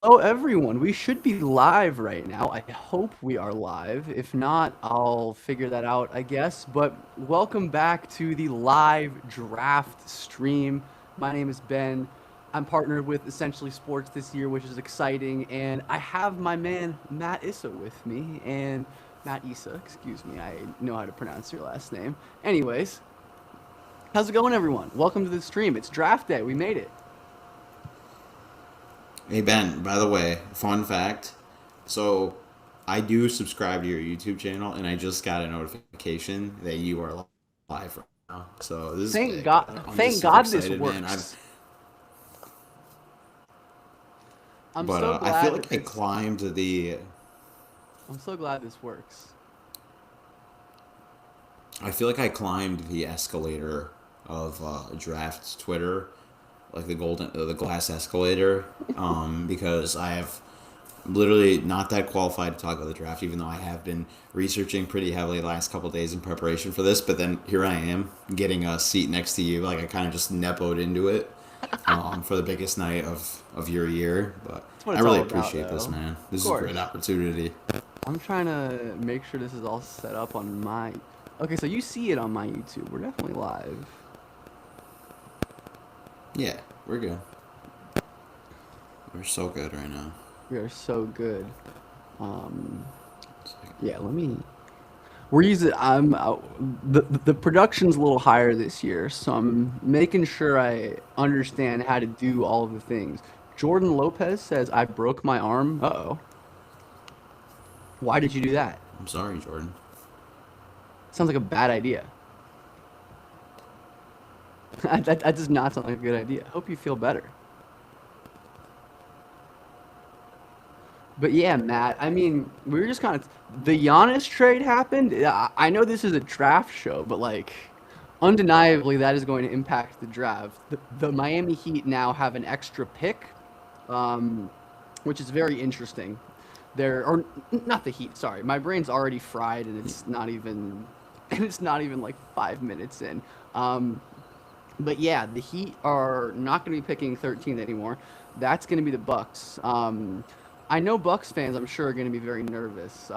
Hello, everyone. We should be live right now. I hope we are live. If not, I'll figure that out, I guess. But welcome back to the live draft stream. My name is Ben. I'm partnered with Essentially Sports this year, which is exciting. And I have my man, Matt Issa, with me. And Matt Issa, excuse me, I know how to pronounce your last name. Anyways, how's it going, everyone? Welcome to the stream. It's draft day. We made it. Hey Ben, by the way, fun fact. So I do subscribe to your YouTube channel and I just got a notification that you are live right now. So this is Thank big. God, I'm thank just super God this excited, man. works. I'm But so I feel glad that like I this climbed the I'm so glad this works. I feel like I climbed the escalator of draft Twitter, like the glass escalator, because I have literally not that qualified to talk about the draft, even though I have been researching pretty heavily the last couple days in preparation for this. But then here I am getting a seat next to you. Like I kind of just nepoed into it for the biggest night of your year. But That's what I it's really all about, appreciate this, though. man. Of This is a great course. opportunity. I'm trying to make sure this is all set up on my. Okay, so you see it on my YouTube. We're definitely live. Yeah, we're good. We're so good right now. We are so good. Um, yeah, let me. We're using. The production's a little higher this year, so I'm making sure I understand how to do all of the things. Jordan Lopez says I broke my arm. Uh-oh. Why did you do that? I'm sorry, Jordan. Sounds like a bad idea. That does not sound like a good idea. Hope you feel better. But yeah, Matt, I mean, we were just kind of the Giannis trade happened. I know this is a draft show, but like undeniably that is going to impact the draft. The Miami Heat now have an extra pick, um, which is very interesting. They're or not the Heat, sorry. My brain's already fried and it's not even and it's not even like 5 minutes in. Um, but yeah, the Heat are not going to be picking 13th anymore. That's going to be the Bucks. I know Bucks fans, I'm sure, are going to be very nervous.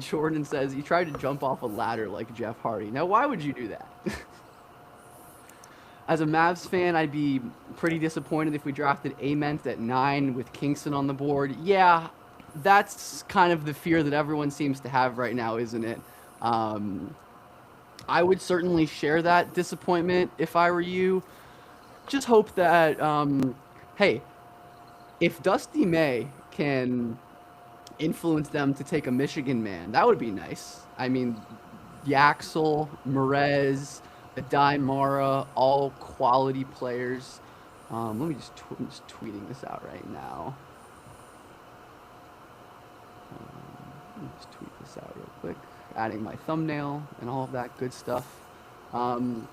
Jordan says he tried to jump off a ladder like Jeff Hardy. Now, why would you do that? As a Mavs fan, I'd be pretty disappointed if we drafted Ament at 9 with Kingston on the board. Yeah, that's kind of the fear that everyone seems to have right now, isn't it? Um, I would certainly share that disappointment if I were you. Just hope that, hey, if Dusty May can influence them to take a Michigan man, that would be nice. I mean, Yaxel, Merez, Adai Mara, all quality players. Let me just I'm just tweeting this out right now. Let me just tweet this out real quick. Adding my thumbnail and all of that good stuff. Um,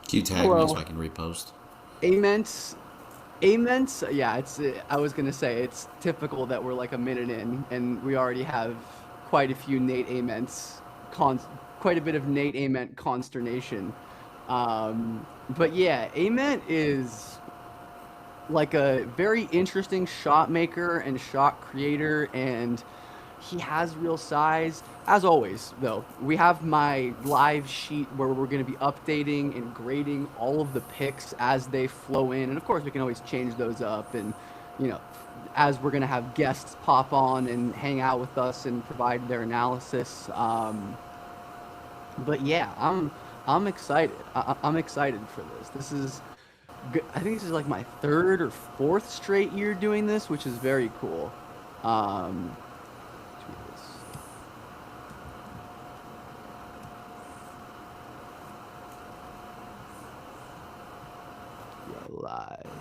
Can you tag me so I hello, can repost? Ament. Ament. Yeah, it's. I was gonna say it's typical that we're like a minute in and we already have quite a few Nate Aments. Con- Quite a bit of Nate Ament consternation. But yeah, Ament is like a very interesting shot maker and shot creator, and he has real size. As always, though, we have my live sheet where we're going to be updating and grading all of the picks as they flow in, and of course, we can always change those up. And you know, as we're going to have guests pop on and hang out with us and provide their analysis. But yeah, I'm excited. I'm excited for this. This is I think this is like my third or fourth straight year doing this, which is very cool. Um, tweet this. We are live.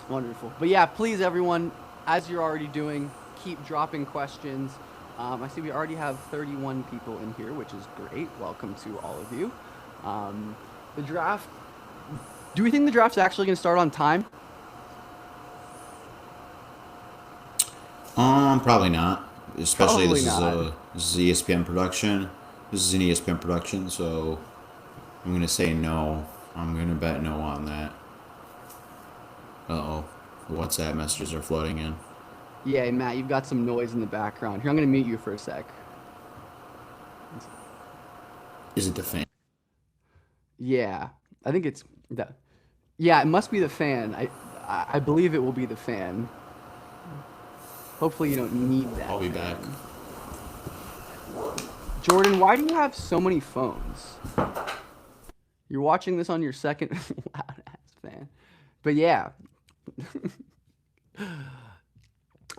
Wonderful. But yeah, please, everyone, as you're already doing, keep dropping questions. I see we already have 31 people in here, which is great. Welcome to all of you. Um, the draft. Do we think the draft's actually going to start on time? Probably not. Especially Probably not. this is ESPN production. This is an ESPN production, so I'm gonna say no. I'm gonna bet no on that. Uh oh, WhatsApp messages are flooding in. Yeah, Matt, you've got some noise in the background. Here, I'm gonna mute you for a sec. Is it the fan? Yeah, I think it's the. Yeah, it must be the fan. I believe it will be the fan. Hopefully, you don't need I'll that be back. fan. Jordan, why do you have so many phones? You're watching this on your second loud ass fan. But yeah,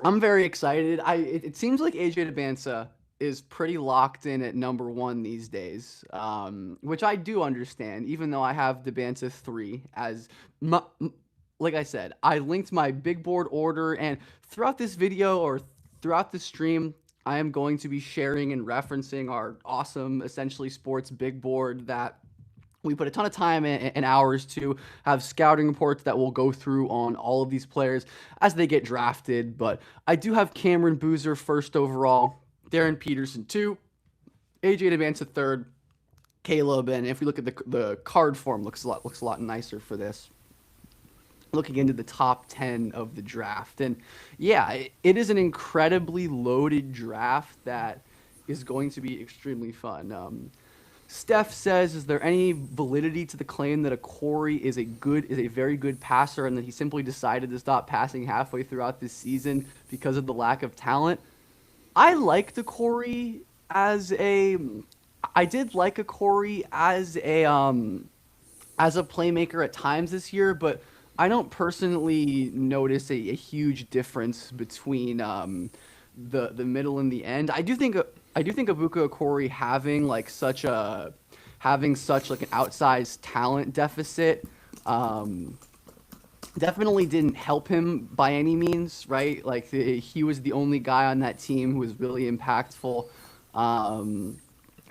I'm very excited. It seems like AJ Debansa is pretty locked in at number one these days, which I do understand. Even though I have Debansa three as my, like I said, I linked my big board order, and throughout this video or throughout the stream, I am going to be sharing and referencing our awesome Essentially Sports big board that we put a ton of time and hours to have scouting reports that we'll go through on all of these players as they get drafted. But I do have Cameron Boozer first overall, Darren Peterson two, AJ Devansa third, Caleb, and if we look at the card form, looks a lot nicer for this. Looking into the top 10 of the draft. And yeah, it is an incredibly loaded draft that is going to be extremely fun. Steph says, "Is there any validity to the claim that a Corey is a very good passer, and that he simply decided to stop passing halfway throughout this season because of the lack of talent?" I liked a Corey as a, I did like a Corey as a playmaker at times this year, but I don't personally notice a huge difference between the middle and the end. I do think Abuka Okori having such like an outsized talent deficit um, definitely didn't help him by any means, right? Like he was the only guy on that team who was really impactful. Um,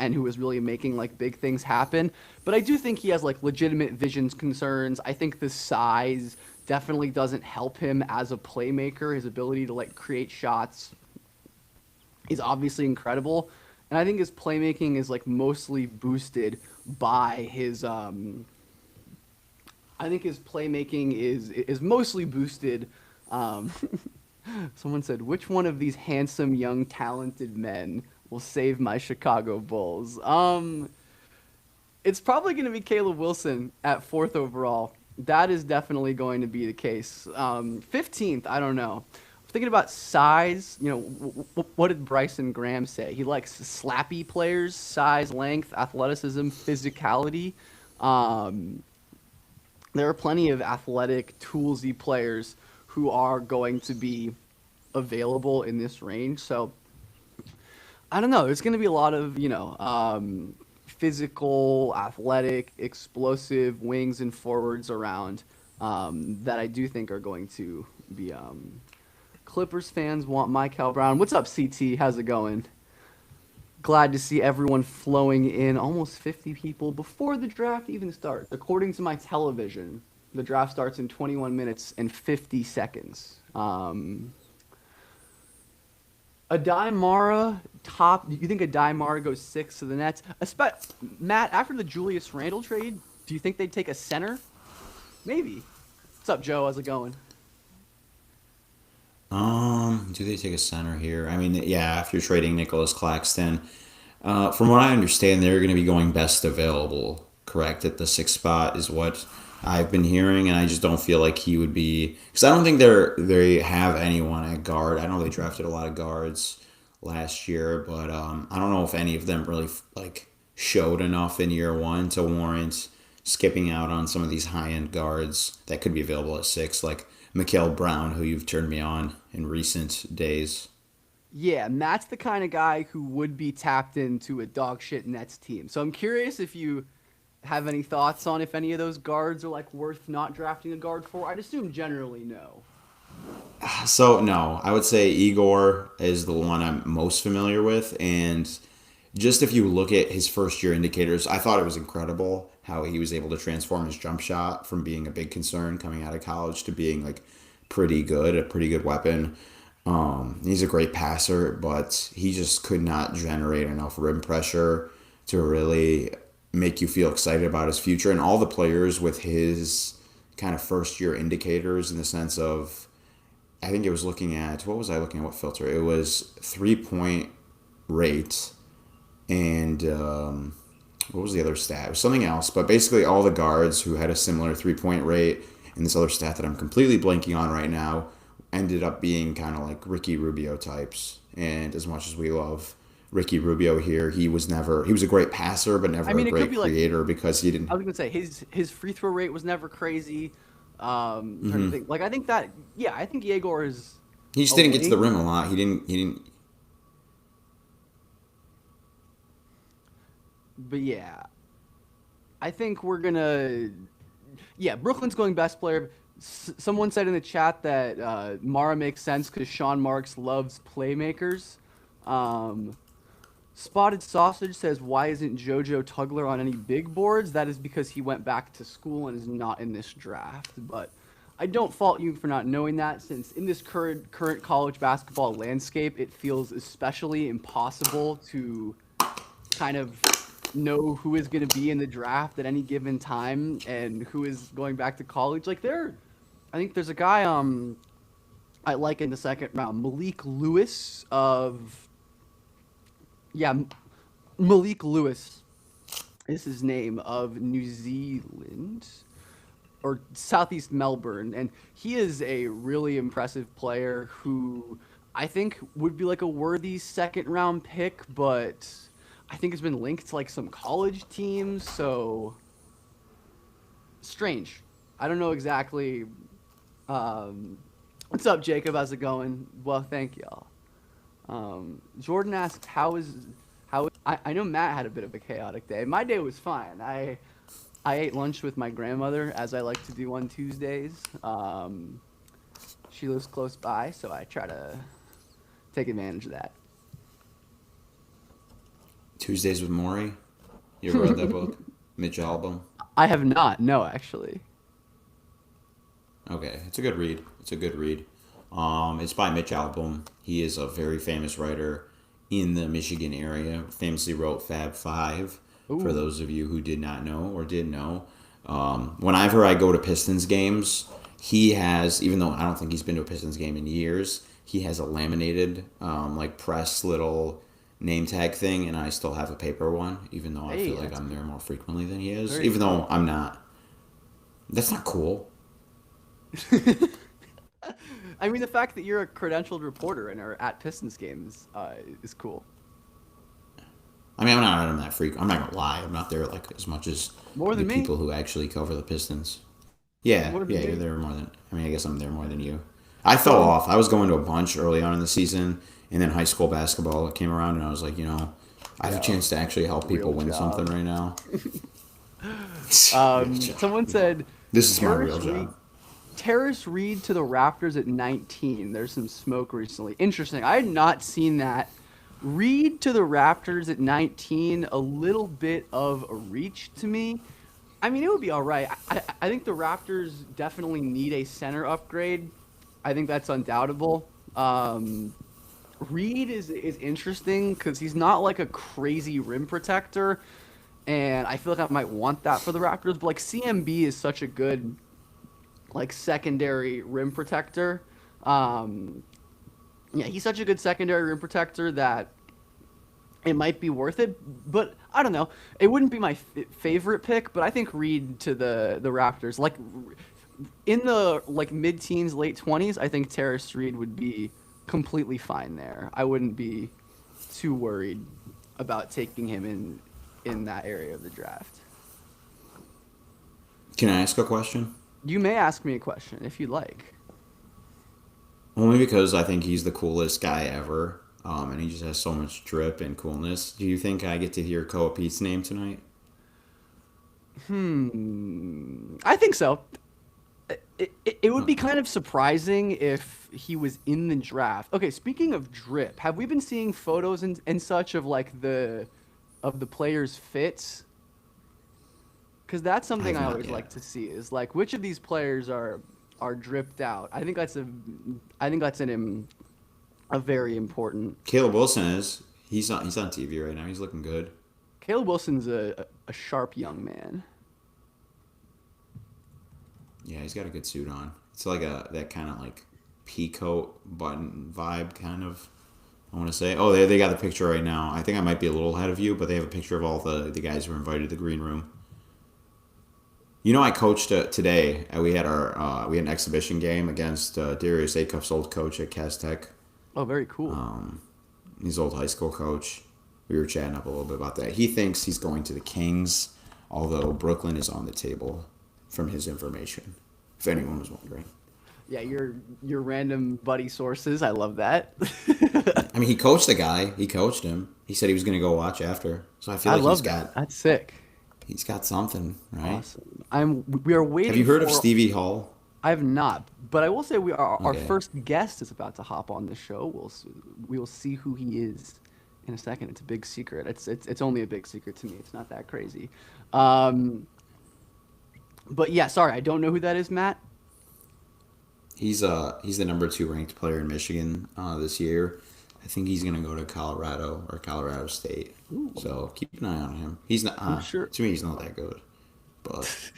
and who was really making like big things happen. But I do think he has like legitimate visions concerns. I think the size definitely doesn't help him as a playmaker. His ability to like create shots is obviously incredible. And I think his playmaking is like mostly boosted by his I think his playmaking is mostly boosted. Um, Someone said, "Which one of these handsome, young, talented men will save my Chicago Bulls?" It's probably going to be Caleb Wilson at fourth overall. That is definitely going to be the case. 15th, I don't know. Thinking about size, you know, what did Bryson Graham say? He likes slappy players, size, length, athleticism, physicality. Um, there are plenty of athletic, toolsy players who are going to be available in this range. So I don't know. There's going to be a lot of, physical, athletic, explosive wings and forwards around that I do think are going to be. Clippers fans want Michael Brown. What's up, CT? How's it going? Glad to see everyone flowing in. Almost 50 people before the draft even starts. According to my television, the draft starts in 21 minutes and 50 seconds. Adai Mara top. Do you think Adai Mara goes six to the Nets? Matt, after the Julius Randle trade, do you think they'd take a center? Maybe. What's up, Joe? How's it going? Do they take a center here? I mean, yeah, after trading Nicholas Claxton, from what I understand, they're going to be going best available, correct? At the sixth spot is what I've been hearing, and I just don't feel like he would be because I don't think they have anyone at guard. I know they drafted a lot of guards last year, but I don't know if any of them really like showed enough in year one to warrant skipping out on some of these high end guards that could be available at six, like Mikael Brown, who you've turned me on in recent days. Yeah, Matt's the kind of guy who would be tapped into a dog shit Nets team. So I'm curious if you have any thoughts on if any of those guards are like worth not drafting a guard for. I'd assume generally no. So no, I would say Igor is the one I'm most familiar with, and just if you look at his first year indicators, I thought it was incredible how he was able to transform his jump shot from being a big concern coming out of college to being like pretty good, a pretty good weapon. He's a great passer, but he just could not generate enough rim pressure to really make you feel excited about his future. And all the players with his kind of first year indicators in the sense of, I think it was looking at, what was I looking at? What filter? It was 3 point rate and what was the other stat? It was something else, but basically all the guards who had a similar 3 point rate and this other stat that I'm completely blanking on right now ended up being kind of like Ricky Rubio types. And as much as we love Ricky Rubio here, he was a great passer, but I never a mean, it could great be like creator because he I didn't. was gonna say his free throw rate was never crazy. Trying to think. Like I think that yeah, I think Yegor is He just a didn't get to the rim wing, a lot. He didn't. but yeah, I think we're gonna yeah, Brooklyn's going best player. Someone said in the chat that Mara makes sense because Sean Marks loves playmakers. Um, Spotted Sausage says, "Why isn't JoJo Tugler on any big boards?" That is because he went back to school and is not in this draft. But I don't fault you for not knowing that, since in this current college basketball landscape, it feels especially impossible to kind of know who is going to be in the draft at any given time and who is going back to college. Like I think there's a guy I like in the second round, Malik Lewis of yeah, Malik Lewis is his name, of New Zealand or Southeast Melbourne, and he is a really impressive player who I think would be like a worthy second round pick, but I think it's been linked to like some college teams, so strange. I don't know exactly. Um, what's up, Jacob? How's it going? Well, thank y'all. Jordan asked, I know Matt had a bit of a chaotic day. My day was fine. I ate lunch with my grandmother, as I like to do on Tuesdays. She lives close by, so I try to take advantage of that. Tuesdays with Maury. You ever read that book? Mitch Albom. I have not, no, actually. Okay, it's a good read. It's a good read. It's by Mitch Albom. He is a very famous writer in the Michigan area. Famously wrote Fab Five. For Ooh, those of you who did not know or did know, whenever I go to Pistons games, he has. Even though I don't think he's been to a Pistons game in years, he has a laminated, like press little name tag thing, and I still have a paper one. Even though I hey, feel like that's I'm there more frequently than he is. very Even though cool. I'm not. That's not cool. I mean, the fact that you're a credentialed reporter and are at Pistons games is cool. I mean, I'm not that freak. I'm not gonna lie. I'm not there like as much as More the than me. people who actually cover the Pistons. Yeah, More than yeah, you're me. there more than. I mean, I guess I'm there more than you. I fell So, off. I was going to a bunch early on in the season, and then high school basketball came around, and I was like, I have a yeah, chance to actually help people real win something job. right now. Real job. Someone said This is my real Terrace Reed job. Terrace Reed to the Raptors at 19. There's some smoke recently. Interesting. I had not seen that. Reed to the Raptors at 19, a little bit of a reach to me. I mean, it would be all right. I think the Raptors definitely need a center upgrade. I think that's undoubtable. Reed is interesting because he's not like a crazy rim protector, and I feel like I might want that for the Raptors. But like CMB is such a good like secondary rim protector. Um, yeah, he's such a good secondary rim protector that it might be worth it. But I don't know. It wouldn't be my favorite pick, but I think Reed to the Raptors, like in the like mid teens, late 20s, I think Terrace Reed would be completely fine there. I wouldn't be too worried about taking him in that area of the draft. Can I ask a question? You may ask me a question if you'd like. Only because I think he's the coolest guy ever, and he just has so much drip and coolness. Do you think I get to hear Koa Pete's name tonight? I think so. It would be Okay. kind of surprising if he was in the draft. Okay, speaking of drip, have we been seeing photos and such of like the players' fits? Because that's I something have I not always yet. like to see is like which of these players are dripped out. I think that's an a very important. Caleb Wilson is. He's on TV right now. He's looking good. Caleb Wilson's a sharp young man. Yeah, he's got a good suit on. It's like that kind of like peacoat button vibe kind of. I want to say. Oh, they got the picture right now. I think I might be a little ahead of you, but they have a picture of all the guys who were invited to the green room. You know, I coached today. We had an exhibition game against Darius Acuff's old coach at Tech. Oh, very cool. His old high school coach. We were chatting up a little bit about that. He thinks he's going to the Kings, although Brooklyn is on the table from his information, if anyone was wondering. Yeah, your random buddy sources. I love that. I mean, he coached the guy. He coached him. He said he was going to go watch after. So I feel I like love that. That's sick. he's got something, right? Awesome. We are waiting. Have you heard of for- Stevie Hall? I have not, but I will say our Okay. first guest is about to hop on the show. We will see who he is in a second. It's a big secret. It's only a big secret to me. It's not that crazy. But yeah, sorry, I don't know who that is, Matt. He's the number 2 ranked player in Michigan this year. I think he's gonna go to Colorado or Colorado State. Ooh. So keep an eye on him. He's not sure. to me. He's not that good, but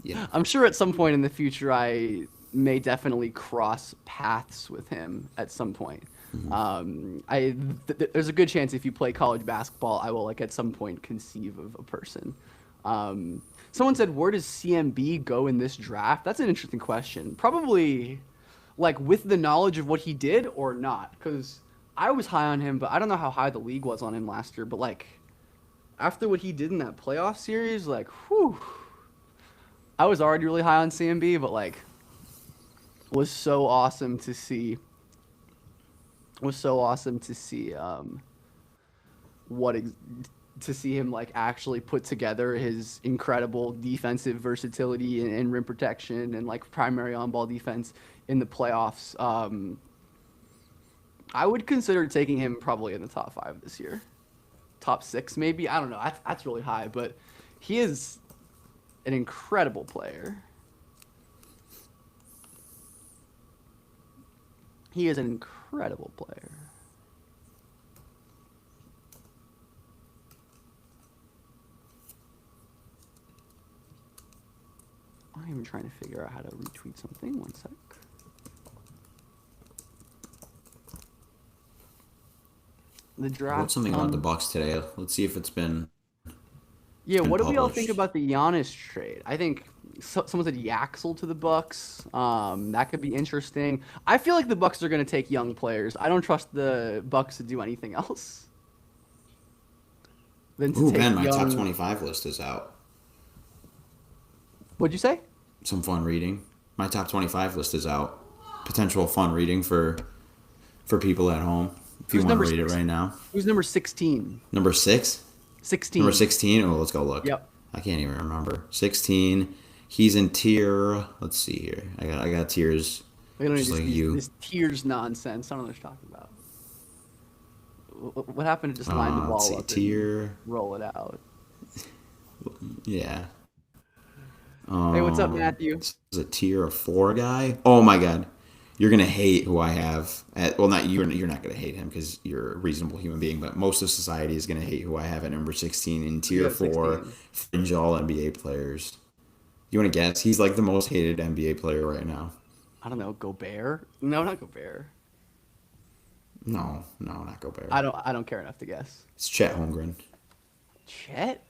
yeah. I'm sure at some point in the future I may definitely cross paths with him at some point. There's a good chance if you play college basketball, I will like at some point conceive of a person. Someone said, where does CMB go in this draft? That's an interesting question. Probably like with the knowledge of what he did or not, because I was high on him, but I don't know how high the league was on him last year. But like after what he did in that playoff series, like whew. I was already really high on CMB, but like, was so awesome to see. To see him like actually put together his incredible defensive versatility and rim protection and like primary on-ball defense in the playoffs. I would consider taking him probably in the top 5 this year, top 6 maybe. I don't know. That's really high, but he is an incredible player. He is an incredible player. I'm even trying to figure out how to retweet something. One sec. The I draft. wrote something about the Bucks today. Let's see if it's been. Yeah, been what do we all published. think about the Giannis trade? I think someone said Yaxel to the Bucks. That could be interesting. I feel like the Bucks are going to take young players. I don't trust the Bucks to do anything else than to Ooh, take Ben, my young. top 25 list is out. What'd you say? Some fun reading. My top 25 list is out. Potential fun reading for people at home. If you Who's want to number read it 6? right now. Who's number 16? Number 6? 16. Number 16? Oh, let's go look. Yep. I can't even remember. 16. He's in tier. Let's see here. I got tiers. We don't need Just this, like you. this tears nonsense. I don't know what you're talking about. What happened to just line the Let's ball see. up Tier. and roll it out? Yeah. Hey, what's up, Matthew? This is a tier of 4 guy. Oh my god. You're gonna hate who I have at. Well, not you're. You're not gonna hate him because you're a reasonable human being. But most of society is gonna hate who I have at number 16 in tier Yeah, 4 16. fringe all NBA players. You want to guess? He's like the most hated NBA player right now. I don't know, Gobert? No, not Gobert. No, not Gobert. I don't care enough to guess. It's Chet Holmgren. Chet?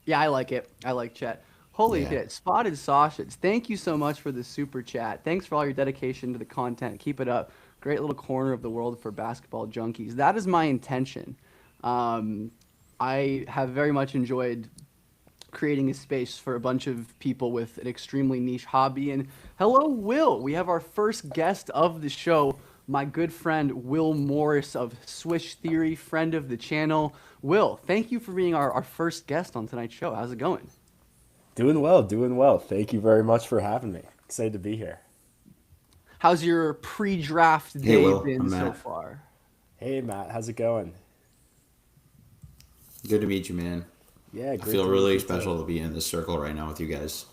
Yeah, I like it. I like Chet. Holy Yeah. shit. Spotted Sausage. Thank you so much for the super chat. Thanks for all your dedication to the content. Keep it up. Great little corner of the world for basketball junkies. That is my intention. I have very much enjoyed creating a space for a bunch of people with an extremely niche hobby. And hello, Will. We have our first guest of the show, my good friend Will Morris of Swish Theory, friend of the channel. Will, thank you for being our first guest on tonight's show. How's it going? Doing well, doing well. Thank you very much for having me. Excited to be here. How's your pre-draft Hey, day Will. been I'm so Matt. far? Hey, Matt, how's it going? Good to meet you, man. Yeah, I great feel to really meet you, too. special to be in this circle right now with you guys.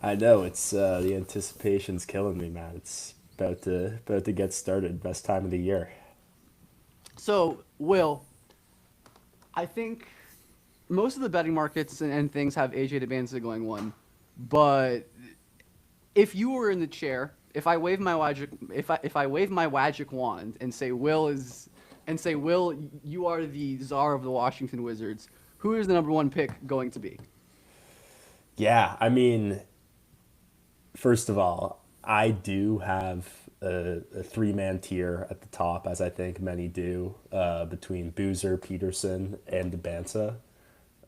I know it's the anticipation's killing me, Matt. about to get started. Best time of the year. So, Will, I think most of the betting markets and things have AJ Demancia going one, but if you were in the chair, if I wave my magic wand and say Will, you are the czar of the Washington Wizards, who is the number one pick going to be? Yeah, I mean, first of all, I do have a three-man tier at the top, as I think many do, between Boozer, Peterson, and Debanza.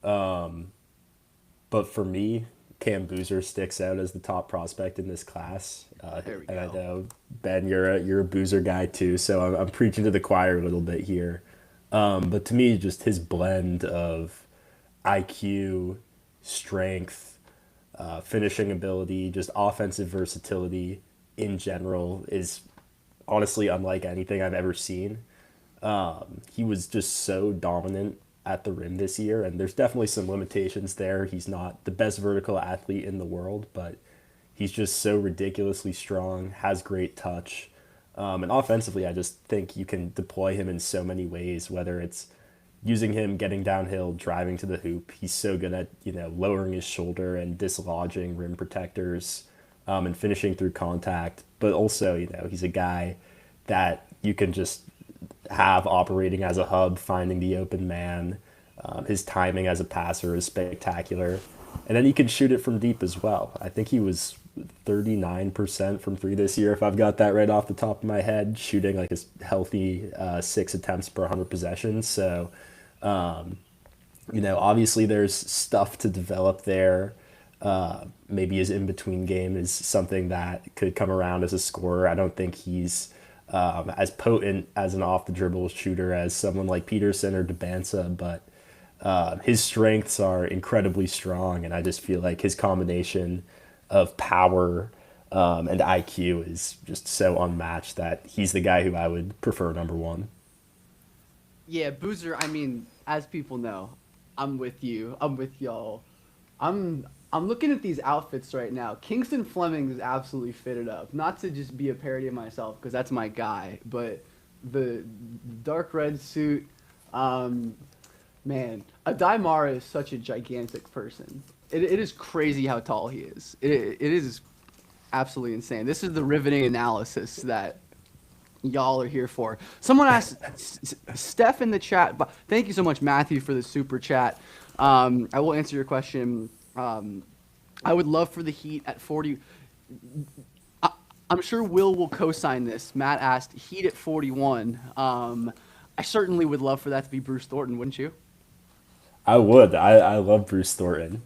But for me, Cam Boozer sticks out as the top prospect in this class. There we And I go. know Ben, you're a Boozer guy too, so I'm preaching to the choir a little bit here. But to me, just his blend of IQ, strength, finishing ability, just offensive versatility in general is honestly unlike anything I've ever seen. He was just so dominant at the rim this year, and there's definitely some limitations there. He's not the best vertical athlete in the world, but he's just so ridiculously strong, has great touch. And offensively, I just think you can deploy him in so many ways, whether it's using him getting downhill, driving to the hoop. He's so good at, lowering his shoulder and dislodging rim protectors, and finishing through contact. But also, he's a guy that you can just have operating as a hub, finding the open man. His timing as a passer is spectacular. And then he can shoot it from deep as well. I think he was 39% from three this year, if I've got that right off the top of my head, shooting like a healthy 6 attempts per 100 possessions. So, obviously there's stuff to develop there. Maybe his in between game is something that could come around as a scorer. I don't think he's as potent as an off the dribble shooter as someone like Peterson or Debanza, but his strengths are incredibly strong, and I just feel like his combination of power and IQ is just so unmatched that he's the guy who I would prefer number one. Yeah, Boozer, I mean, as people know, I'm with you. I'm with y'all. I'm looking at these outfits right now. Kingston Fleming is absolutely fitted up. Not to just be a parody of myself, because that's my guy, but the dark red suit, um, man, Adai Mara is such a gigantic person. It is crazy how tall he is. It is absolutely insane. This is the riveting analysis that y'all are here for. Someone asked Steph in the chat, but thank you so much, Matthew, for the super chat. I will answer your question. I would love for the Heat at 40. I'm sure Will co-sign this. Matt asked Heat at 41. I certainly would love for that to be Bruce Thornton, wouldn't you? I would. I love Bruce Thornton,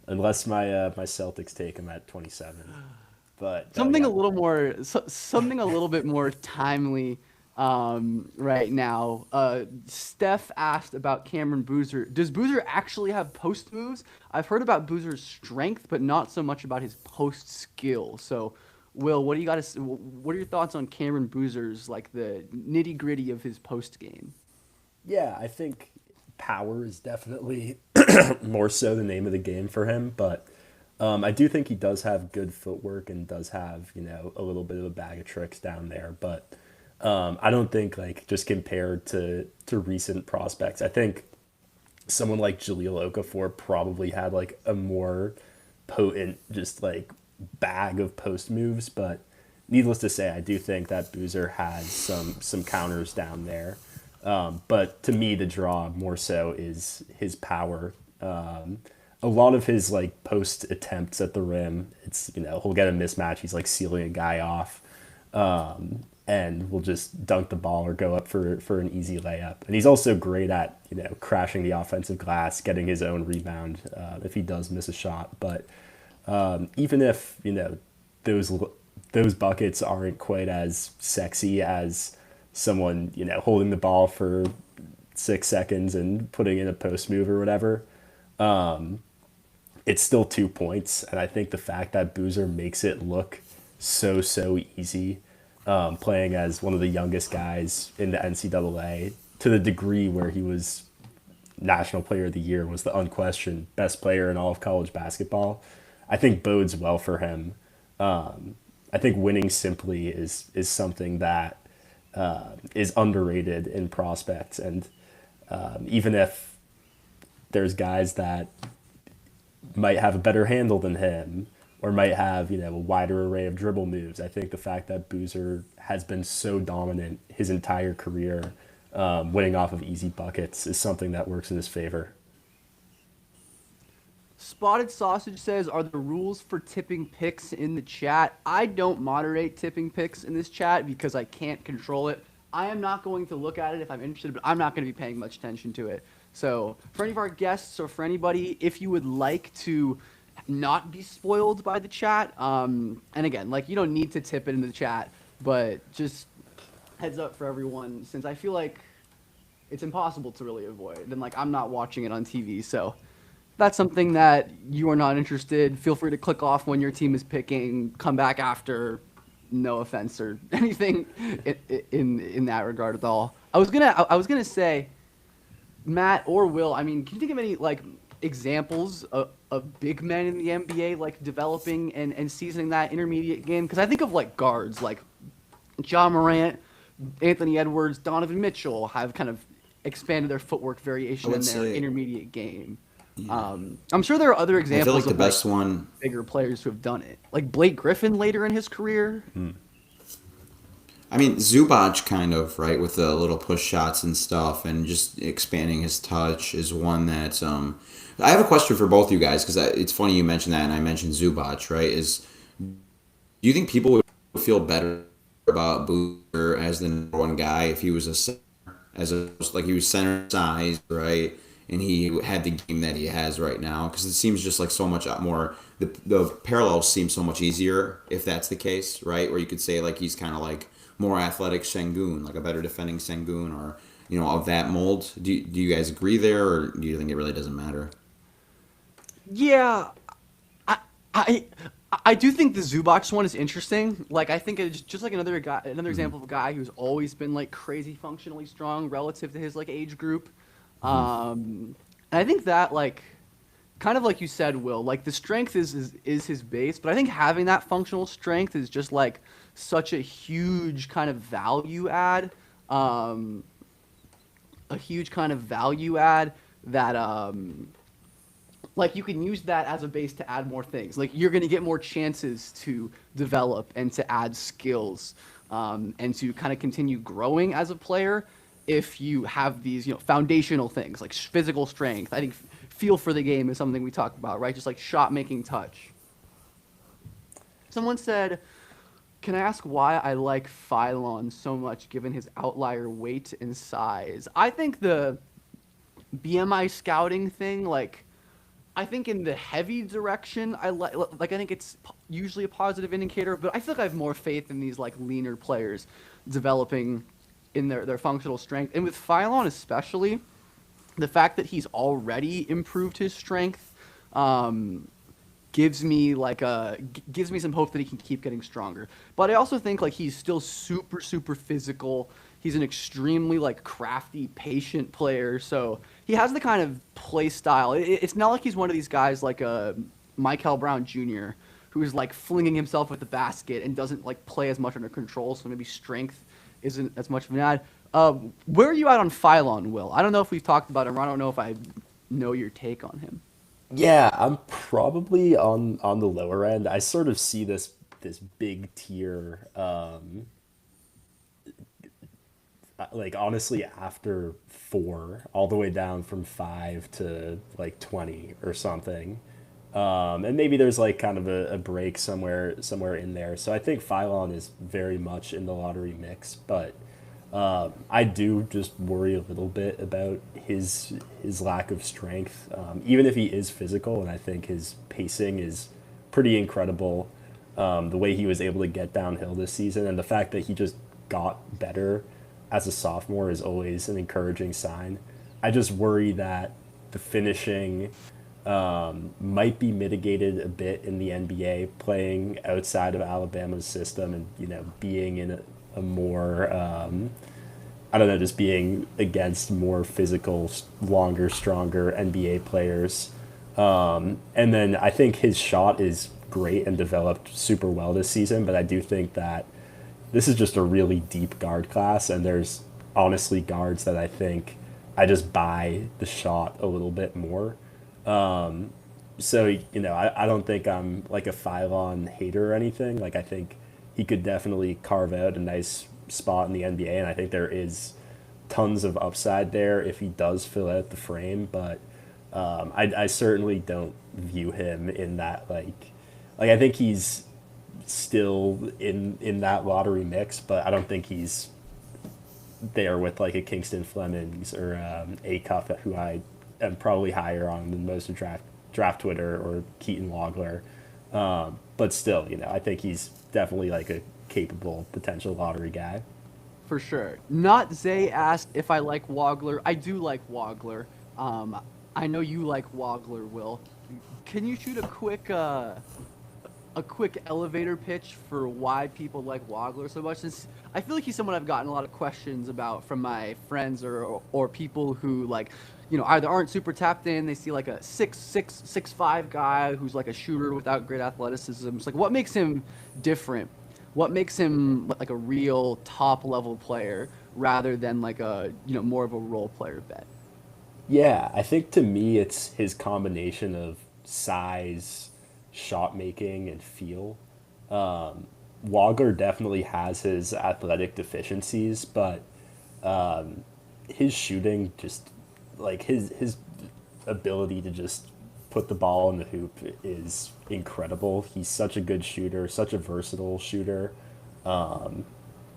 unless my Celtics take him at 27. But Something yeah. a little more, something a little bit more timely right now. Steph asked about Cameron Boozer. Does Boozer actually have post moves? I've heard about Boozer's strength, but not so much about his post skill. So, Will, what do you got to? What are your thoughts on Cameron Boozer's like the nitty gritty of his post game? Yeah, I think power is definitely more so the name of the game for him, but I do think he does have good footwork and does have, a little bit of a bag of tricks down there. But I don't think like just compared to recent prospects, I think someone like Jahlil Okafor probably had like a more potent just like bag of post moves. But needless to say, I do think that Boozer has some counters down there. But to me, the draw more so is his power. A lot of his like post attempts at the rim, it's he'll get a mismatch. He's like sealing a guy off, and will just dunk the ball or go up for an easy layup. And he's also great at crashing the offensive glass, getting his own rebound if he does miss a shot. But even if those those buckets aren't quite as sexy as someone holding the ball for 6 seconds and putting in a post move or whatever. It's still 2 points, and I think the fact that Boozer makes it look so easy, playing as one of the youngest guys in the NCAA to the degree where he was National Player of the Year, was the unquestioned best player in all of college basketball, I think bodes well for him. I think winning simply is something that is underrated in prospects, and even if there's guys that might have a better handle than him or might have a wider array of dribble moves. I think the fact that Boozer has been so dominant his entire career, winning off of easy buckets, is something that works in his favor. Spotted Sausage says, "Are the rules for tipping picks in the chat?" I don't moderate tipping picks in this chat because I can't control it. I am not going to look at it if I'm interested, but I'm not going to be paying much attention to it. So, for any of our guests or for anybody, if you would like to not be spoiled by the chat, and again, like, you don't need to tip it in the chat, but just heads up for everyone, since I feel like it's impossible to really avoid, and like I'm not watching it on TV, so that's something that you are not interested, feel free to click off when your team is picking, come back after, no offense or anything in that regard at all. I was gonna say, Matt or Will, I mean, can you think of any like examples of big men in the NBA like developing and seasoning that intermediate game? Because I think of like guards like John Morant, Anthony Edwards, Donovan Mitchell have kind of expanded their footwork variation in their intermediate game. I'm sure there are other I feel examples like the of best one. bigger players who have done it, like Blake Griffin later in his career. I mean, Zubac kind of, right, with the little push shots and stuff and just expanding his touch is one that I have a question for both you guys because it's funny you mentioned that and I mentioned Zubac, right? Do you think people would feel better about Boozer as the number one guy if he was a center, like he was center size, right? And he had the game that he has right now because it seems just like so much more. The parallels seem so much easier if that's the case, right? Where you could say like he's kind of like more athletic Sengun, like a better defending Sengun, or of that mold. Do you guys agree there, or do you think it really doesn't matter? Yeah, I I do think the Zubac one is interesting. Like I think it's just like another guy, another example of a guy who's always been like crazy functionally strong relative to his like age group. And I think that like kind of like you said, Will, like the strength is his base, but I think having that functional strength is just like such a huge kind of value add. A huge kind of value add that like you can use that as a base to add more things. Like you're going to get more chances to develop and to add skills and to kind of continue growing as a player if you have these foundational things like physical strength. I think feel for the game is something we talk about, right? Just like shot making touch. Someone said, "Can I ask why I like Phylon so much given his outlier weight and size?" I think the BMI scouting thing, like, I think in the heavy direction, I think it's usually a positive indicator, but I feel like I have more faith in these like leaner players developing in their functional strength. And with Phylon especially, the fact that he's already improved his strength gives me some hope that he can keep getting stronger. But I also think like he's still super super physical. He's an extremely like crafty, patient player. So he has the kind of play style. It's not like he's one of these guys like Michael Brown Jr. who's like flinging himself at the basket and doesn't like play as much under control. So maybe strength isn't as much of an ad. Where are you at on Phylon, Will? I don't know if we've talked about him, or I don't know if I know your take on him. Yeah, I'm probably on the lower end. I sort of see this big tier, like honestly after 4, all the way down from 5 to like 20 or something. And maybe there's like kind of a break somewhere in there. So I think Phylon is very much in the lottery mix, but I do just worry a little bit about his lack of strength, even if he is physical, and I think his pacing is pretty incredible. The way he was able to get downhill this season, and the fact that he just got better as a sophomore is always an encouraging sign. I just worry that the finishing might be mitigated a bit in the NBA, playing outside of Alabama's system, and being in a more I don't know, just being against more physical, longer, stronger NBA players. And then I think his shot is great and developed super well this season, but I do think that this is just a really deep guard class, and there's honestly guards that I think I just buy the shot a little bit more. So, I don't think I'm like a Phylon hater or anything. Like, I think he could definitely carve out a nice spot in the NBA, and I think there is tons of upside there if he does fill out the frame. But I certainly don't view him in that like I think he's still in that lottery mix, but I don't think he's there with like a Kingston Flemings or a Cuff, who I am probably higher on than most of draft Twitter, or Keaton Wagler. But still, I think he's definitely like a capable potential lottery guy. For sure. Not Zay asked if I like Wagler. I do like Wagler. I know you like Wagler, Will. Can you shoot a quick elevator pitch for why people like Wagler so much? Since I feel like he's someone I've gotten a lot of questions about from my friends or people who like, either aren't super tapped in. They see like a 6'5" guy who's like a shooter without great athleticism. It's like, what makes him different? What makes him like a real top level player rather than like a more of a role player bet? Yeah, I think to me it's his combination of size, shot making, and feel. Wagler definitely has his athletic deficiencies, but his shooting, just like his ability to just put the ball in the hoop, is incredible. He's such a good shooter, such a versatile shooter.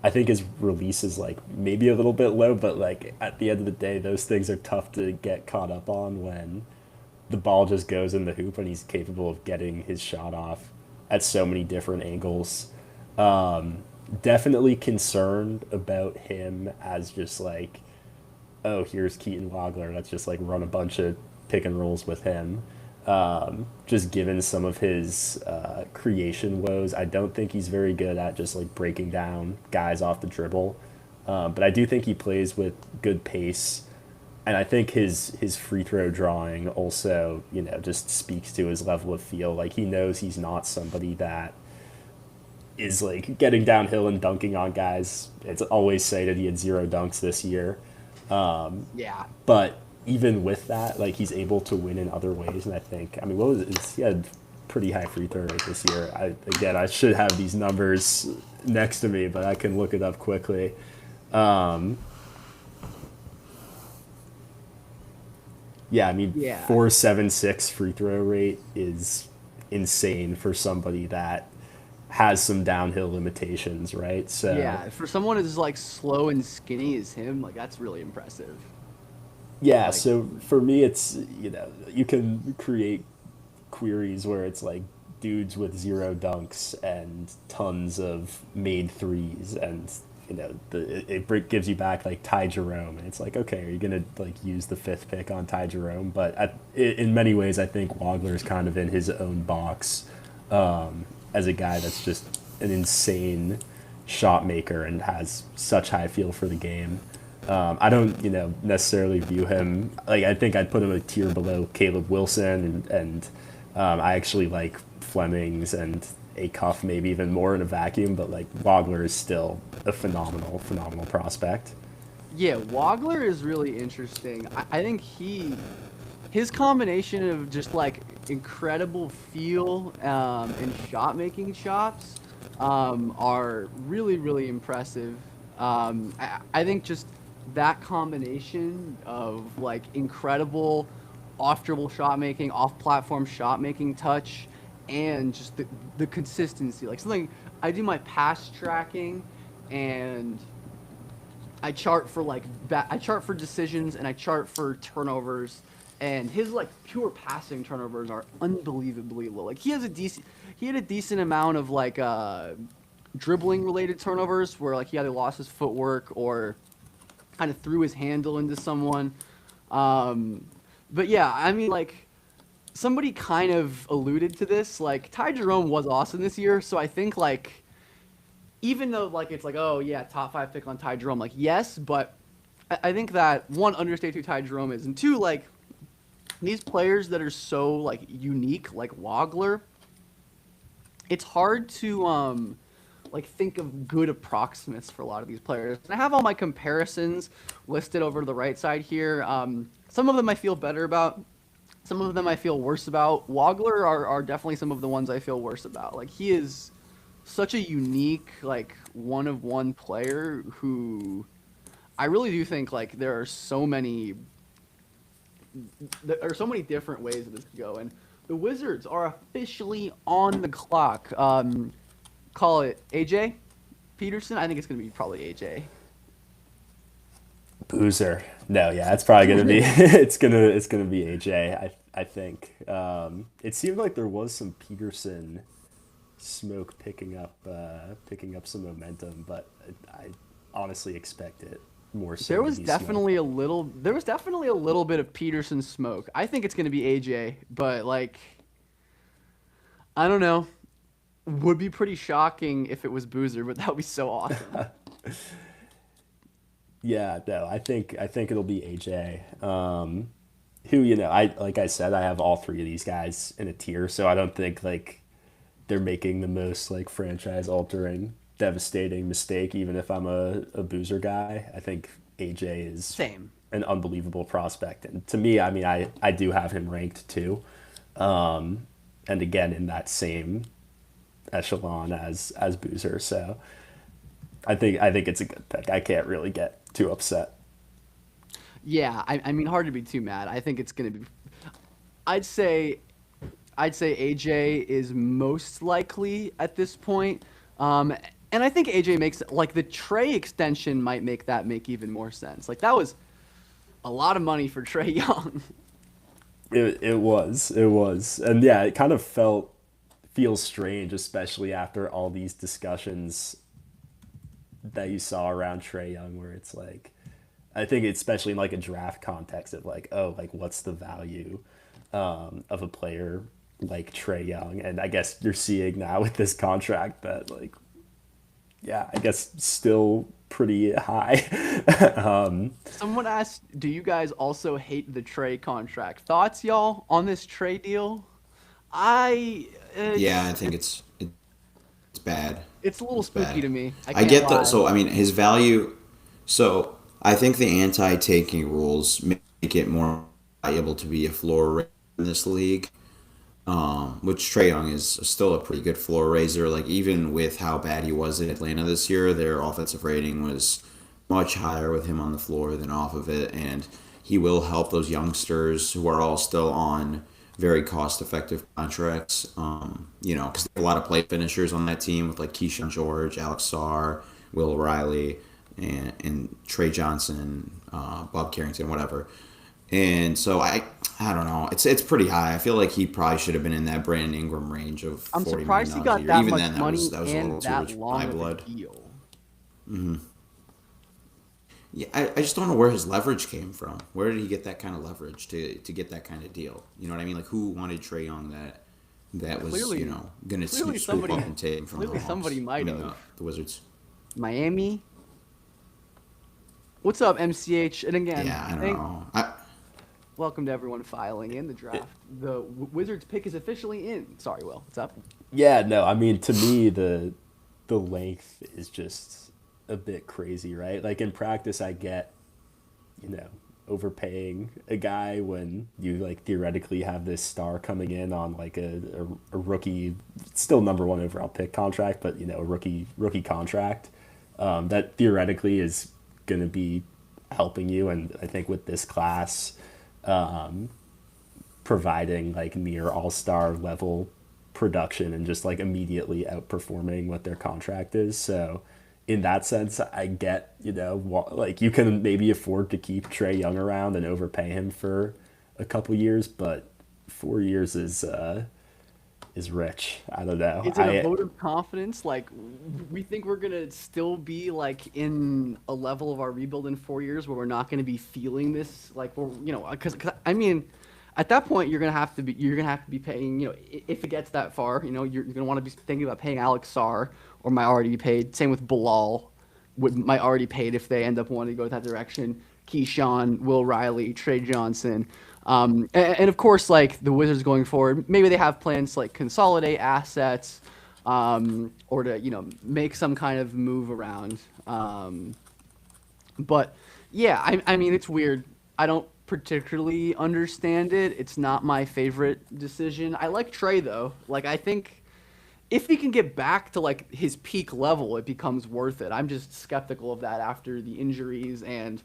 I think his release is like maybe a little bit low, but like at the end of the day, those things are tough to get caught up on when the ball just goes in the hoop and he's capable of getting his shot off at so many different angles. Definitely concerned about him as just like, oh, here's Keaton Wagler. Let's just like run a bunch of pick and rolls with him. Just given some of his creation woes, I don't think he's very good at just like breaking down guys off the dribble. But I do think he plays with good pace, and I think his free throw drawing also, just speaks to his level of feel. Like, he knows he's not somebody that is like getting downhill and dunking on guys. It's always cited he had 0 dunks this year. Yeah. But even with that, like, he's able to win in other ways. And I think, I mean, what was it? He had pretty high free throw rate this year. I should have these numbers next to me, but I can look it up quickly. Yeah, I mean, Yeah. 4.76 free throw rate is insane for somebody that has some downhill limitations, right? So Yeah, for someone as like slow and skinny as him, like that's really impressive. yeah, Like, so for me, it's, you can create queries where it's like dudes with 0 dunks and tons of made threes, and it gives you back like Ty Jerome, and it's like, okay, are you gonna like use the 5th pick on Ty Jerome? But in many ways, I think Wagler is kind of in his own box, as a guy that's just an insane shot maker and has such high feel for the game. I don't, necessarily view him like, I think I'd put him a tier below Caleb Wilson, and I actually like Flemings and a Cuff maybe even more in a vacuum, but like Wagler is still a phenomenal prospect. yeah, Wagler is really interesting. I think his combination of just like incredible feel and shot making chops are really, really impressive. I think just that combination of like incredible off dribble shot making, off platform shot making touch, and just the consistency. Like, something I do my pass tracking, and I chart for like I chart for decisions and I chart for turnovers, and his like pure passing turnovers are unbelievably low. Like, he had a decent amount of like dribbling related turnovers where like he either lost his footwork or kind of threw his handle into someone. But yeah, I mean, like, somebody kind of alluded to this. Like, Ty Jerome was awesome this year, so I think like, even though like it's like, oh yeah, top 5 pick on Ty Jerome, like, yes, but I think that, one, understate who Ty Jerome is, and two, like, these players that are so like unique, like Wagler, it's hard to like think of good approximates for a lot of these players. And I have all my comparisons listed over to the right side here. Some of them I feel better about. Some of them I feel worse about. Wagler are definitely some of the ones I feel worse about. Like he is such a unique, like one of one player who I really do think like there are so many different ways that this could go. And the Wizards are officially on the clock. Call it AJ Peterson. I think it's gonna be probably AJ. Boozer. No, yeah, it's probably gonna be it's gonna be AJ. I think. It seemed like there was some Peterson smoke picking up some momentum, but I honestly expect it more so There to was be smoke. definitely a little. There was definitely a little bit of Peterson smoke. I think it's gonna be AJ, but like I don't know. Would be pretty shocking if it was Boozer, but that would be so awesome. Yeah, no, I think it'll be AJ. Who I like I said, I have all three of these guys in a tier, so I don't think like they're making the most like franchise altering, devastating mistake. Even if I'm a Boozer guy, I think AJ is Same. an unbelievable prospect, and to me, I mean, I do have him ranked too, and again in that same echelon as Boozer. So I think it's a good pick. I can't really get too upset. Yeah, I mean, hard to be too mad. I think it's gonna be. I'd say, I'd say AJ is most likely at this point. Um, and I think AJ makes like the Trey extension might make even more sense. Like that was a lot of money for Trey Young. It was, and yeah, it kind of feels strange, especially after all these discussions that you saw around Trey Young, where it's like, I think especially in like a draft context of like, oh, like what's the value of a player like Trey Young, and I guess you're seeing now with this contract that like, yeah, I guess still pretty high. Someone asked, "Do you guys also hate the Trey contract? Thoughts, y'all, on this Trey deal?" I, Yeah, I it's think it's bad. it's a little It's spooky bad. to me. I I can't get the lie. so I mean his value. So I think the anti-taking rules make it more valuable to be a floor raiser in this league. Which Trae Young is still a pretty good floor raiser. Like even with how bad he was in Atlanta this year, their offensive rating was much higher with him on the floor than off of it, and he will help those youngsters who are all still on very cost-effective contracts. Because they have a lot of play finishers on that team with like Keyshawn George, Alex Sarr, Will Riley, and Trey Johnson, Bob Carrington, whatever. And so I don't know. It's pretty high. I feel like he probably should have been in that Brandon Ingram range of I'm $40 million surprised he dollars a got year. that Even much then, money that was a little and too that rich for my long of a blood. deal. Yeah, I just don't know where his leverage came from. Where did he get that kind of leverage to get that kind of deal? You know what I mean? Like who wanted Trey Young that was Clearly, gonna clearly swoop somebody, up and take him from the clearly Hawks? somebody I might mean have. the Wizards. Miami. What's up, MCH? And again, Yeah, I don't thank know. welcome to everyone filing in the draft. The Wizards pick is officially in. Sorry, Will. What's up? Yeah, no, I mean to me the length is just a bit crazy, right? Like in practice, I get you know, overpaying a guy when you like theoretically have this star coming in on like a rookie, still number one overall pick contract, but a rookie contract that theoretically is going to be helping you. And I think with this class, providing like near all star level production and just like immediately outperforming what their contract is. So in that sense, I get, like you can maybe afford to keep Trey Young around and overpay him for a couple years, but 4 years is rich. I don't know. Is it a vote of confidence? Like, we think we're gonna still be like in a level of our rebuild in 4 years where we're not gonna be feeling this, like we're, because I mean, at that point you're gonna have to be paying, if it gets that far, you're gonna want to be thinking about paying Alex Sarr or might already be paid. Same with Bilal, would might already paid if they end up wanting to go that direction. Keyshawn, Will Riley, Trey Johnson. And of course, like the Wizards going forward, maybe they have plans to like consolidate assets. or to make some kind of move around. But yeah, I mean it's weird. I don't particularly understand it. It's not my favorite decision. I like Trey though. Like I think if he can get back to like his peak level, it becomes worth it. I'm just skeptical of that after the injuries and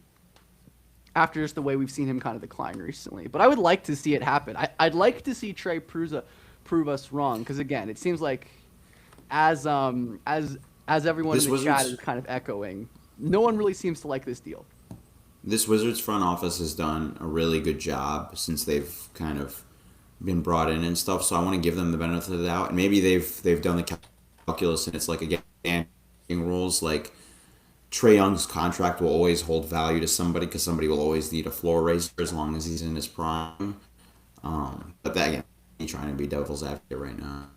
after just the way we've seen him kind of decline recently. But I would like to see it happen. I'd like to see Trey prove us wrong because again, it seems like as everyone This in the chat Wizards is kind of echoing, no one really seems to like this deal. this Wizards front office has done a really good job since they've kind of been brought in and stuff. So I want to give them the benefit of the doubt. And maybe they've done the calculus, and it's like again rules. Like Trey Young's contract will always hold value to somebody because somebody will always need a floor raiser as long as he's in his prime. But that again, he's trying to be devil's advocate right now.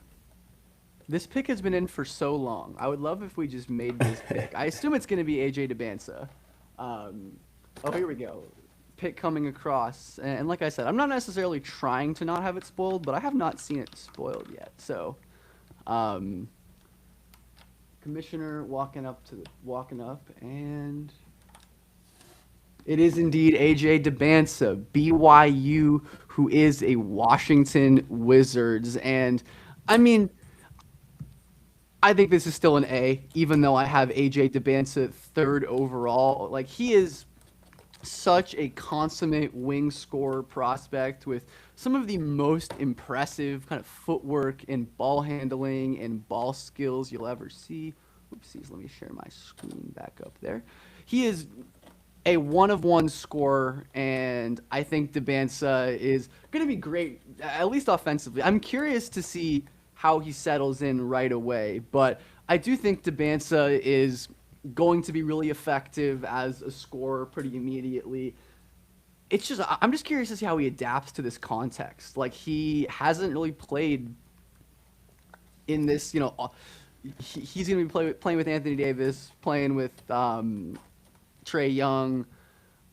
This pick has been in for so long. I would love if we just made this pick. I assume it's going to be AJ DeBansa. Oh, here we go. Pick coming across. And like I said, I'm not necessarily trying to not have it spoiled, but I have not seen it spoiled yet. So, Commissioner walking up, and it is indeed AJ DeBansa, BYU, who is a Washington Wizards. And, I mean, I think this is still an A, even though I have AJ DeBansa third overall. Like, he is such a consummate wing scorer prospect with some of the most impressive kind of footwork and ball handling and ball skills you'll ever see. Oopsies, let me share my screen back up there. He is a one-of-one scorer, and I think DeBansa is going to be great, at least offensively. I'm curious to see how he settles in right away, but I do think DeBansa is going to be really effective as a scorer pretty immediately. It's just I'm just curious to see how he adapts to this context. Like he hasn't really played in this, he's going to be playing with Anthony Davis, playing with Trey Young.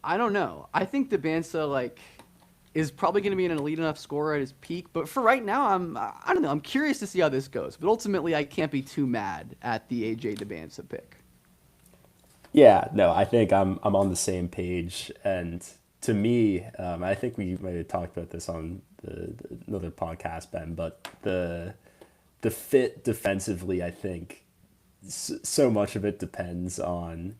I don't know. I think DeBansa is probably going to be an elite enough scorer at his peak, but for right now, I don't know. I'm curious to see how this goes. But ultimately, I can't be too mad at the AJ DeBansa pick. Yeah, no, I think I'm on the same page. And to me, I think we might have talked about this on another podcast, Ben, but the fit defensively, I think so much of it depends on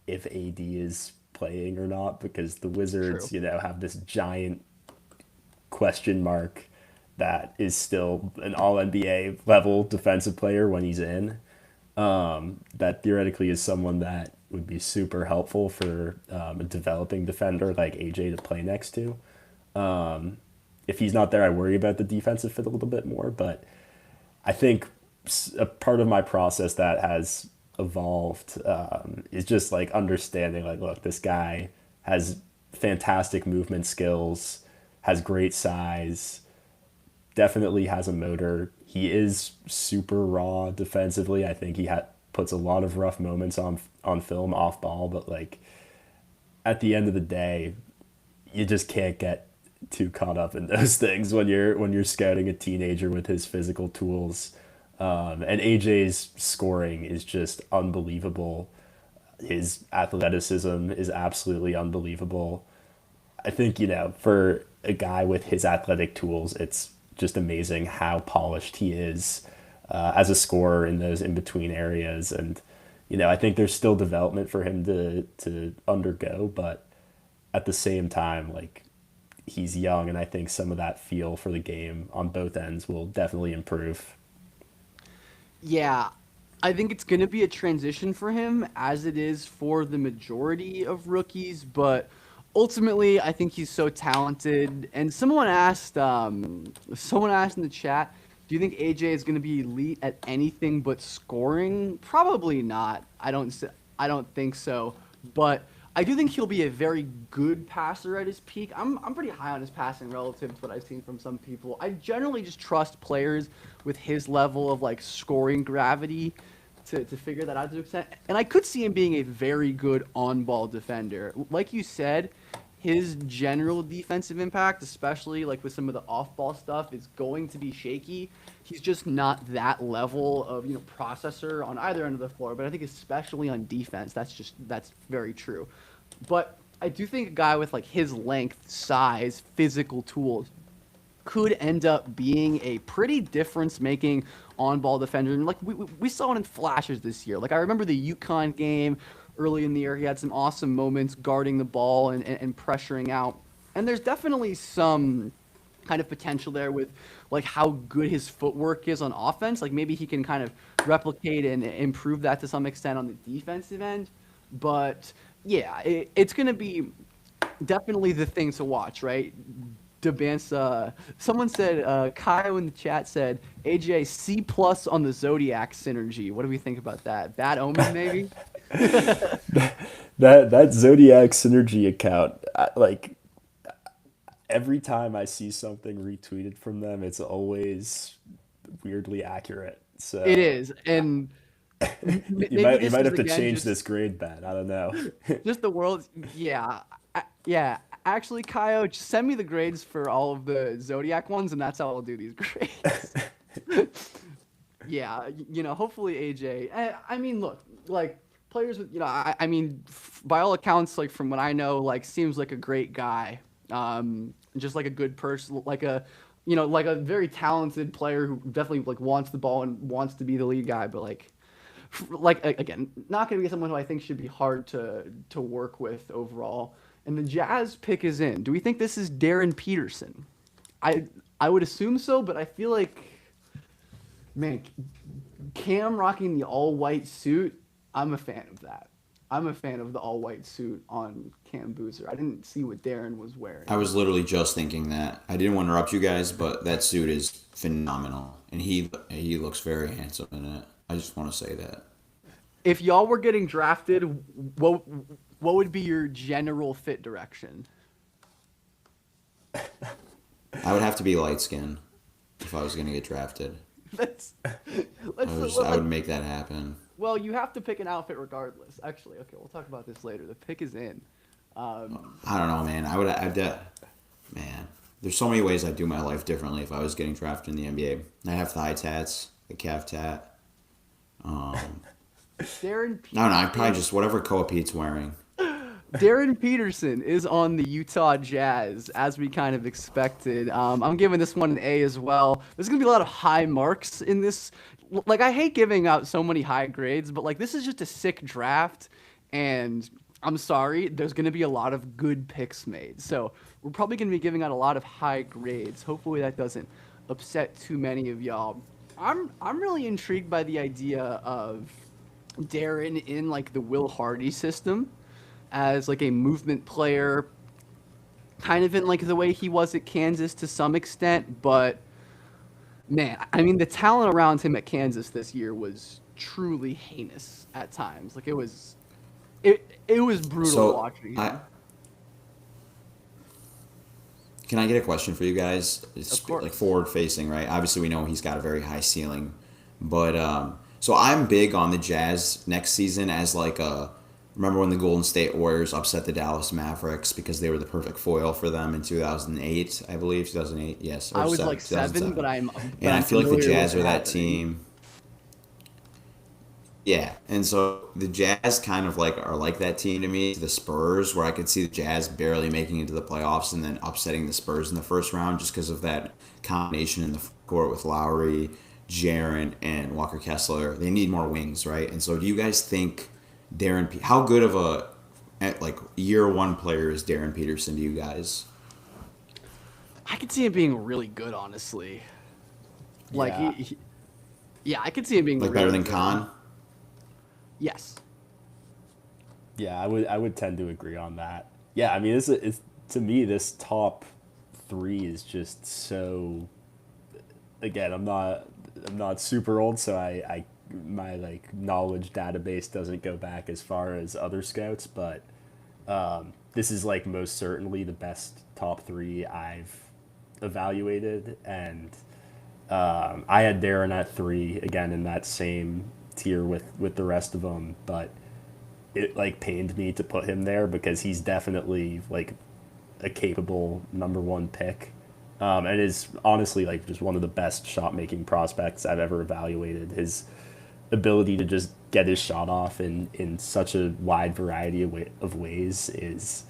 if AD is playing or not, because the Wizards, True. have this giant question mark that is still an all NBA level defensive player when he's in. That theoretically is someone that would be super helpful for a developing defender like AJ to play next to. If he's not there, I worry about the defensive fit a little bit more, but I think a part of my process that has evolved is just understanding look, this guy has fantastic movement skills, has great size, definitely has a motor. He is super raw defensively. I think he puts a lot of rough moments on film off ball, but at the end of the day, you just can't get too caught up in those things when you're scouting a teenager with his physical tools. And AJ's scoring is just unbelievable. His athleticism is absolutely unbelievable. I think, for a guy with his athletic tools, it's just amazing how polished he is as a scorer in those in-between areas. And, I think there's still development for him to undergo, but at the same time, he's young, and I think some of that feel for the game on both ends will definitely improve. Yeah, I think it's going to be a transition for him as it is for the majority of rookies, but ultimately I think he's so talented. And someone asked in the chat, do you think AJ is going to be elite at anything but scoring? Probably not. I don't think so. But I do think he'll be a very good passer at his peak. I'm pretty high on his passing relative to what I've seen from some people. I generally just trust players with his level of scoring gravity to figure that out to an extent. And I could see him being a very good on-ball defender. Like you said, his general defensive impact, especially like with some of the off-ball stuff, is going to be shaky. He's just not that level of, processor on either end of the floor, but I think especially on defense, that's very true. But I do think a guy with like his length, size, physical tools could end up being a pretty difference-making on-ball defender. And like we saw it in flashes this year. Like I remember the UConn game early in the year. He had some awesome moments guarding the ball and pressuring out. And there's definitely some kind of potential there with like how good his footwork is on offense. Like maybe he can kind of replicate and improve that to some extent on the defensive end. But yeah, it's going to be definitely the thing to watch, right? Debansa. Someone said, Kyle in the chat said, AJ C plus on the Zodiac synergy. What do we think about that? Bad omen, maybe? That Zodiac synergy account, like every time I see something retweeted from them, it's always weirdly accurate. So It is, and you maybe might this is have to again change just this grade, Ben. I don't know. just the world. Yeah, yeah. Actually, Kyle, just send me the grades for all of the Zodiac ones, and that's how I'll do these grades. Yeah, hopefully AJ. I mean, look, like players with, I mean, by all accounts, like from what I know, like seems like a great guy. Just like a good person, like like a very talented player who definitely like wants the ball and wants to be the lead guy, but like again, not going to be someone who I think should be hard to work with overall. And the Jazz pick is in. Do we think this is Darren Peterson? I would assume so, but I feel like, man, Cam rocking the all-white suit, I'm a fan of that. I'm a fan of the all-white suit on Cam Boozer. I didn't see what Darren was wearing. I was literally just thinking that. I didn't want to interrupt you guys, but that suit is phenomenal, and he looks very handsome in it. I just want to say that. If y'all were getting drafted, what would be your general fit direction? I would have to be light skinned if I was going to get drafted. let's I would make that happen. Well, you have to pick an outfit regardless. Actually, okay, we'll talk about this later. The pick is in. I don't know, man. Man, there's so many ways I'd do my life differently if I was getting drafted in the NBA. I have thigh tats, a calf tat. Darren Peterson. No, I'd probably just whatever Koa Pete's wearing. Darren Peterson is on the Utah Jazz, as we kind of expected. I'm giving this one an A as well. There's going to be a lot of high marks in this. Like, I hate giving out so many high grades, but, like, this is just a sick draft, and I'm sorry, there's going to be a lot of good picks made. So we're probably going to be giving out a lot of high grades. Hopefully that doesn't upset too many of y'all. I'm really intrigued by the idea of Darren in, like, the Will Hardy system as like a movement player, kind of in like the way he was at Kansas to some extent, but man, I mean the talent around him at Kansas this year was truly heinous at times. Like it was brutal watching him. Can I get a question for you guys? It's Of course. like forward facing, right? Obviously, we know he's got a very high ceiling, but so I'm big on the Jazz next season as like a. Remember when the Golden State Warriors upset the Dallas Mavericks because they were the perfect foil for them in 2008, I believe, 2008. Yes, I was like 7, but and I feel like the Jazz are that team. Yeah, and so the Jazz kind of like are like that team to me, the Spurs, where I could see the Jazz barely making it to the playoffs and then upsetting the Spurs in the first round just because of that combination in the court with Lowry, Jaren, and Walker Kessler. They need more wings, right? And so do you guys think how good of a like year one player is Darren Peterson to you guys? I could see him being really good, honestly. Like Yeah. yeah, I could see him being Like really better than good. Khan? Yes. Yeah, I would tend to agree on that. Yeah, I mean, it's to me this top 3 is just so. Again, I'm not super old, so I my like knowledge database doesn't go back as far as other scouts, but this is like most certainly the best top 3 I've evaluated, and I had Darren at 3 again in that same tier with the rest of them, but it like pained me to put him there because he's definitely like a capable number one pick, and is honestly like just one of the best shot making prospects I've ever evaluated. His ability to just get his shot off in such a wide variety of ways is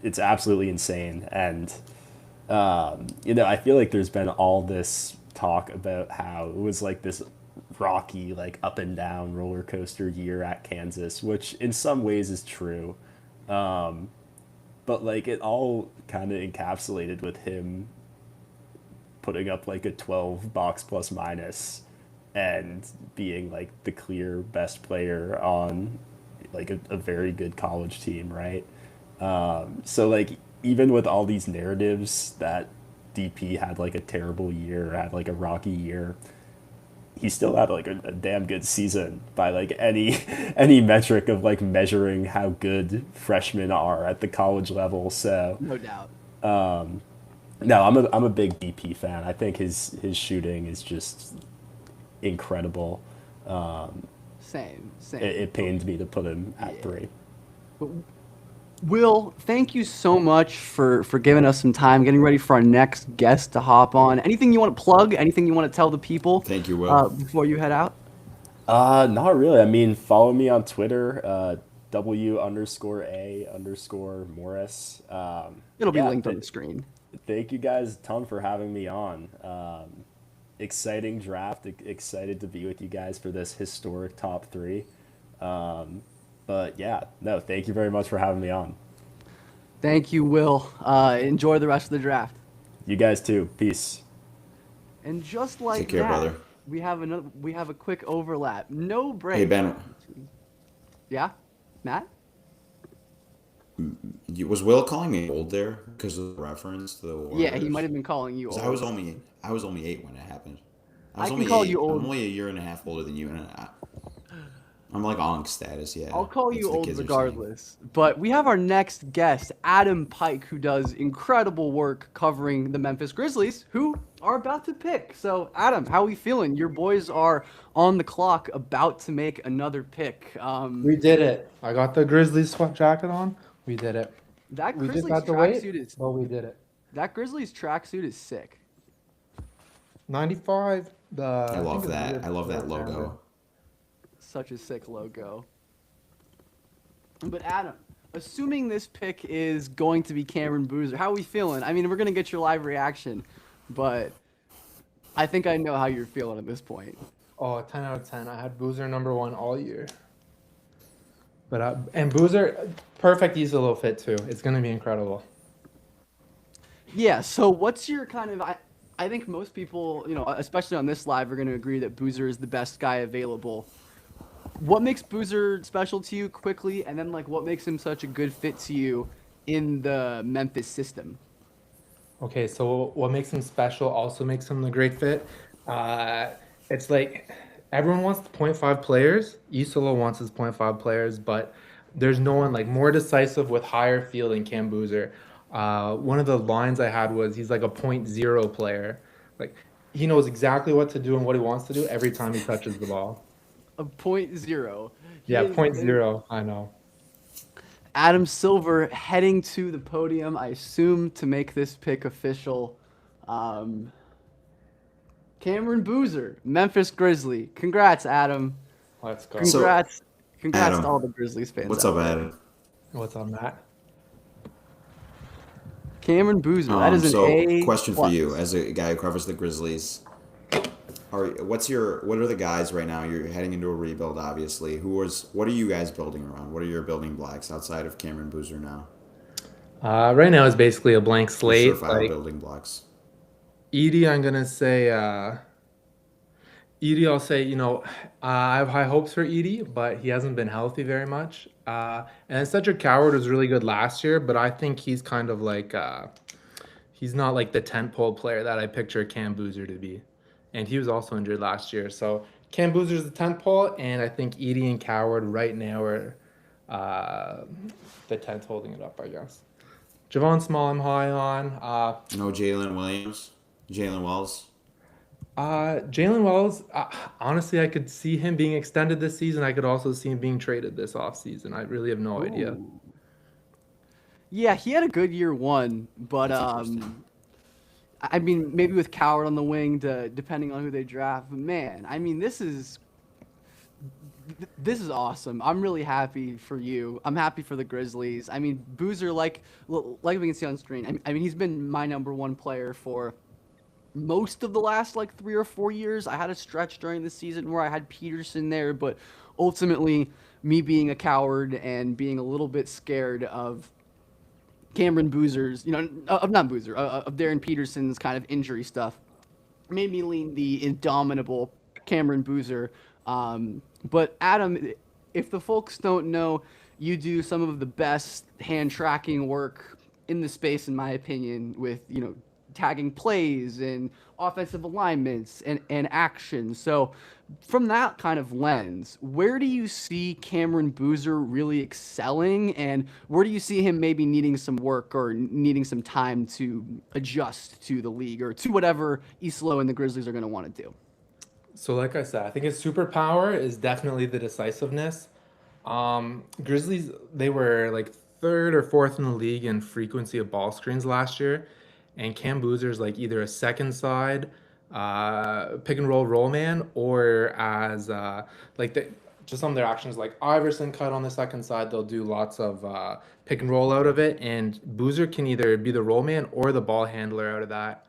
it's absolutely insane. And I feel like there's been all this talk about how it was like this rocky, like up and down roller coaster year at Kansas, which in some ways is true. But like it all kind of encapsulated with him putting up like a 12 box plus minus and being like the clear best player on like a very good college team, right? So like even with all these narratives that DP had like a terrible year, had like a rocky year, he still had like a damn good season by like any any metric of like measuring how good freshmen are at the college level. So No doubt. no, I'm a big DP fan. I think his shooting is just incredible. Same, same. It pains me to put him at Yeah. three. But Will, thank you so much for giving us some time, getting ready for our next guest to hop on. Anything you want to plug? Anything you want to tell the people Thank you, Will. before you head out? Not really. I mean, follow me on Twitter, W_A_Morris. It'll be Yeah, linked on the screen. thank you guys a ton for having me on. Exciting draft. Excited to be with you guys for this historic top three. But yeah, no, thank you very much for having me on. Thank you, Will. Enjoy the rest of the draft. You guys too. Peace. And just like Take care, that, brother. we have a quick overlap. No break. Hey, Ben, Yeah, Matt. was Will calling me old there because of the reference to the Warriors? Yeah, he might have been calling you 'Cause old. I was only 8 when it happened. I was I can only call 8. you old. I'm only a year and a half older than you, and I'm like Onk status. Yeah, I'll call that's you what the old kids are saying. regardless. But we have our next guest, Adam Pike, who does incredible work covering the Memphis Grizzlies, who are about to pick. So, Adam, how are we feeling? Your boys are on the clock, about to make another pick. We did it. I got the Grizzlies sweat jacket on. We did it. That We just Grizzlies had to wait, tracksuit is but we did it. that Grizzlies tracksuit is sick. 95. I love that. I love that logo. Such a sick logo. But Adam, assuming this pick is going to be Cameron Boozer, how are we feeling? I mean, we're gonna get your live reaction, but I think I know how you're feeling at this point. Oh, 10 out of 10. I had Boozer number one all year. But and Boozer, perfect Easy fit too. It's gonna be incredible. Yeah. So what's your kind of? I think most people, especially on this live, are gonna agree that Boozer is the best guy available. What makes Boozer special to you quickly, and then like what makes him such a good fit to you in the Memphis system? Okay, so what makes him special also makes him a great fit. It's like everyone wants the point 0.5 players. Isolo wants his point 0.5 players, but there's no one like more decisive with higher feel than Cam Boozer. One of the lines I had was he's like a point 0 player. Like he knows exactly what to do and what he wants to do every time he touches the ball. A point 0. He Yeah, is- point 0. I know. Adam Silver heading to the podium, I assume, to make this pick official. Cameron Boozer, Memphis Grizzly. Congrats, Adam. Let's go. So- Congrats Adam, to all the Grizzlies fans. What's out up, there. Adam? What's up, Matt? Cameron Boozer. That is an So, A. question for plus. you, as a guy who covers the Grizzlies. What are the guys right now? You're heading into a rebuild, obviously. What are you guys building around? What are your building blocks outside of Cameron Boozer now? Right now is basically a blank slate. Surefire Like building blocks. Edie, I'm gonna say Edie. I'll say I have high hopes for Edie, but he hasn't been healthy very much. And Cedric Coward was really good last year, but I think he's kind of like he's not like the tentpole player that I picture Cam Boozer to be. And he was also injured last year, so Cam Boozer's the tentpole, and I think Edie and Coward right now are the tent holding it up, I guess. Javon Small, I'm high on. No Jalen Williams, Jalen Wells. Jalen Wells, honestly, I could see him being extended this season. I could also see him being traded this offseason. I really have no idea. Ooh. Yeah, he had a good year one, but That's interesting. I mean, maybe with Coward on the wing, depending on who they draft. But man, I mean, this is awesome. I'm really happy for you. I'm happy for the Grizzlies. I mean, Boozer, like we can see on screen. I mean, he's been my number one player for most of the last like 3 or 4 years. I had a stretch during the season where I had Peterson there, but ultimately, me being a coward and being a little bit scared of Cameron Boozer's, of not Boozer, of Darren Peterson's kind of injury stuff, made me lean the indomitable Cameron Boozer. But Adam, if the folks don't know, you do some of the best hand tracking work in the space, in my opinion, with tagging plays and offensive alignments and actions. So, from that kind of lens, where do you see Cameron Boozer really excelling, and where do you see him maybe needing some work or needing some time to adjust to the league or to whatever Islo and the Grizzlies are going to want to do? So, like I said, I think his superpower is definitely the decisiveness. Grizzlies, they were like third or fourth in the league in frequency of ball screens last year, and Cam Boozer's like either a second side, pick and roll man, or as like the just some of their actions like Iverson cut on the second side, they'll do lots of pick and roll out of it, and Boozer can either be the roll man or the ball handler out of that.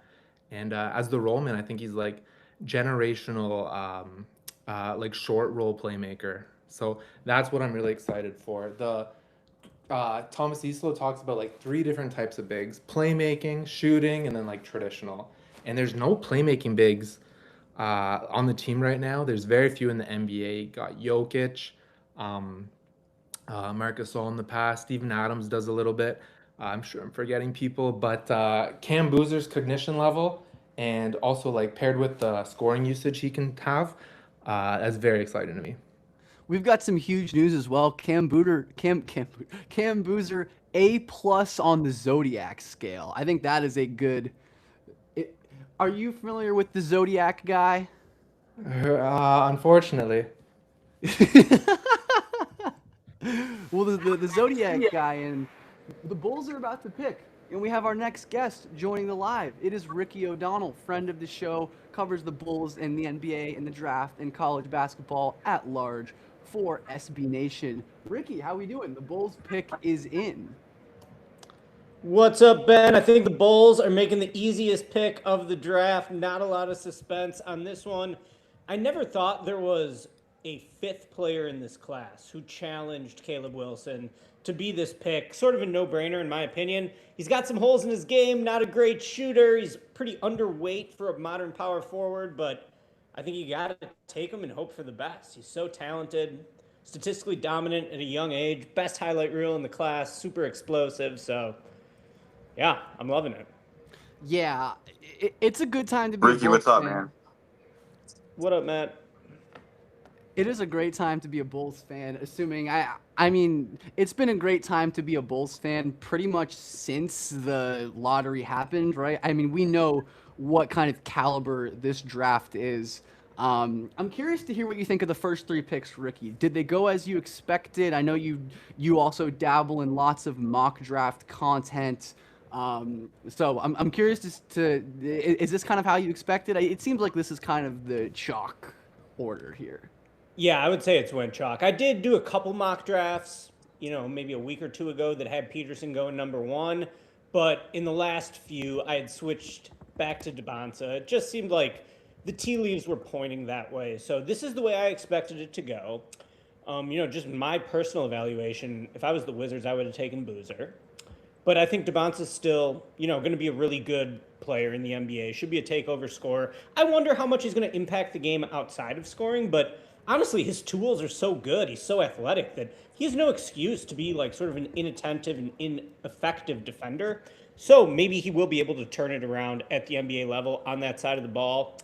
And as the roll man, I think he's like generational, like short role playmaker. So that's what I'm really excited for. The Thomas Islo talks about like three different types of bigs: playmaking, shooting, and then like traditional. And there's no playmaking bigs on the team right now. There's very few in the NBA. Got Jokic, um, Marcus Gasol in the past. Steven Adams does a little bit. I'm sure I'm forgetting people, but Cam Boozer's cognition level and also like paired with the scoring usage he can have, that's very exciting to me. We've got some huge news as well. Cam Boozer A plus on the Zodiac scale. I think that is a good. It, are you familiar with the Zodiac guy? Unfortunately. Well, the Zodiac guy, and the Bulls are about to pick. And we have our next guest joining the live. It is Ricky O'Donnell, friend of the show, covers the Bulls and the NBA and the draft and college basketball at large for SB Nation. Ricky, how we doing? The Bulls pick is in. What's up, Ben? I think the Bulls are making the easiest pick of the draft. Not a lot of suspense on this one. I never thought there was a fifth player in this class who challenged Caleb Wilson to be this pick. Sort of a no-brainer, in my opinion. He's got some holes in his game, not a great shooter. He's pretty underweight for a modern power forward, but I think you got to take him and hope for the best. He's so talented, statistically dominant at a young age, best highlight reel in the class, super explosive. So, yeah, I'm loving it. Yeah, it's a good time to be Ricky, a Bulls what's up, fan. man? What up, Matt? It is a great time to be a Bulls fan, assuming I mean, it's been a great time to be a Bulls fan pretty much since the lottery happened, right? I mean, we know what kind of caliber this draft is. I'm curious to hear what you think of the first three picks, Ricky. Did they go as you expected? I know you also dabble in lots of mock draft content. So I'm curious is this kind of how you expected? It seems like this is kind of the chalk order here. Yeah, I would say it's went chalk. I did do a couple mock drafts, maybe a week or two ago that had Peterson going number one. But in the last few, I had switched back to Debonsa. It just seemed like the tea leaves were pointing that way. So this is the way I expected it to go. Just my personal evaluation, if I was the Wizards, I would have taken Boozer. But I think Debonsa's still, going to be a really good player in the NBA. Should be a takeover scorer. I wonder how much he's going to impact the game outside of scoring, but honestly, his tools are so good. He's so athletic that he has no excuse to be like sort of an inattentive and ineffective defender. So maybe he will be able to turn it around at the NBA level on that side of the ball.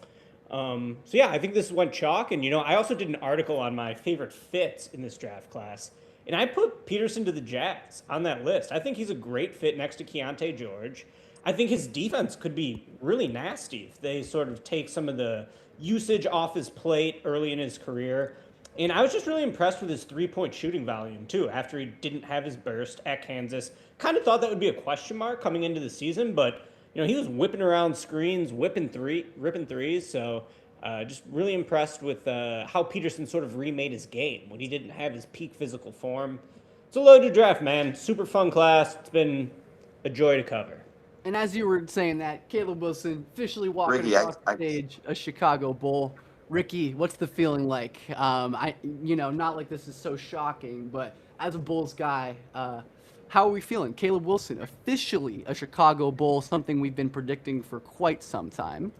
So yeah, I think this went chalk. And, I also did an article on my favorite fits in this draft class. And I put Peterson to the Jazz on that list. I think he's a great fit next to Keontae George. I think his defense could be really nasty if they sort of take some of the usage off his plate early in his career. And I was just really impressed with his 3-point shooting volume, too, after he didn't have his burst at Kansas. Kind of thought that would be a question mark coming into the season, but, he was whipping around screens, ripping threes. So just really impressed with how Peterson sort of remade his game when he didn't have his peak physical form. It's a loaded draft, man. Super fun class. It's been a joy to cover. And as you were saying that, Caleb Wilson officially walking Ricky, across the stage, a Chicago Bull. Ricky, what's the feeling like? Not like this is so shocking, but as a Bulls guy, how are we feeling? Caleb Wilson, officially a Chicago Bull, something we've been predicting for quite some time.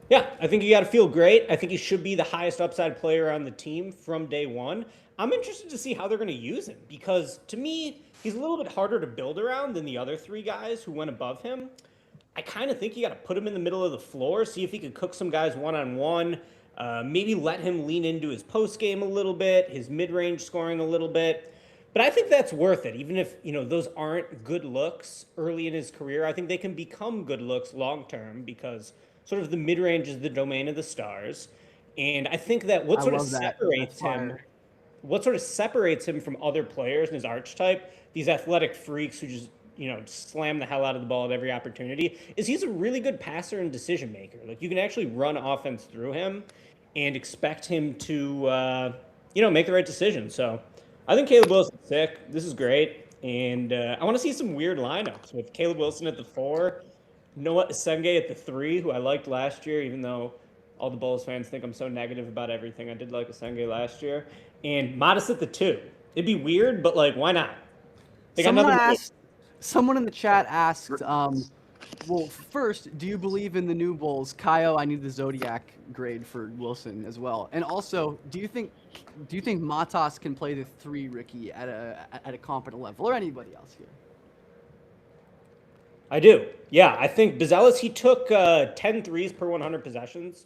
Yeah, I think you got to feel great. I think he should be the highest upside player on the team from day one. I'm interested to see how they're going to use him because to me, he's a little bit harder to build around than the other three guys who went above him. I kind of think you got to put him in the middle of the floor, see if he could cook some guys one-on-one, maybe let him lean into his post game a little bit, his mid-range scoring a little bit. But I think that's worth it, even if those aren't good looks early in his career. I think they can become good looks long term because sort of the mid-range is the domain of the stars. And I think that what sort of separates him from other players in his archetype, these athletic freaks who just slam the hell out of the ball at every opportunity, is he's a really good passer and decision maker. Like you can actually run offense through him and expect him to make the right decision. So I think Caleb Wilson's sick. This is great. And I want to see some weird lineups with Caleb Wilson at the 4, Noah Asenge at the 3, who I liked last year, even though all the Bulls fans think I'm so negative about everything. I did like Asenge last year. And Modest at the 2. It'd be weird, but why not? They got nothing to do. Someone in the chat asked, well, first, do you believe in the new Bulls? Kaio, I need the Zodiac grade for Wilson as well. And also, do you think Matas can play the 3, Ricky, at a competent level, or anybody else here? I do. Yeah, I think Buzelis, he took 10 threes per 100 possessions.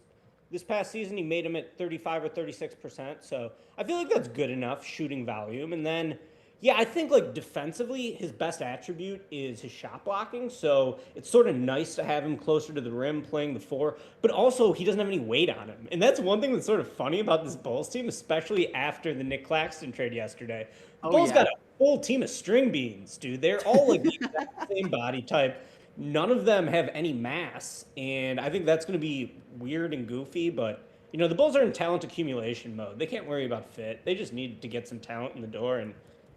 This past season, he made them at 35 or 36%. So I feel like that's good enough shooting volume. And then, yeah, I think defensively, his best attribute is his shot blocking. So it's sort of nice to have him closer to the rim playing the 4, but also he doesn't have any weight on him. And that's one thing that's sort of funny about this Bulls team, especially after the Nick Claxton trade yesterday. The Bulls got a full team of string beans, dude. They're all the exact same body type. None of them have any mass, and I think that's going to be weird and goofy, but the Bulls are in talent accumulation mode. They can't worry about fit. They just need to get some talent in the door and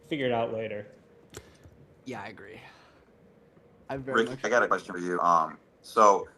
figure it out later. Yeah, I agree. Ricky, I got a question for you. So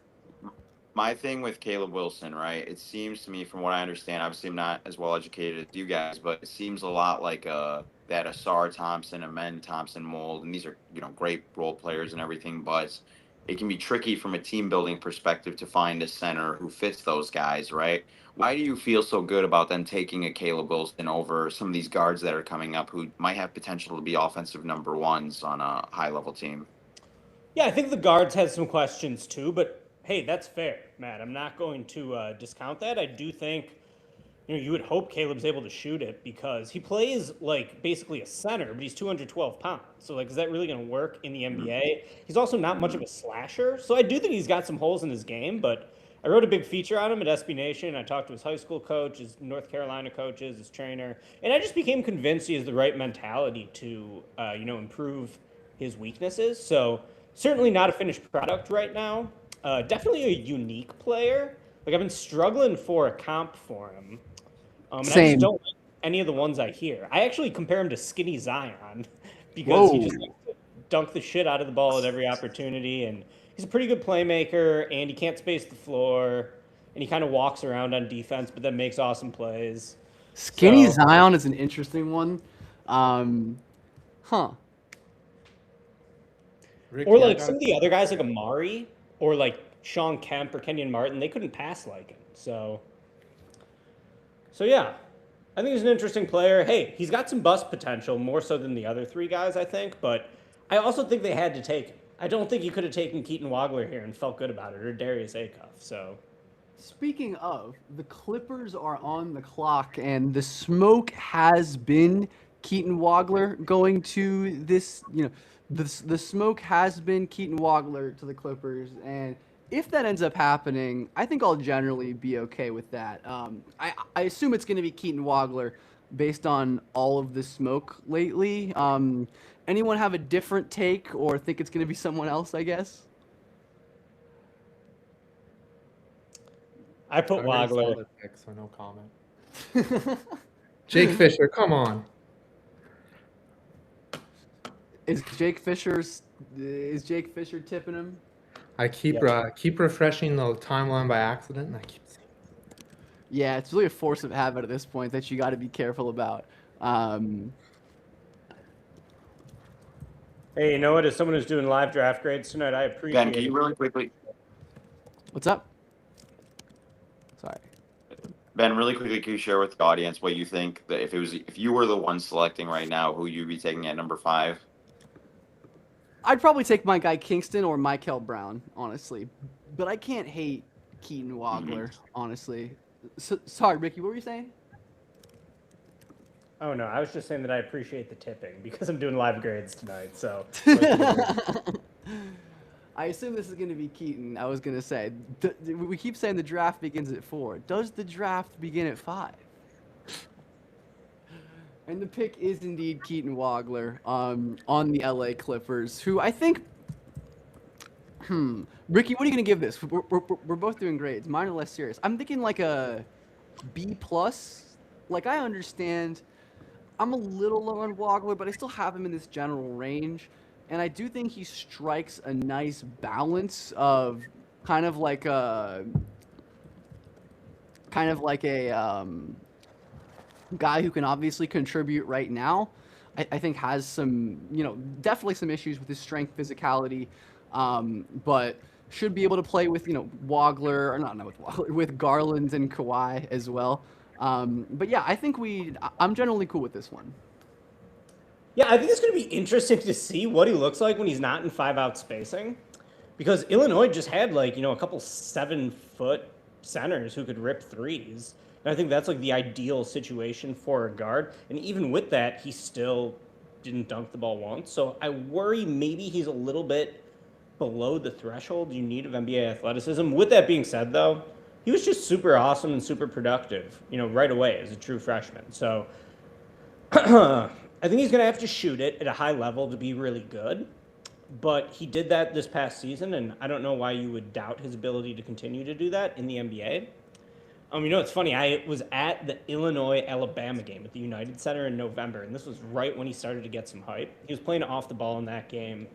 my thing with Caleb Wilson, right? It seems to me, from what I understand, obviously I'm not as well educated as you guys, but it seems a lot like that Asar Thompson, Amen Thompson mold, and these are great role players and everything, but it can be tricky from a team building perspective to find a center who fits those guys, right? Why do you feel so good about them taking a Caleb Wilson over some of these guards that are coming up who might have potential to be offensive number ones on a high level team? Yeah, I think the guards had some questions too, but hey, that's fair, Matt. I'm not going to discount that. I do think you would hope Caleb's able to shoot it because he plays basically a center, but he's 212 pounds. So is that really going to work in the NBA? He's also not much of a slasher. So I do think he's got some holes in his game, but I wrote a big feature on him at SB Nation. I talked to his high school coach, his North Carolina coaches, his trainer, and I just became convinced he has the right mentality to, improve his weaknesses. So certainly not a finished product right now. Definitely a unique player. I've been struggling for a comp for him. And I just don't like any of the ones I hear. I actually compare him to Skinny Zion because he just likes to dunk the shit out of the ball at every opportunity. And he's a pretty good playmaker, and he can't space the floor. And he kind of walks around on defense, but then makes awesome plays. Skinny Zion is an interesting one. Ricky, or some of the other guys like Amari or Sean Kemp or Kenyon Martin, they couldn't pass like him. So yeah, I think he's an interesting player. Hey, he's got some bust potential, more so than the other 3 guys, I think. But I also think they had to take him. I don't think you could have taken Keaton Wagler here and felt good about it, or Darius Acuff. So, speaking of, the Clippers are on the clock, and the smoke has been Keaton Wagler going to this. The smoke has been Keaton Wagler to the Clippers, and if that ends up happening, I think I'll generally be okay with that. I assume it's going to be Keaton Wagler, based on all of the smoke lately. Anyone have a different take or think it's going to be someone else, I guess? I put I already saw Wagler. the pick, so no comment. Jake Fisher, come on. Is Jake Fisher tipping him? I keep refreshing the timeline by accident, and I keep seeing. Yeah, it's really a force of habit at this point that you got to be careful about. Hey, you know what? As someone who's doing live draft grades tonight, I appreciate Ben, can you really quickly, What's up? Sorry. Ben, really quickly, can you share with the audience what you think that if you were the one selecting right now, who you'd be taking at number 5? I'd probably take my guy Kingston or Michael Brown, honestly. But I can't hate Keaton Wagler, honestly. Sorry, Ricky, what were you saying? Oh no, I was just saying that I appreciate the tipping because I'm doing live grades tonight. So I assume this is going to be Keaton. I was going to say, we keep saying the draft begins at 4. Does the draft begin at 5? And the pick is indeed Keaton Wagler on the LA Clippers, who I think. Ricky, what are you going to give this? We're both doing grades. Mine are less serious. I'm thinking like a B+. Like, I understand I'm a little low on Wagler, but I still have him in this general range. And I do think he strikes a nice balance of kind of like a guy who can obviously contribute right now. I think has some, definitely some issues with his strength, physicality, but should be able to play with, Wagler, or not with Wagler, with Garland and Kawhi as well. But yeah, I think I'm generally cool with this one. yeah, I think it's going to be interesting to see what he looks like when he's not in 5-out spacing, because Illinois just had a couple 7-foot centers who could rip threes. And I think that's like the ideal situation for a guard. And even with that, he still didn't dunk the ball once. So I worry maybe he's a little bit below the threshold you need of NBA athleticism. With that being said, though, he was just super awesome and super productive, right away as a true freshman. So I think he's going to have to shoot it at a high level to be really good. But he did that this past season, and I don't know why you would doubt his ability to continue to do that in the NBA. It's funny. I was at the Illinois-Alabama game at the United Center in November, and this was right when he started to get some hype. He was playing off the ball in that game.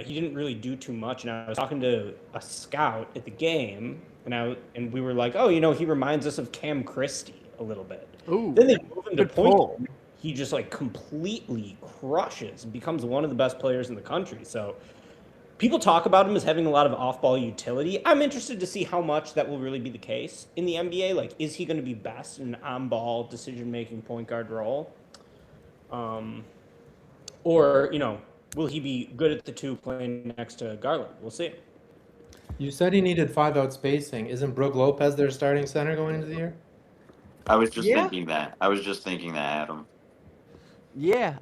He didn't really do too much, and I was talking to a scout at the game, and we were like, oh, he reminds us of Cam Christie a little bit. Ooh, then they move him to good point pull. guard. He just completely crushes and becomes one of the best players in the country. So people talk about him as having a lot of off-ball utility. I'm interested to see how much that will really be the case in the NBA. Like, is he going to be best in an on-ball decision-making point guard role? Or, will he be good at the 2 playing next to Garland? We'll see. You said he needed 5-out spacing. Isn't Brook Lopez their starting center going into the year? I was just thinking that. Adam. Yeah.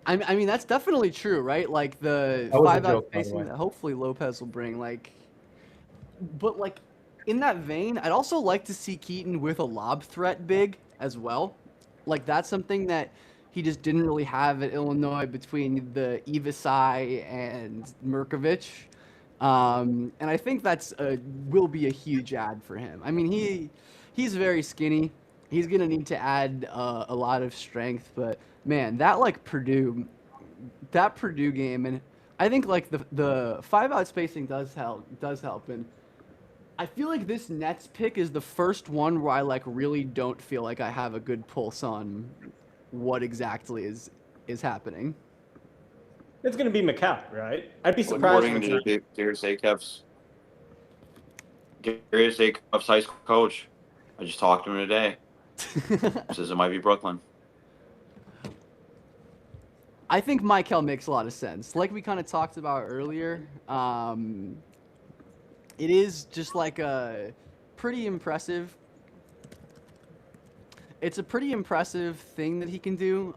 I mean, that's definitely true, right? Like, the That was a 5-out joke, by the spacing way. that hopefully Lopez will bring, but in that vein, I'd also like to see Keaton with a lob threat big as well. Like, that's something that he just didn't really have at Illinois between the Ivasai and Murkovic. And I think will be a huge add for him. I mean, he's very skinny. He's going to need to add a lot of strength, but man, that Purdue game, and I think the 5-out spacing does help. And I feel like this Nets pick is the first one where I really don't feel like I have a good pulse on what exactly is happening. It's going to be Mikal, right? I'd be surprised. According to Darius Acuff's high school coach, I just talked to him today. Says it might be Brooklyn. I think Michael makes a lot of sense. Like we kind of talked about earlier, it is just a pretty impressive. It's a pretty impressive thing that he can do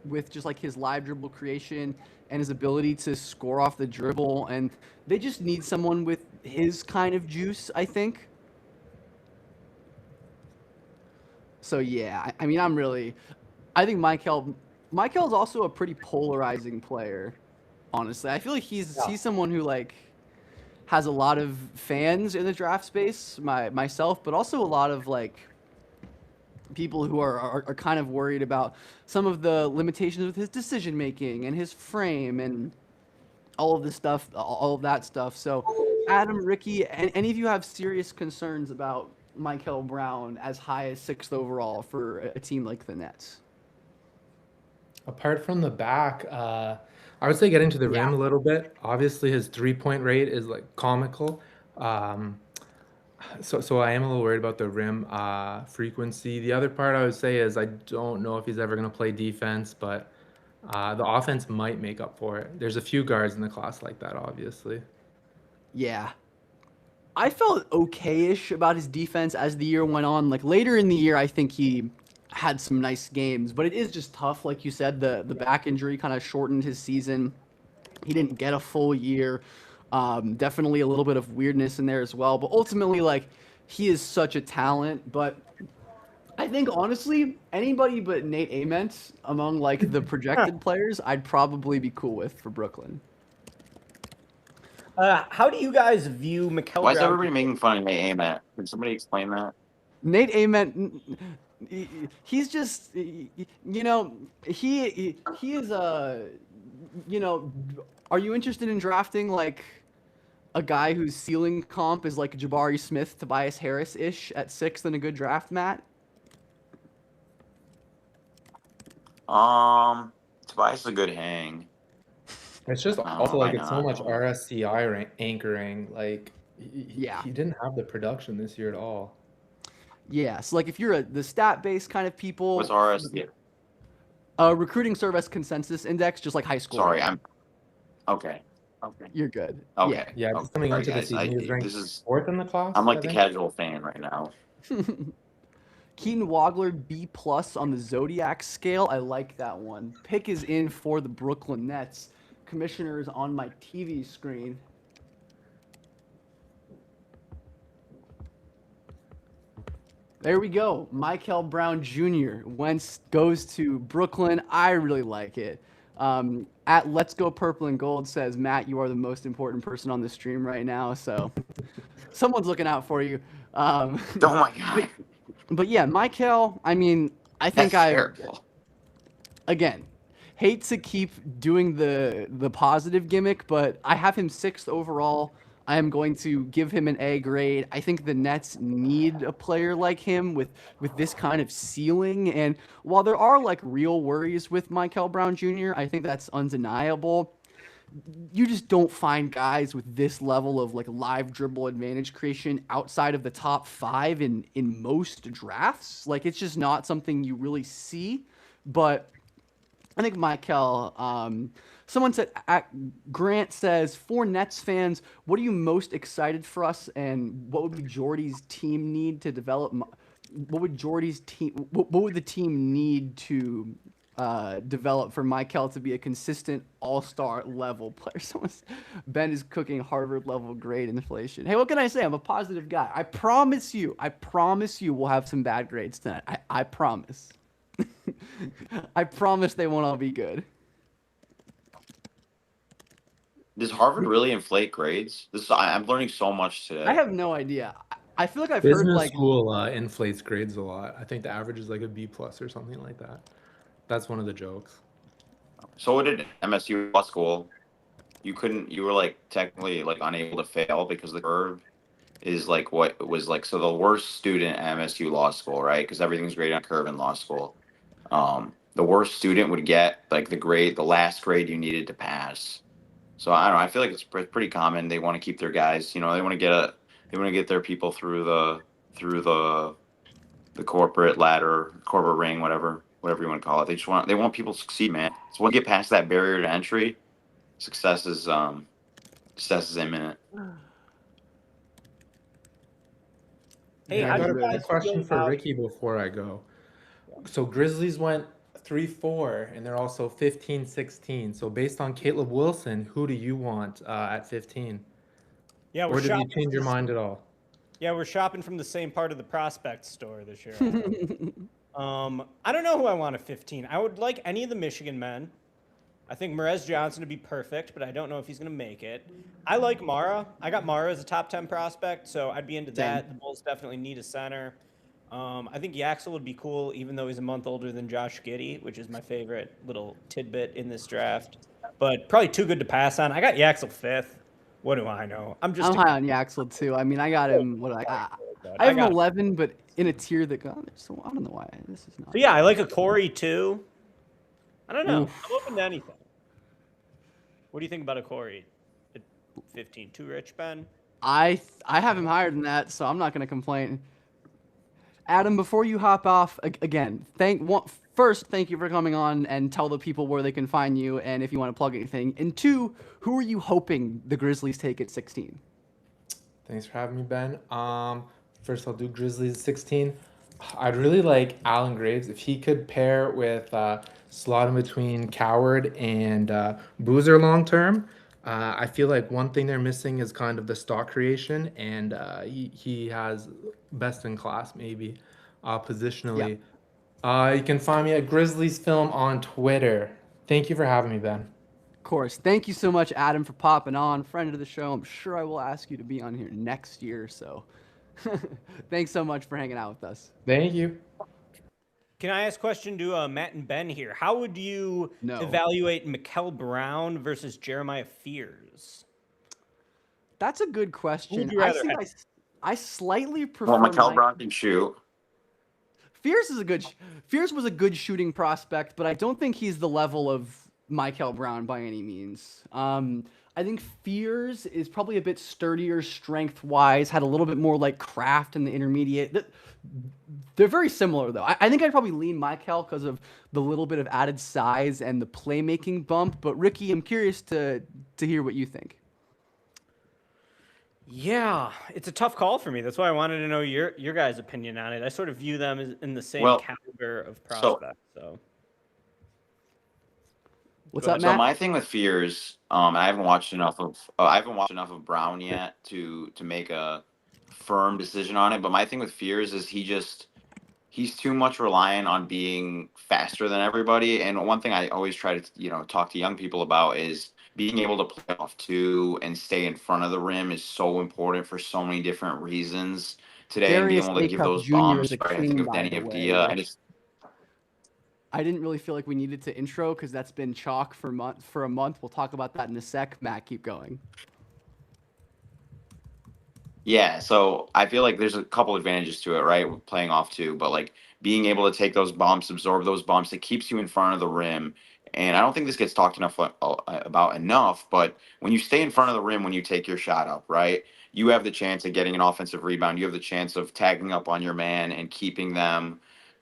with just his live dribble creation and his ability to score off the dribble. And they just need someone with his kind of juice, I think. So yeah, I mean, I think Michael's also a pretty polarizing player. Honestly, I feel like he's someone who like has a lot of fans in the draft space, myself, but also a lot of like people who are kind of worried about some of the limitations with his decision making and his frame and all of this stuff, all of that stuff. So, Adam, Ricky, any of you have serious concerns about Michael Brown as high as 6th overall for a team like the Nets? Apart from the back, I would say getting to the rim Yeah. a little bit. Obviously, his 3-point rate is like comical. So I am a little worried about the rim frequency. The other part I would say is I don't know if he's ever going to play defense, but the offense might make up for it. There's a few guards in the class like that, obviously. Yeah. I felt okay-ish about his defense as the year went on. Like later in the year, I think he had some nice games, but it is just tough. Like you said, the back injury kind of shortened his season. He didn't get a full year. Definitely a little bit of weirdness in there as well. But ultimately, like, he is such a talent. But I think, honestly, anybody but Nate Ament among, like, the projected players, I'd probably be cool with for Brooklyn. How do you guys view Mikal Why is Brown? everybody making fun of Nate Ament? Can somebody explain that? Nate Ament, he's just, you know, he is you know, are you interested in drafting, like, a guy whose ceiling comp is like Jabari Smith, Tobias Harris-ish at 6th in a good draft, Matt? Tobias is a good hang. It's just Oh, also like why it's so not? much RSCI anchoring. Like Yeah. he didn't have the production this year at all. Yeah, so like if you're the stat-based kind of people, What's RSD? recruiting service consensus index, just like high school. Sorry, I'm okay. Okay. You're good. Okay. Yeah, Okay. just coming Sorry, into the guys. season, he was ranked This is 4th in the class. I'm like I the think. casual fan right now. Yeah. Keaton Wagler B+ on the Zodiac scale. I like that one. Pick is in for the Brooklyn Nets. Commissioner is on my TV screen. There we go. Michael Brown Jr. goes to Brooklyn. I really like it. At Let's Go Purple and Gold says, Matt, you are the most important person on the stream right now. So someone's looking out for you. Oh my god. But yeah, Michael, I mean, I think That's terrible. again, hate to keep doing the positive gimmick, but I have him 6th overall. I am going to give him an A grade. I think the Nets need a player like him with this kind of ceiling. And while there are like real worries with Michael Brown Jr., I think that's undeniable. You just don't find guys with this level of like live dribble advantage creation outside of the top 5 in most drafts. Like it's just not something you really see. But I think Michael, someone said, Grant says, for Nets fans, what are you most excited for us, and what would be Jordy's team need to develop? What would the team need to develop for Michael to be a consistent all-star level player? Ben is cooking Harvard level grade inflation. Hey, what can I say? I'm a positive guy. I promise you we'll have some bad grades tonight. I promise. I promise they won't all be good. Does Harvard really inflate grades? I'm learning so much today. I have no idea. I feel like I've heard Business like school inflates grades a lot. I think the average is like a B+ or something like that. That's one of the jokes. So did MSU law school. You were like technically like unable to fail because the curve is like what it was like. So the worst student at MSU law school, right? Because everything's graded on curve in law school. The worst student would get like the last grade you needed to pass. So I don't know. I feel like it's pretty common. They want to keep their guys. You know, they want to get their people through the corporate ladder, corporate ring, whatever you want to call it. They want people to succeed, man. So when you get past that barrier to entry, success is imminent. Hey, I how got do you a guys question feel for about- Ricky before I go. So Grizzlies went 3-4, and they're also 15-16. So based on Caleb Wilson, who do you want at 15? Yeah, Or did you change your mind at all? Yeah, we're shopping from the same part of the prospect store this year. I don't know who I want at 15. I would like any of the Michigan men. I think Merez Johnson would be perfect, but I don't know if he's going to make it. I like Mara. I got Mara as a top 10 prospect, so I'd be into that. The Bulls definitely need a center. I think Yaxel would be cool, even though he's a month older than Josh Giddey, which is my favorite little tidbit in this draft. But probably too good to pass on. I got Yaxel 5th. What do I know? I'm high on Yaxel too. I mean, I got him. I have him 11, but in a tier that goes. So I don't know why this is not. So yeah, I like a Corey too. I don't know. I'm open to anything. What do you think about a Corey at 15? Too rich, Ben? I have him higher than that, so I'm not going to complain. Adam, before you hop off, again, first, thank you for coming on and tell the people where they can find you and if you want to plug anything. And 2, who are you hoping the Grizzlies take at 16? Thanks for having me, Ben. First, I'll do Grizzlies at 16. I'd really like Alan Graves if he could pair with slot in between Coward and Boozer long term. I feel like one thing they're missing is kind of the stock creation, and he has best in class maybe positionally. You can find me at Grizzlies Film on Twitter. Thank you for having me, Ben. Of course. Thank you so much, Adam, for popping on. Friend of the show. I'm sure I will ask you to be on here next year, so thanks so much for hanging out with us. Thank you. Can I ask a question to Matt and Ben here? How would you evaluate Mikal Brown versus Jeremiah Fears? That's a good question. Who would you rather have? I slightly prefer. Well, Mikal Brown can shoot. Fears was a good shooting prospect, but I don't think he's the level of Mikal Brown by any means. I think Fears is probably a bit sturdier strength-wise, had a little bit more like craft in the intermediate. They're very similar, though. I think I'd probably lean Mikal because of the little bit of added size and the playmaking bump. But Ricky, I'm curious to hear what you think. Yeah, it's a tough call for me. That's why I wanted to know your guys' opinion on it. I sort of view them as in the same caliber of prospect. What's up, Matt? So my thing with Fears, I haven't watched enough of Brown yet to make a firm decision on it. But my thing with Fears is he's too much reliant on being faster than everybody. And one thing I always try to talk to young people about is being able to play off two and stay in front of the rim is so important for so many different reasons today. Darius And being able to give Acuff those Jr. bombs, is a right? I think king, of by Denny the way. Avdia. I didn't really feel like we needed to intro because that's been chalk for a month. We'll talk about that in a sec. Matt, keep going. Yeah, so I feel like there's a couple advantages to it, right? With playing off two, but like being able to take those bumps, absorb those bumps, it keeps you in front of the rim. And I don't think this gets talked about enough, but when you stay in front of the rim when you take your shot up, right? You have the chance of getting an offensive rebound. You have the chance of tagging up on your man and keeping them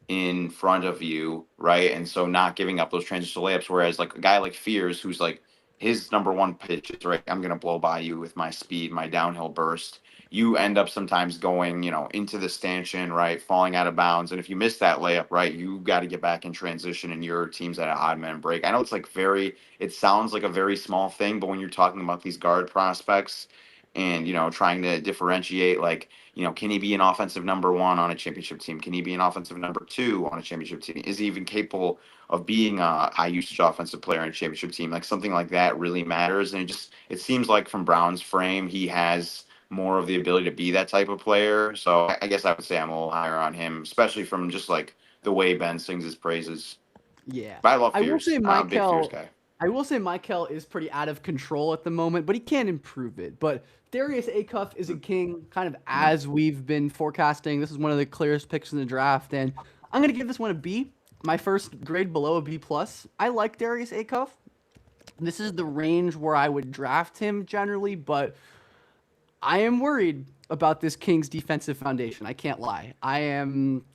in front of you, right? And so not giving up those transitional layups. Whereas like a guy like Fears, who's like his number one pitch is right, I'm gonna blow by you with my speed, my downhill burst. You end up sometimes going, into the stanchion, right, falling out of bounds. And if you miss that layup, right, you got to get back in transition and your team's at an odd man break. I know it's it sounds like a very small thing, but when you're talking about these guard prospects and, trying to differentiate, can he be an offensive number one on a championship team? Can he be an offensive number two on a championship team? Is he even capable of being a high usage offensive player on a championship team? Like something like that really matters. And it seems like from Brown's frame, he has more of the ability to be that type of player. So I guess I would say I'm a little higher on him, especially from just like the way Ben sings his praises. Yeah. But I love Fears. I will say I'm a big Fears guy. I will say Mikal is pretty out of control at the moment, but he can improve it. But Darius Acuff is a king, kind of as we've been forecasting. This is one of the clearest picks in the draft, and I'm going to give this one a B. My first grade below a B+. I like Darius Acuff. This is the range where I would draft him generally, but I am worried about this Kings defensive foundation. I can't lie. I am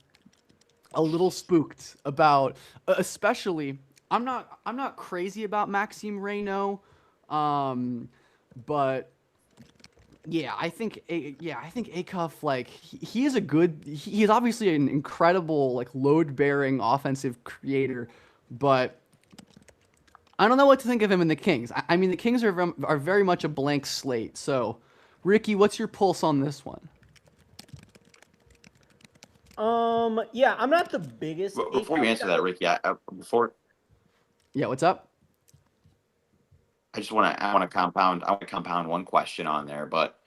a little spooked about, especially, I'm not crazy about Maxime Reynaud, but yeah, I think Acuff, he is he is obviously an incredible load-bearing offensive creator, but I don't know what to think of him in the Kings. I mean, the Kings are very much a blank slate, so. Ricky, what's your pulse on this one? Yeah, I'm not the biggest. Before you answer that, Ricky, Yeah, what's up? I want to compound one question on there, but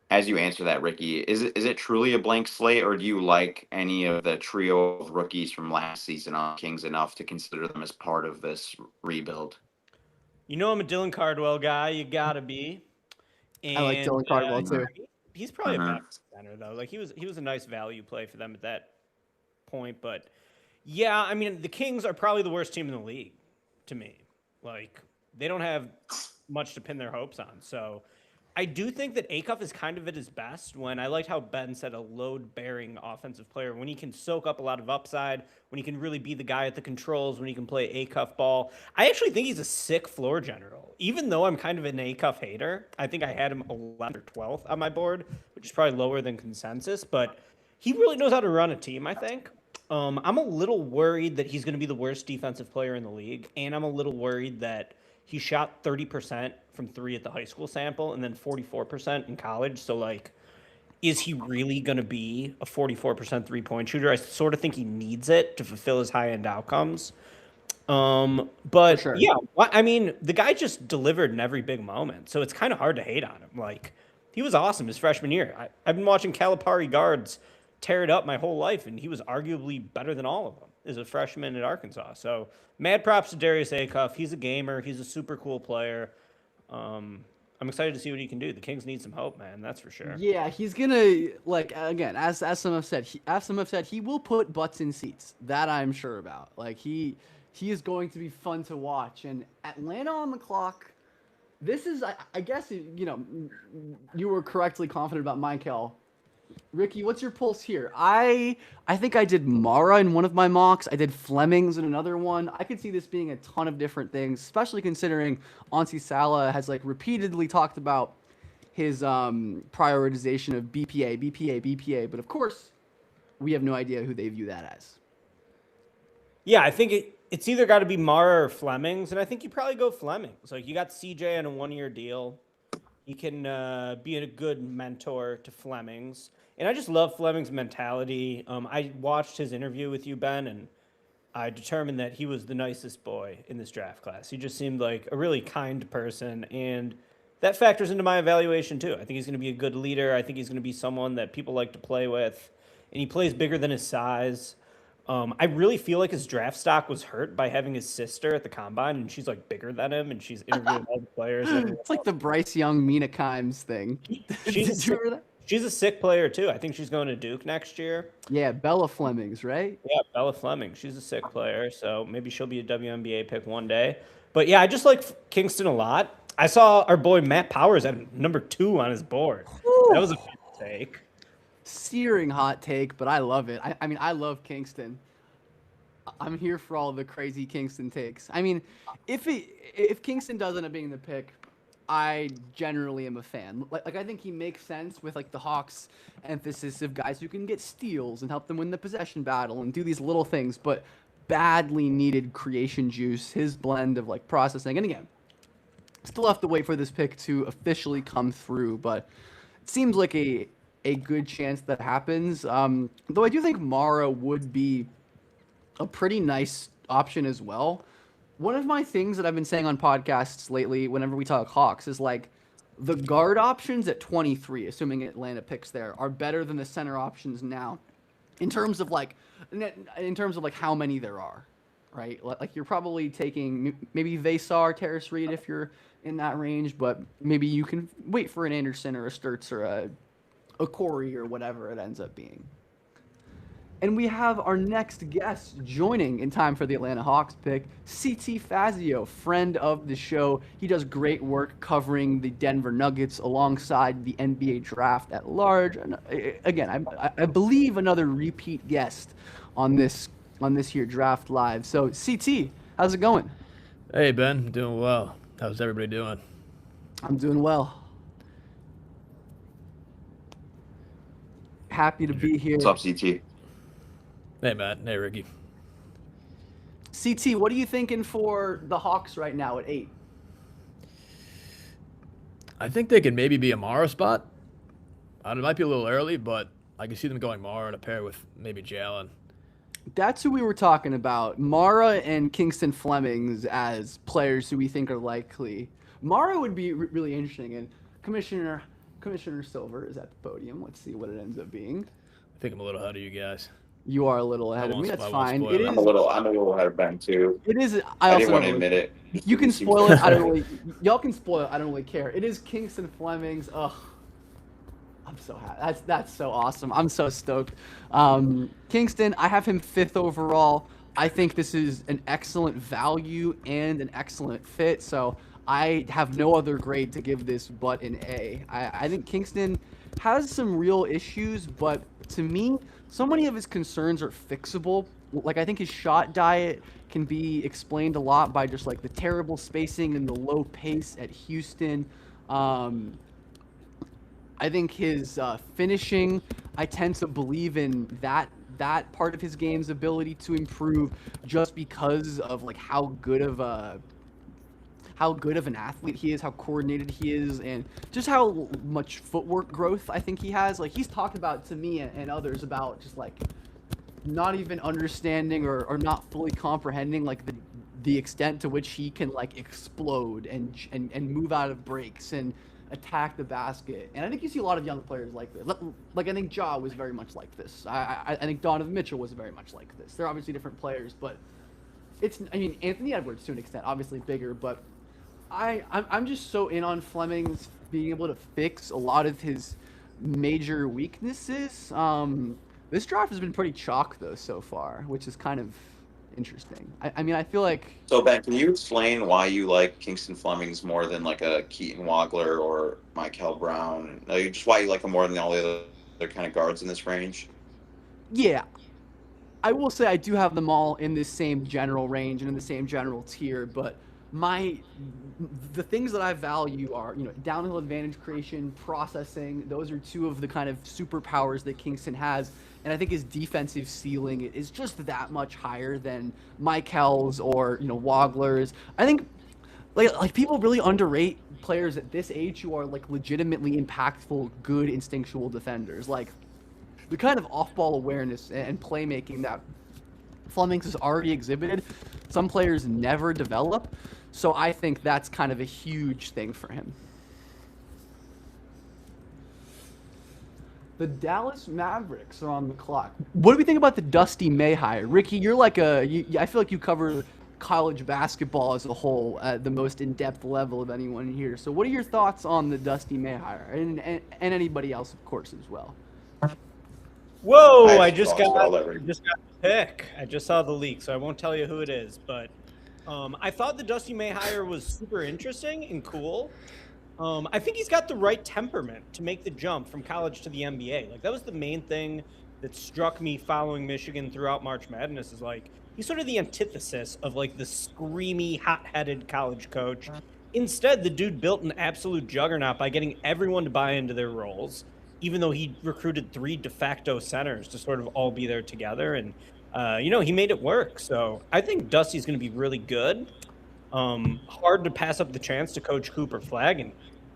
as you answer that, Ricky, is it truly a blank slate, or do you like any of the trio of rookies from last season on Kings enough to consider them as part of this rebuild? You know I'm a Dylan Cardwell guy. You gotta be. I like And Dylan Cardwell too. he's probably a Mhm. better center though. Like he was a nice value play for them at that point. But yeah, I mean the Kings are probably the worst team in the league to me. Like they don't have much to pin their hopes on. So I do think that Acuff is kind of at his best when I liked how Ben said a load-bearing offensive player, when he can soak up a lot of upside, when he can really be the guy at the controls, when he can play Acuff ball. I actually think he's a sick floor general. Even though I'm kind of an Acuff hater, I think I had him 11th or 12th on my board, which is probably lower than consensus, but he really knows how to run a team, I think. I'm a little worried that he's going to be the worst defensive player in the league, and I'm a little worried that he shot 30% from three at the high school sample and then 44% in college. So, like, is he really going to be a 44% three-point shooter? I sort of think he needs it to fulfill his high-end outcomes. But sure. yeah, I mean, the guy just delivered in every big moment. So it's kind of hard to hate on him. Like, he was awesome his freshman year. I've been watching Calipari guards tear it up my whole life, and he was arguably better than all of them as a freshman at Arkansas. So mad props to Darius Acuff. He's a gamer. He's a super cool player. I'm excited to see what he can do. The Kings need some hope, man. That's for sure. Yeah, he's gonna like again, as some have said, he will put butts in seats. That I'm sure about. Like he is going to be fun to watch. And Atlanta on the clock. This is, I guess, you know, you were correctly confident about Michael. Ricky, what's your pulse here? I think I did Mara in one of my mocks. I did Flemings in another one. I could see this being a ton of different things, especially considering Ansi Salah has like repeatedly talked about his prioritization of BPA. But of course, we have no idea who they view that as. Yeah, I think it's either got to be Mara or Flemings, and I think you probably go Flemings. Like you got CJ on a 1-year deal. He can be a good mentor to Flemings. And I just love Fleming's mentality. I watched his interview with you, Ben, and I determined that he was the nicest boy in this draft class. He just seemed like a really kind person, and that factors into my evaluation too. I think he's going to be a good leader. I think he's going to be someone that people like to play with, and he plays bigger than his size. I really feel like his draft stock was hurt by having his sister at the combine, and she's like bigger than him, and she's interviewing all the players. It's like the Bryce Young, Mina Kimes thing. Did you remember that? She's a sick player too. I think she's going to Duke next year. Yeah, Bella Flemings, right? Yeah, Bella Fleming. She's a sick player, so maybe she'll be a WNBA pick one day. But yeah, I just like Kingston a lot. I saw our boy Matt Powers at number 2 on his board. That was a good take. Searing hot take, but I love it. I mean, I love Kingston. I'm here for all the crazy Kingston takes. I mean, if Kingston does end up being the pick, I generally am a fan. Like I think he makes sense with like the Hawks' emphasis of guys who can get steals and help them win the possession battle and do these little things, but badly needed creation juice. His blend of like processing, and again, still have to wait for this pick to officially come through, but it seems like a good chance that happens. Though I do think Mara would be a pretty nice option as well. One of my things that I've been saying on podcasts lately, whenever we talk Hawks, is like the guard options at 23, assuming Atlanta picks there, are better than the center options now, in terms of like how many there are, right? Like you're probably taking maybe Vesar, Terrace Reed if you're in that range, but maybe you can wait for an Anderson or a Sturtz or a Corey or whatever it ends up being. And we have our next guest joining in time for the Atlanta Hawks pick, CT Fazio, friend of the show. He does great work covering the Denver Nuggets alongside the NBA draft at large. And again, I believe another repeat guest on this here Draft Live. So CT, how's it going? Hey Ben, doing well. How's everybody doing? I'm doing well. Happy to be here. What's up, CT? Hey Matt. Hey Ricky. CT, what are you thinking for the Hawks right now at 8? I think they could maybe be a Mara spot. It might be a little early, but I can see them going Mara to pair with maybe Jalen. That's who we were talking about. Mara and Kingston Flemings as players who we think are likely. Mara would be really interesting, and Commissioner Silver is at the podium. Let's see what it ends up being. I think I'm a little ahead of you guys. You are a little ahead of me. That's fine. It is. I'm a little ahead of Ben too. It is. I didn't want to admit it. You can spoil it. I don't really. Y'all can spoil it. I don't really care. It is Kingston Flemings. Ugh. I'm so happy. That's so awesome. I'm so stoked. Kingston, I have him 5th overall. I think this is an excellent value and an excellent fit. So I have no other grade to give this but an A. I think Kingston has some real issues, but to me, so many of his concerns are fixable. Like, I think his shot diet can be explained a lot by just like the terrible spacing and the low pace at Houston. I think his finishing, I tend to believe in that part of his game's ability to improve just because of like how good of an athlete he is, how coordinated he is, and just how much footwork growth I think he has. Like, he's talked about to me and others about just like not even understanding or not fully comprehending like the extent to which he can like explode and move out of breaks and attack the basket. And I think you see a lot of young players like this. Like, I think Ja was very much like this. I think Donovan Mitchell was very much like this. They're obviously different players, but Anthony Edwards to an extent, obviously bigger, but I'm just so in on Fleming's being able to fix a lot of his major weaknesses. This draft has been pretty chalk though so far, which is kind of interesting. I feel like. So Ben, can you explain why you like Kingston Flemings more than like a Keaton Wagler or Michael Brown? Like, just why you like him more than all the other kind of guards in this range? Yeah, I will say I do have them all in this same general range and in the same general tier, but the things that I value are, downhill advantage creation, processing. Those are two of the kind of superpowers that Kingston has. And I think his defensive ceiling is just that much higher than Michael's or, Wagler's. I think like people really underrate players at this age who are like legitimately impactful, good instinctual defenders. Like the kind of off-ball awareness and playmaking that Flemings has already exhibited, some players never develop. So I think that's kind of a huge thing for him. The Dallas Mavericks are on the clock. What do we think about the Dusty May hire? Ricky, you're like I feel like you cover college basketball as a whole at the most in-depth level of anyone here. So what are your thoughts on the Dusty May hire and anybody else, of course, as well? Whoa, I just got the pick. I just saw the leak, so I won't tell you who it is. But I thought the Dusty May hire was super interesting and cool. I think he's got the right temperament to make the jump from college to the NBA. Like, that was the main thing that struck me following Michigan throughout March Madness is, like, he's sort of the antithesis of, like, the screamy, hot-headed college coach. Instead, the dude built an absolute juggernaut by getting everyone to buy into their roles, even though he recruited 3 de facto centers to sort of all be there together. And, he made it work. So I think Dusty's going to be really good. Hard to pass up the chance to coach Cooper Flagg, and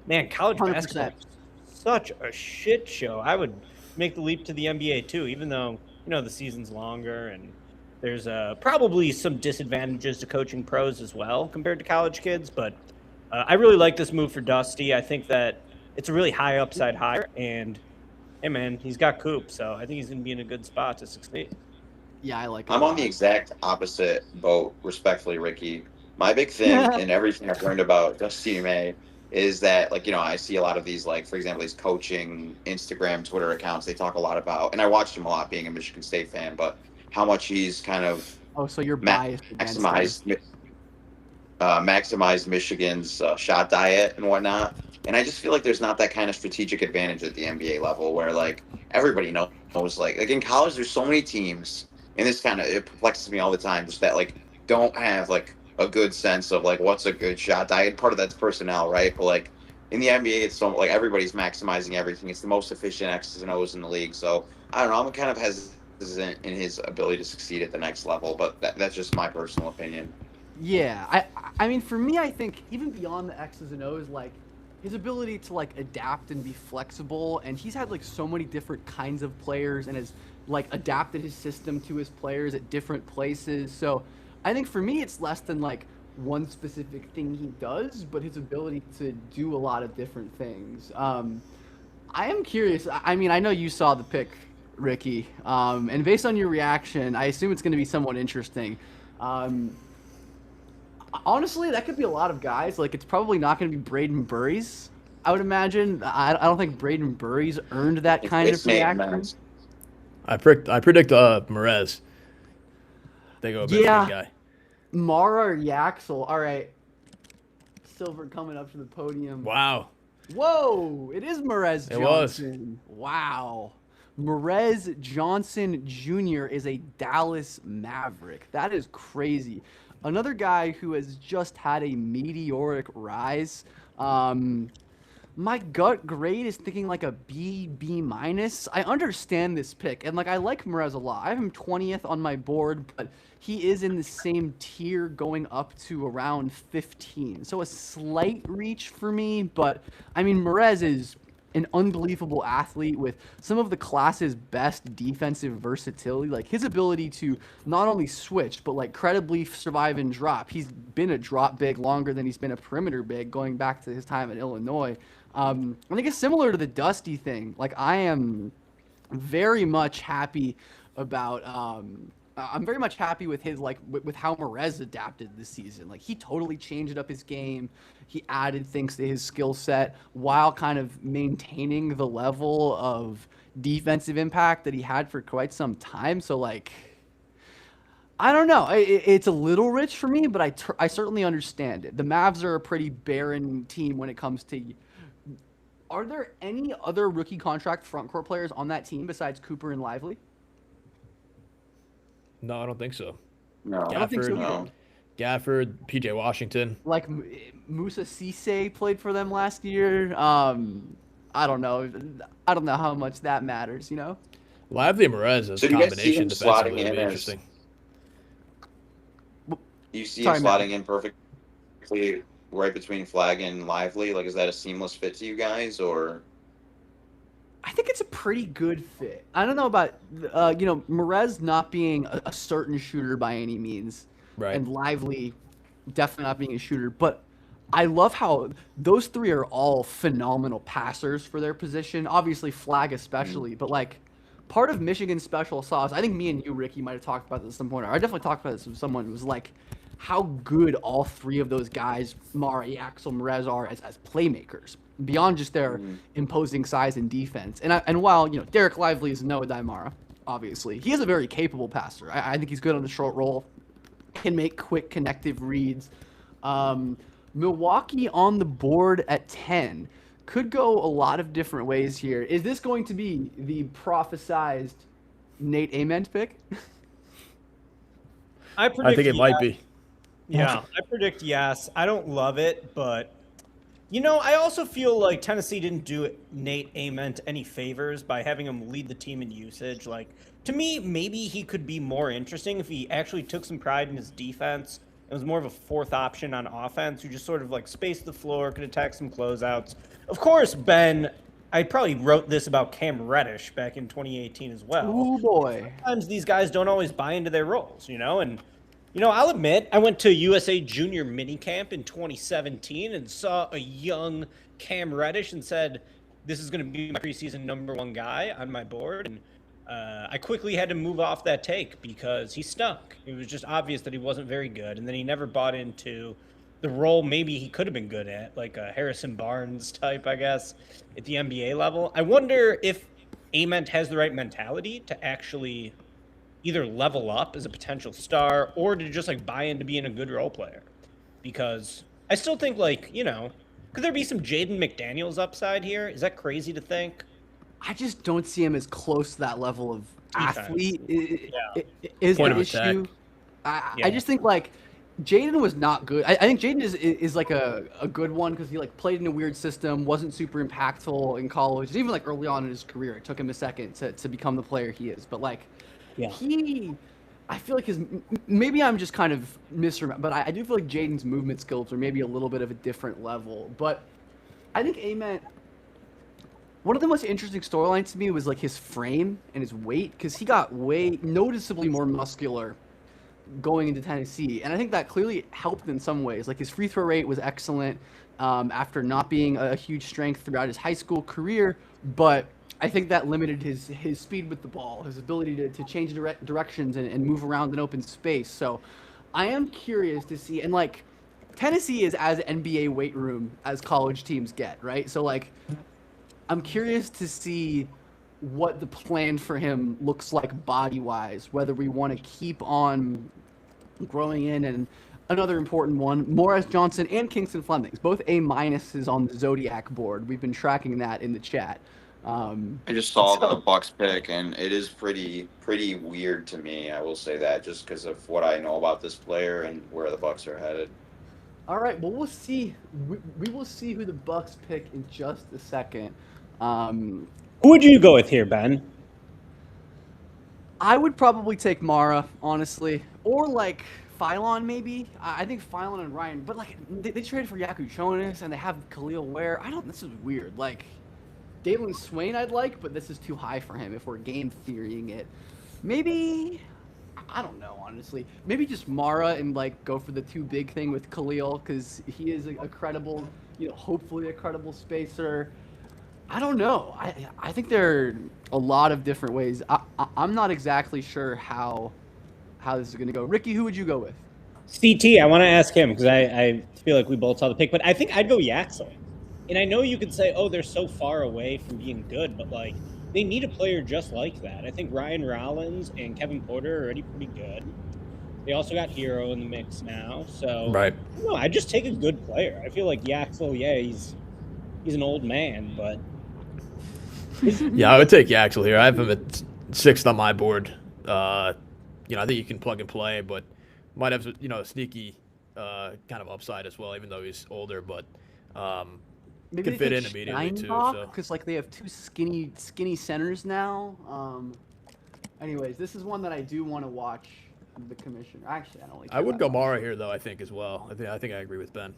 man, college 100%. basketball is such a shit show. I would make the leap to the NBA too, even though the season's longer and there's probably some disadvantages to coaching pros as well compared to college kids. But I really like this move for Dusty. I think that it's a really high upside hire, and hey man, he's got Coop, so I think he's going to be in a good spot to succeed. Yeah, I like it. I'm on the exact opposite boat, respectfully, Ricky. My big thing and everything I've learned about Dusty May is that, I see a lot of these, for example, these coaching Instagram, Twitter accounts, they talk a lot about, and I watched him a lot being a Michigan State fan, but how much he's kind of so you're biased maximized Michigan's shot diet and whatnot. And I just feel like there's not that kind of strategic advantage at the NBA level where, everybody knows, in college, there's so many teams, and this it perplexes me all the time, just that, don't have, a good sense of what's a good shot diet. Part of that's personnel, right? But in the NBA, it's so everybody's maximizing everything. It's the most efficient X's and O's in the league. So I don't know. I'm kind of hesitant in his ability to succeed at the next level, but that's just my personal opinion. Yeah, I mean, for me, I think even beyond the X's and O's, his ability to like adapt and be flexible, and he's had like so many different kinds of players and has like adapted his system to his players at different places. So I think for me it's less than like one specific thing he does, but his ability to do a lot of different things. I am curious. I mean, I know you saw the pick, Ricky, and based on your reaction, I assume it's going to be somewhat interesting. Honestly, that could be a lot of guys. Like, it's probably not going to be Braden Burries, I would imagine. I don't think Braden Burries earned that kind of reaction. I predict Merez. They go a bit for the guy. Mara or Yaxel. All right. Silver coming up to the podium. Wow. Whoa! It is Merez Johnson. It was. Wow. Merez Johnson Jr. is a Dallas Maverick. That is crazy. Another guy who has just had a meteoric rise. My gut grade is thinking like a B, B minus. I understand this pick, and like I like Merez a lot. I have him 20th on my board, but he is in the same tier going up to around 15. So a slight reach for me, but I mean Merez is an unbelievable athlete with some of the class's best defensive versatility. Like his ability to not only switch, but like credibly survive and drop. He's been a drop big longer than he's been a perimeter big going back to his time at Illinois. I think it's similar to the Dusty thing. Like I am very much happy about, I'm very much happy with his, like with how Merez adapted this season. Like he totally changed up his game. He added things to his skill set while kind of maintaining the level of defensive impact that he had for quite some time. So like, I don't know. It's a little rich for me, but I certainly understand it. The Mavs are a pretty barren team when it comes to. Are there any other rookie contract frontcourt players on that team besides Cooper and Lively? No, I don't think so. No, I don't think so. no. Gafford, PJ Washington. Like Musa Cisse played for them last year. I don't know. I don't know how much that matters, you know? Lively and Merez as So a do you guys see combination him defensively slotting would in be as- interesting. You see Sorry, him Matt. slotting in perfectly right between Flag and Lively. Like, is that a seamless fit to you guys, or? I think it's a pretty good fit. I don't know about, Merez not being a certain shooter by any means. Right. And Lively definitely not being a shooter. But I love how those three are all phenomenal passers for their position. Obviously, Flag especially. But, like, part of Michigan's special sauce, I think me and you, Ricky, might have talked about this at some point. I definitely talked about this with someone who was like, how good all three of those guys, Mara, Axel, Merez, are as playmakers, beyond just their imposing size and defense. And while, Derek Lively is no Adai Mara, obviously, he is a very capable passer. I think he's good on the short roll, can make quick connective reads. Milwaukee on the board at 10. Could go a lot of different ways here. Is this going to be the prophesized Nate Ament pick? I I think it might be. Yeah, I predict yes. I don't love it, but I also feel like Tennessee didn't do Nate Ament any favors by having him lead the team in usage. Like, to me, maybe he could be more interesting if he actually took some pride in his defense. It was more of a fourth option on offense who just sort of like spaced the floor, could attack some closeouts. Of course, Ben, I probably wrote this about Cam Reddish back in 2018 as well. Oh boy. Sometimes these guys don't always buy into their roles, and I'll admit, I went to USA Junior Minicamp in 2017 and saw a young Cam Reddish and said, this is going to be my preseason #1 guy on my board. And I quickly had to move off that take because he stunk. It was just obvious that he wasn't very good. And then he never bought into the role maybe he could have been good at, like a Harrison Barnes type, I guess, at the NBA level. I wonder if Ament has the right mentality to actually either level up as a potential star or to just like buy into being a good role player. Because I still think could there be some Jaden McDaniels upside here? Is that crazy to think? I just don't see him as close to that level of Defense. athlete. Yeah. Is Point the of attack. issue. I just think like Jaden was not good. I think Jaden is like a good one because he like played in a weird system, wasn't super impactful in college. And even like early on in his career, it took him a second to become the player he is. But like I feel like maybe I'm just kind of misremembering, but I do feel like Jaden's movement skills are maybe a little bit of a different level. But I think Ament. One of the most interesting storylines to me was like his frame and his weight, because he got way noticeably more muscular going into Tennessee, and I think that clearly helped in some ways. Like his free throw rate was excellent after not being a huge strength throughout his high school career, but I think that limited his speed with the ball, his ability to change directions and move around in open space. So I am curious to see, and like Tennessee is as NBA weight room as college teams get, right? So like I'm curious to see what the plan for him looks like body-wise, whether we want to keep on growing in. And another important one, Morris Johnson and Kingston Flemings, both A-minuses on the Zodiac board. We've been tracking that in the chat. I just saw the Bucks pick, and it is pretty weird to me. I will say that just because of what I know about this player and where the Bucks are headed. All right, well, we'll see. We will see who the Bucks pick in just a second. Who would you go with here, Ben? I would probably take Mara, honestly, or like Phylon maybe. I think Phylon and Ryan, but like they traded for Yaku Chonis and they have Khalil Ware. This is weird. Like Dalen Swain, I'd like, but this is too high for him if we're game theorying it. Maybe, I don't know, honestly. Maybe just Mara and like go for the too big thing with Khalil, because he is a credible, hopefully a credible spacer. I don't know. I think there are a lot of different ways. I'm not exactly sure how this is going to go. Ricky, who would you go with? CT, I want to ask him because I feel like we both saw the pick, but I think I'd go Yaxel. And I know you could say, oh, they're so far away from being good, but like they need a player just like that. I think Ryan Rollins and Kevin Porter are already pretty good. They also got Hero in the mix now, so right. No, I just take a good player. I feel like Yaxel, yeah, he's an old man, but yeah, I would take Yaxel here. I have him at 6th on my board. I think you can plug and play, but might have a sneaky kind of upside as well, even though he's older. But maybe could fit in immediately too. Because like they have two skinny centers now. Anyways, this is one that I do want to watch. The commissioner. Actually, I don't like. I would go Mara here though. I think as well. I think I agree with Ben.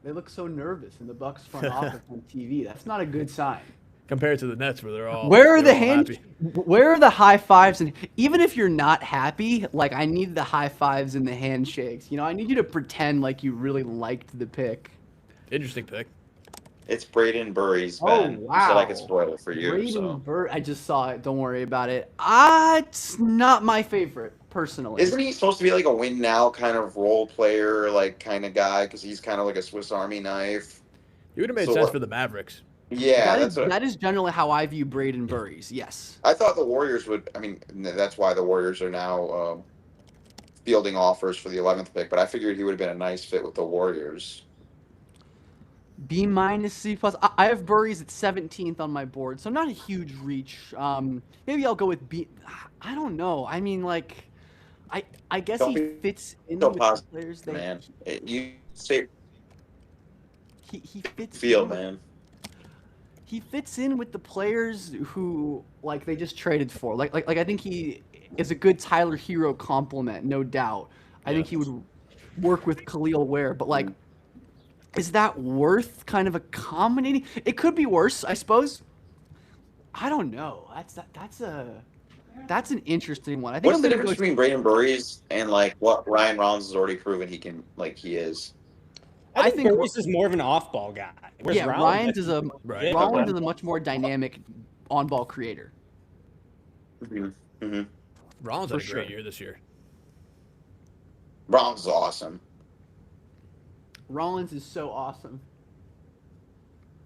They look so nervous in the Bucks front office on TV. That's not a good sign. Compared to the Nets, where they're all where are the happy. Where are the high fives? And even if you're not happy, like I need the high fives and the handshakes. I need you to pretend like you really liked the pick. Interesting pick. It's Braden Burries, Ben. Oh, wow. You said I could spoil it for you. Braden I just saw it. Don't worry about it. It's not my favorite, personally. Isn't he supposed to be like a win now kind of role player, like kind of guy? Because he's kind of like a Swiss Army knife. He would have made sense for the Mavericks. Yeah, that is generally how I view Braden Burries. Yes. I thought the Warriors would. I mean, that's why the Warriors are now fielding offers for the 11th pick. But I figured he would have been a nice fit with the Warriors. B-, C+. I have Burries at 17th on my board, so not a huge reach. Maybe I'll go with B. I don't know. I mean, like, I guess he fits in with the players. Man, you say he fits. Feel, man. He fits in with the players who like they just traded for. Like I think he is a good Tyler Hero complement, no doubt. I think he would work with Khalil Ware, but like. Is that worth kind of accommodating? It could be worse, I suppose. I don't know. That's an interesting one. I think What's the difference between Braden Burries and like what Ryan Rollins has already proven he is? I think Burries is more of an off-ball guy. Yeah, Rollins is a much more dynamic on-ball creator. Mm-hmm. Rollins had a great year this year. Rollins is awesome. Rollins is so awesome.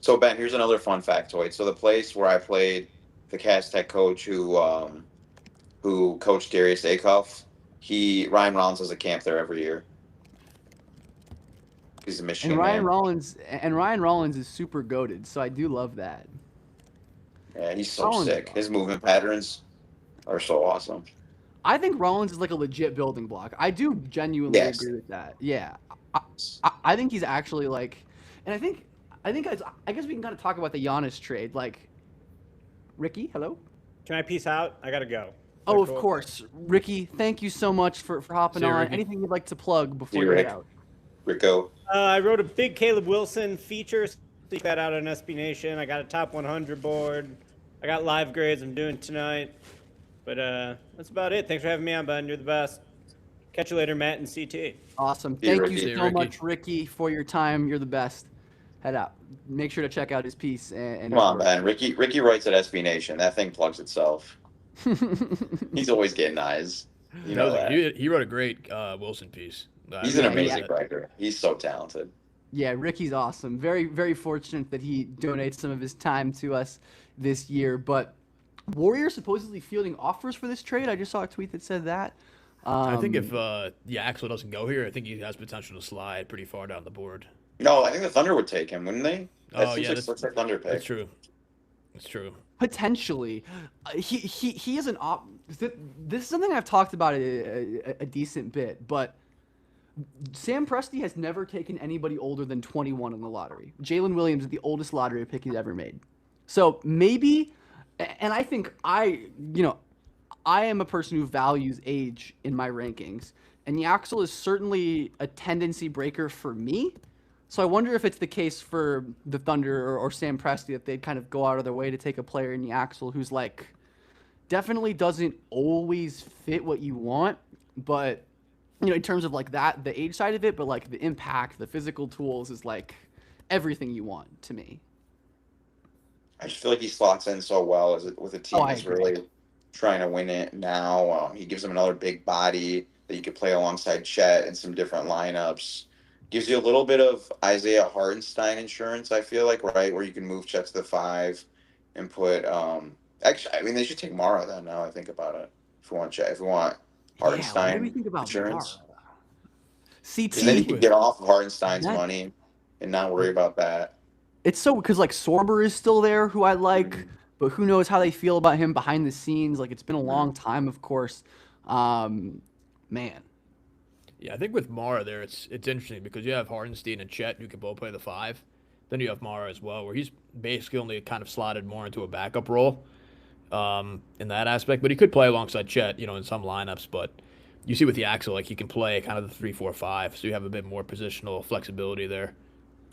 So Ben, here's another fun factoid. So the place where I played, the Cast Tech coach who coached Darius Acuff, Ryan Rollins has a camp there every year. He's a Michigan Ryan Rollins is super goated, so I do love that. Yeah, he's so sick. His movement patterns are so awesome. I think Rollins is like a legit building block. I do genuinely agree with that. Yeah. I think he's actually like, and I guess we can kind of talk about the Giannis trade. Like, Ricky, hello? Can I peace out? I gotta go. Oh, of course. Ricky, thank you so much for hopping on. Ricky. Anything you'd like to plug before you get out? Rico? I wrote a big Caleb Wilson feature. Seek that out on SB Nation. I got a top 100 board. I got live grades I'm doing tonight. But that's about it. Thanks for having me on, bud. You're the best. Catch you later, Matt and CT. Awesome. See you, Thank you Ricky. so Ricky. much, Ricky, for your time. You're the best. Head out. Make sure to check out his piece. And Come on, man. Ricky writes at SB Nation. That thing plugs itself. He's always getting eyes. You know that. He wrote a great Wilson piece. He's an Yeah, amazing yeah. writer. He's so talented. Yeah, Ricky's awesome. Very, very fortunate that he donates some of his time to us this year. But Warriors supposedly fielding offers for this trade. I just saw a tweet that said that. I think if Axel doesn't go here, I think he has potential to slide pretty far down the board. No, I think the Thunder would take him, wouldn't they? That Oh, seems yeah, like such a Thunder pick. That's true. That's true. Potentially, he is an op. This is something I've talked about a decent bit, but Sam Presti has never taken anybody older than 21 in the lottery. Jalen Williams is the oldest lottery pick he's ever made. So maybe, and I think I am a person who values age in my rankings, and Yaxel is certainly a tendency breaker for me. So I wonder if it's the case for the Thunder or Sam Presti that they'd kind of go out of their way to take a player in Yaxel who's like definitely doesn't always fit what you want, but in terms of like that, the age side of it, but like the impact, the physical tools is like everything you want to me. I just feel like he slots in so well with a team I that's agree. really trying to win it now. He gives them another big body that you could play alongside Chet in some different lineups. Gives you a little bit of Isaiah Hartenstein insurance, I feel like, right? Where you can move Chet to the 5 and put actually, I mean, they should take Mara then. Now I think about it. If we want Chet, if we want Hartenstein Yeah, what do we think about insurance, Mara? and then you CT, can get off of Hartenstein's That- money and not worry about that. it's so because like Sorber is still there, who I like, Mhm. but who knows how they feel about him behind the scenes. Like it's been a Mm-hmm. long time, of course. Man, Yeah, I think with Mara there, it's interesting because you have Hardenstein and Chet who can both play the 5. Then you have Mara as well, where he's basically only kind of slotted more into a backup role in that aspect. But he could play alongside Chet, in some lineups. But you see with the Axel, like he can play kind of the 3-4-5, so you have a bit more positional flexibility there.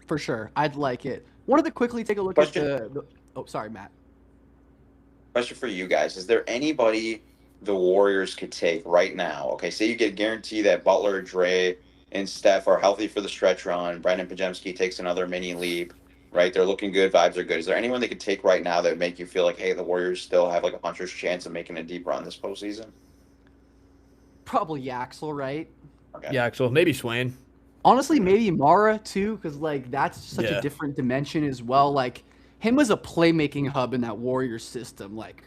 for sure, I'd like it. Wanted to quickly take a look Question. at the. Oh, sorry, Matt. Question for you guys: is there anybody the Warriors could take right now? Okay, say you get a guarantee that Butler, Dre, and Steph are healthy for the stretch run. Brandon Pajemski takes another mini leap. Right, they're looking good. Vibes are good. Is there anyone they could take right now that would make you feel like, hey, the Warriors still have like a puncher's chance of making a deep run this postseason? Probably Yaxel, right? Okay. Yeah, Axel, maybe Swain. Honestly, maybe Mara too, because like that's such Yeah. a different dimension as well. Like him as a playmaking hub in that Warriors system, like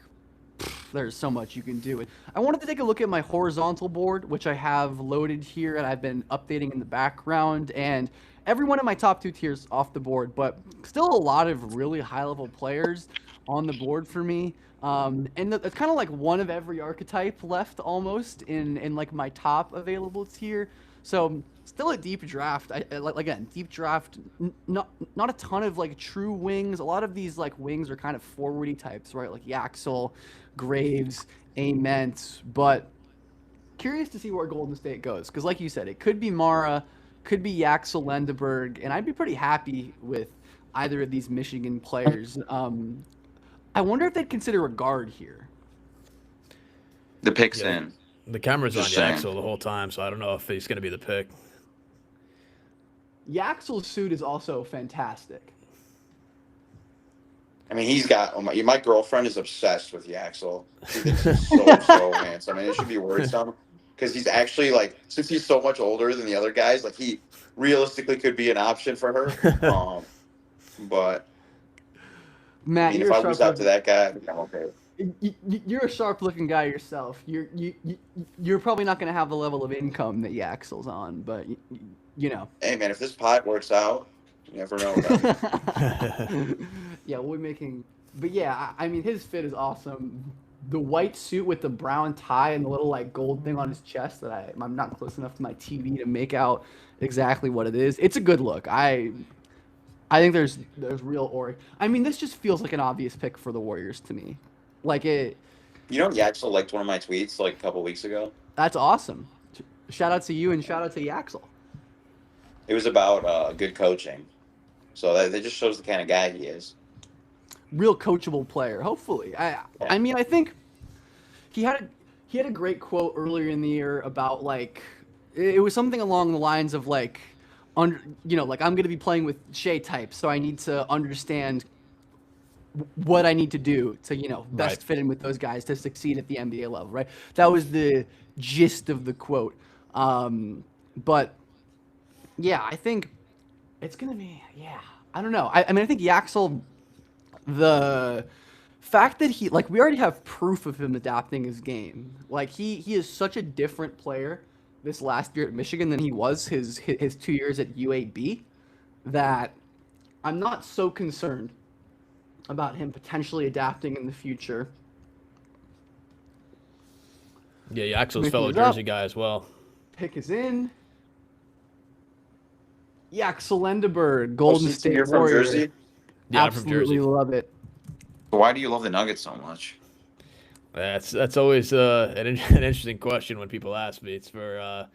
there's so much you can do. And I wanted to take a look at my horizontal board, which I have loaded here and I've been updating in the background. And every one of my top 2 tiers off the board, but still a lot of really high-level players on the board for me. And it's kind of like one of every archetype left almost in like my top available tier. So still a deep draft. Again, deep draft. Not a ton of like true wings. A lot of these like wings are kind of forwardy types, right? Like Yaxel, Graves, Ament. But curious to see where Golden State goes, because like you said, it could be Mara, could be Yaxel Lendeberg, and I'd be pretty happy with either of these Michigan players. I wonder if they'd consider a guard here. The pick's Yeah. in. The camera's on Just saying. Axel the whole time, so I don't know if he's going to be the pick. Yaxel's suit is also fantastic. I mean, he's got. My girlfriend is obsessed with Yaxel. She thinks he's so handsome. I mean, it should be worrisome because he's actually like, since he's so much older than the other guys, like he realistically could be an option for her. But I Matt, mean, if you're I a lose sharp out to that guy, I think I'm okay. you're a sharp-looking guy yourself. You're probably not going to have the level of income that Yaxel's on, but you know. Hey, man, if this pot works out, you never know. Yeah, we'll be making. But yeah, I mean, his fit is awesome. The white suit with the brown tie and the little like gold thing on his chest that I'm not close enough to my TV to make out exactly what it is. It's a good look. I think there's real aura. I mean, this just feels like an obvious pick for the Warriors to me. Like it. You know, Yaxel liked one of my tweets like a couple weeks ago. That's awesome. Shout out to you and shout out to Yaxel. It was about good coaching. So that just shows the kind of guy he is. Real coachable player, hopefully. I mean, I think he had a great quote earlier in the year about like it was something along the lines of like like I'm going to be playing with Shea type, so I need to understand what I need to do to best Right. fit in with those guys to succeed at the NBA level, right? That was the gist of the quote. But yeah, I think it's gonna be I don't know. I mean, I think Yaxel, the fact that we already have proof of him adapting his game. Like he is such a different player this last year at Michigan than he was his 2 years at UAB that I'm not so concerned about him potentially adapting in the future. Yeah, Yaxel's Making fellow it up. Jersey guy as well. Pick is in. Yaxel Lendeberg, Golden Since State you're from Warrior. Jersey, Yeah, I'm from Absolutely Jersey. love it. why do you love the Nuggets so much? That's always an interesting question when people ask me. It's for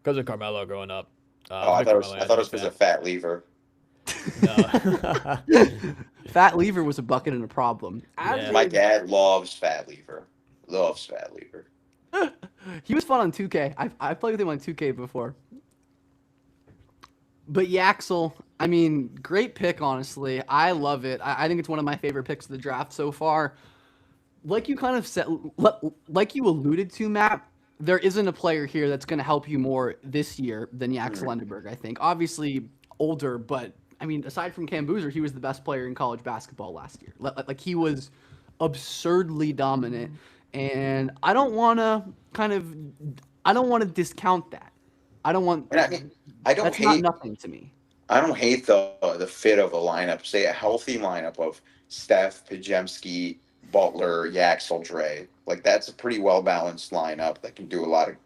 because of Carmelo growing up. I Vic thought Carmelo it was had a big because fan. of Fat Lever. No. Fat Lever was a bucket and a problem. Yeah. My dad loves Fat Lever. Loves Fat Lever. He was fun on 2K. I played with him on 2K before. But Yaxel, I mean, great pick, honestly. I love it. I think it's one of my favorite picks of the draft so far. Like you kind of said, like you alluded to, Matt, there isn't a player here that's going to help you more this year than Yaxel Lendeberg, I think. Obviously older, but I mean, aside from Cam Boozer, he was the best player in college basketball last year. Like he was absurdly dominant, and I don't want to discount that. I don't want. And I mean, I don't That's not hate. nothing to me. I don't hate the fit of a lineup. Say a healthy lineup of Steph, Pajemski, Butler, Yaxel, Dre. Like that's a pretty well balanced lineup that can do a lot of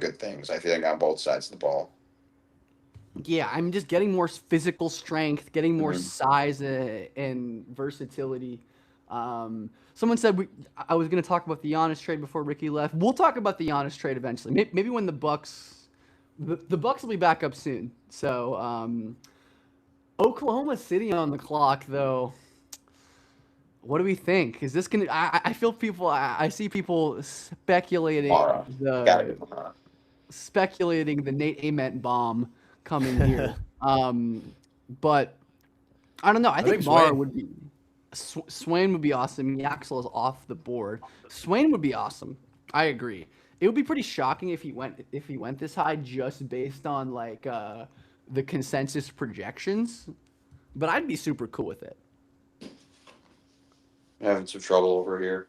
good things. I think on both sides of the ball. Yeah, I'm just getting more physical strength, getting more Mhm. size and versatility. Someone said I was going to talk about the Giannis trade before Ricky left. We'll talk about the Giannis trade eventually. Maybe when the Bucks will be back up soon. So Oklahoma City on the clock, though. What do we think? Is this gonna? I feel people. I see people speculating Mara. Gotta be Mara. the Nate Ament bomb coming here. But I don't know. I think think Mara Swain. would be. Swain would be awesome. Yaxel is off the board. Swain would be awesome. I agree. It would be pretty shocking if he went this high just based on like the consensus projections. But I'd be super cool with it. Having some trouble over here.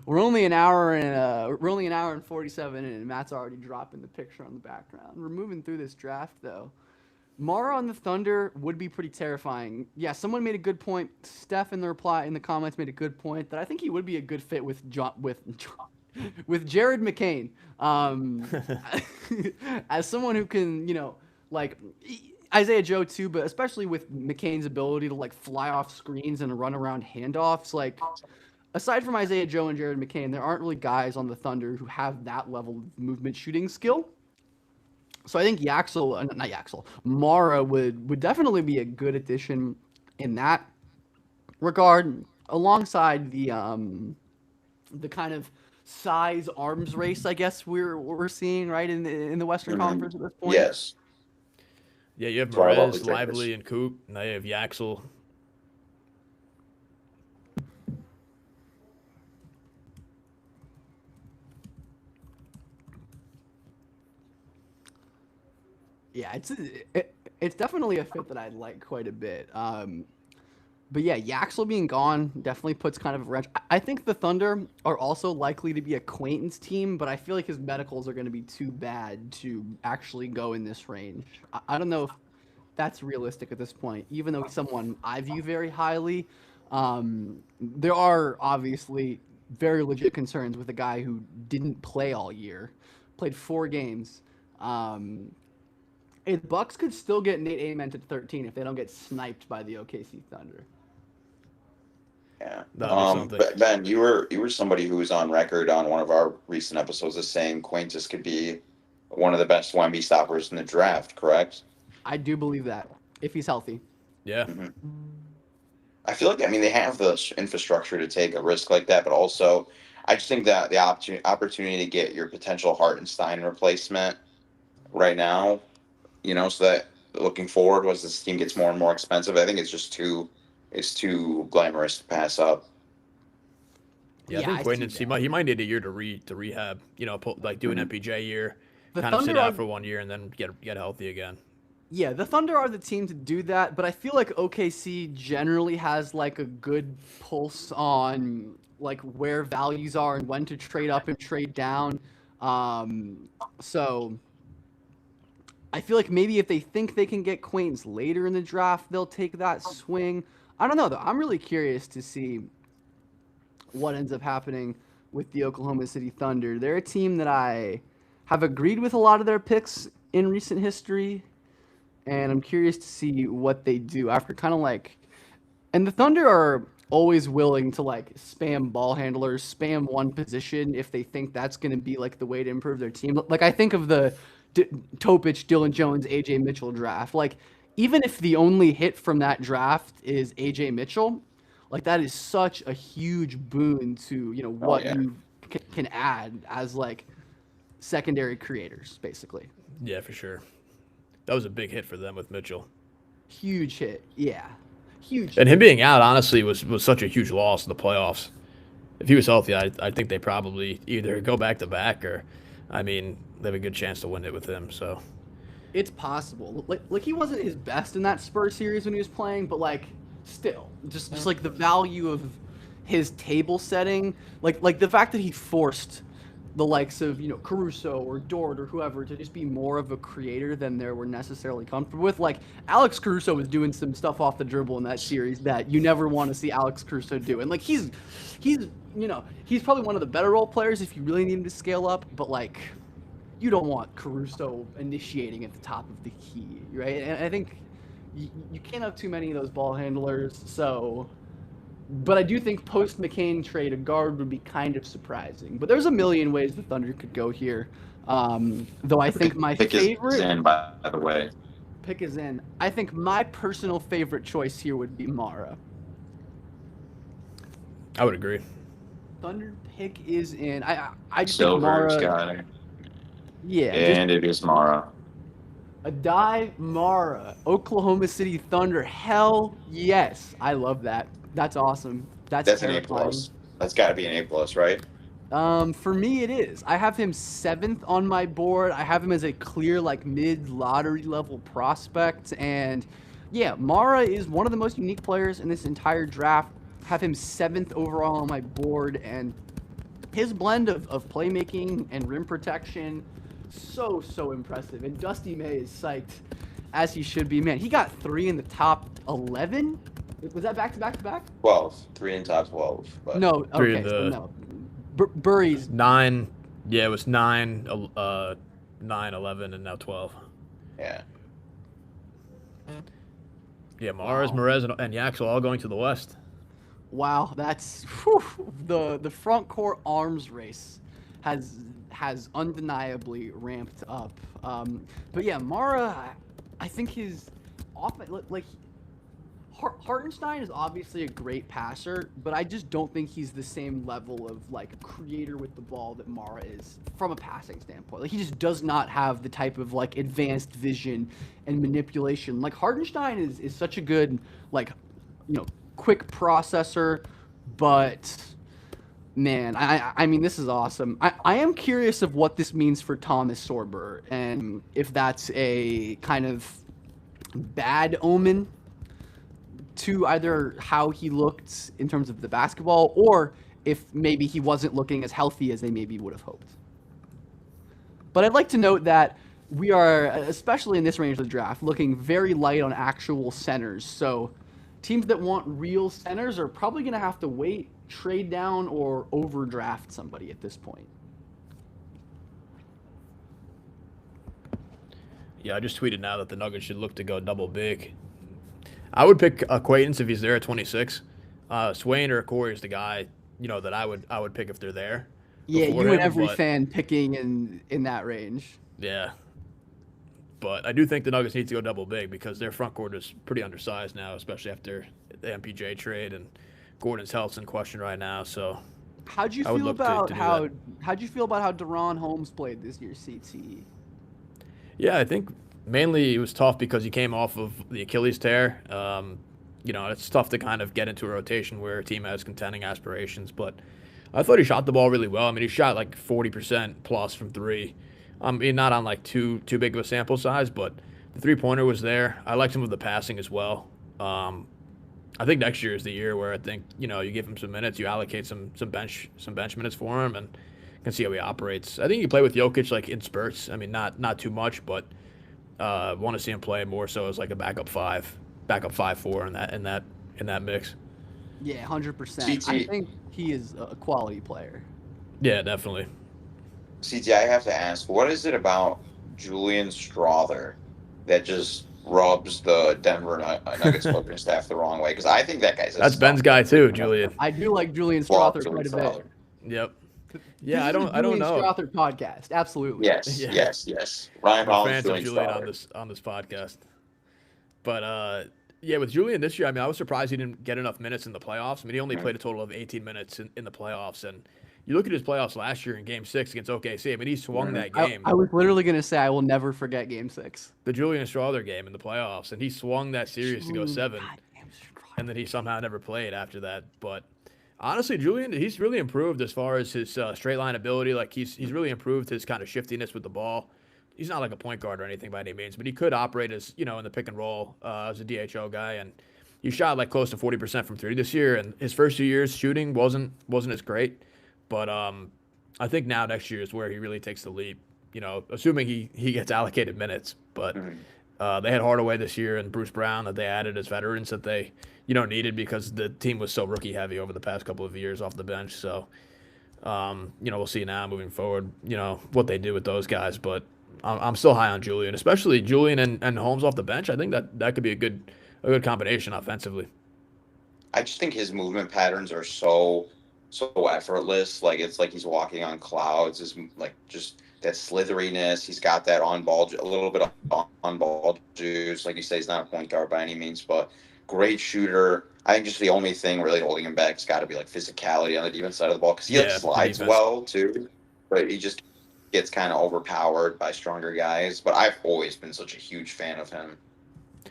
We're only an hour and 47 in, and Matt's already dropping the picture on the background. We're moving through this draft though. Mara on the Thunder would be pretty terrifying. Yeah, someone made a good point. Steph in the comments made a good point that I think he would be a good fit with with Jared McCain. As someone who can, like Isaiah Joe too, but especially with McCain's ability to like fly off screens and run around handoffs, like aside from Isaiah Joe and Jared McCain, there aren't really guys on the Thunder who have that level of movement shooting skill. So I think Mara would definitely be a good addition in that regard, alongside the kind of size arms race I guess we're seeing right in the Western Conference at this point. Yes. Yeah, you have Sorry about Perez, the Lakers. Lively, and Coop. Now you have Yaxel. Yeah, it's definitely a fit that I'd like quite a bit. But yeah, Yaxel being gone definitely puts kind of a wrench. I think the Thunder are also likely to be a Quaintance team, but I feel like his medicals are going to be too bad to actually go in this range. I don't know if that's realistic at this point, even though he's someone I view very highly. There are obviously very legit concerns with a guy who didn't play all year, played 4 games. The Bucks could still get Nate Ament at 13 if they don't get sniped by the OKC Thunder. Yeah. That'd be something. But Ben, you were somebody who was on record on one of our recent episodes as saying Quaintance could be one of the best Wemby stoppers in the draft, correct? I do believe that if he's healthy. Yeah. Mm-hmm. I feel like they have the infrastructure to take a risk like that, but also I just think that the opportunity to get your potential Hartenstein replacement right now, so that looking forward, as this team gets more and more expensive, I think it's too glamorous to pass up. Yeah, I think Quaintance, he might need a year to rehab. Do an MPJ year, kind of sit out for 1 year, and then get healthy again. Yeah, the Thunder are the team to do that, but I feel like OKC generally has like a good pulse on like where values are and when to trade up and trade down. So I feel like maybe if they think they can get Quaintance later in the draft, they'll take that swing. I don't know though. I'm really curious to see what ends up happening with the Oklahoma City Thunder. They're a team that I have agreed with a lot of their picks in recent history. And I'm curious to see what they do after and the Thunder are always willing to like spam ball handlers, spam one position if they think that's going to be like the way to improve their team. Like I think of the Topic, Dylan Jones, AJ Mitchell draft. Like even if the only hit from that draft is AJ Mitchell, like that is such a huge boon to, what you can add as like secondary creators basically. Yeah, for sure. That was a big hit for them with Mitchell. Huge hit, yeah, huge. And him being out, honestly, was such a huge loss in the playoffs. If he was healthy, I think they probably either go back to back or, they have a good chance to win it with him. So, it's possible. Like he wasn't his best in that Spurs series when he was playing, but like still, just like the value of his table setting, like the fact that he forced the likes of, Caruso or Dort or whoever to just be more of a creator than they were necessarily comfortable with. Like, Alex Caruso was doing some stuff off the dribble in that series that you never want to see Alex Caruso do. And, like, he's probably one of the better role players if you really need him to scale up. But, like, you don't want Caruso initiating at the top of the key, right? And I think you can't have too many of those ball handlers, so... But I do think post-McCain trade, a guard would be kind of surprising. But there's a million ways the Thunder could go here. Though I think my favorite... Pick is in, by the way. Pick is in. I think my personal favorite choice here would be Mara. I would agree. Thunder pick is in. I just Silver's think Mara... got it. Yeah. And it is Mara. Adai Mara, Oklahoma City Thunder. Hell yes. I love that. That's awesome. That's an A+. That's got to be an A+, right? For me, it is. I have him 7th on my board. I have him as a clear, like, mid-lottery level prospect. And, yeah, Mara is one of the most unique players in this entire draft. I have him 7th overall on my board. And his blend of playmaking and rim protection, so impressive. And Dusty May is psyched, as he should be. Man, he got 3 in the top 11? Was that back-to-back? 12. 3 in top 12. But... No, okay, so no. Burry's 9. Yeah, it was 9, 11, and now 12. Yeah. Yeah, Mars, Merez, and Yaxel all going to the West. Wow, that's the front court arms race has undeniably ramped up. But yeah, Mara, I think his like Hartenstein is obviously a great passer, but I just don't think he's the same level of like creator with the ball that Mara is from a passing standpoint. Like he just does not have the type of like advanced vision and manipulation. Like Hartenstein is such a good like quick processor, but man, I mean this is awesome. I am curious of what this means for Thomas Sorber and if that's a kind of bad omen to either how he looked in terms of the basketball or if maybe he wasn't looking as healthy as they maybe would have hoped. But I'd like to note that we are, especially in this range of the draft, looking very light on actual centers. So teams that want real centers are probably going to have to wait, trade down, or overdraft somebody at this point. Yeah, I just tweeted now that the Nuggets should look to go double big. I would pick Acquaintance if he's there at 26. Swain or Corey is the guy, that I would pick if they're there. Yeah, you and every fan picking in that range. Yeah. But I do think the Nuggets need to go double big because their front court is pretty undersized now, especially after the MPJ trade, and Gordon's health's in question right now. So How'd you I would feel look about to do how that. how'd you feel about how Deron Holmes played this year, CTE? Yeah, I think mainly it was tough because he came off of the Achilles tear. It's tough to kind of get into a rotation where a team has contending aspirations. But I thought he shot the ball really well. I mean, he shot like 40% plus from three. I mean, not on like too big of a sample size, but the 3-pointer was there. I liked him with the passing as well. I think next year is the year where I think you give him some minutes, you allocate some bench minutes for him, and can see how he operates. I think you play with Jokic like in spurts. I mean, not too much, but want to see him play more so as like a backup 5-4 in that mix. Yeah, 100%. I think he is a quality player. Yeah, definitely. CT, I have to ask, what is it about Julian Strother that just rubs the Denver Nuggets coaching staff the wrong way? Because I think that guy's That's Ben's guy too, Julian. I do like Julian Strother quite a bit. Yep. This Yeah, I is a don't Julian know. Strother podcast, absolutely. Yes, Yeah. yes. Ryan We're Collins, fans of Julian Julian Strother. on this podcast. But yeah, with Julian this year, I mean, I was surprised he didn't get enough minutes in the playoffs. I mean, he only played a total of 18 minutes in the playoffs, and you look at his playoffs last year in Game 6 against OKC. I mean, he swung that game. I was literally going to say I will never forget Game 6. The Julian Strother game in the playoffs, and he swung that series to go 7, Goddamn Strother. and then he somehow never played after that. But honestly, Julian, he's really improved as far as his straight line ability. Like he's really improved his kind of shiftiness with the ball. He's not like a point guard or anything by any means, but he could operate as in the pick and roll as a DHO guy, and he shot like close to 40% from three this year. And his first 2 years shooting wasn't as great, but I think now next year is where he really takes the leap. Assuming he gets allocated minutes. But they had Hardaway this year and Bruce Brown that they added as veterans that they needed because the team was so rookie heavy over the past couple of years off the bench. So we'll see now moving forward what they do with those guys, but I'm still high on Julian, especially Julian and Holmes off the bench. I think that could be a good combination offensively. I just think his movement patterns are so effortless. Like it's like he's walking on clouds. Is like just that slitheriness. He's got that a little bit of on ball juice. Like you say, he's not a point guard by any means, but great shooter. I think just the only thing really holding him back has got to be like physicality on the defense side of the ball because he slides well too, but he just gets kind of overpowered by stronger guys. But I've always been such a huge fan of him.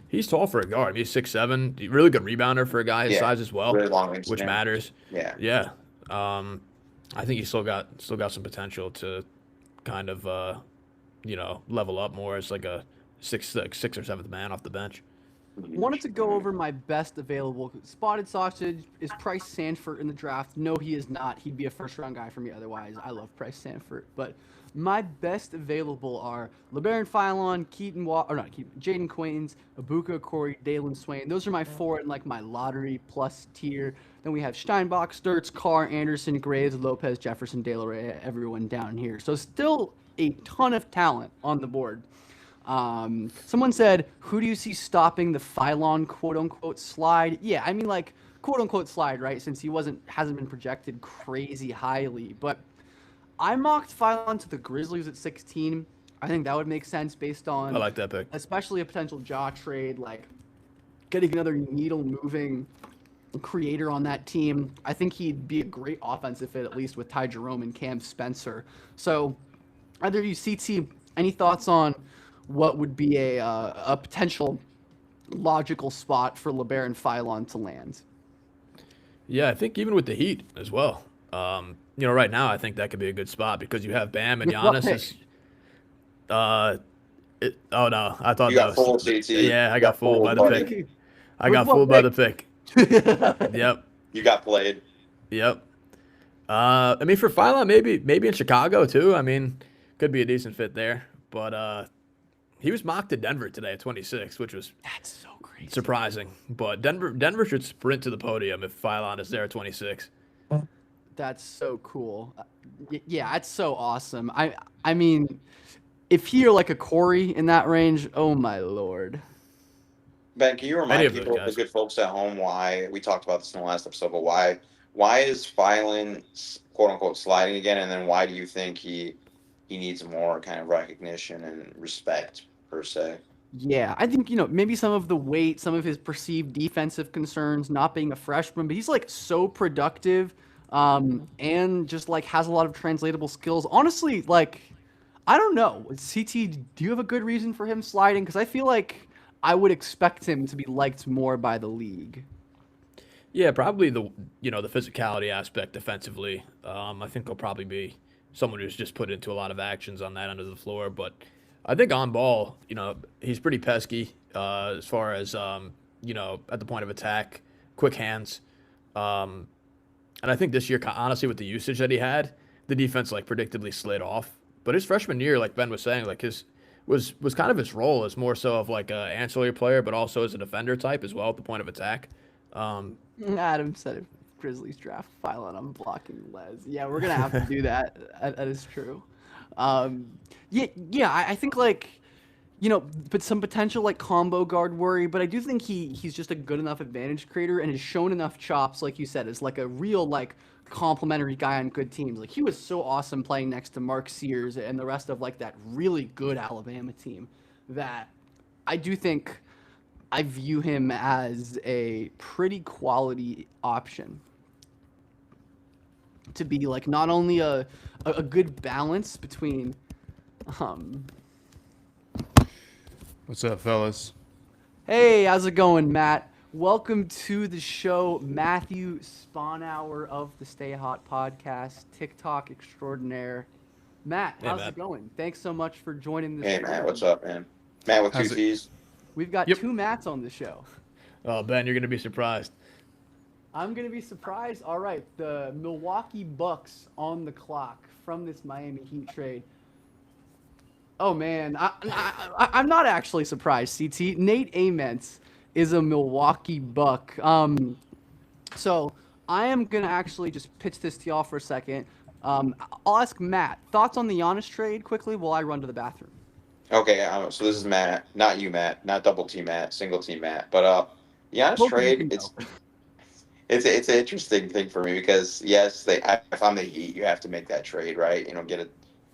He's tall for a guard. I mean, he's 6'7", really good rebounder for a guy his size as well, really long which matters. Yeah. I think he's still got some potential to kind of level up more as like a sixth or seventh man off the bench. Wanted to go over my best available. Spotted Sausage, is Price Sanford in the draft? No, he is not. He'd be a first-round guy for me otherwise. I love Price Sanford. But my best available are LeBaron Philon, Jaden Quains, Ibuka, Corey, Dalen Swain. Those are my 4 in like my lottery plus tier. Then we have Steinbach, Sturts, Carr, Anderson, Graves, Lopez, Jefferson, De La Rey, everyone down here. So still a ton of talent on the board. Someone said, who do you see stopping the Philon quote-unquote slide? Yeah, I mean, like, quote-unquote slide, right, since he hasn't been projected crazy highly. But I mocked Philon to the Grizzlies at 16. I think that would make sense based on... I like that pick. Especially a potential jaw trade, like, getting another needle-moving creator on that team. I think he'd be a great offensive fit, at least with Ty Jerome and Cam Spencer. So, either of you, CT, any thoughts on what would be a potential logical spot for LeBaron Philon to land? Yeah, I think even with the Heat as well. Right now I think that could be a good spot because you have Bam and With what Giannis. pick? Oh no, I thought You got that was fooled, CT. Yeah, I got fooled by the buddy. pick. I With got what fooled by the pick. Yep. You got played. Yep. I mean, for Philon, maybe in Chicago too. I mean, could be a decent fit there. But he was mocked to Denver today at 26, which was That's so crazy. surprising. But Denver should sprint to the podium if Philon is there at 26. That's so cool. Yeah, it's so awesome. I mean, if he are like a Corey in that range, oh my lord. Ben, can you Any remind of those people, the guys. good folks at home, why we talked about this in the last episode, but why is Philon quote unquote sliding again, and then why do you think he he needs more kind of recognition and respect per se. Yeah, I think, maybe some of the weight, some of his perceived defensive concerns, not being a freshman, but he's like so productive, and just like has a lot of translatable skills. Honestly, like, I don't know. CT, do you have a good reason for him sliding? Because I feel like I would expect him to be liked more by the league. Yeah, probably the physicality aspect defensively. I think he'll probably be someone who's just put into a lot of actions on that end of the floor. But I think on ball, he's pretty pesky as far as at the point of attack, quick hands. And I think this year, honestly, with the usage that he had, the defense like predictably slid off. But his freshman year, like Ben was saying, like his was kind of his role as more so of like an ancillary player, but also as a defender type as well at the point of attack. Adam said if Grizzlies draft Phylon, I'm blocking Les. Yeah, we're gonna have to do that. That is true. Yeah. I think like, but some potential like combo guard worry. But I do think he's just a good enough advantage creator and has shown enough chops, like you said, as like a real like complimentary guy on good teams. Like he was so awesome playing next to Mark Sears and the rest of like that really good Alabama team that I do think I view him as a pretty quality option to be like not only a good balance between What's up, fellas? Hey, how's it going, Matt? Welcome to the show, Matthew Sponhour of the Stay Hot podcast, TikTok extraordinaire. Matt, Hey, how's Matt. it going? Thanks so much for joining this Hey, show. Matt, what's up, man? Matt with two How's it- T's. We've got Yep. 2 Matts on the show. Oh, Ben, you're gonna be surprised. I'm going to be surprised. All right, the Milwaukee Bucks on the clock from this Miami Heat trade. Oh, man. I'm not actually surprised, CT. Nate Aments is a Milwaukee Buck. So I am going to actually just pitch this to y'all for a second. I'll ask Matt, thoughts on the Giannis trade quickly while I run to the bathroom. Okay, so this is Matt, not you, Matt, not double team Matt, single team Matt. But Giannis Both of you can trade, it's an interesting thing for me because yes, if I'm the Heat, you have to make that trade, right? Get a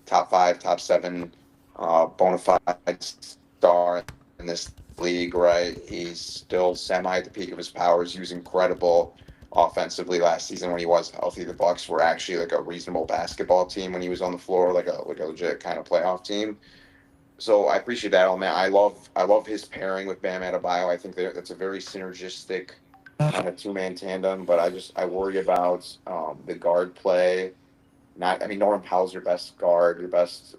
top 5, top 7, bona fide star in this league, right? He's still semi at the peak of his powers. He was incredible offensively last season when he was healthy. The Bucks were actually like a reasonable basketball team when he was on the floor, like a legit kind of playoff team. So I appreciate that element. I love his pairing with Bam Adebayo. I think that's a very synergistic kind of 2-man tandem. But I worry about the guard play. Norman Powell's your best guard, your best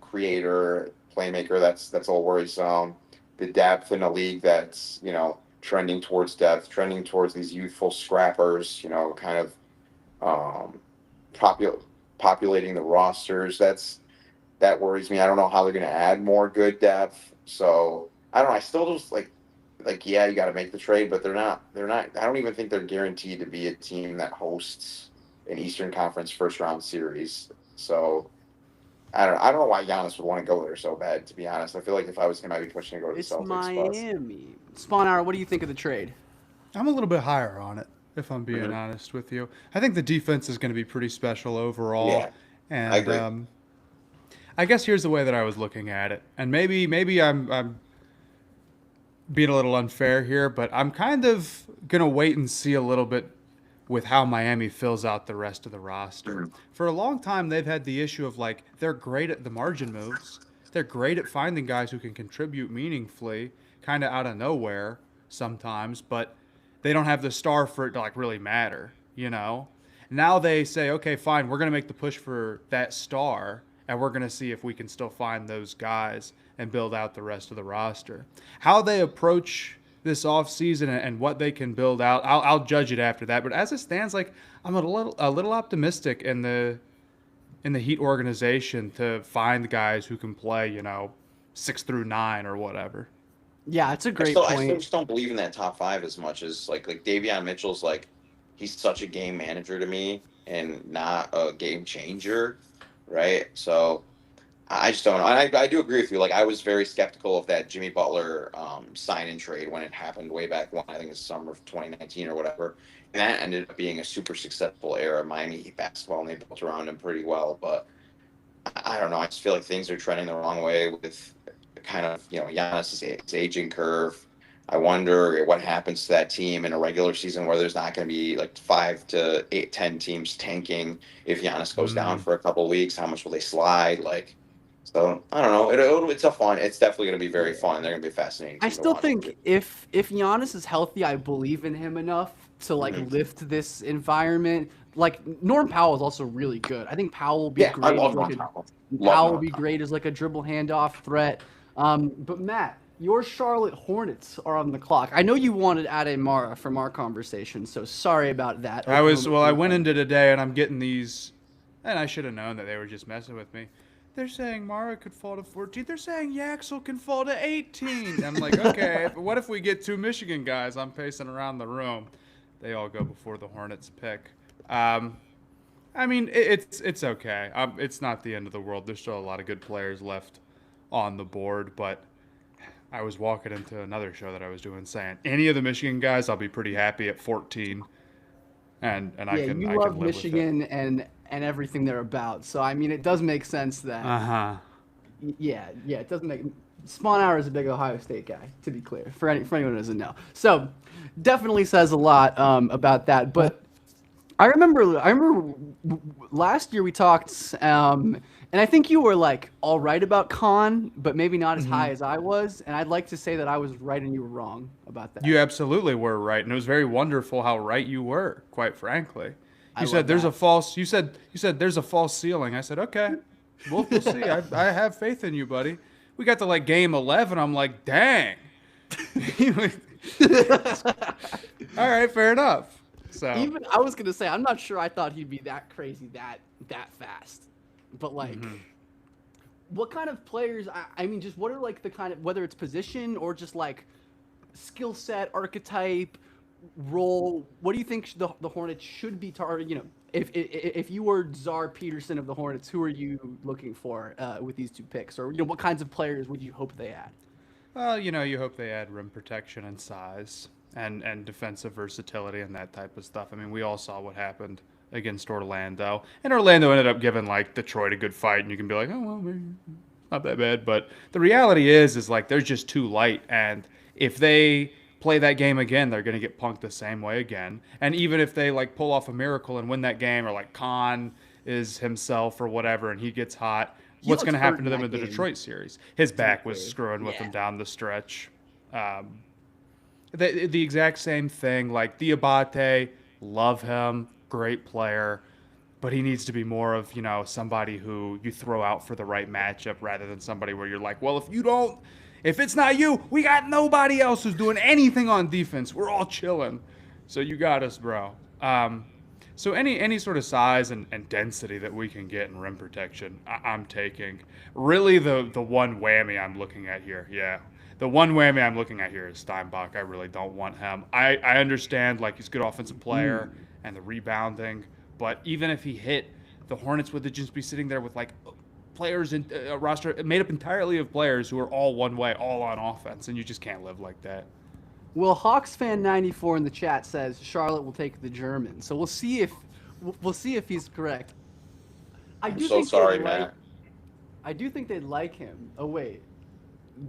creator, playmaker. That's all worrisome. The depth in a league that's trending towards depth, trending towards these youthful scrappers. Kind of populating the rosters. That worries me. I don't know how they're going to add more good depth. So I don't know. I still just yeah, you got to make the trade, but they're not. I don't even think they're guaranteed to be a team that hosts an Eastern Conference first round series. So I don't know why Giannis would want to go there so bad. To be honest, I feel like if I was him, I'd be pushing to go to the It's Celtics. Miami. Sponhour, what do you think of the trade? I'm a little bit higher on it, if I'm being Mhm. honest with you. I think the defense is going to be pretty special overall. Yeah, And I agree. I guess here's the way that I was looking at it, and maybe I'm being a little unfair here, but I'm kind of gonna wait and see a little bit with how Miami fills out the rest of the roster. Mhm. For a long time, they've had the issue of like they're great at the margin moves, they're great at finding guys who can contribute meaningfully, kind of out of nowhere sometimes, but they don't have the star for it to like really matter, Now they say, okay, fine, we're gonna make the push for that star, and we're going to see if we can still find those guys and build out the rest of the roster. How they approach this offseason and what they can build out, I'll judge it after that. But as it stands, like I'm a little optimistic in the Heat organization to find guys who can play, 6 through 9 or whatever. Yeah, it's a great I still point. just don't believe in that top 5 as much as like Davion Mitchell's he's such a game manager to me and not a game changer. Right. So I just don't know. And I do agree with you. I was very skeptical of that Jimmy Butler sign and trade when it happened way back when, I think it's summer of 2019 or whatever. And that ended up being a super successful era of Miami Heat basketball, and they built around him pretty well. But I don't know. I just feel like things are trending the wrong way with kind of, Giannis' aging curve. I wonder what happens to that team in a regular season where there's not going to be like 5 to 8, 10 teams tanking. If Giannis goes down for a couple of weeks, how much will they slide? So I don't know. It's it's definitely going to be very fun. They're going to be fascinating. I team to still watch. think if Giannis is healthy, I believe in him enough to lift this environment. Like Norm Powell is also really good. I think Powell will be great. I love as Powell. Powell will be great as like a dribble handoff threat. But Matt, your Charlotte Hornets are on the clock. I know you wanted Ade Mara from our conversation, so sorry about that. I went into today and I'm getting these, and I should have known that they were just messing with me. They're saying Mara could fall to 14. They're saying Yaxel can fall to 18. I'm like, okay, what if we get 2 Michigan guys? I'm pacing around the room. They all go before the Hornets pick. I mean, it's okay. It's not the end of the world. There's still a lot of good players left on the board, but I was walking into another show that I was doing saying any of the Michigan guys, I'll be pretty happy at 14. And I can you live love with Michigan it. and everything they're about. So I mean, it does make sense that. Yeah, it doesn't make. Spawnhour is a big Ohio State guy, to be clear, for anyone who doesn't know. So definitely says a lot about that. But I remember last year we talked, and I think you were like all right about Khan, but maybe not as high as I was. And I'd like to say that I was right and you were wrong about that. You absolutely were right, and it was very wonderful how right you were. Quite frankly, you said there's that. a false. You said there's a false ceiling. I said okay, we'll see. I have faith in you, buddy. We got to like game 11. I'm like, dang. All right, fair enough. So Even I was gonna say I'm not sure I thought he'd be that crazy that fast, but like, what kind of players? I mean, just what are like the kind of, whether it's position or just like skill set, archetype, role. What do you think the Hornets should be targeting? You know, if you were Czar Peterson of the Hornets, who are you looking for with these 2 picks, or what kinds of players would you hope they add? Well, you hope they add rim protection and size and defensive versatility and that type of stuff. I mean, we all saw what happened against Orlando. And Orlando ended up giving, like, Detroit a good fight, and you can be like, oh, well, maybe not that bad. But the reality is like, they're just too light, and if they play that game again, they're going to get punked the same way again. And even if they, like, pull off a miracle and win that game, or, like, Khan is himself or whatever, and he gets hot, what's going to happen to them in the Detroit series? His back was screwing with him down the stretch. The exact same thing. Like Diabate, love him, great player, but he needs to be more of somebody who you throw out for the right matchup rather than somebody where you're like, well, if it's not you, we got nobody else who's doing anything on defense. We're all chilling, so you got us, bro. So any sort of size and density that we can get in rim protection, I'm taking. Really, the one whammy I'm looking at here, the one whammy I'm looking at here is Steinbach. I really don't want him. I understand, like, he's a good offensive player and the rebounding, but even if he hit, the Hornets would just be sitting there with, like, players in a roster made up entirely of players who are all one way, all on offense, and you just can't live like that. Well, Hawks fan 94 in the chat says Charlotte will take the German. So we'll see if he's correct. I'm so sorry, Matt. I do think they'd like him. Oh wait,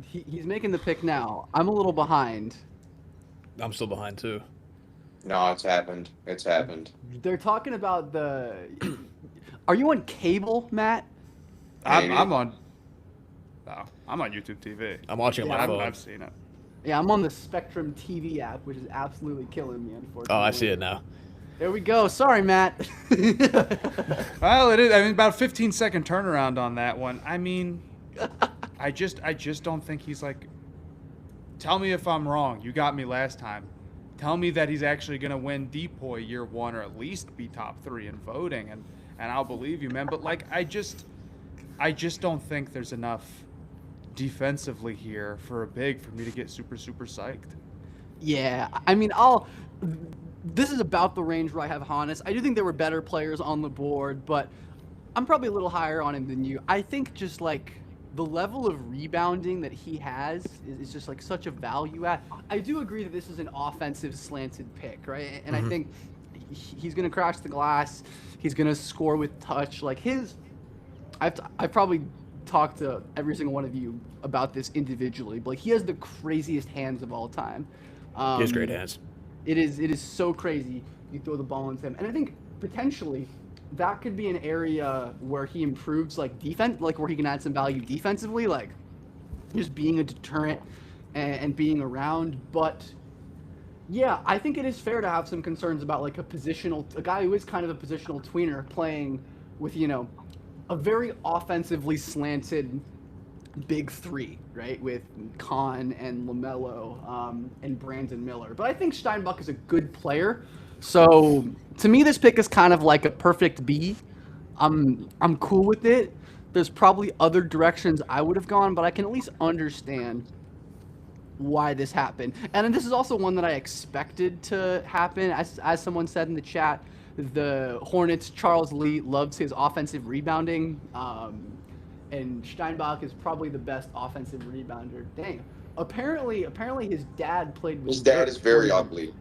he's making the pick now. I'm a little behind. I'm still behind too. No, it's happened. It's happened. They're talking about the. Are you on cable, Matt? I'm on. No, I'm on YouTube TV. I'm watching on my phone. I've seen it. Yeah, I'm on the Spectrum TV app, which is absolutely killing me, unfortunately. Oh, I see it now. There we go. Sorry, Matt. Well, it is. I mean, about a 15-second turnaround on that one. I mean, I just don't think he's like. Tell me if I'm wrong. You got me last time. Tell me that he's actually going to win DPOY year 1 or at least be top 3 in voting, and I'll believe you, man. But like, I just don't think there's enough defensively here for a big for me to get super psyched. Yeah, I mean, this is about the range where I have Hannes. I do think there were better players on the board, but I'm probably a little higher on him than you. I think just like the level of rebounding that he has is just like such a value add. I do agree that this is an offensive slanted pick, right? And I think he's going to crash the glass. He's going to score with touch. Like I've probably talked to every single one of you about this individually, but like, he has the craziest hands of all time. He has great hands. It is so crazy. You throw the ball into him, and I think potentially that could be an area where he improves, like defense, like where he can add some value defensively, like just being a deterrent and being around. But yeah, I think it is fair to have some concerns about like a guy who is kind of a positional tweener playing with, a very offensively slanted big three, right? With Khan and LaMelo and Brandon Miller. But I think Steinbach is a good player. So to me, this pick is kind of like a perfect B. I'm cool with it. There's probably other directions I would have gone, but I can at least understand why this happened. And then this is also one that I expected to happen. As someone said in the chat, the Hornets, Charles Lee loves his offensive rebounding. And Steinbach is probably the best offensive rebounder. Dang. Apparently his dad played with His dad is very ugly.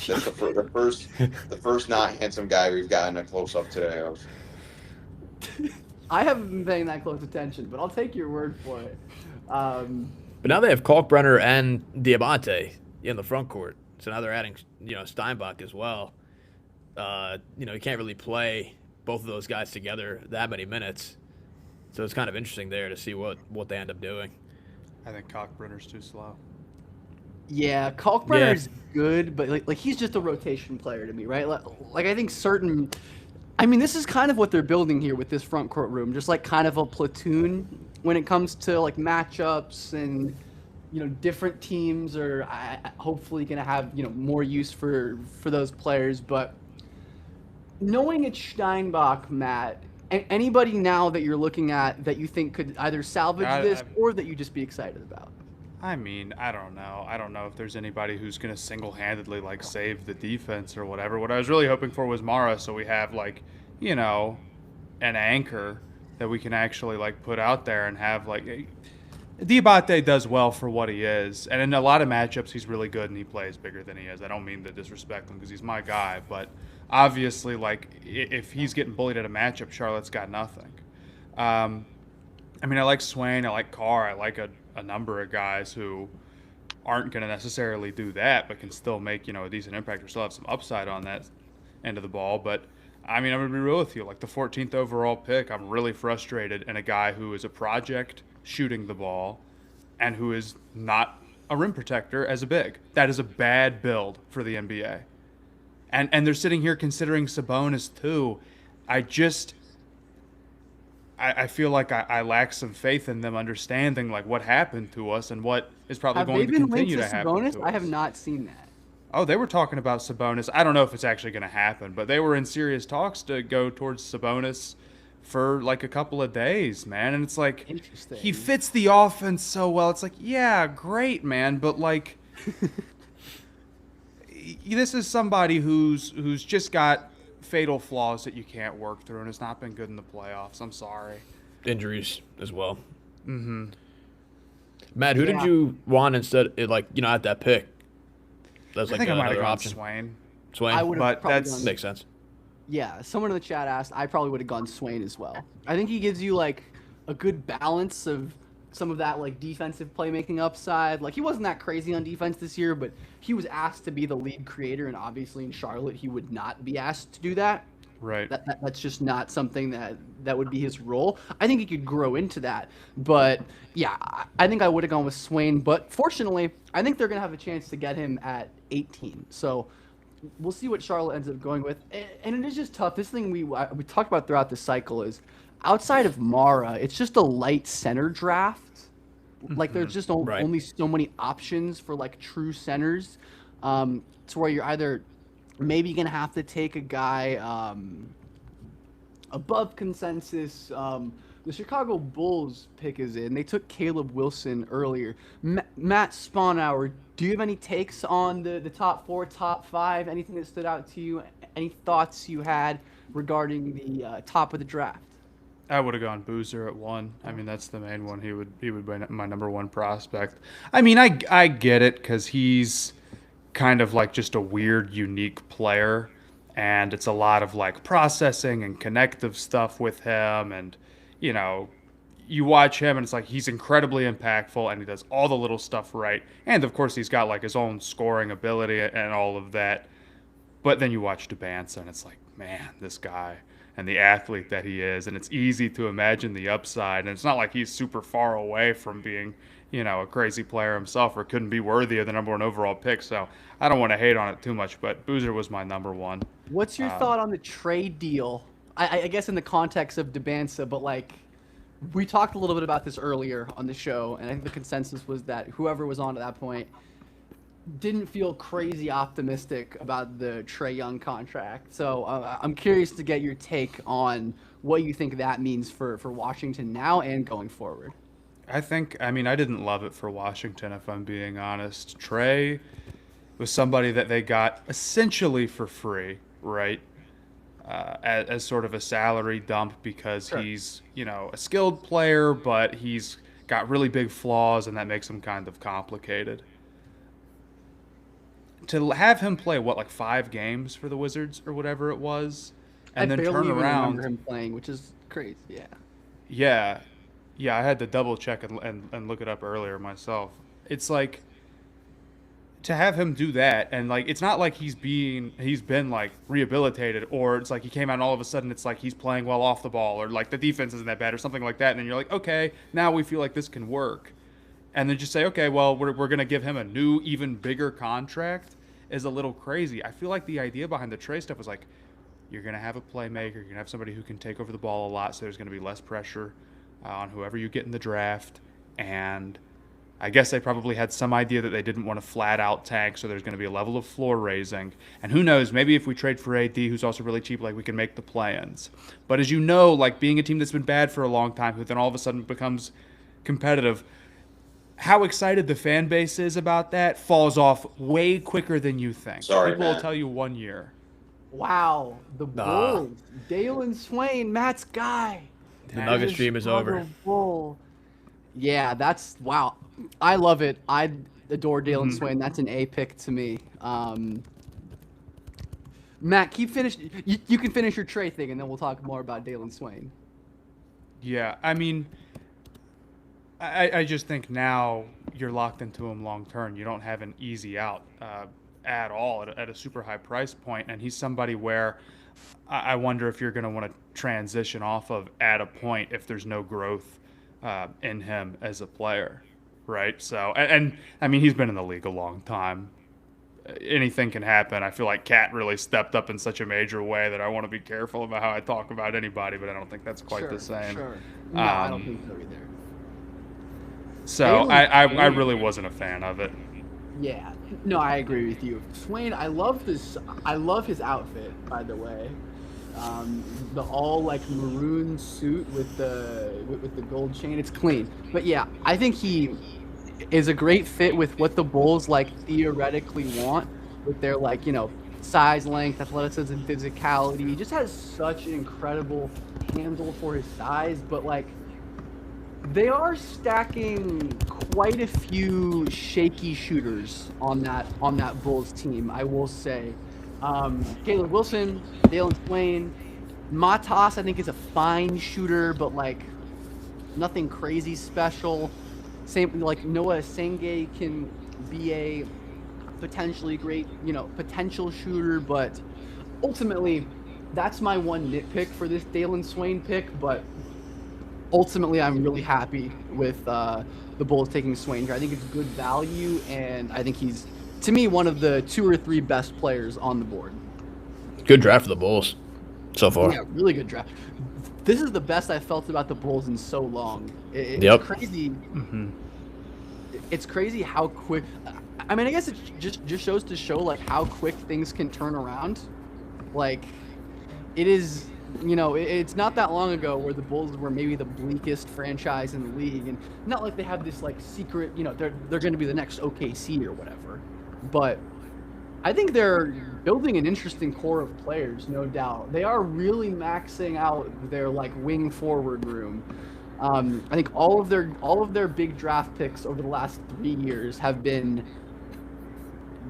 That's the first not handsome guy we've gotten a close up today of. I haven't been paying that close attention, but I'll take your word for it. But now they have Kalkbrenner and Diamante in the front court. So now they're adding, Steinbach as well. You can't really play both of those guys together that many minutes. So it's kind of interesting there to see what they end up doing. I think Kalkbrenner's too slow. Yeah, Kalkbrenner's good, but like he's just a rotation player to me, right? Like I think this is kind of what they're building here with this front court room, just like kind of a platoon when it comes to like matchups and different teams are hopefully going to have more use for those players. But knowing it's Steinbach, Matt, anybody now that you're looking at that you think could either salvage this or that you just be excited about? I mean, I don't know. I don't know if there's anybody who's going to single-handedly like save the defense or whatever. What I was really hoping for was Mara, so we have like, an anchor that we can actually like put out there and have like. Diabate does well for what he is, and in a lot of matchups he's really good and he plays bigger than he is. I don't mean to disrespect him because he's my guy, but obviously like if he's getting bullied at a matchup, Charlotte's got nothing. I like Swain, I like Carr, I like a number of guys who aren't going to necessarily do that, but can still make, a decent impact or still have some upside on that end of the ball. But I'm going to be real with you. Like the 14th overall pick, I'm really frustrated in a guy who is a project shooting the ball and who is not a rim protector as a big. That is a bad build for the NBA. And they're sitting here considering Sabonis too. I feel like I lack some faith in them understanding like what happened to us and what is probably going to continue to happen Sabonis? to us. I have not seen that. Oh, they were talking about Sabonis. I don't know if it's actually going to happen, but they were in serious talks to go towards Sabonis for like a couple of days, man. And it's like he fits the offense so well. It's like, yeah, great, man, but like this is somebody who's just got fatal flaws that you can't work through and has not been good in the playoffs. I'm sorry. Injuries as well. Mm-hmm. Matt, who did you want instead, at that pick? That's like I think I might have another gone option. Swain. I would have probably gone, makes sense. Yeah, someone in the chat asked. I probably would have gone Swain as well. I think he gives you like a good balance of some of that like defensive playmaking upside. Like he wasn't that crazy on defense this year, but he was asked to be the lead creator, and obviously in Charlotte he would not be asked to do that. Right. That's just not something that would be his role. I think he could grow into that, but yeah, I think I would have gone with Swain. But fortunately, I think they're gonna have a chance to get him at 18. So we'll see what Charlotte ends up going with. And it is just tough. This thing we talked about throughout the cycle is outside of Mara, it's just a light center draft. Like there's just only so many options for like true centers, to where you're either maybe gonna have to take a guy above consensus. The Chicago Bulls pick is in. They took Caleb Wilson earlier. Matt Spawnhour, do you have any takes on the top 4, top 5? Anything that stood out to you? Any thoughts you had regarding the top of the draft? I would have gone Boozer at 1. I mean, that's the main one. He would be my number 1 prospect. I mean, I get it because he's kind of like just a weird, unique player, and it's a lot of like processing and connective stuff with him, and you know, you watch him and it's like he's incredibly impactful and he does all the little stuff right. And of course, he's got like his own scoring ability and all of that. But then you watch Dubance and it's like, man, this guy and the athlete that he is. And it's easy to imagine the upside. And it's not like he's super far away from being, you know, a crazy player himself or couldn't be worthy of the number 1 overall pick. So I don't want to hate on it too much, but Boozer was my number 1. What's your thought on the trade deal? I guess in the context of Dubance, but like we talked a little bit about this earlier on the show, and I think the consensus was that whoever was on at that point didn't feel crazy optimistic about the Trae Young contract. So I'm curious to get your take on what you think that means for Washington now and going forward. I didn't love it for Washington, if I'm being honest. Trae was somebody that they got essentially for free, right? As sort of a salary dump because Sure. he's, you know, a skilled player, but he's got really big flaws, and that makes him kind of complicated. To have him play, like 5 games for the Wizards or whatever it was, and I then barely turn even around. remember him playing, which is crazy. Yeah, I had to double check and look it up earlier myself. It's like to have him do that, and like it's not like he's been like rehabilitated, or it's like he came out and all of a sudden it's like he's playing well off the ball, or like the defense isn't that bad or something like that, and then you're like, okay, now we feel like this can work, and then just say, okay, well we're gonna give him a new, even bigger contract is a little crazy. I feel like the idea behind the Trae stuff was like, you're gonna have a playmaker, you're gonna have somebody who can take over the ball a lot, so there's gonna be less pressure on whoever you get in the draft, and I guess they probably had some idea that they didn't want to flat out tank, so there's going to be a level of floor raising. And who knows, maybe if we trade for AD, who's also really cheap, like we can make the play-ins. But as you know, like being a team that's been bad for a long time, who then all of a sudden becomes competitive, how excited the fan base is about that falls off way quicker than you think. Sorry, People will Matt. tell you 1 year. Wow, the Nah. Bulls, Dalen Swain, Matt's guy. The Nuggets dream is over. Chicago Bull. Yeah, that's wow. I love it. I adore Dalen Swain. That's an A pick to me. Matt, you can finish your Trae thing, and then we'll talk more about Dalen Swain. Yeah, I mean, I just think now you're locked into him long term. You don't have an easy out at all at a super high price point, and he's somebody where I wonder if you're going to want to transition off of at a point if there's no growth in him as a player, right? So, and I mean, he's been in the league a long time. Anything can happen. I feel like Cat really stepped up in such a major way that I want to be careful about how I talk about anybody, but I don't think that's quite the same. Sure. No, I don't think so either. So Dalen I Swain- really wasn't a fan of it. Yeah. No, I agree with you. Swain, I love his outfit, by the way. The all like maroon suit with the gold chain. It's clean. But yeah, I think he is a great fit with what the Bulls like theoretically want with their like, you know, size, length, athleticism, physicality. He just has such an incredible handle for his size, but like they are stacking quite a few shaky shooters on that Bulls team, I will say. Caleb Wilson, Dalen Swain, Matas, I think is a fine shooter, but like nothing crazy special. Same like Noah Senge can be a potentially great, you know, potential shooter, but ultimately that's my one nitpick for this Dalen Swain pick. But ultimately, I'm really happy with the Bulls taking Swain here. I think it's good value, and I think he's, to me, one of the 2 or 3 best players on the board. Good draft for the Bulls so far. Yeah, really good draft. This is the best I've felt about the Bulls in so long. It's Yep. crazy. It's crazy how quick. I mean, I guess it just shows to show like how quick things can turn around. Like, it is. You know, it's not that long ago where the Bulls were maybe the bleakest franchise in the league, and not like they have this like secret, you know, they're going to be the next OKC or whatever. But I think they're building an interesting core of players, no doubt. They are really maxing out their like wing forward room. I think all of their big draft picks over the last 3 years have been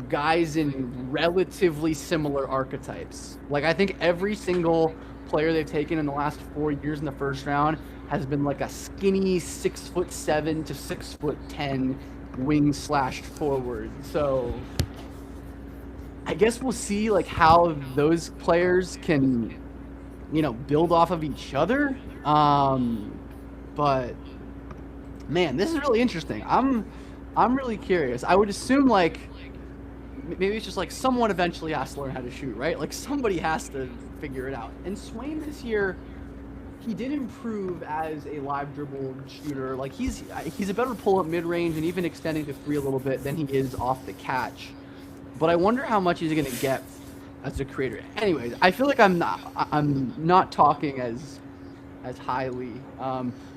guys in relatively similar archetypes. Like I think every single player they've taken in the last 4 years in the first round has been like a skinny 6'7" to 6'10" wing/forward. So I guess we'll see like how those players can, build off of each other. But man, this is really interesting. I'm really curious. I would assume like maybe it's just like someone eventually has to learn how to shoot, right? Like somebody has to figure it out. And Swain this year, he did improve as a live dribble shooter. Like he's a better pull-up mid-range and even extending to three a little bit than he is off the catch. But I wonder how much he's going to get as a creator. Anyways, I feel like I'm not talking as highly.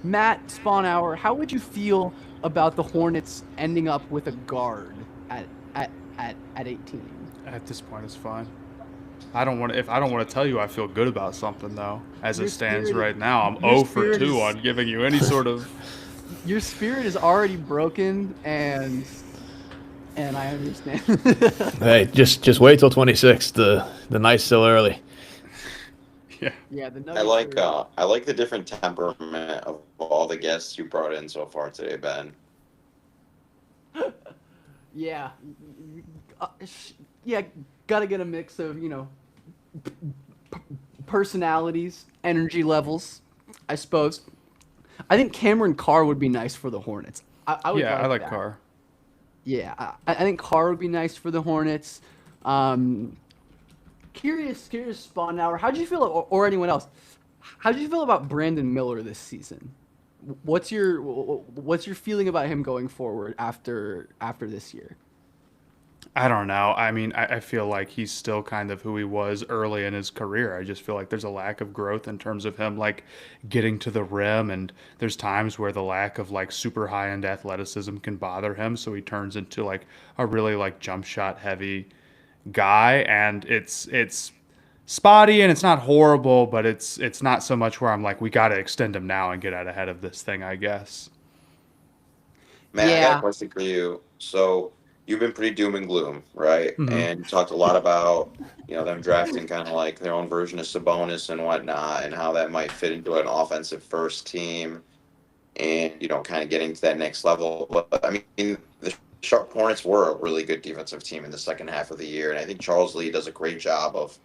Matt Spawnhour, how would you feel about the Hornets ending up with a guard at 18? At this point, it's fine. I don't want to tell you I feel good about something though. As it stands right now, I'm 0 for 2 on giving you any sort of. Your spirit is already broken, and I understand. Hey, just wait till 26. The night's still early. Yeah, I like the different temperament of all the guests you brought in so far today, Ben. Yeah, gotta get a mix of personalities, energy levels, I suppose. I think Cameron Carr would be nice for the Hornets. I like that. Carr. Yeah, I think Carr would be nice for the Hornets. Curious, Spawnhour, how'd you feel, or anyone else? How'd you feel about Brandon Miller this season? What's your feeling about him going forward after this year? I don't know. I mean, I feel like he's still kind of who he was early in his career. I just feel like there's a lack of growth in terms of him like getting to the rim, and there's times where the lack of like super high-end athleticism can bother him, so he turns into like a really like jump shot heavy guy, and it's spotty and it's not horrible, but it's not so much where I'm like, we got to extend him now and get out ahead of this thing, I guess. Man, I got a question for you. So you've been pretty doom and gloom, right? Mm-hmm. And you talked a lot about, them drafting kind of like their own version of Sabonis and whatnot, and how that might fit into an offensive first team and, kind of getting to that next level. But I mean, the Sharp Hornets were a really good defensive team in the second half of the year. And I think Charles Lee does a great job of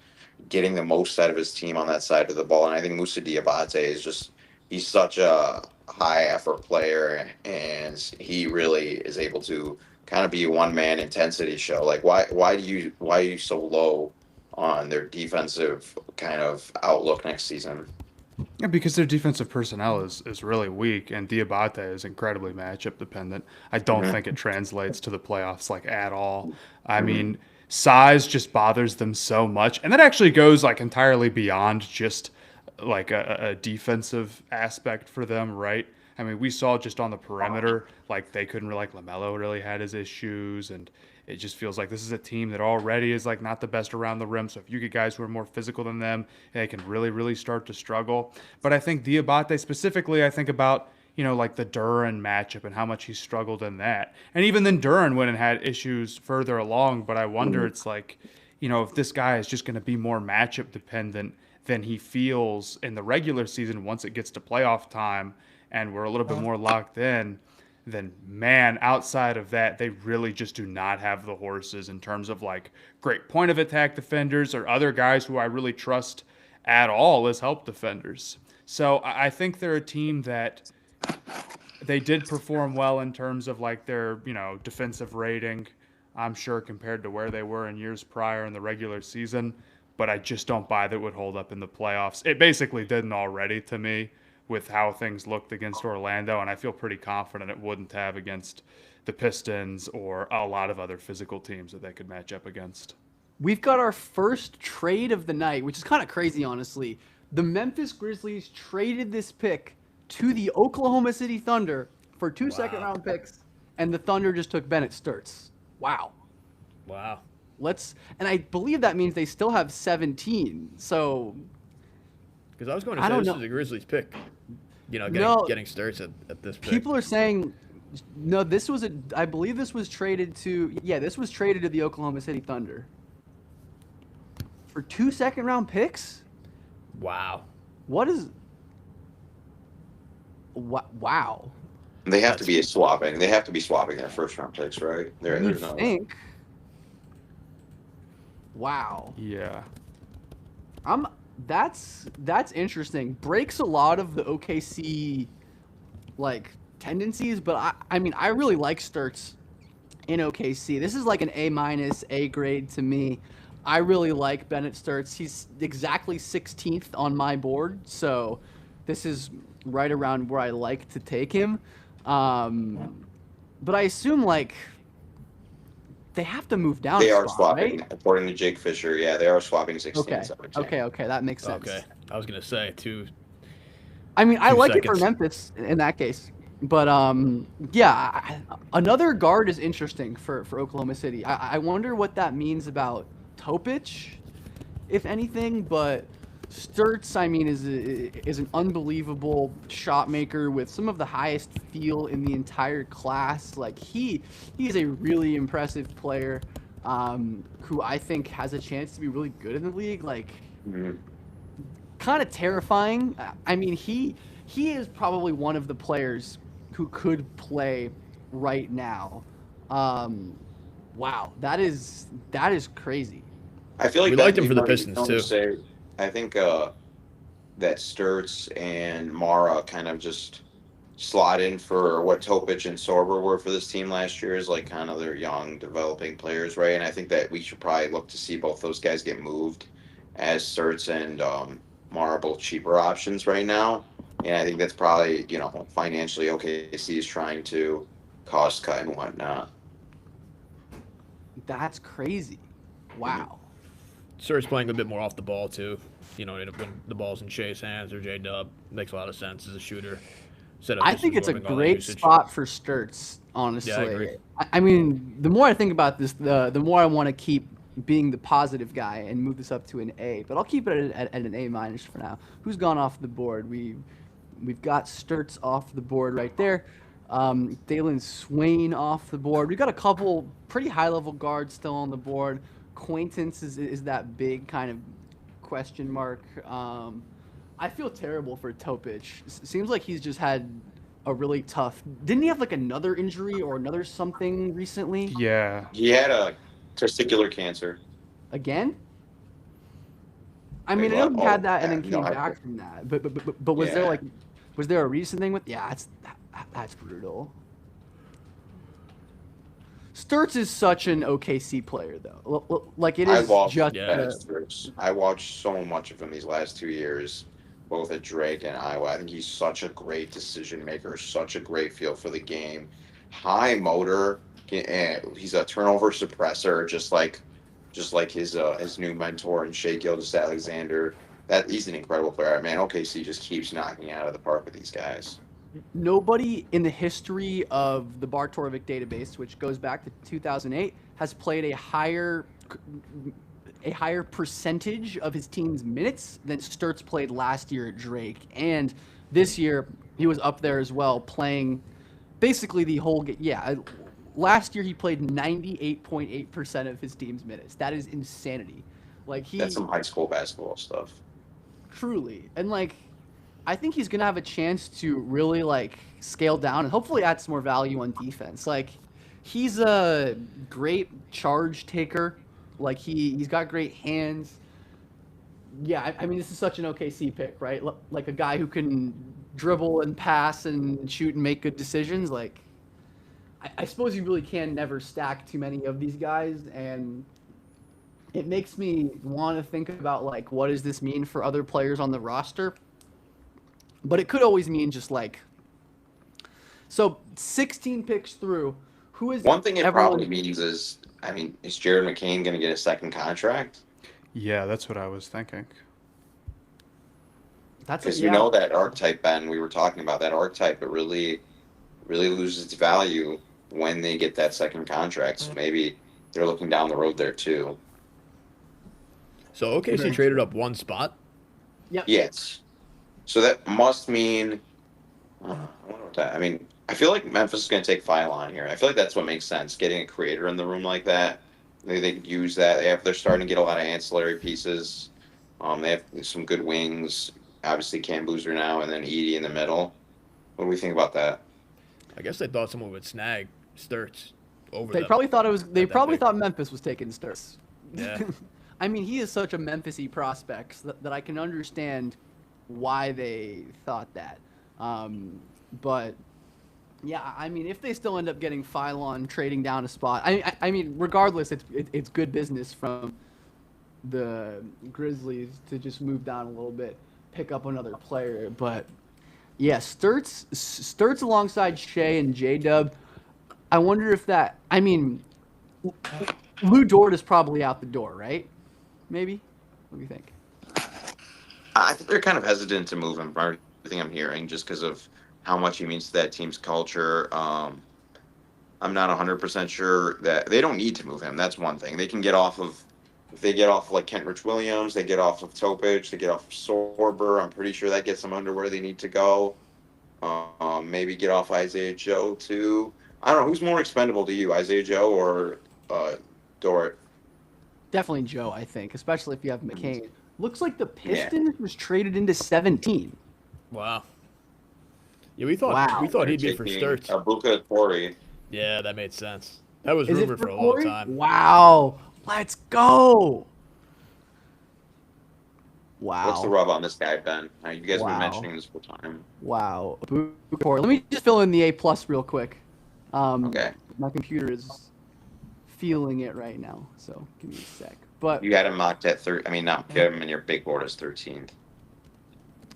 getting the most out of his team on that side of the ball. And I think Moussa Diabate he's such a high effort player, and he really is able to kind of be a one-man intensity show. Like why are you so low on their defensive kind of outlook next season? Yeah, because their defensive personnel is really weak, and Diabate is incredibly matchup dependent. I don't think it translates to the playoffs like at all. I mean, size just bothers them so much, and that actually goes like entirely beyond just like a defensive aspect for them, right? I mean, we saw just on the perimeter, like they couldn't really, like LaMelo really had his issues, and it just feels like this is a team that already is like not the best around the rim. So if you get guys who are more physical than them, they can really, really start to struggle. But I think Diabate specifically, I think about, like the Duren matchup and how much he struggled in that. And even then Duren went and had issues further along. But I wonder, it's like, if this guy is just going to be more matchup dependent than he feels in the regular season once it gets to playoff time and we're a little bit more locked in, then man, outside of that, they really just do not have the horses in terms of like great point of attack defenders or other guys who I really trust at all as help defenders. So I think they're a team that they did perform well in terms of like their, defensive rating, I'm sure, compared to where they were in years prior in the regular season, but I just don't buy that it would hold up in the playoffs. It basically didn't already to me, with how things looked against Orlando, and I feel pretty confident it wouldn't have against the Pistons or a lot of other physical teams that they could match up against. We've got our first trade of the night, which is kind of crazy, honestly. The Memphis Grizzlies traded this pick to the Oklahoma City Thunder for 2 second-round picks, and the Thunder just took Bennett Sturts. Wow. And I believe that means they still have 17, so... Because I was going to say this is a Grizzlies pick. Getting Sturts at this pick. People are saying, no, I believe this was traded to the Oklahoma City Thunder. For 2 second-round picks? Wow. What is... Wow. They have to be swapping. They have to be swapping their first round picks, right? You There's no. think? Wow. Yeah. That's interesting. Breaks a lot of the OKC like tendencies, but I mean I really like Sturts in OKC. This is like an A-, A grade to me. I really like Bennett Sturts. He's exactly 16th on my board, so this is right around where I like to take him. But I assume like they have to move down. They a are spot, swapping, right? according to Jake Fisher. Yeah, they are swapping 16. Okay, that makes sense. Okay, I was gonna say two. I mean, I 2 like it seconds. for Memphis in that case. But yeah, another guard is interesting for Oklahoma City. I wonder what that means about Topic, if anything. But Sturts, I mean, is an unbelievable shot maker with some of the highest feel in the entire class. Like he is a really impressive player, who I think has a chance to be really good in the league. Like. Kind of terrifying. I mean, he is probably one of the players who could play right now. Wow, that is crazy. I feel like We that liked him would for the be funny. Pistons, Don't too. say- I think that Sturts and Mara kind of just slot in for what Topic and Sorber were for this team last year, is like kind of their young developing players, right? And I think that we should probably look to see both those guys get moved, as Sturts and Mara both cheaper options right now. And I think that's probably, financially OKC is trying to cost cut and whatnot. That's crazy. Wow. Sir's playing a bit more off the ball too. When the ball's in Shay's hands or J Dub, makes a lot of sense as a shooter. Instead of I just think it's a absorbing all that great usage. spot for Sturts, honestly. Yeah, I agree. I mean, the more I think about this, the more I want to keep being the positive guy and move this up to an A. But I'll keep it at an A- for now. Who's gone off the board? We've got Sturts off the board right there. Dalen Swain off the board. We've got a couple pretty high-level guards still on the board. Quaintance is that big kind of question mark. I feel terrible for Topic. Seems like he's just had a really tough. Didn't he have like another injury or another something recently? Yeah. He had a testicular cancer. Again? I mean, I know he had that and then no, came back from that. But was there Yeah. was there a recent thing with? Yeah, that's brutal. Sturts is such an OKC player, though. Like it I is love just. Bennett Sturts. I watched so much of him these last 2 years, both at Drake and Iowa. I think he's such a great decision maker, such a great feel for the game, high motor. He's a turnover suppressor, just like his new mentor in Shea Gilgeous-Alexander. That he's an incredible player. Man, OKC just keeps knocking it out of the park with these guys. Nobody in the history of the Bar Torvik database, which goes back to 2008, has played a higher percentage of his team's minutes than Sturts played last year at Drake. And this year, he was up there as well, playing basically the whole game. Yeah, last year he played 98.8% of his team's minutes. That is insanity. Like That's some high school basketball stuff. Truly. And like, I think he's going to have a chance to really like scale down and hopefully add some more value on defense. Like he's a great charge taker. Like he's got great hands. Yeah, I mean, this is such an OKC pick, right? Like a guy who can dribble and pass and shoot and make good decisions. Like I suppose you really can never stack too many of these guys, and it makes me want to think about like what does this mean for other players on the roster. But it could always mean just like, so 16 picks through. Who is One thing it probably means is Jared McCain going to get a second contract? Yeah, that's what I was thinking. Because you know that archetype, Ben, we were talking about that archetype, it really loses its value when they get that second contract. So maybe they're looking down the road there too. So OKC traded up one spot? Yep. Yes. So that must mean, I wonder what that, I feel like Memphis is going to take Phylon here. I feel like that's what makes sense. Getting a creator in the room like that, they could use that. They're starting to get a lot of ancillary pieces. They have some good wings. Obviously Cam Boozer now, and then Edie in the middle. What do we think about that? I guess they thought someone would snag Sturts over They them. probably thought it was. They At that probably big. thought Memphis was taking Sturts. Yeah. I mean, he is such a Memphis-y prospect that I can understand why they thought that. But yeah, I mean, if they still end up getting Phylon trading down a spot, I mean, regardless, it's good business from the Grizzlies to just move down a little bit, pick up another player. But yeah, Sturts alongside Shea and J-Dub. I wonder if that. I mean, Lou Dort is probably out the door, right? Maybe. What do you think? I think they're kind of hesitant to move him from everything I'm hearing, just because of how much he means to that team's culture. I'm not 100% sure that they don't need to move him. That's one thing. They can get off of, if they get off of like Kent Williams, they get off of Topic, they get off of Sorber. I'm pretty sure that gets them under where they need to go. Maybe get off Isaiah Joe too. I don't know, who's more expendable to you, Isaiah Joe or Dort? Definitely Joe, I think, especially if you have McCain. Looks like the Pistons was traded into 17. Wow. Yeah, we thought he'd be for Sturts. Abuka Corey. Yeah, that made sense. That was Is it rumored for for a long Corey? time. Wow. Let's go. Wow. What's the rub on this guy, Ben? You guys have Wow. been mentioning this whole time. Wow. Corey. Let me just fill in the A+ real quick. Okay. My computer is feeling it right now, so give me a sec. But You had him mocked at not get him in your big board as 13th.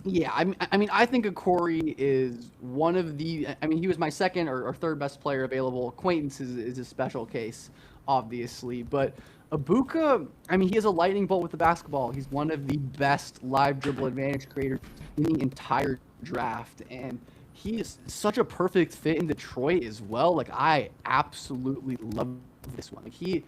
yeah, I mean, I think Corey is one of the. I mean, he was my second or third best player available. Acquaintance is a special case, obviously, but Abuka. I mean, he has a lightning bolt with the basketball. He's one of the best live dribble advantage creators in the entire draft, and he is such a perfect fit in Detroit as well. Like, I absolutely love this one. Like, he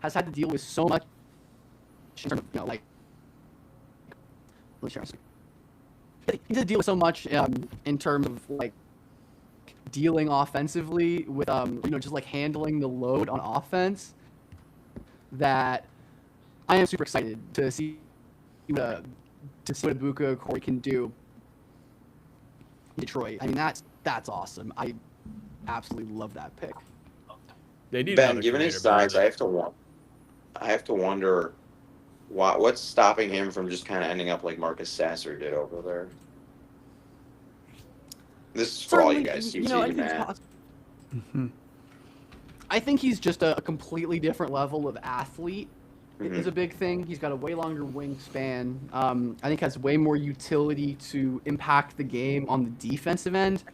has had to deal with so much, he's had to deal with so much in terms of like dealing offensively with just like handling the load on offense, that I am super excited to see what Abuka Corey can do in Detroit. I mean, that's awesome. I absolutely love that pick. They need Ben, another given his creator, size, I have to wonder what's stopping him from just kind of ending up like Marcus Sasser did over there. This is for all you guys. I think he's just a completely different level of athlete. Is a big thing. He's got a way longer wingspan. I think has way more utility to impact the game on the defensive end.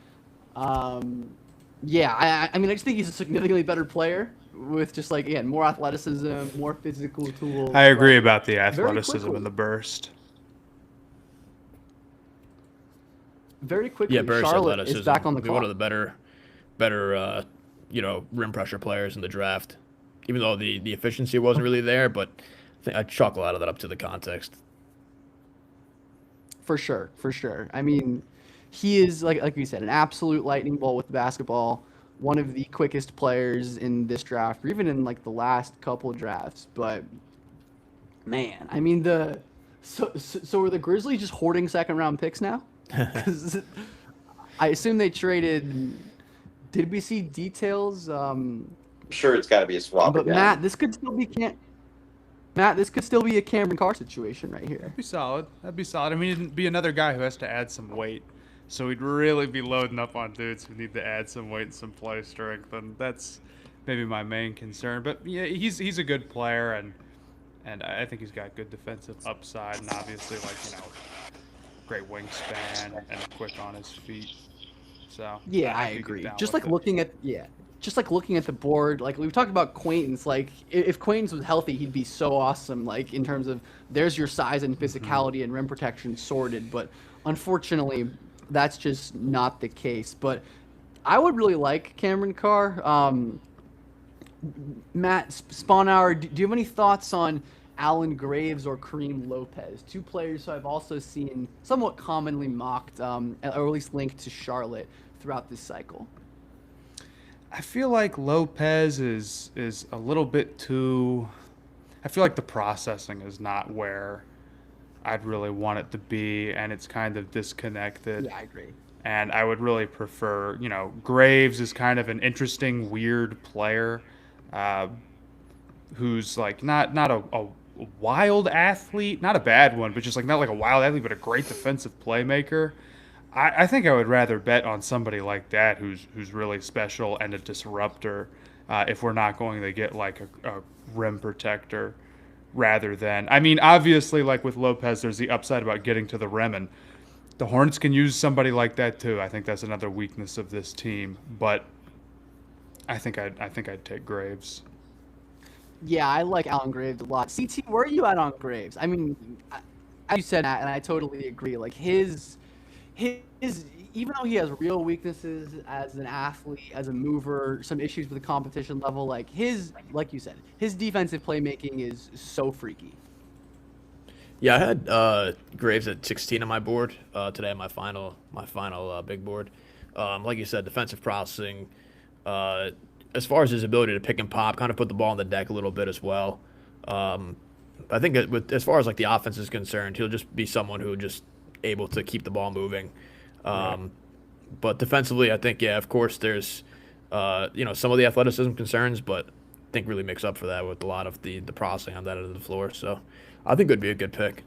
Yeah, I mean, I just think he's a significantly better player with just like, again, more athleticism, more physical tools. I agree about the very athleticism quickly. and the burst. Very quickly, Yeah, burst Charlotte athleticism. is back on the Be one clock. of the better rim pressure players in the draft. Even though the efficiency wasn't really there, but I chalk a lot of that up to the context. For sure. I mean, he is, like we said, an absolute lightning bolt with the basketball. One of the quickest players in this draft, or even in like the last couple of drafts. But man, I mean, so are the Grizzlies just hoarding second round picks now? 'Cause I assume they traded. Did we see details? I'm sure it's got to be a swap But again. Matt, this could still be a Cameron Carr situation right here. That'd be solid. I mean, he'd be another guy who has to add some weight. So we'd really be loading up on dudes who need to add some weight and some play strength, and that's maybe my main concern. But yeah, he's a good player, and I think he's got good defensive upside, and obviously great wingspan and quick on his feet. So Yeah, I could get agree. down Just with like it. looking at the board, like we've talked about Quaintance, like if Quaintance was healthy, he'd be so awesome, like in terms of there's your size and physicality and rim protection sorted, but unfortunately that's just not the case. But I would really like Cameron Carr. Matt Spawnhour, do you have any thoughts on Alan Graves or Kareem Lopez, two players who I've also seen somewhat commonly mocked, or at least linked to Charlotte throughout this cycle? I feel like Lopez is a little bit too. I feel like the processing is not where I'd really want it to be, and it's kind of disconnected. Yeah, I agree. And I would really prefer, Graves is kind of an interesting, weird player, uh, who's like not a wild athlete, not a bad one, but just like not like a wild athlete, but a great defensive playmaker. I think I would rather bet on somebody like that who's really special and a disruptor, if we're not going to get like a rim protector, rather than, I mean, obviously, like with Lopez, there's the upside about getting to the rim, and the Hornets can use somebody like that too. I think that's another weakness of this team, but I think I'd take Graves. Yeah, I like Allen Graves a lot. CT, where are you at on Graves? I mean, as you said, Matt, and I totally agree. Like his, even though he has real weaknesses as an athlete, as a mover, some issues with the competition level, like you said, his defensive playmaking is so freaky. Yeah, I had Graves at 16 on my board today. My final big board. Like you said, defensive processing. As far as his ability to pick and pop, kind of put the ball on the deck a little bit as well. I think as far as like the offense is concerned, he'll just be someone who just able to keep the ball moving. But defensively, I think, yeah, of course, there's some of the athleticism concerns, but I think really makes up for that with a lot of the processing on that end of the floor. So I think it would be a good pick.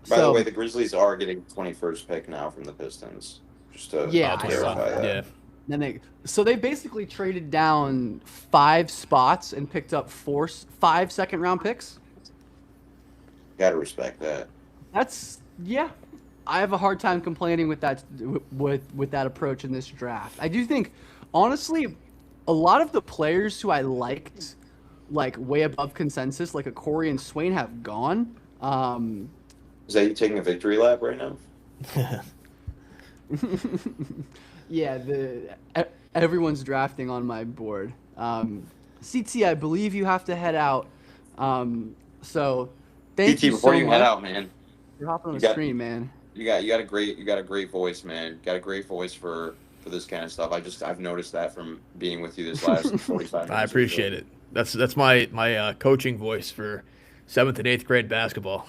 By the way, the Grizzlies are getting 21st pick now from the Pistons. Just to clarify that. Yeah. So they basically traded down 5 spots and picked up 5 second-round picks. Gotta respect that. I have a hard time complaining with that with that approach in this draft. I do think, honestly, a lot of the players who I liked, like way above consensus, like a Corey and Swain, have gone. Is that you taking a victory lap right now? Yeah, everyone's drafting on my board. CT, I believe you have to head out. So thank you so much. Before you head out, man. You're hopping on the screen, man. You got a great voice, man. Got a great voice for this kind of stuff. I've noticed that from being with you this last 45 minutes. I appreciate it. That's my coaching voice for 7th and 8th grade basketball.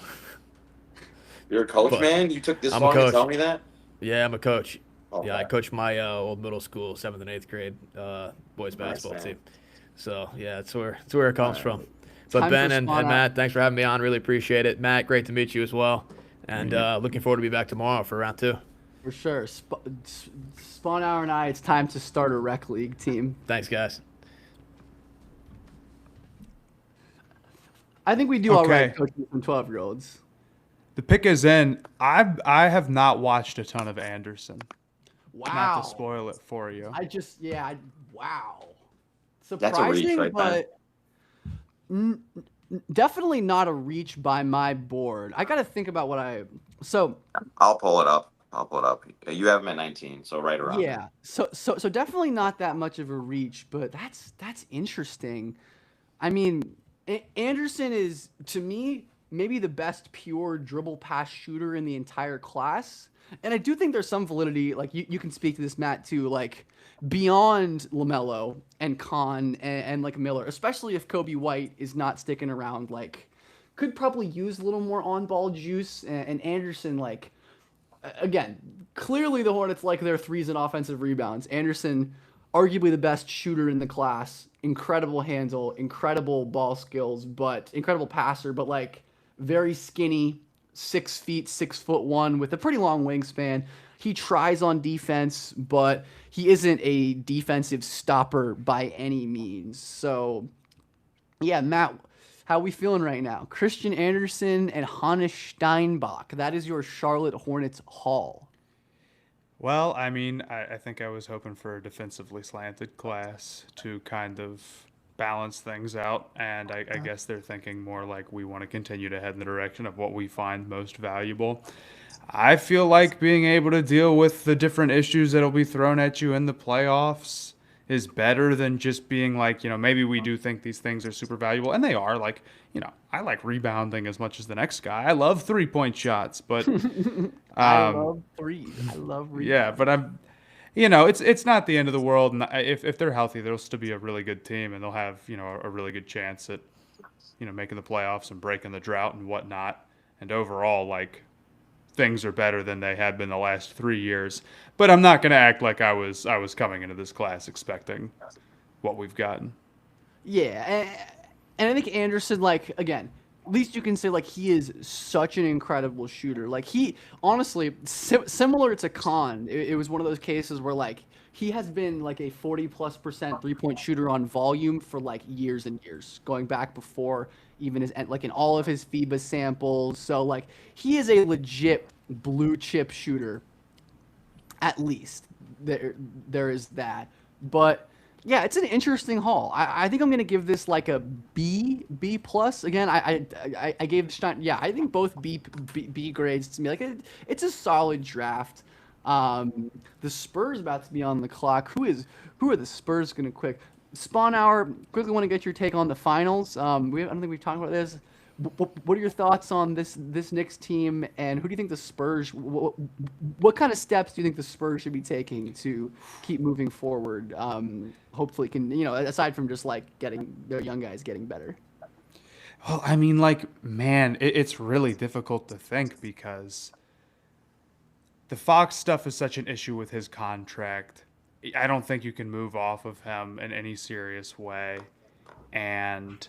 You're a coach, man? You took this long to tell me that? Yeah, I'm a coach. Oh, yeah, I coach my old middle school 7th and 8th grade boys basketball team. So yeah, that's where it comes from. But Ben and Matt, thanks for having me on. Really appreciate it. Matt, great to meet you as well. And looking forward to be back tomorrow for round 2. For sure. Spawn Hour and I, it's time to start a rec league team. Thanks, guys. I think we do all right coaching from 12-year-olds. The pick is in. I have not watched a ton of Anderson. Wow. Not to spoil it for you. Wow. Surprising, that's a reach right but definitely not a reach by my board. I got to think about I'll pull it up. You have him at 19, so right around. Yeah. So definitely not that much of a reach, but that's interesting. I mean, Anderson is, to me, maybe the best pure dribble pass shooter in the entire class. And I do think there's some validity, like you can speak to this, Matt, too, like beyond LaMelo and Khan and like Miller, especially if Kobe White is not sticking around, like could probably use a little more on-ball juice. And Anderson, like, again, clearly the Hornets like their threes and offensive rebounds. Anderson, arguably the best shooter in the class, incredible handle, incredible ball skills, but incredible passer, but like very skinny, 6 feet, 6'1", with a pretty long wingspan. He tries on defense, but he isn't a defensive stopper by any means. So, yeah, Matt, how are we feeling right now? Christian Anderson and Hannes Steinbach. That is your Charlotte Hornets haul. Well, I mean, I think I was hoping for a defensively slanted class to kind of balance things out, and I guess they're thinking more like we want to continue to head in the direction of what we find most valuable. I feel like being able to deal with the different issues that'll be thrown at you in the playoffs is better than just being like, maybe we do think these things are super valuable, and they are. Like, I like rebounding as much as the next guy. I love 3-point shots, but I love threes. I love rebounding. Yeah, but it's not the end of the world. And if they're healthy, they'll still be a really good team, and they'll have a really good chance at making the playoffs and breaking the drought and whatnot. And overall, like, things are better than they had been the last 3 years. But I'm not going to act like I was coming into this class expecting what we've gotten. Yeah, and I think Anderson, like, again, at least you can say, like, he is such an incredible shooter. Like, he, honestly, similar to Khan, it was one of those cases where, like, he has been, like, a 40+% three-point shooter on volume for, like, years and years, going back before even his, like, in all of his FIBA samples. So, like, he is a legit blue-chip shooter, at least. There is that. But yeah, it's an interesting haul. I think I'm gonna give this like a B plus. Again, I gave Stein. Yeah, I think both B grades to me. Like it's a solid draft. The Spurs about to be on the clock. Who are the Spurs gonna quick? Spawn Hour. Quickly want to get your take on the finals. I don't think we've talked about this. What are your thoughts on this Knicks team, and who do you think the Spurs? What kind of steps do you think the Spurs should be taking to keep moving forward? Hopefully, can aside from just like getting their young guys getting better. Well, I mean, like, man, it's really difficult to think because the Fox stuff is such an issue with his contract. I don't think you can move off of him in any serious way, and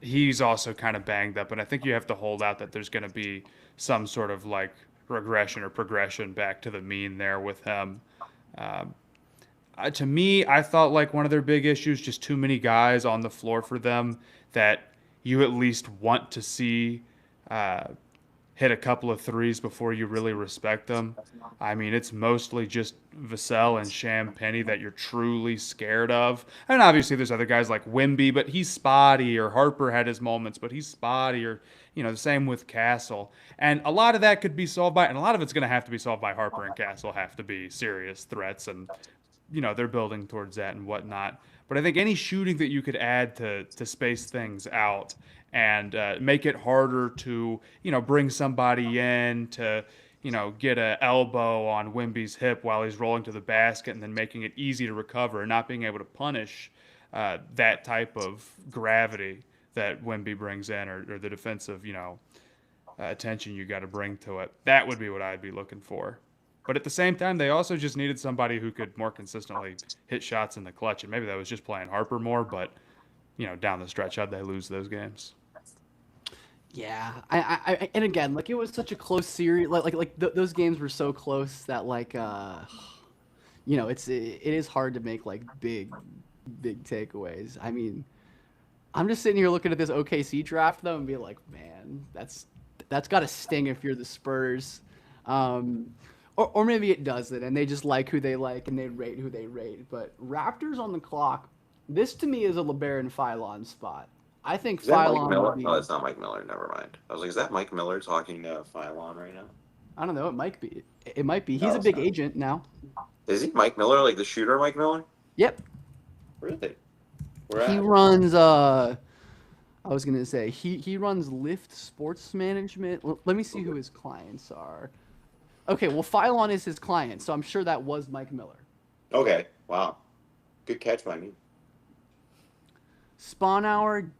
he's also kind of banged up, and I think you have to hold out that there's going to be some sort of like regression or progression back to the mean there with him. To me, I thought like one of their big issues, just too many guys on the floor for them that you at least want to see hit a couple of threes before you really respect them. I mean, it's mostly just Vassell and Sham Penny that you're truly scared of. And obviously there's other guys like Wimby, but he's spotty, or Harper had his moments, but he's spotty, or, the same with Castle. And a lot of that could be solved by, and a lot of it's going to have to be solved by Harper and Castle have to be serious threats, and, they're building towards that and whatnot. But I think any shooting that you could add to space things out and make it harder to, bring somebody in to, get an elbow on Wimby's hip while he's rolling to the basket, and then making it easy to recover and not being able to punish that type of gravity that Wimby brings in, or the defensive, attention you got to bring to it. That would be what I'd be looking for. But at the same time, they also just needed somebody who could more consistently hit shots in the clutch. And maybe that was just playing Harper more, but, down the stretch, how'd they lose those games? Yeah, I and again, like, it was such a close series. Those games were so close that it is hard to make like big takeaways. I mean, I'm just sitting here looking at this OKC draft though and be like, man, that's got to sting if you're the Spurs. Or maybe it doesn't, and they just like who they like and they rate who they rate. But Raptors on the clock, this to me is a LeBaron Philon spot. I think Philon. No, it's not Mike Miller. Never mind. I was like, is that Mike Miller talking to Philon right now? I don't know. It might be. It might be. He's a big agent now. Is he Mike Miller, like the shooter Mike Miller? Yep. Really? He runs. I was gonna say he runs Lyft Sports Management. Let me see who his clients are. Okay, well, Philon is his client, so I'm sure that was Mike Miller. Okay, wow. Good catch by me. Spawn Hour,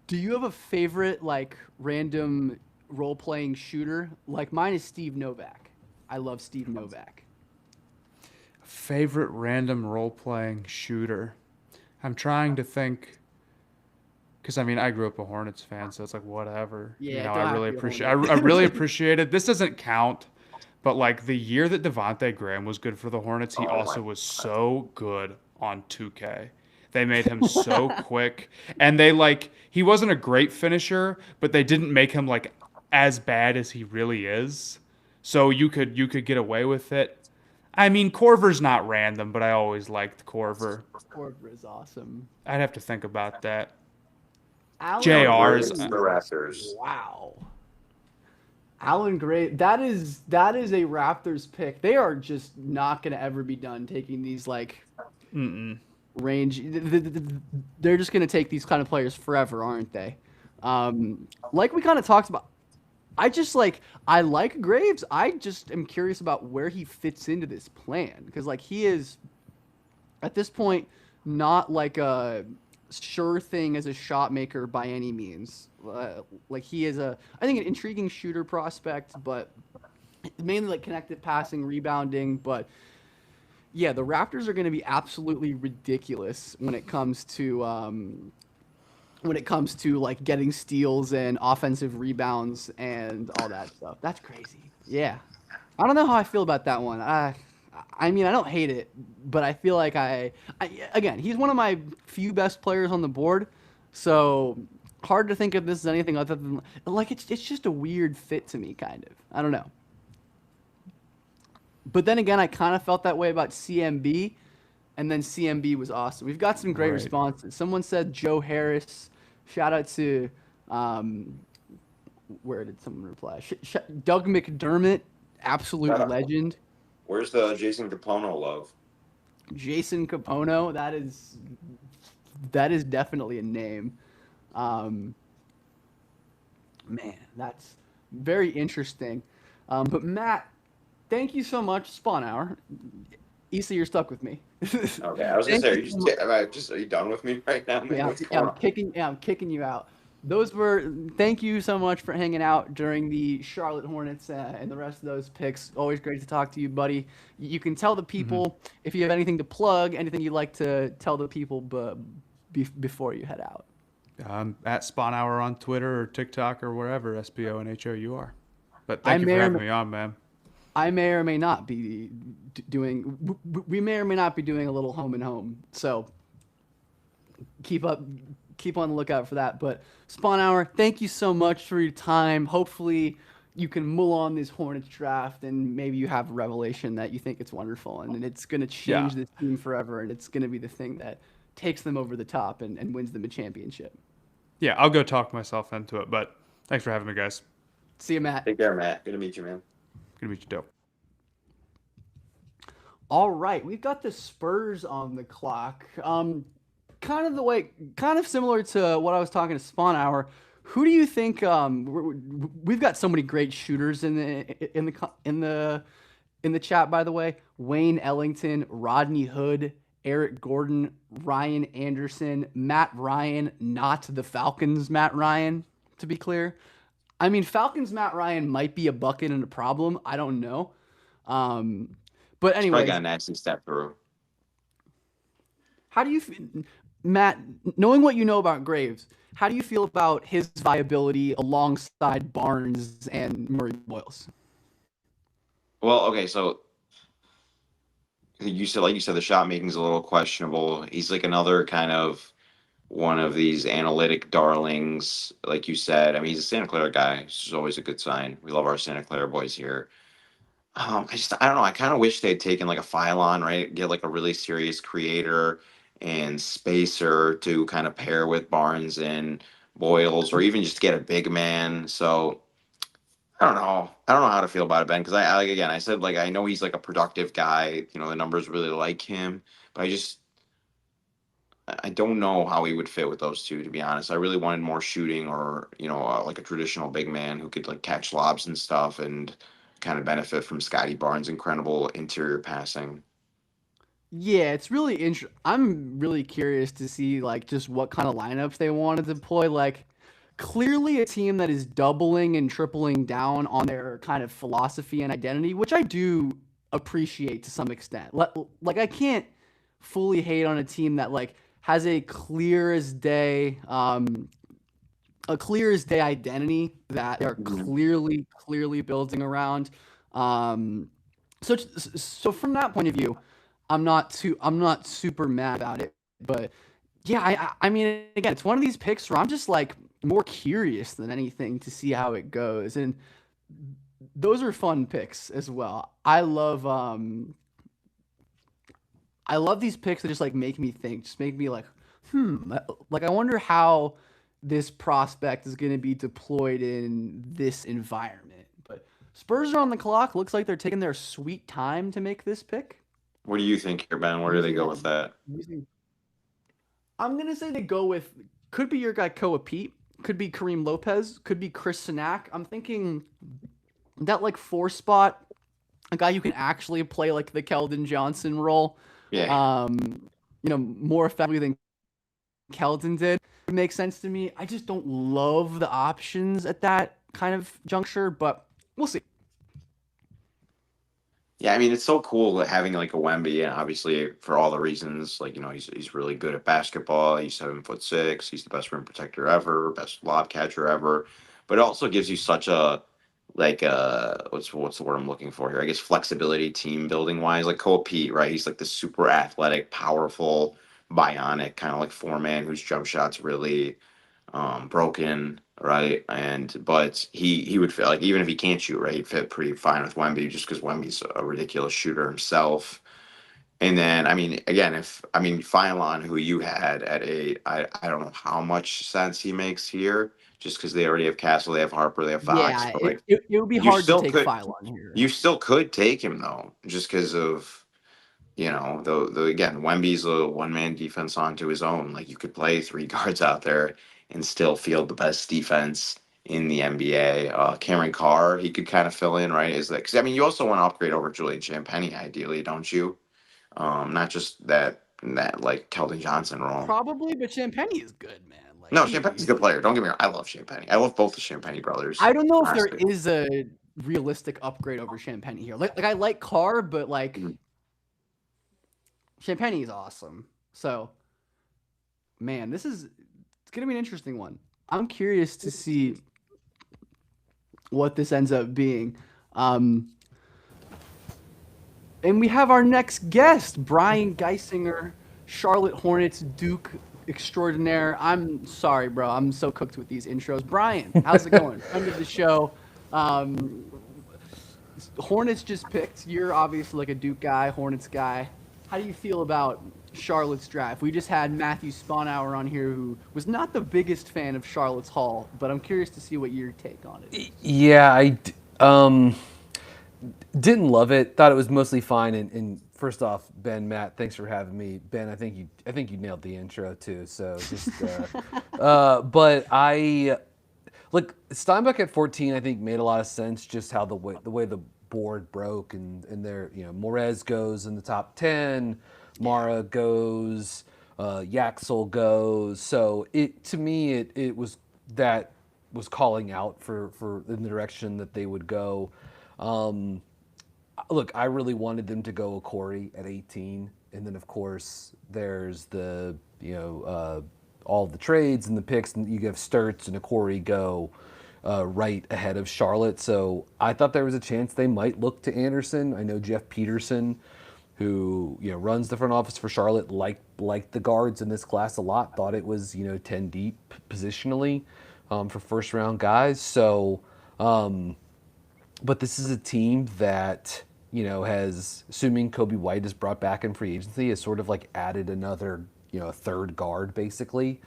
do you have a favorite, like, random role-playing shooter? Like, mine is Steve Novak. I love Steve Novak. Favorite random role-playing shooter? I'm trying to think, because, I mean, I grew up a Hornets fan, so it's like, whatever. Yeah, I really appreciate it. This doesn't count. But, like, the year that Devontae Graham was good for the Hornets, he also was so good on 2K. They made him so quick. And they, like, he wasn't a great finisher, but they didn't make him, like, as bad as he really is. So you could get away with it. I mean, Korver's not random, but I always liked Korver. Korver is awesome. I'd have to think about that. JR's. The Raptors. Wow. Allen Gray, that is a Raptors pick. They are just not going to ever be done taking these, like, range. They're just going to take these kind of players forever, aren't they? Like we kind of talked about. I like Graves. I just am curious about where he fits into this plan because like he is at this point not like a sure thing as a shot maker by any means. Like he is I think an intriguing shooter prospect, but mainly like connected passing, rebounding. But yeah, the Raptors are going to be absolutely ridiculous when it comes to like getting steals and offensive rebounds and all that stuff. That's crazy. Yeah. I don't know how I feel about that one. I mean, I don't hate it, but I feel like again, he's one of my few best players on the board. So hard to think of this as anything other than like it's just a weird fit to me kind of. I don't know. But then again, I kind of felt that way about CMB, and then CMB was awesome. We've got some great responses. Someone said Joe Harris. Shout out to, where did someone reply? Doug McDermott, absolute legend. Where's the Jason Capono love? Jason Capono, that is definitely a name. Man, that's very interesting. But Matt, thank you so much. Spawn Hour. Issa, you're stuck with me. Okay, I was gonna say, are you done with me right now? Man? I'm kicking you out. Thank you so much for hanging out during the Charlotte Hornets and the rest of those picks. Always great to talk to you, buddy. You can tell the people if you have anything to plug, anything you'd like to tell the people before you head out. At Spawn Hour on Twitter or TikTok or wherever, SPONHOUR. But thank you for having me on, man. I may or may not be we may or may not be doing a little home and home. So keep on the lookout for that. But Spawn Hour, thank you so much for your time. Hopefully you can mull on this Hornets draft and maybe you have a revelation that you think it's wonderful and it's going to change this team forever and it's going to be the thing that takes them over the top and wins them a championship. Yeah, I'll go talk myself into it, but thanks for having me, guys. See you, Matt. Take care, Matt. Good to meet you, man. Good to meet you, Dope. All right, we've got the Spurs on the clock. Kind of similar to what I was talking to Spawn Hour. Who do you think? We've got so many great shooters in the chat. By the way, Wayne Ellington, Rodney Hood, Eric Gordon, Ryan Anderson, Matt Ryan, not the Falcons Matt Ryan. To be clear, I mean Falcons Matt Ryan might be a bucket and a problem. I don't know. But anyway, I got a nasty step through. How do you, Matt, knowing what you know about Graves, how do you feel about his viability alongside Barnes and Murray Boyles? Well, okay, so you said, the shot making is a little questionable. He's like another kind of one of these analytic darlings, like you said. I mean, he's a Santa Clara guy, which is always a good sign. We love our Santa Clara boys here. I don't know. I kind of wish they'd taken like a Phylon, right? Get like a really serious creator and spacer to kind of pair with Barnes and Boyles, or even just get a big man. So I don't know. I don't know how to feel about it, Ben, because I said, like, I know he's like a productive guy. You know, the numbers really like him, but I don't know how he would fit with those two, to be honest. I really wanted more shooting or, like a traditional big man who could like catch lobs and stuff and kind of benefit from Scotty Barnes' incredible interior passing. Yeah, it's really interesting. I'm really curious to see like just what kind of lineups they want to deploy. Like clearly a team that is doubling and tripling down on their kind of philosophy and identity, which I do appreciate to some extent. Like I can't fully hate on a team that like has a clear as day identity that they're clearly building around. So from that point of view, I'm not super mad about it. But yeah, I mean, again, it's one of these picks where I'm just like more curious than anything to see how it goes. And those are fun picks as well. I love these picks that just like make me think, just make me like, like I wonder how this prospect is going to be deployed in this environment. But Spurs are on the clock. Looks like they're taking their sweet time to make this pick. What do you think here, Ben? Where do they go with that? I'm going to say they go with, could be your guy Koa Pete. could be Kareem Lopez, could be Chris Sinak. I'm thinking that like 4 spot, a guy who can actually play like the Keldon Johnson role, Yeah. More effectively than Keldon did. It makes sense to me. I just don't love the options at that kind of juncture, but we'll see. Yeah, I mean it's so cool having like a Wemby, and obviously for all the reasons, like he's really good at basketball. He's 7'6". He's the best rim protector ever, best lob catcher ever. But it also gives you such a like what's the word I'm looking for here? I guess flexibility, team building wise. Like Cole Pete, right? He's like the super athletic, powerful, bionic kind of like four-man whose jump shot's really broken, right? But he would fit, like, even if he can't shoot, right, he'd fit pretty fine with Wemby just because Wemby's a ridiculous shooter himself. And then I mean, again, Phylon, who you had at 8, I don't know how much sense he makes here, just because they already have Castle, they have Harper, they have Fox. Yeah, But like, it would be you hard to still take could Phylon here. you still could take him though, just because of the again, Wemby's a one-man defense onto his own. Like, you could play 3 guards out there and still field the best defense in the NBA. Cameron Carr, he could kind of fill in, right? Is that because I mean, you also want to upgrade over Julian Champagnie, ideally, don't you? Not just that like Keldon Johnson role. Probably, but Champagnie is good, man. Like, No, Champagnie's a good player. Don't get me wrong. I love Champagnie. I love both the Champagnie brothers. I don't know if there honestly. is a realistic upgrade over Champagnie here. Like I like Carr, but like Champagnie is awesome. So, man, it's gonna be an interesting one. I'm curious to see what this ends up being. And we have our next guest, Brian Geisinger, Charlotte Hornets Duke extraordinaire. I'm sorry, bro. I'm so cooked with these intros. Brian, how's it going? Friend of the show. Hornets just picked. You're obviously like a Duke guy, Hornets guy. How do you feel about Charlotte's draft? We just had Matthew Sponauer on here, who was not the biggest fan of Charlotte's haul, but I'm curious to see what your take on it is. Yeah, I didn't love it. Thought it was mostly fine. And first off, Ben, Matt, thanks for having me. Ben, I think you nailed the intro too. So just, but I look, Steinbeck at 14. I think made a lot of sense. Just how the way the board broke, and there, Morez goes in the top 10, Mara goes, Yaxel goes. So to me it was that was calling out for in the direction that they would go. Look, I really wanted them to go Corey at 18, and then of course there's the all the trades and the picks, and you have Sturts and Corey go right ahead of Charlotte. So I thought there was a chance they might look to Anderson. I know Jeff Peterson, who runs the front office for Charlotte, liked the guards in this class a lot. Thought it was 10 deep positionally for first round guys. So. But this is a team that, has, assuming Kobe White is brought back in free agency, has sort of like added another, a third guard basically,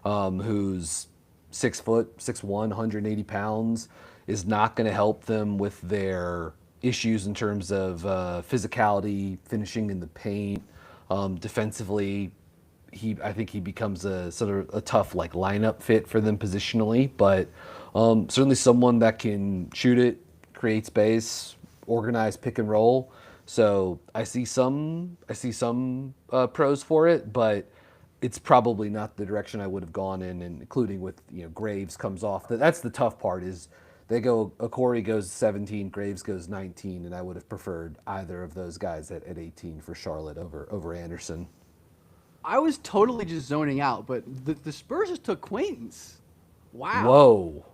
who's 6 foot, 6'1", 180 pounds, is not going to help them with their issues in terms of physicality, finishing in the paint, defensively. I think he becomes a sort of a tough like lineup fit for them positionally, but certainly someone that can shoot it, create space, organize pick and roll. So I see some pros for it, but it's probably not the direction I would have gone in, and including with Graves comes off. That's the tough part is they go. Corey goes 17, Graves goes 19, and I would have preferred either of those guys at 18 for Charlotte over Anderson. I was totally just zoning out, but the Spurs just took Quaintance. Wow. Whoa.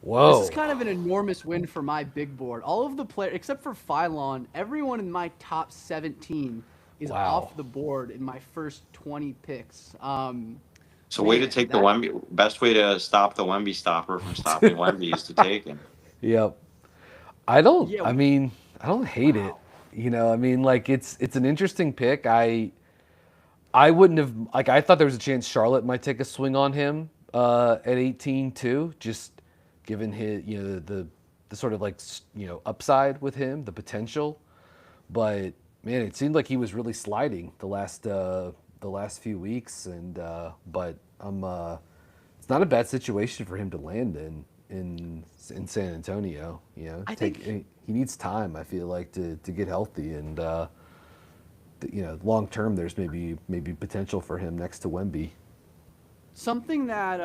This is kind of an enormous win for my big board. All of the players, except for Phylon, everyone in my top 17 is off the board in my first 20 picks. So way to take the Wemby. Best way to stop the Wemby stopper from stopping Wemby is to take him. Yep. I don't hate it. It's an interesting pick. I wouldn't have, I thought there was a chance Charlotte might take a swing on him at 18 too, just given his, the sort of upside with him, the potential. But man, it seemed like he was really sliding the last few weeks, and but I'm not a bad situation for him to land in San Antonio. You know, I think he needs time. I feel like to get healthy, and you know, long term, there's maybe potential for him next to Wemby. something that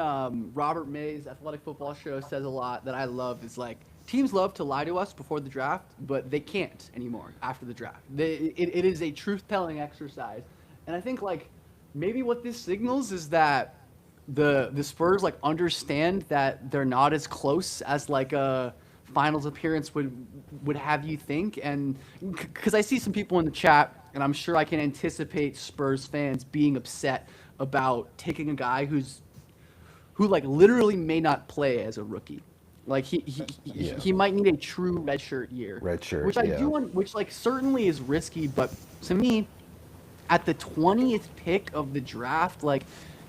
Robert May's Athletic Football Show says a lot that I love is like teams love to lie to us before the draft, but they can't anymore after the draft. It is a truth-telling exercise, and I think like maybe what this signals is that the Spurs like understand that they're not as close as like a finals appearance would have you think, and because I see some people in the chat, and I'm sure I can anticipate Spurs fans being upset about taking a guy who like literally may not play as a rookie. Like he might need a true redshirt year. Redshirt, which I do want, which like certainly is risky, but to me, at the 20th pick of the draft, like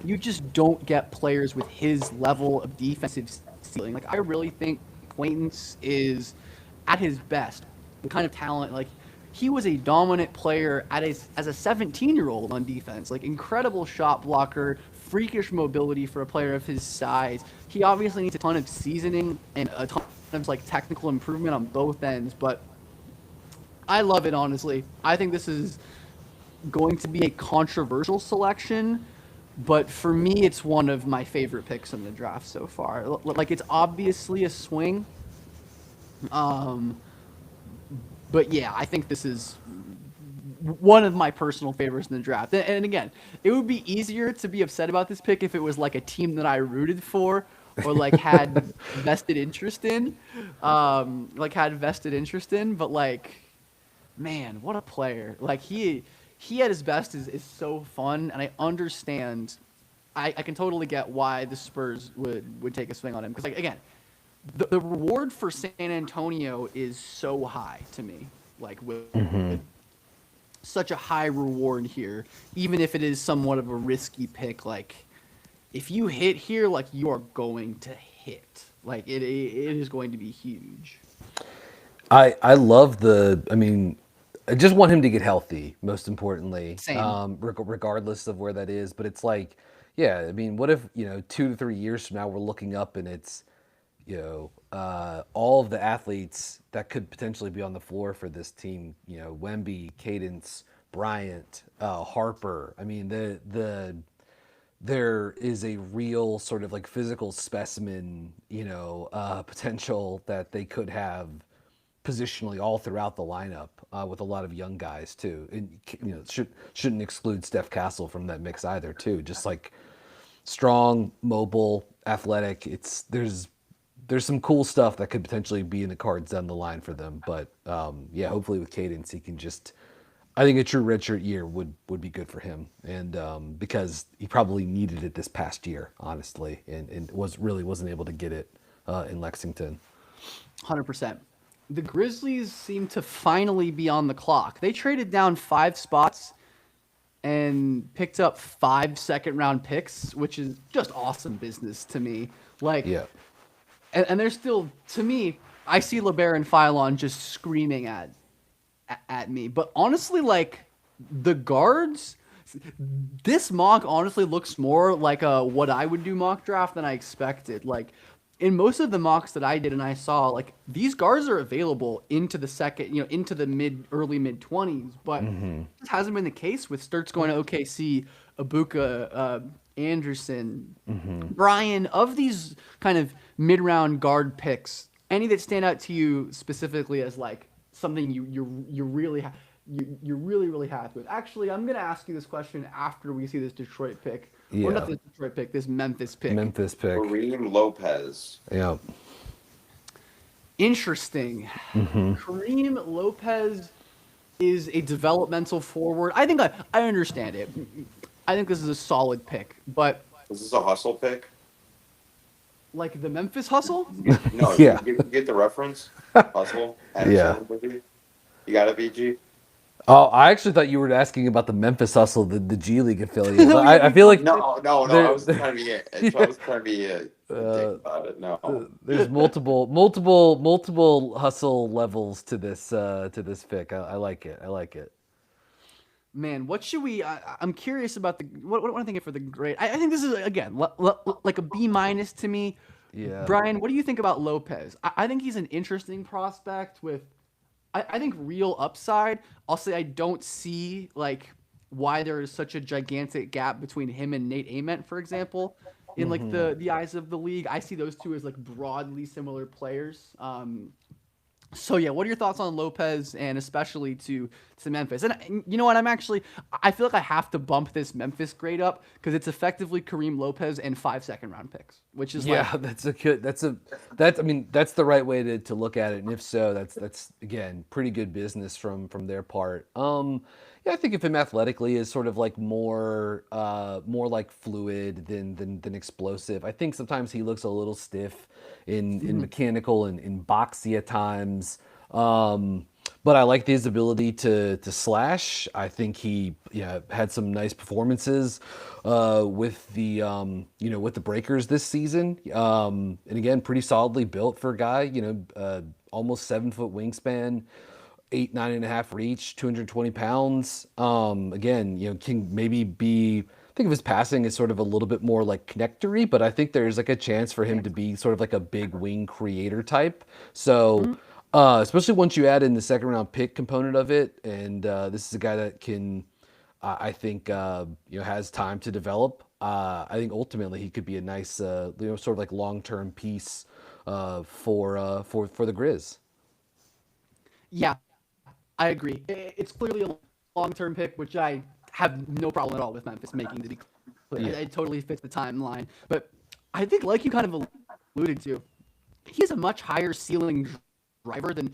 you just don't get players with his level of defensive ceiling. Like I really think Quaintance is at his best, the kind of talent like. He was a dominant player as a 17-year-old on defense. Like incredible shot blocker, freakish mobility for a player of his size. He obviously needs a ton of seasoning and a ton of like technical improvement on both ends. But I love it, honestly. I think this is going to be a controversial selection, but for me, it's one of my favorite picks in the draft so far. Like it's obviously a swing. But yeah, I think this is one of my personal favorites in the draft. And again, it would be easier to be upset about this pick if it was like a team that I rooted for or like had vested interest in. But like, man, what a player. Like he at his best is so fun, and I understand. I can totally get why the Spurs would take a swing on him. Because like again, the reward for San Antonio is so high to me, like with such a high reward here, even if it is somewhat of a risky pick. Like, if you hit here, like you are going to hit. Like it is going to be huge. I love I mean, I just want him to get healthy, most importantly. Same. Regardless of where that is. But it's like, yeah, I mean, what if 2 to 3 years from now we're looking up and it's all of the athletes that could potentially be on the floor for this team, Wemby, Cadence, Bryant, Harper. I mean, there is a real sort of like physical specimen, potential that they could have positionally all throughout the lineup with a lot of young guys too. And, shouldn't exclude Steph Castle from that mix either too. Just like strong, mobile, athletic. There's some cool stuff that could potentially be in the cards down the line for them. But yeah, hopefully with Cadence, he can I think a true redshirt year would be good for him. And because he probably needed it this past year, honestly, and wasn't able to get it in Lexington. 100%. The Grizzlies seem to finally be on the clock. They traded down 5 spots and picked up 5 second-round picks, which is just awesome business to me. Like, yeah. And they're still, to me, I see LeBaron Philon just screaming at me. But honestly, like, the guards, this mock honestly looks more like what I would do mock draft than I expected. Like, in most of the mocks that I did and I saw, like, these guards are available into the into the early mid-20s. But this hasn't been the case with Sturts going to OKC, Ibuka, Anderson, Brian. Of these kind of mid-round guard picks, any that stand out to you specifically as like something you're really really happy with? Actually, I'm gonna ask you this question after we see this Detroit pick. Yeah. Or not this Detroit pick, this Memphis pick. Kareem Lopez. Yeah. Interesting. Kareem Lopez is a developmental forward. I think I understand it. I think this is a solid pick, but Is this a hustle pick? like the Memphis Hustle? No, Yeah. you get the reference? Hustle? Yeah. You got it, BG? Oh, I actually thought you were asking about the Memphis Hustle, the G League affiliate. But I feel like No. I was trying to be dick about it. No. there's multiple hustle levels to this pick. I like it. Man, what should we? I'm curious about what am I thinking for the grade? I think this is again like a B minus to me. Yeah. Brian, what do you think about Lopez? I think he's an interesting prospect with, I think real upside. I'll say I don't see like why there is such a gigantic gap between him and Nate Ament, for example, in like the eyes of the league. I see those two as like broadly similar players. So yeah, what are your thoughts on Lopez and especially to Memphis? And you know what? I feel like I have to bump this Memphis grade up because it's effectively Kareem Lopez and 5 second-round picks, which is Yeah, like, that's I mean, that's the right way to look at it. And if so, that's again pretty good business from their part. Yeah, I think of him athletically as sort of like more like fluid than explosive. I think sometimes he looks a little stiff in mechanical and in boxy at times. But I like his ability to slash. I think he had some nice performances with the with the Breakers this season. And again, pretty solidly built for a guy. Almost 7-foot wingspan, 9.5 reach, 220 pounds. Again, can maybe be. Think of his passing as sort of a little bit more like connectory, but I think there's like a chance for him to be sort of like a big wing creator type. So. Especially once you add in the second round pick component of it, and this is a guy that can, I think, has time to develop. I think ultimately he could be a nice, sort of like long term piece for the Grizz. yeah, I agree. It's clearly a long term pick, which I have no problem at all with Memphis making, to be clear. Yeah. It totally fits the timeline. But I think, like you kind of alluded to, he has a much higher ceiling driver than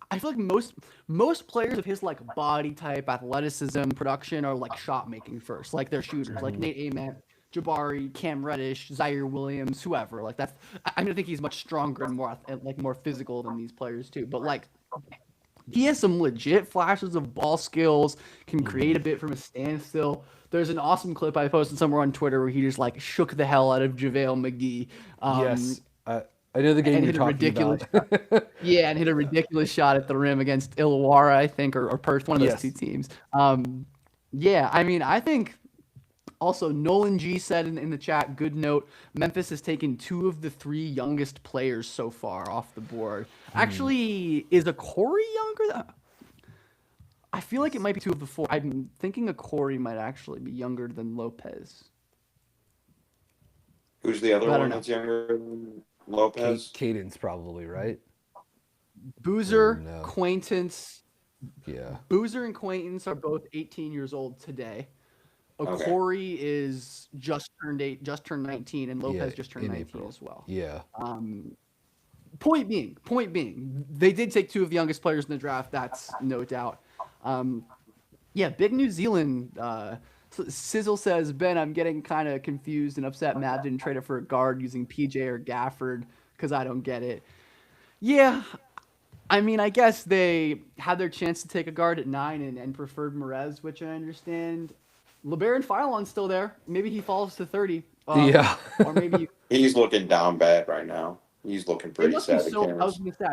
I feel like most players of his like body type, athleticism, production are like shot making first, like they're shooters, like Nate Ament, Jabari, Cam Reddish, Zaire Williams, whoever. Like that's, I think he's much stronger and more physical than these players too. But like he has some legit flashes of ball skills, can create a bit from a standstill. There's an awesome clip I posted somewhere on Twitter where he just like shook the hell out of JaVale McGee. Yes. I know the game you're talking about. Yeah, and hit a ridiculous shot at the rim against Illawarra, I think, or Perth, one of those two teams. Yeah, I mean, I think also Nolan G said in the chat, good note, Memphis has taken 2 of the 3 youngest players so far off the board. Actually, is a Corey younger? I feel like it might be 2 of the 4. I'm thinking a Corey might actually be younger than Lopez. Who's the other one that's younger than Lopez? Cadence probably, right? Boozer, Quaintance. Yeah. Boozer and Quaintance are both 18 years old today. Okay. Corey is just turned 19, and Lopez just turned 19 April. as well. Yeah. Point being, they did take 2 of the youngest players in the draft. That's no doubt. Yeah, big New Zealand. Sizzle says, Ben, I'm getting kind of confused and upset Matt didn't trade it for a guard using PJ or Gafford because I don't get it. Yeah, I mean, I guess they had their chance to take a guard at 9 and preferred Merez, which I understand. LeBaron Philon's still there. Maybe he falls to 30. Yeah. Or maybe He's looking down bad right now. He's looking pretty sad. I was gonna say,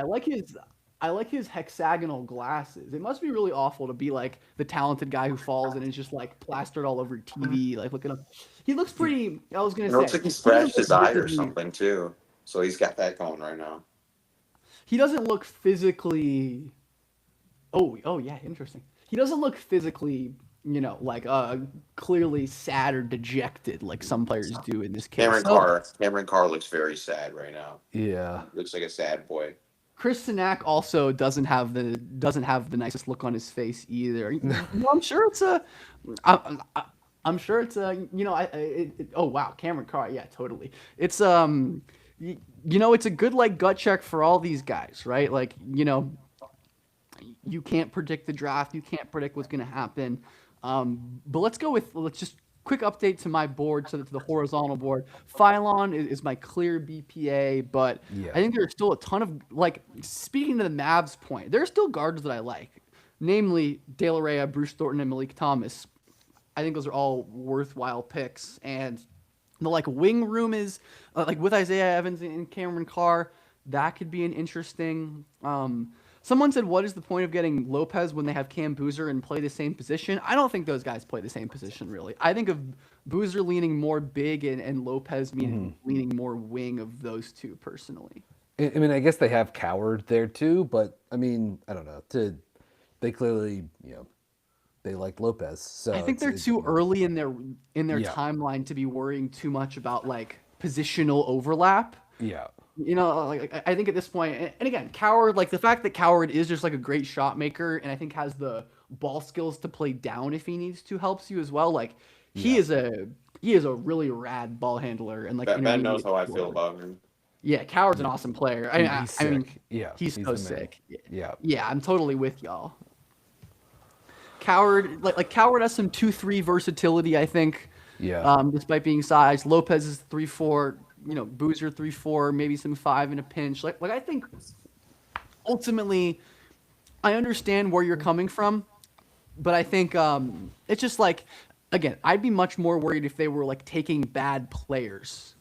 I like his hexagonal glasses. It must be really awful to be like the talented guy who falls and is just like plastered all over TV. Like looking up, he looks pretty. I was gonna say, It looks like he scratched his eye or something too. So he's got that going right now. He doesn't look physically. Oh yeah, interesting. He doesn't look physically, like clearly sad or dejected like some players do in this case. Cameron Carr looks very sad right now. Yeah. Looks like a sad boy. Chris Sinak also doesn't have the nicest look on his face either. I'm sure it's a. I'm sure it's a. Oh wow, Cameron Carr. Yeah, totally. It's it's a good like gut check for all these guys, right? Like you can't predict the draft. You can't predict what's going to happen. But let's just quick update to my board, to the horizontal board. Philon is my clear BPA, but Yeah. I think there's still a ton of, like, speaking to the Mavs point, there are still guards that I like, namely De La Rhea, Bruce Thornton, and Malik Thomas. I think those are all worthwhile picks. And the, like, wing room is, like, with Isaiah Evans and Cameron Carr, that could be an interesting Someone said, what is the point of getting Lopez when they have Cam Boozer and play the same position? I don't think those guys play the same position, really. I think of Boozer leaning more big and Lopez leaning more wing of those two, personally. I mean, I guess they have Coward there too, but I mean, I don't know. They clearly, they like Lopez. So I think they're too early in their timeline to be worrying too much about like positional overlap. Yeah. Like I think at this point, and again, Coward, like the fact that Coward is just like a great shot maker, and I think has the ball skills to play down if he needs to, helps you as well. Like he is a really rad ball handler, and like Ben knows how I feel about him. Yeah, Coward's an awesome player. I mean, he's so sick. Yeah, I'm totally with y'all. Coward, like Coward has some 2-3 versatility, I think. Yeah. Despite being sized, Lopez is 3-4. Boozer 3-4, maybe some 5 in a pinch. Like I think ultimately, I understand where you're coming from, but I think it's just like, again, I'd be much more worried if they were like taking bad players.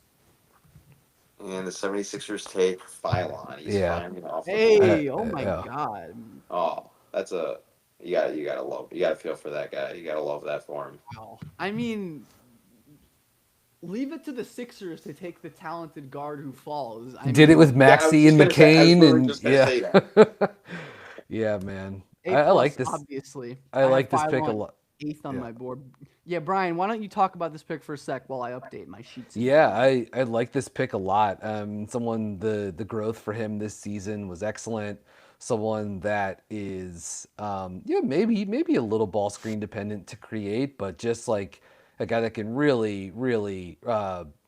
And the 76ers take Phylon. He's finally off the Hey, ball. oh my God. Oh, that's you gotta feel for that guy. You gotta love that for him. Wow. I mean, leave it to the Sixers to take the talented guard who falls. Did it with Maxey and McCain yeah, man. I like this. Obviously, I like this pick a lot. 8th on my board. Yeah, Brian, why don't you talk about this pick for a sec while I update my sheets? Yeah, I like this pick a lot. Someone the growth for him this season was excellent. Someone that is maybe a little ball screen dependent to create, but just like a guy that can really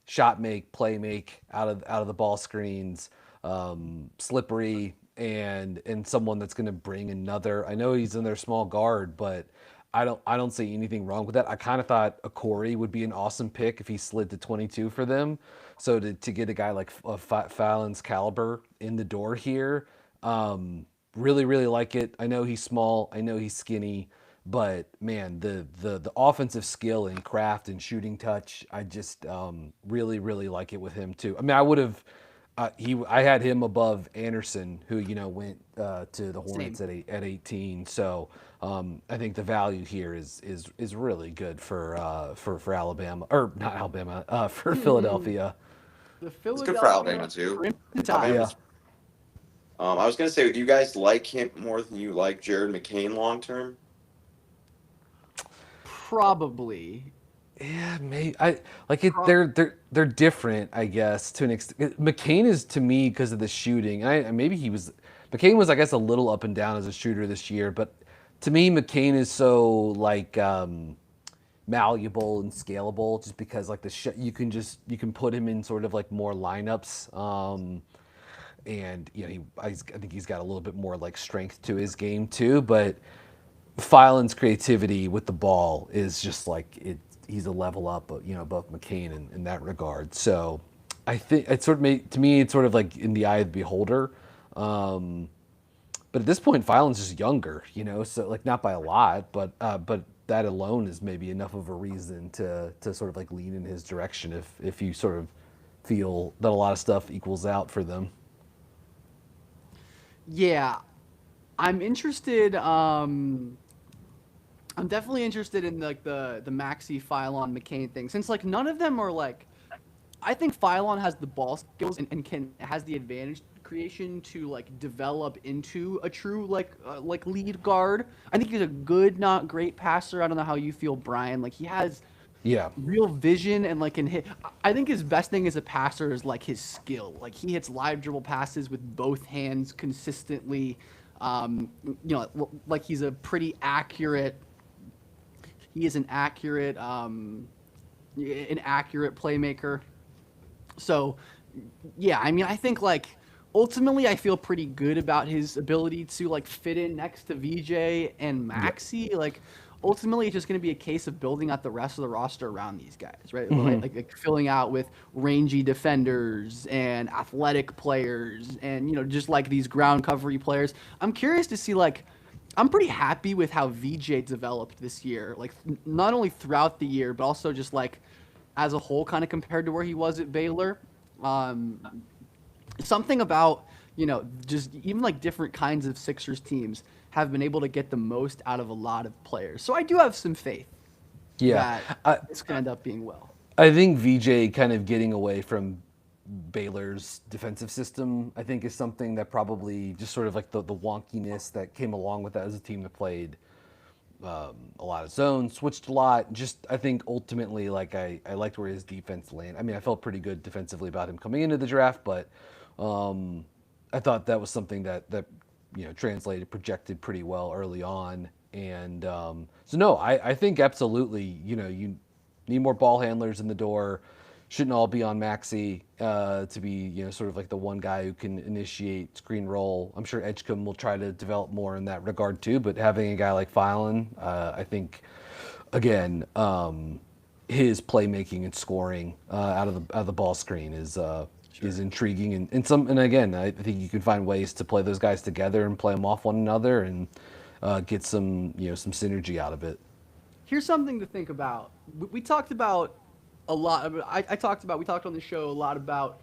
shot make, play make out of the ball screens, slippery, and someone that's going to bring another. I know he's in their small guard, but I don't see anything wrong with that. I kind of thought Corey would be an awesome pick if he slid to 22 for them. So to get a guy like Fallon's caliber in the door here, really like it. I know he's small. I know he's skinny. But man, the offensive skill and craft and shooting touch, I just really like it with him too. I mean, I would have I had him above Anderson, who went to the Hornets at 18. So I think the value here is really good for Alabama, or not Alabama, for Philadelphia. The Philadelphia it's good for Alabama too. I was gonna say, do you guys like him more than you like Jared McCain long term? Probably. Yeah, maybe. I like it. They're different, I guess, to an extent. McCain is, to me, because of the shooting. McCain was, I guess, a little up and down as a shooter this year, but to me, McCain is so like malleable and scalable, just because like you can put him in sort of like more lineups. And I think he's got a little bit more like strength to his game too, but Phylon's creativity with the ball is just like he's a level up, above McCain in that regard. So I think it's to me, it's sort of like in the eye of the beholder. But at this point, Phylon's just younger, so like not by a lot, but that alone is maybe enough of a reason to sort of like lean in his direction if you sort of feel that a lot of stuff equals out for them. Yeah, I'm interested. I'm definitely interested in like the Maxey, Phylon, McCain thing, since like none of them are like. I think Phylon has the ball skills and has the advantage creation to like develop into a true like lead guard. I think he's a good, not great passer. I don't know how you feel, Brian. Like he has real vision and like can hit. I think his best thing as a passer is like his skill. Like he hits live dribble passes with both hands consistently. Like he's a pretty accurate. He is an accurate playmaker. So, yeah, I mean, I think like ultimately I feel pretty good about his ability to like fit in next to VJ and Maxey. Like ultimately it's just going to be a case of building out the rest of the roster around these guys, right? Mm-hmm. Like filling out with rangy defenders and athletic players and, just like these ground covery players. I'm curious to see like, I'm pretty happy with how VJ developed this year, like not only throughout the year, but also just like as a whole, kind of compared to where he was at Baylor. Something about, you know, just even like different kinds of Sixers teams have been able to get the most out of a lot of players. So I do have some faith Yeah, that it's going to end up being well. I think VJ kind of getting away from Baylor's defensive system, I think, is something that probably just sort of like the wonkiness that came along with that as a team that played a lot of zones, switched a lot. Just I think ultimately, like I liked where his defense landed. I mean, I felt pretty good defensively about him coming into the draft, but I thought that was something that you know translated, projected pretty well early on. And so no, I think absolutely, you know, you need more ball handlers in the door. Shouldn't all be on Maxey to be, you know, sort of like the one guy who can initiate screen roll. I'm sure Edgecombe will try to develop more in that regard too. But having a guy like Phelan, I think, again, his playmaking and scoring out of the ball screen is intriguing. And again, I think you can find ways to play those guys together and play them off one another and get some some synergy out of it. Here's something to think about. We talked about a lot. We talked on the show a lot about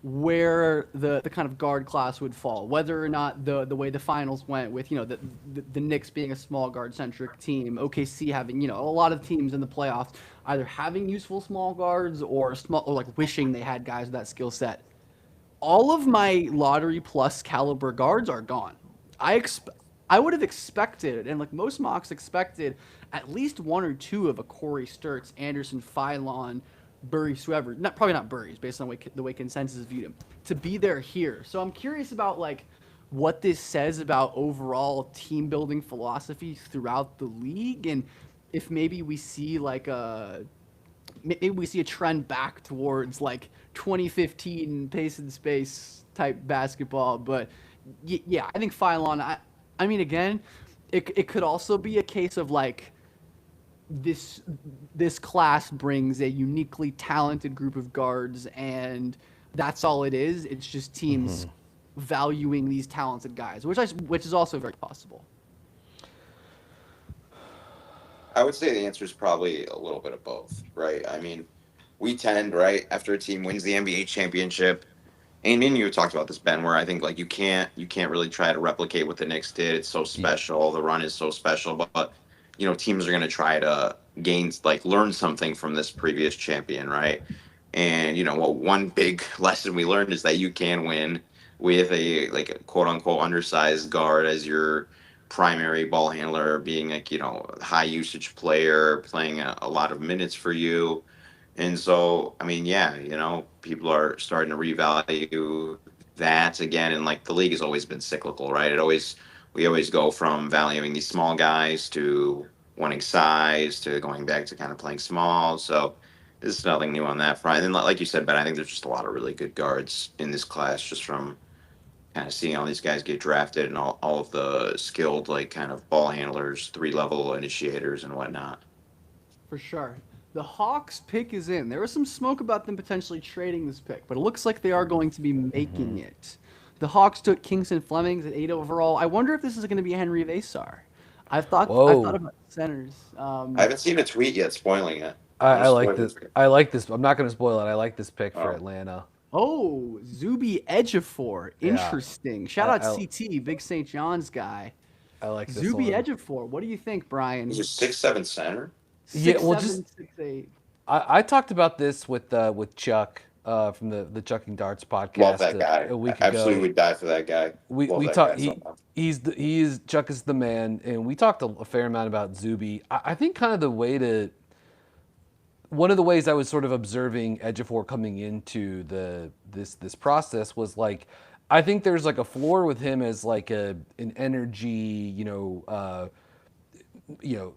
where the kind of guard class would fall, whether or not the way the finals went with, you know, the Knicks being a small guard centric team, OKC having, you know, a lot of teams in the playoffs either having useful small guards or like wishing they had guys with that skill set. All of my lottery plus caliber guards are gone. I would have expected, and like most mocks expected, at least one or two of a Corey Sturts, Anderson, Phylan, Burry, whoever. Probably not Burry's, based on the way consensus viewed him, to be there here. So I'm curious about like what this says about overall team building philosophy throughout the league, and if maybe we see like a trend back towards like 2015 pace and space type basketball. But yeah, I think Phylan. I mean, again, it could also be a case of like this class brings a uniquely talented group of guards, and that's all it is. It's just teams valuing these talented guys, which is also very possible. I would say the answer is probably a little bit of both, right? I mean, we tend, right, after a team wins the NBA championship, and you talked about this, Ben, where I think like you can't really try to replicate what the Knicks did. It's so special. The run is so special, but you know, teams are going to try to learn something from this previous champion, right? And you know, one big lesson we learned is that you can win with a quote unquote undersized guard as your primary ball handler, being like, you know, high usage player, playing a lot of minutes for you. And so, I mean, yeah, you know, people are starting to revalue that again. And like the league has always been cyclical, right? We always go from valuing these small guys to wanting size to going back to kind of playing small. So this is nothing new on that front. And like you said, Ben, I think there's just a lot of really good guards in this class, just from kind of seeing all these guys get drafted and all of the skilled, like kind of ball handlers, 3-level initiators and whatnot. For sure. The Hawks pick is in. There was some smoke about them potentially trading this pick, but it looks like they are going to be making it. The Hawks took Kingston Flemings at 8 overall. I wonder if this is going to be Henry Vasar. I've thought about centers. I haven't seen a tweet yet spoiling it. I like this. I like this. I'm not going to spoil it. I like this pick for Atlanta. Oh, Zuby Ejiofor. Interesting. Shout out CT, big St. John's guy. I like this Zuby one. Ejiofor. What do you think, Brian? He's a 6'7" center. 6'7", 6'8". I talked about this with Chuck from the Chucking Darts podcast. Love that guy. A week Absolutely ago. Would die for that guy. We talked. Chuck is the man, and we talked a fair amount about Zuby. I think kind of one of the ways I was sort of observing Ejiofor coming into this process was like, I think there's like a floor with him as like an energy,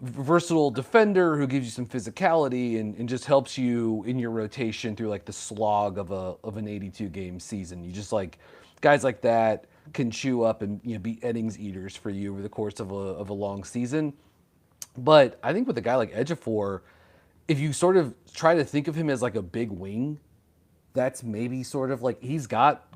versatile defender who gives you some physicality and just helps you in your rotation through like the slog of an 82 game season. You just like guys like that can chew up and be innings eaters for you over the course of a long season. But I think with a guy like Ejiofor, if you sort of try to think of him as like a big wing, that's maybe sort of like he's got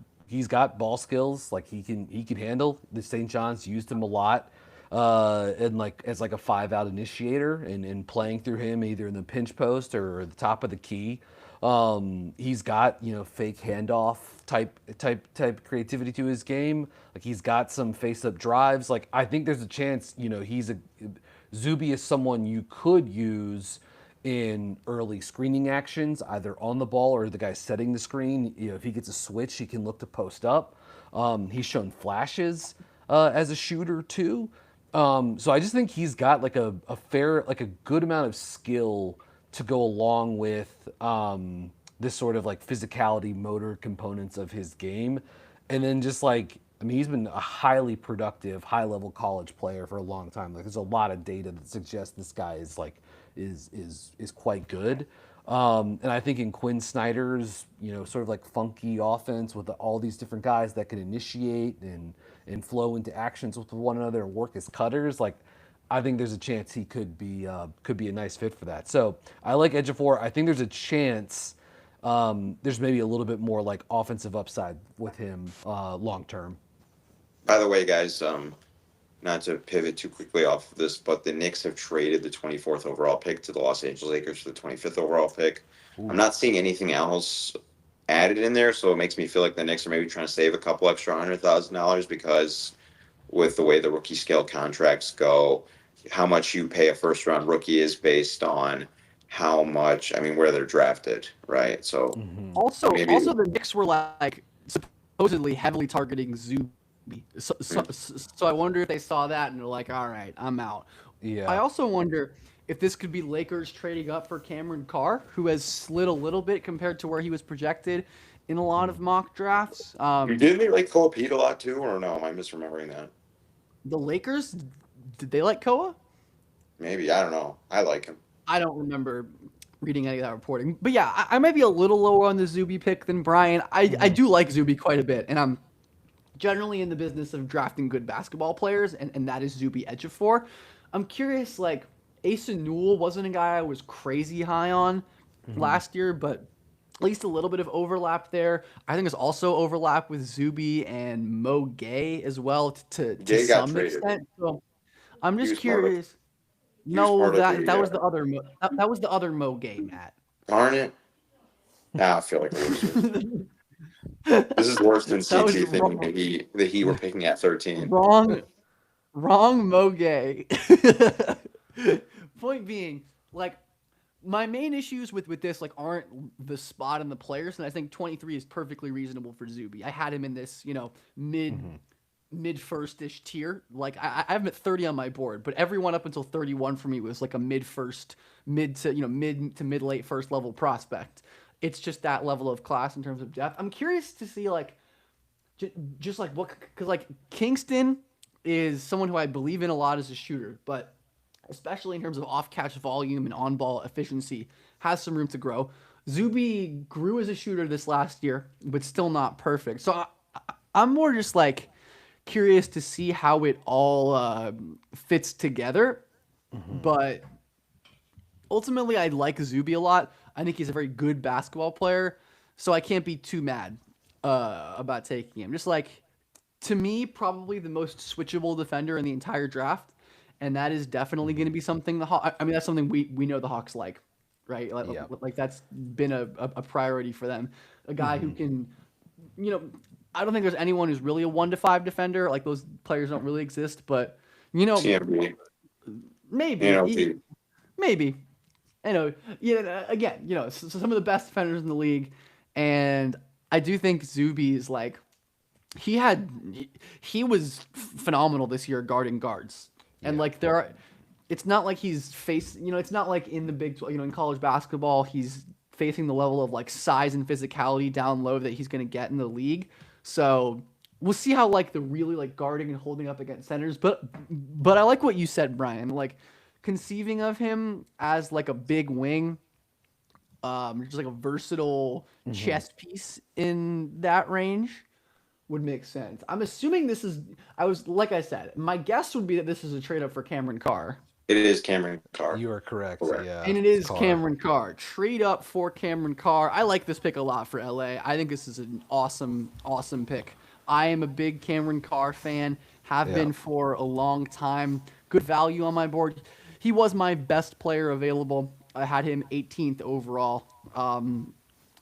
ball skills, like he can handle. The St. John's used him a lot. And like as like a 5-out initiator and playing through him either in the pinch post or the top of the key. He's got fake handoff type creativity to his game. Like he's got some face-up drives. Like I think there's a chance, Zuby is someone you could use in early screening actions, either on the ball or the guy setting the screen. If he gets a switch, he can look to post up. He's shown flashes as a shooter too. So I just think he's got like a good amount of skill to go along with this sort of like physicality, motor components of his game. And then just like, he's been a highly productive, high-level college player for a long time. Like, there's a lot of data that suggests this guy is like is quite good. And I think in Quinn Snyder's, sort of like funky offense with all these different guys that can initiate and flow into actions with one another and work as cutters, like I think there's a chance he could be a nice fit for that. So I like Ejiofor. I think there's a chance there's maybe a little bit more like offensive upside with him long term. By the way, guys, not to pivot too quickly off of this, but the Knicks have traded the 24th overall pick to the Los Angeles Lakers for the 25th overall pick. Ooh. I'm not seeing anything else added in there, so it makes me feel like the Knicks are maybe trying to save a couple extra $100,000 because with the way the rookie scale contracts go, how much you pay a first-round rookie is based on how much, where they're drafted, right? So also the Knicks were like supposedly heavily targeting Zuby. So I wonder if they saw that and they're like, all right, I'm out. Yeah. I also wonder if this could be Lakers trading up for Cameron Carr, who has slid a little bit compared to where he was projected in a lot of mock drafts. Didn't they like Koa Pete a lot too, or no? Am I misremembering that? The Lakers, did they like Koa? Maybe, I don't know. I like him. I don't remember reading any of that reporting. But yeah, I might be a little lower on the Zuby pick than Brian. I do like Zuby quite a bit, and I'm generally in the business of drafting good basketball players, and that is Zuby Ejiofor. I'm curious, like, Asa Newell wasn't a guy I was crazy high on last year, but at least a little bit of overlap there. I think there's also overlap with Zuby and Mo Gay as well to some extent. So I'm just curious. No, that was the other that was the other Mo Gay, Matt. Darn it. Now I feel like this is worse than CT thinking that he were picking at 13. Wrong Mo Gay. Point being, like, my main issues with this like aren't the spot and the players, and I think 23 is perfectly reasonable for Zuby. I had him in this, mid first-ish tier. Like I have him at 30 on my board, but everyone up until 31 for me was like a mid to mid late first level prospect. It's just that level of class in terms of depth. I'm curious to see like just like what, because like Kingston is someone who I believe in a lot as a shooter, but especially in terms of off-catch volume and on-ball efficiency, has some room to grow. Zuby grew as a shooter this last year, but still not perfect. So I'm more just like curious to see how it all fits together. But ultimately, I like Zuby a lot. I think he's a very good basketball player, so I can't be too mad about taking him. Just like, to me, probably the most switchable defender in the entire draft, and that is definitely going to be something that's something we know the Hawks like, right? Like that's been a priority for them. A guy who can, I don't think there's anyone who's really a 1-to-5 defender. Like, those players don't really exist, but CMB. Maybe. Maybe. Again, so some of the best defenders in the league, and I do think Zuby is like, he was phenomenal this year guarding guards, and like it's not like he's it's not like in the big, in college basketball he's facing the level of like size and physicality down low that he's going to get in the league. So we'll see how like the really like guarding and holding up against centers, but I like what you said, Brian. Like, conceiving of him as like a big wing, just like a versatile chess piece in that range would make sense. I'm assuming like I said, my guess would be that this is a trade up for Cameron Carr. It is Cameron Carr. You are correct. Yeah. And it is Cameron Carr. Trade up for Cameron Carr. I like this pick a lot for LA. I think this is an awesome, awesome pick. I am a big Cameron Carr fan, have been for a long time. Good value on my board. He was my best player available. I had him 18th overall.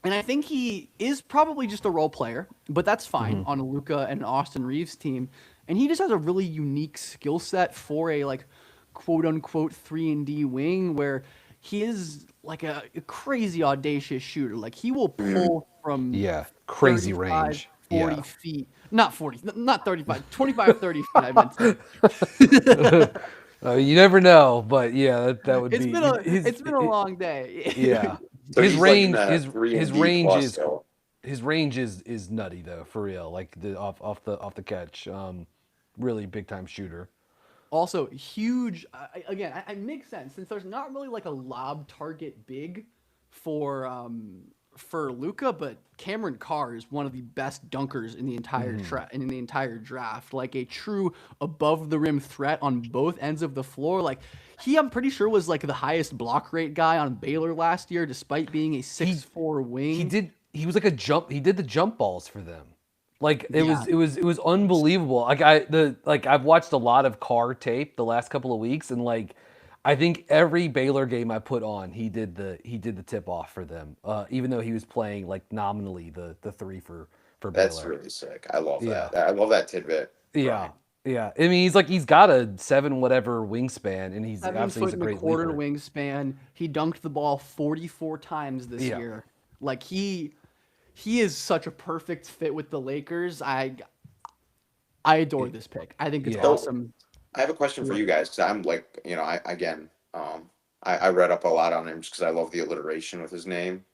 And I think he is probably just a role player, but that's fine on a Luka and Austin Reeves team. And he just has a really unique skill set for a like quote unquote 3-and-D wing where he is like a crazy audacious shooter. Like he will pull from crazy 35, range. 40 feet. Not 40, not 35, 25, 30 feet, I meant to. You never know, but yeah, that would It's be. it's been a long day. Yeah, So his he's like in range, that his 3-and-D range plus, is though. his range is nutty though, for real. Like the off the catch, really big time shooter. Also, huge. Again, I makes sense since there's not really like a lob target big for Luka, but Cameron Carr is one of the best dunkers in the entire in the entire draft. Like a true above the rim threat on both ends of the floor. Like I'm pretty sure was like the highest block rate guy on Baylor last year, despite being a 6'4" wing. He was like he did the jump balls for them. Like it was unbelievable. Like I've watched a lot of Carr tape the last couple of weeks, and like I think every Baylor game I put on, he did the tip off for them. Even though he was playing like nominally the 3 for Baylor. That's really sick. I love that. I love that tidbit. Yeah. Yeah. I mean, he's got a 7 whatever wingspan, and he's 7 obviously foot a and a great quarter leaper. wingspan. He dunked the ball 44 times this year. Like he is such a perfect fit with the Lakers. I adore this pick. I think it's awesome. I have a question for you guys because I'm like, I read up a lot on him just because I love the alliteration with his name.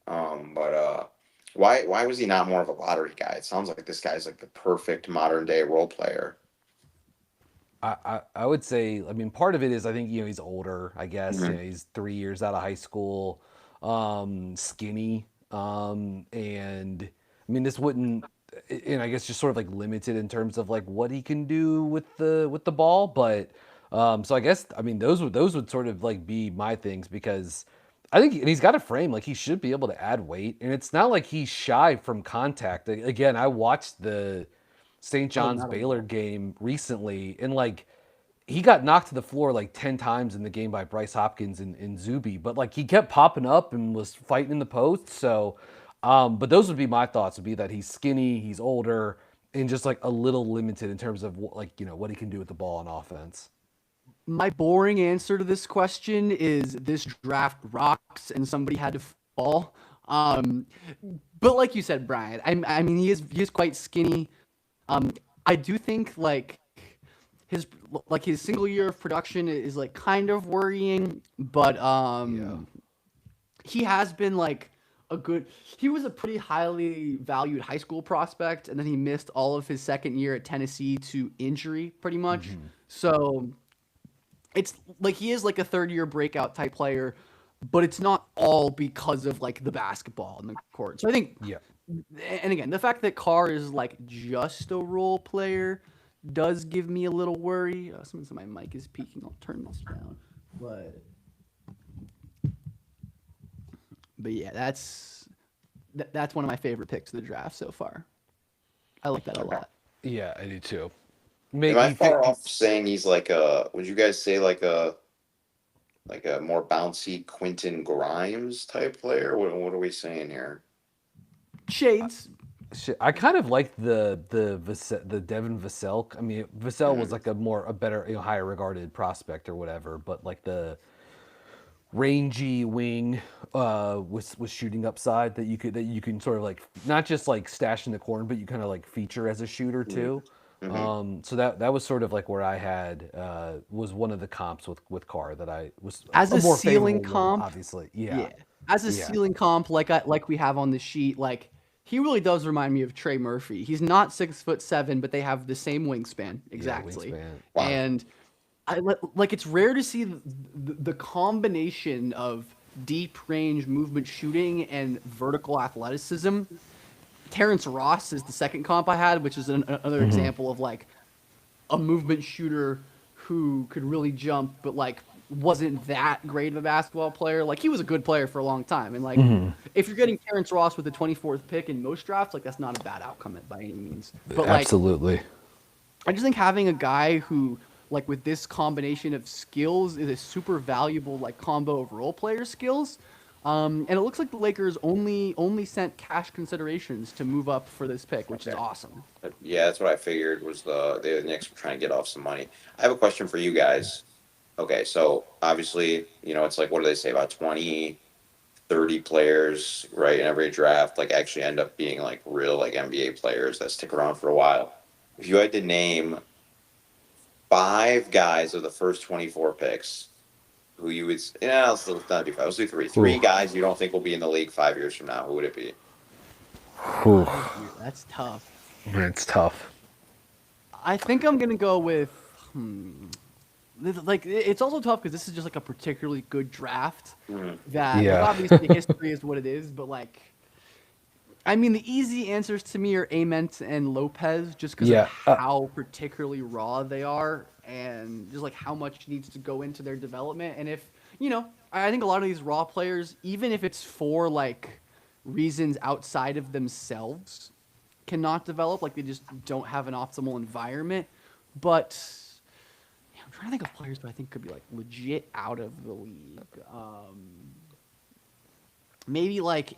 But why was he not more of a lottery guy? It sounds like this guy's like the perfect modern day role player. I would say, I mean, part of it is I think he's older. I guess he's 3 years out of high school, skinny, and I mean this wouldn't. And I guess just sort of like limited in terms of like what he can do with the ball, but so I guess I mean those would sort of like be my things because I think and he's got a frame like he should be able to add weight, and it's not like he's shy from contact. Again, I watched the St. John's Baylor game recently, and like he got knocked to the floor like 10 times in the game by Bryce Hopkins and Zuby, but like he kept popping up and was fighting in the post, so. But those would be my thoughts. Would be that he's skinny, he's older, and just like a little limited in terms of like what he can do with the ball on offense. My boring answer to this question is this draft rocks and somebody had to fall. But like you said, Brian, I mean he is quite skinny. I do think like his single year of production is like kind of worrying, but he has been like. He was a pretty highly valued high school prospect, and then he missed all of his second year at Tennessee to injury pretty much. So it's like he is like a third year breakout type player, but it's not all because of like the basketball in the court. So I think, and again, the fact that Carr is like just a role player does give me a little worry. Something my mic is peaking. I'll turn this down, But yeah, that's one of my favorite picks of the draft so far. I like that a lot. Yeah, I do too. Am I far off saying he's like would you guys say like a more bouncy Quentin Grimes type player? What are we saying here? Shades. I kind of like the Devin Vassell. I mean, Vassell was like a better, higher regarded prospect or whatever, but like the rangy wing with shooting upside that you can sort of like not just like stash in the corner, but you kind of like feature as a shooter too. So that was sort of like where I had was one of the comps with Carr that I was as a more ceiling favorable comp. one, obviously, yeah. As a ceiling comp, like we have on the sheet, like he really does remind me of Trey Murphy. He's not 6'7", but they have the same wingspan exactly, Wow. and. It's rare to see the combination of deep range movement shooting and vertical athleticism. Terrence Ross is the second comp I had, which is another example of like a movement shooter who could really jump, but like wasn't that great of a basketball player. Like he was a good player for a long time, and like if you're getting Terrence Ross with the 24th pick in most drafts, like that's not a bad outcome by any means. But Absolutely. I just think having a guy who like with this combination of skills is a super valuable like combo of role player skills. And it looks like the Lakers only sent cash considerations to move up for this pick, which is awesome. Yeah, that's what I figured was the Knicks were trying to get off some money. I have a question for you guys. Okay, so obviously, it's like, what do they say, about 20, 30 players, right, in every draft, like actually end up being like real like NBA players that stick around for a while. If you had to name 5 guys of the first 24 picks who you would, let's not do 5, let's do 3. 3 guys you don't think will be in the league 5 years from now, who would it be? Ooh, That's tough. it's tough. I think I'm gonna go with. Like it's also tough because this is just like a particularly good draft. That Yeah. like, obviously history is what it is, but like, I mean, the easy answers to me are Ament and Lopez, just because Yeah, of how particularly raw they are, and just like how much needs to go into their development. And if I think a lot of these raw players, even if it's for like reasons outside of themselves, cannot develop. Like they just don't have an optimal environment. But I'm trying to think of players who I think could be like legit out of the league. Maybe like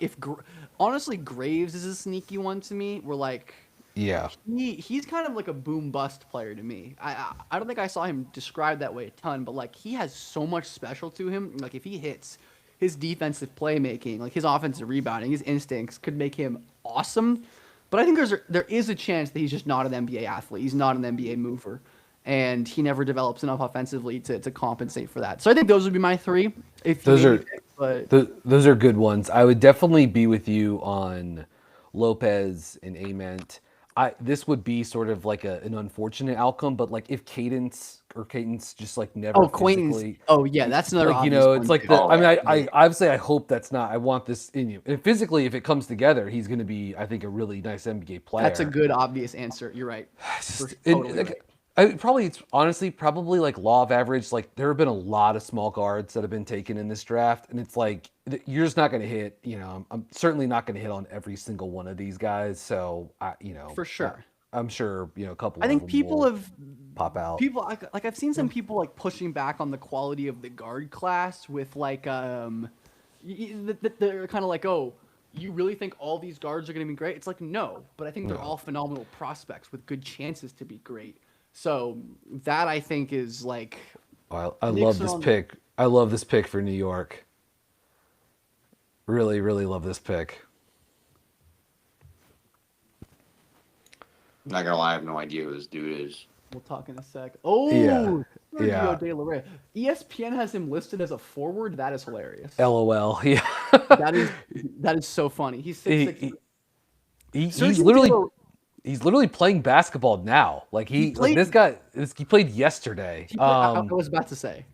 honestly, Graves is a sneaky one to me. Where like Yeah. he's kind of like a boom bust player to me. I don't think I saw him described that way a ton, but like he has so much special to him. Like if he hits, his defensive playmaking, like his offensive rebounding, his instincts could make him awesome. But I think there is a chance that he's just not an NBA athlete. He's not an NBA mover. And he never develops enough offensively to compensate for that. So I think those would be my 3. If Those you are made me pick, but those are good ones. I would definitely be with you on Lopez and Ament. This would be sort of like an unfortunate outcome, but like if Cadence just like never Quaintance. physically, Oh yeah, that's another like obvious it's one, like too. the. I mean, I obviously I hope that's not. I want this in you. And physically, if it comes together, he's going to be, I think, a really nice NBA player. That's a good obvious answer. You're right. And, like, it's honestly probably like law of average. Like there have been a lot of small guards that have been taken in this draft, and it's like you're just not going to hit. I'm certainly not going to hit on every single one of these guys. So For sure. I'm sure a couple. I think of them people will have pop out. People like I've seen some people like pushing back on the quality of the guard class with like they're kind of like, oh, you really think all these guards are going to be great? It's like, no, but I think they're all phenomenal prospects with good chances to be great. So that I think is like. I love this pick. I love this pick for New York. Really, really love this pick. I'm not gonna lie, I have no idea who this dude is. We'll talk in a sec. Oh, Yeah. Sergio De La Rey. ESPN has him listed as a forward. That is hilarious. LOL. Yeah. that is so funny. He's 6'6". He's Sergio literally playing basketball now. Like he played yesterday. I was about to say.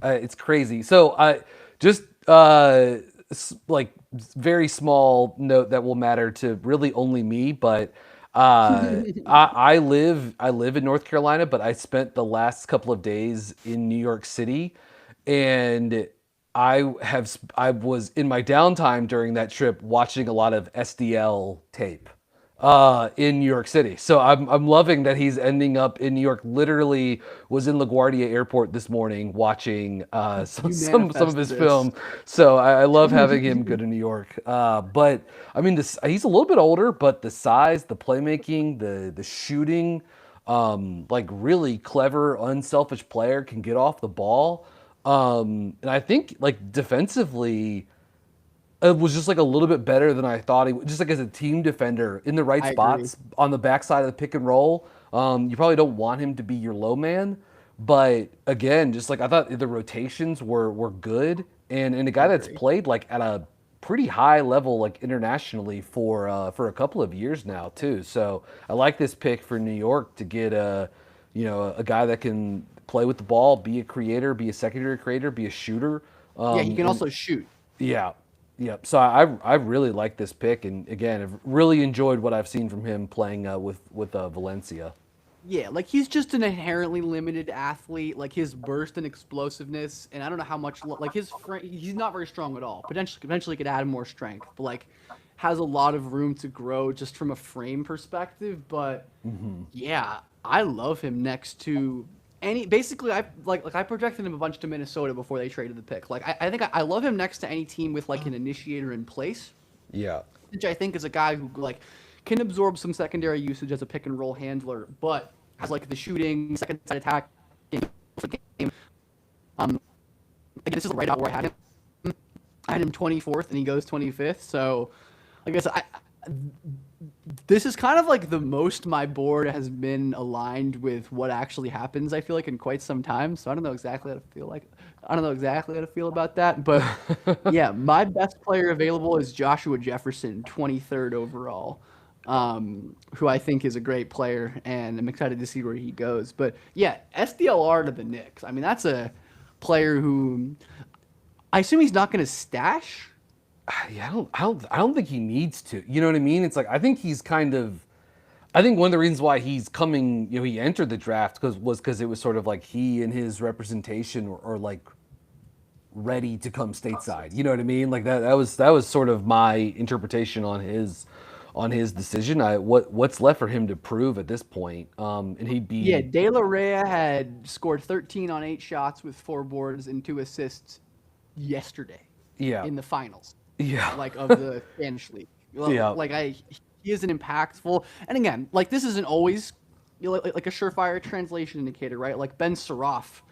It's crazy. So just like very small note that will matter to really only me, but I live in North Carolina, but I spent the last couple of days in New York City, and I was in my downtime during that trip watching a lot of SDL tape in New York City. So I'm loving that he's ending up in New York. Literally was in LaGuardia Airport this morning watching some of his film. So I love having him go to New York. But I mean, he's a little bit older, but the size, the playmaking, the shooting, like really clever, unselfish player, can get off the ball. And I think like defensively, it was just like a little bit better than I thought he would. Just like as a team defender in the right spots on the backside of the pick and roll. You probably don't want him to be your low man, but again, just like I thought the rotations were good, and a guy that's played like at a pretty high level like internationally for a couple of years now too. So I like this pick for New York to get a guy that can play with the ball, be a creator, be a secondary creator, be a shooter. Yeah, he can also shoot. Yeah. Yep. So I really like this pick, and again, I've really enjoyed what I've seen from him playing with Valencia. Yeah, like he's just an inherently limited athlete. Like his burst and explosiveness, and I don't know how much like he's not very strong at all. Potentially could add more strength, but like has a lot of room to grow just from a frame perspective. But yeah, I love him next to basically I projected him a bunch to Minnesota before they traded the pick. Like I think I love him next to any team with like an initiator in place, Yeah. which I think is a guy who like can absorb some secondary usage as a pick and roll handler, but has like the shooting, second side attack game. Again, this is right out where I had him. I had him 24th and he goes 25th. So I guess this is kind of like the most my board has been aligned with what actually happens, I feel like, in quite some time. So I don't know exactly how to feel about that. But yeah, my best player available is Joshua Jefferson, 23rd overall, who I think is a great player, and I'm excited to see where he goes. But yeah, SDLR to the Knicks. I mean, that's a player who I assume he's not going to stash. Yeah, I don't think he needs to. You know what I mean? It's like I think he's kind of. I think one of the reasons why he's coming, he entered the draft because it was sort of like he and his representation are like ready to come stateside. You know what I mean? Like that was sort of my interpretation on his decision. What's left for him to prove at this point? And he'd be. Yeah, De La Rhea had scored 13 on 8 shots with 4 boards and 2 assists yesterday. Yeah. In the finals. Yeah. Like of the Spanish league. Yeah. Like he is an impactful, and again, like this isn't always like a surefire translation indicator, right? Like Ben Saraf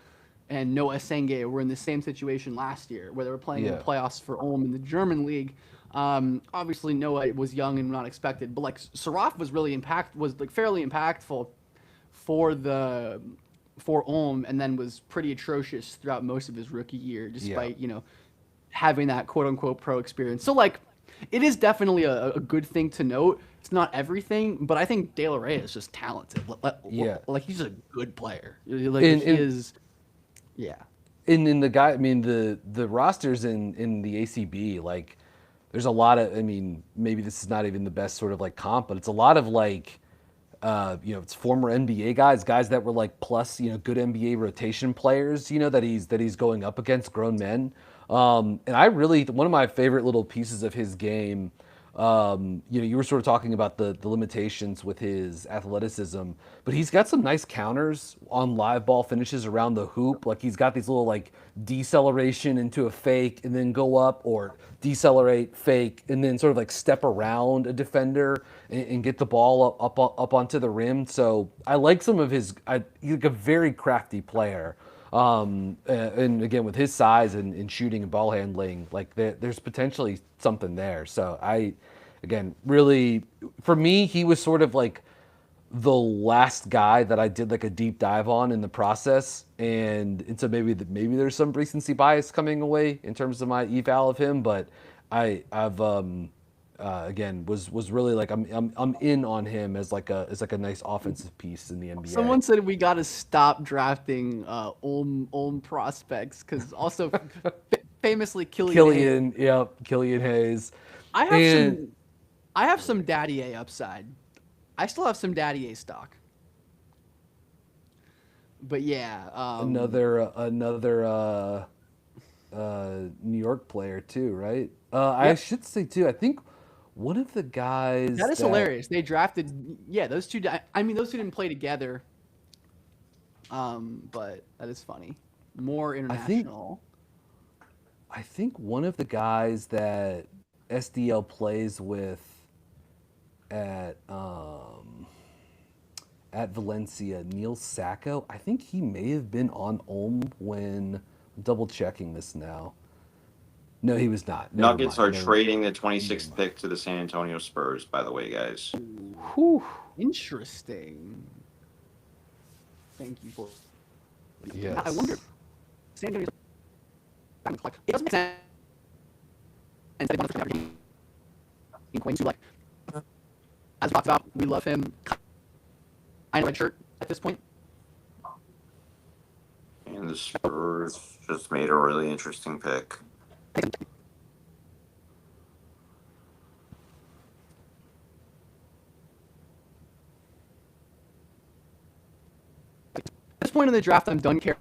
and Noah Senge were in the same situation last year where they were playing in the playoffs for Ulm in the German league. Obviously Noah was young and not expected, but like Saraf was fairly impactful for Ulm, and then was pretty atrocious throughout most of his rookie year, despite having that quote unquote pro experience. So like, it is definitely a good thing to note. It's not everything, but I think De La Rhea is just talented. Like he's a good player. Like he is. Yeah. In the guy, I mean the rosters in the ACB, like there's a lot of. I mean, maybe this is not even the best sort of like comp, but it's a lot of like. It's former NBA guys that were like plus, good NBA rotation players, that he's going up against, grown men. And I really, one of my favorite little pieces of his game, you were sort of talking about the limitations with his athleticism, but he's got some nice counters on live ball finishes around the hoop. Like he's got these little like deceleration into a fake and then go up, or decelerate, fake, and then sort of like step around a defender and get the ball up onto the rim. So I like some of he's like a very crafty player. And again, with his size and shooting and ball handling, like there's potentially something there. So really, for me, he was sort of like the last guy that I did like a deep dive on in the process. And so maybe there's some recency bias coming away in terms of my eval of him, but I've again was really like I'm in on him as like a nice offensive piece in the NBA. Someone said we got to stop drafting Ulm prospects, because also famously Killian Hayes. I have some Daddy A upside. I still have some Daddy A stock. But yeah, another New York player too, right? I should say too, I think one of the guys that is hilarious. They drafted, those two. I mean, those two didn't play together. But that is funny. More international. I think one of the guys that SDL plays with at Valencia, Neil Sacco, I think he may have been on Ulm when. I'm double checking this now. No, he was not. Nuggets are trading the 26th pick to the San Antonio Spurs, by the way, guys. Whew. Interesting. Thank you for. Yes. I wonder. San Antonio. It doesn't make sense. And they want to in Queens, who, like, as talked about, we love him. I know red shirt at this point. And the Spurs just made a really interesting pick. At this point in the draft, I'm done caring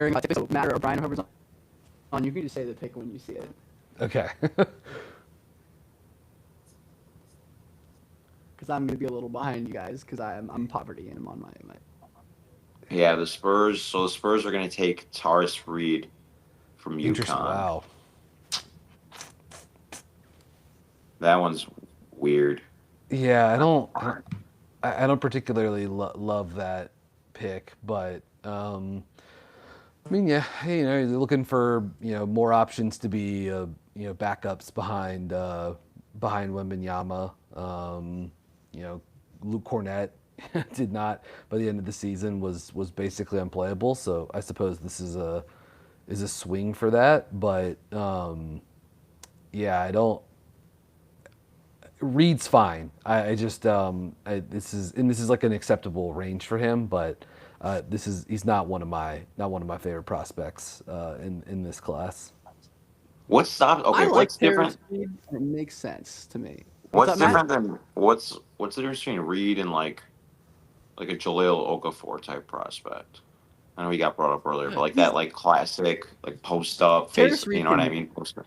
about it. It doesn't matter, O'Brien, whoever's on. You can just say the pick when you see it. Okay. Because I'm going to be a little behind you guys, because I'm poverty and I'm on my Yeah, the Spurs. So the Spurs are going to take Taris Reed from Interesting. UConn. Wow. That one's weird. Yeah, I don't particularly love that pick, but I mean, yeah, you know, you're looking for more options to be backups behind Wembanyama. Luke Cornett did not by the end of the season was basically unplayable. So I suppose this is a swing for that, but yeah, I don't. Reed's fine. I just this is like an acceptable range for him, but he's not one of my favorite prospects in this class. What's stop? Okay, I like what's Terrence different? Reed. It makes sense to me. What's up, Matt? different than what's the difference between Reed and like a Jaleel Okafor type prospect? I know he got brought up earlier, but like that like classic like post up Terrence face. Reed You know what I can- mean? Post up.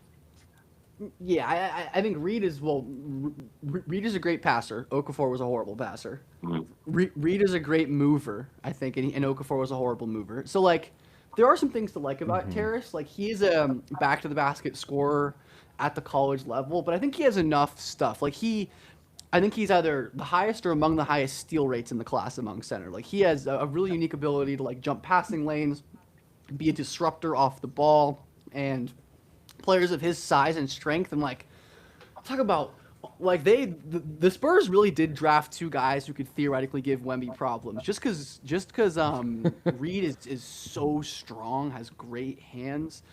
Yeah, I think Reed is Reed is a great passer. Okafor was a horrible passer. Mhm. Reed is a great mover, I think, and Okafor was a horrible mover. So like, there are some things to like about Terrace. Like he is a back to the basket scorer at the college level, but I think he has enough stuff. Like I think he's either the highest or among the highest steal rates in the class among center. Like he has a really unique ability to like jump passing lanes, be a disruptor off the ball, and players of his size and strength and like talk about like the Spurs really did draft two guys who could theoretically give Wemby problems just because Reed is so strong, has great hands.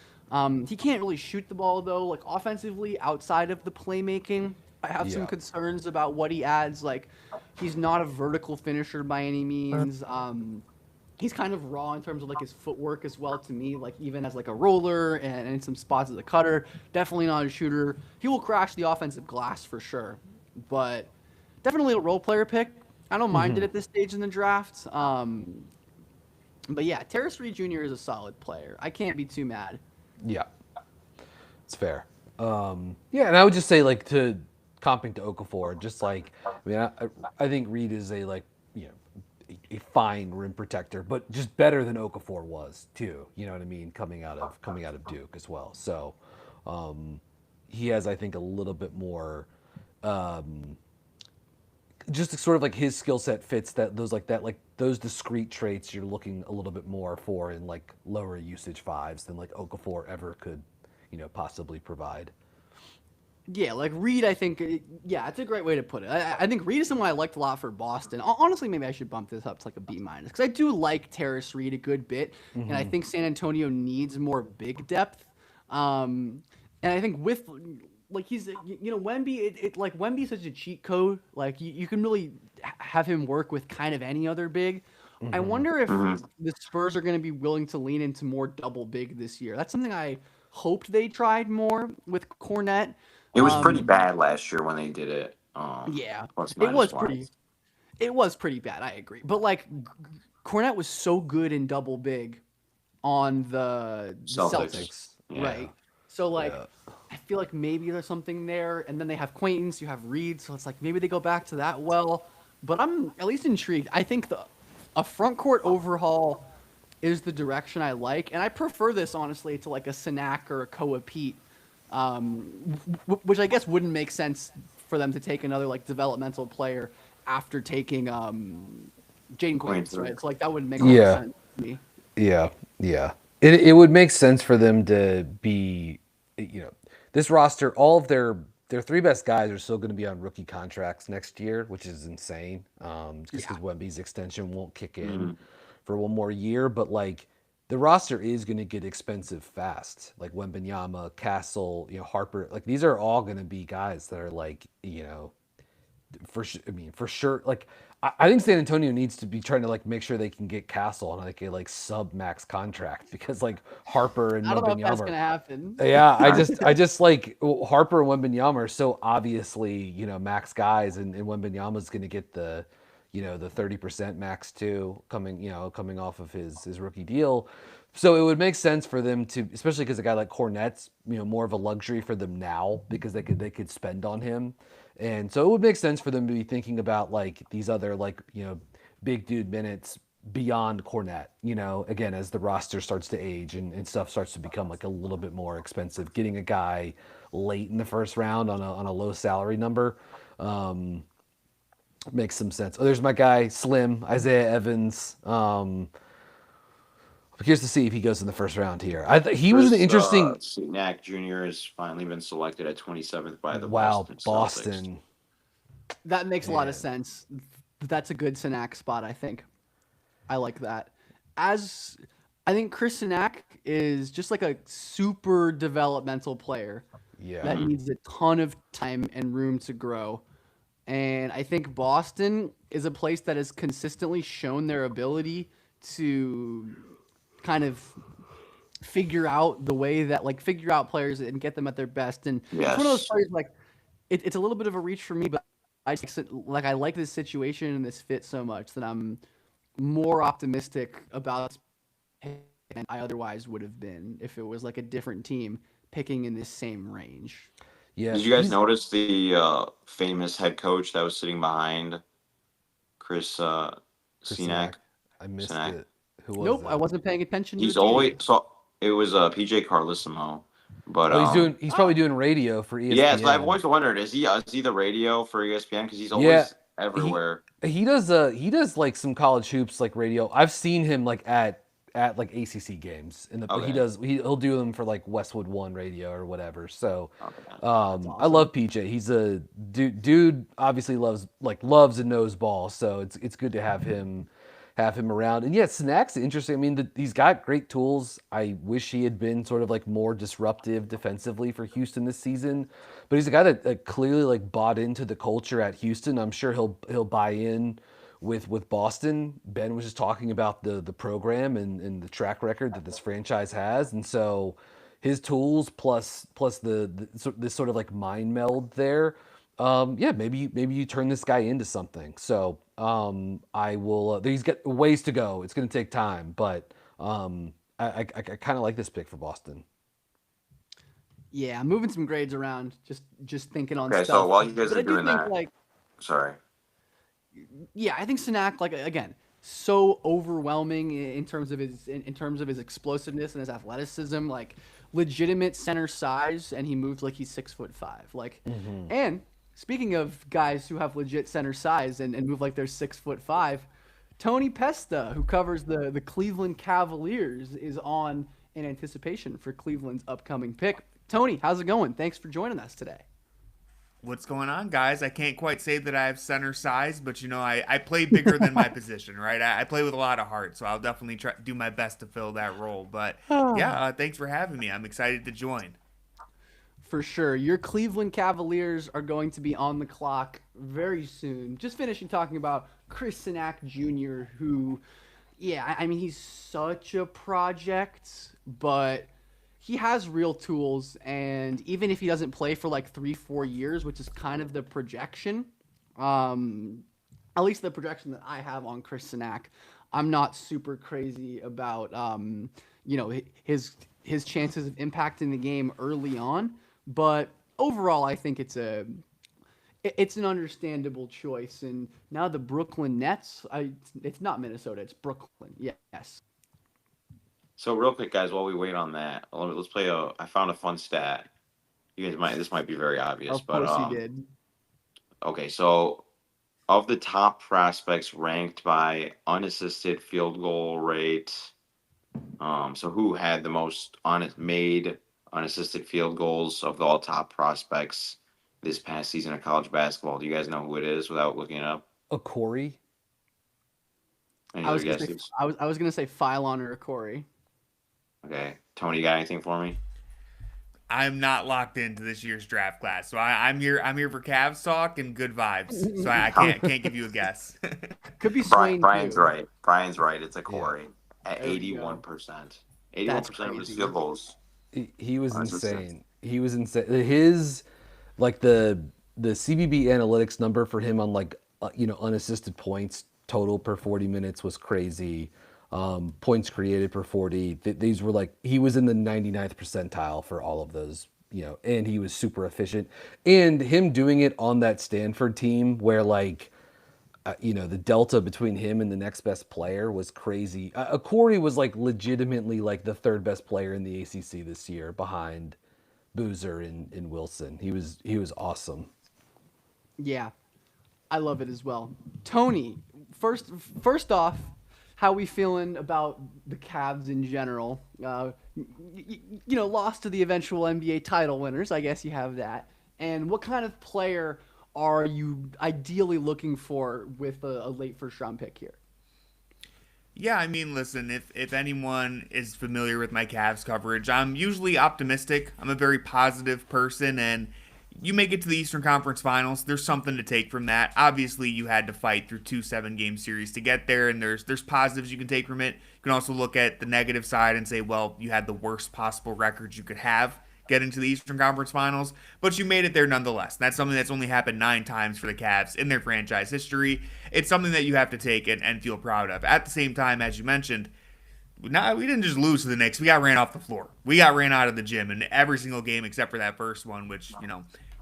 He can't really shoot the ball though. Like offensively, outside of the playmaking, I have some Yeah. concerns about what he adds. Like he's not a vertical finisher by any means. He's kind of raw in terms of like his footwork as well to me, like even as like a roller and in some spots as a cutter. Definitely not a shooter. He will crash the offensive glass for sure, but definitely a role player pick. I don't mind it at this stage in the draft. But yeah, Terrace Reed Jr. is a solid player. I can't be too mad. Yeah, it's fair. Yeah, and I would just say like to comping to Okafor, just like I think Reed is a a fine rim protector, but just better than Okafor was too. You know what I mean? Coming out of Duke as well. So he has, I think, a little bit more. Just sort of like his skill set fits those discrete traits you're looking a little bit more for in like lower usage fives than like Okafor ever could, possibly provide. Yeah, like Reed, I think, yeah, it's a great way to put it. I think Reed is someone I liked a lot for Boston. Honestly, maybe I should bump this up to like a B minus because I do like Terrace Reed a good bit, and I think San Antonio needs more big depth. And I think with like he's Wemby, like Wemby's such a cheat code. Like you can really have him work with kind of any other big. I wonder if the Spurs are going to be willing to lean into more double big this year. That's something I hoped they tried more with Cornette. It was pretty bad last year when they did it. Yeah, plus it was minus wise. it was pretty bad. I agree, but like Cornette was so good in double big on the Celtics, Yeah. right? So like, I feel like maybe there's something there, and then they have Quaintance, you have Reed, so it's like maybe they go back to that well. But I'm at least intrigued. I think a front court overhaul is the direction I like, and I prefer this honestly to like a Sinak or a Koa Pete. Which I guess wouldn't make sense for them to take another like developmental player after taking Jaden Quaintance, right? So like that wouldn't make a lot of sense to me. Yeah. It would make sense for them to be, this roster. All of their three best guys are still going to be on rookie contracts next year, which is insane. Just because Wemby's extension won't kick in for one more year, but like. The roster is going to get expensive fast, like Wembanyama, Castle, Harper. Like these are all going to be guys that are like, for sure. Like I think San Antonio needs to be trying to like make sure they can get Castle on like a sub max contract because like Harper and I don't know if that's Wembanyama. gonna happen. Yeah, I just like Harper and Wembanyama are so obviously max guys, and Wembanyama's going to get the. The 30% max too, coming off of his rookie deal. So it would make sense for them to, especially because a guy like Cornette's, more of a luxury for them now because they could spend on him. And so it would make sense for them to be thinking about like these other like, big dude minutes beyond Cornette, again, as the roster starts to age and stuff starts to become like a little bit more expensive, getting a guy late in the first round on a low salary number makes some sense. Oh, there's my guy, Slim, Isaiah Evans. I'm curious to see if he goes in the first round here. He was an interesting. Cenac Jr. has finally been selected at 27th by the Boston. Celtics. That makes a lot of sense. That's a good Cenac spot, I think. I like that. I think Chris Cenac is just like a super developmental player that needs a ton of time and room to grow. And I think Boston is a place that has consistently shown their ability to kind of figure out the way that, like, figure out players and get them at their best. And it's one of those players, like, it's a little bit of a reach for me, but I like this situation and this fit so much that I'm more optimistic about than I otherwise would have been if it was like a different team picking in this same range. Yeah. Did you guys notice the famous head coach that was sitting behind Chris Cenac? I missed Cenac. it. Who was Nope, it? I wasn't paying attention. He's always it was PJ Carlissimo, but he's probably doing radio for ESPN. Yeah, so I've always wondered, is he the radio for ESPN, because he's always everywhere. He does like some college hoops like radio. I've seen him like at like ACC games he'll do them for like Westwood One radio or whatever. So awesome. I love PJ. He's a dude obviously loves and knows ball. So it's good to have him around. And yeah, Senac's interesting. I mean, he's got great tools. I wish he had been sort of like more disruptive defensively for Houston this season, but he's a guy that clearly like bought into the culture at Houston. I'm sure he'll buy in with Boston. Ben was just talking about the program and the track record that this franchise has, and so his tools plus this sort of like mind meld there. Maybe you turn this guy into something. So I will. He's got ways to go. It's going to take time, but I kind of like this pick for Boston. Yeah, I'm moving some grades around. Just thinking on. Okay, stuff. so while you guys are doing that, sorry. Yeah, I think Cenac, like, again, so overwhelming in terms of his explosiveness and his athleticism, like legitimate center size, and he moves like he's 6'5". Like, and speaking of guys who have legit center size and move like they're 6'5", Tony Pesta, who covers the Cleveland Cavaliers, is on in anticipation for Cleveland's upcoming pick. Tony, how's it going? Thanks for joining us today. What's going on, guys? I can't quite say that I have center size, but I play bigger than my position, right? I play with a lot of heart, so I'll definitely do my best to fill that role. But thanks for having me. I'm excited to join. For sure. Your Cleveland Cavaliers are going to be on the clock very soon. Just finishing talking about Chris Cenac Jr., who, he's such a project, but he has real tools, and even if he doesn't play for like 3-4 years, which is kind of the projection, at least the projection that I have on Chris Cenac, I'm not super crazy about his chances of impacting the game early on. But overall, I think it's an understandable choice. And now the Brooklyn Nets, it's not Minnesota, it's Brooklyn. Yes. So real quick, guys, while we wait on that, let's play I found a fun stat. You guys this might be very obvious, of course he did. Okay, so of the top prospects ranked by unassisted field goal rate, so who had the most made unassisted field goals of all top prospects this past season of college basketball? Do you guys know who it is without looking it up? Corey. Any other guesses? I was gonna say Philon or Corey. Okay, Tony, you got anything for me? I'm not locked into this year's draft class, so I'm here for Cavs talk and good vibes. So I can't give you a guess. Could be Swain. Brian's right. Brian's right. It's a Corey at 81%. 81% of his field goals. He was insane. He was insane. His the CBB analytics number for him on unassisted points total per 40 minutes was crazy. Points created per 40. These were he was in the 99th percentile for all of those, and he was super efficient. And him doing it on that Stanford team where the delta between him and the next best player was crazy. Corey was like legitimately like the third best player in the ACC this year behind Boozer and Wilson. He was awesome. Yeah, I love it as well. Tony, first off, how we feeling about the Cavs in general? Lost to the eventual NBA title winners. I guess you have that. And what kind of player are you ideally looking for with a late first round pick here? Yeah, I mean, listen, if anyone is familiar with my Cavs coverage, I'm usually optimistic. I'm a very positive person, and you make it to the Eastern Conference Finals, there's something to take from that. Obviously, you had to fight through 2 7-game series to get there, and there's positives you can take from it. You can also look at the negative side and say, well, you had the worst possible record you could have getting to the Eastern Conference Finals, but you made it there nonetheless. That's something that's only happened 9 times for the Cavs in their franchise history. It's something that you have to take and feel proud of. At the same time, as you mentioned, we didn't just lose to the Knicks. We got ran off the floor. We got ran out of the gym in every single game except for that first one, which,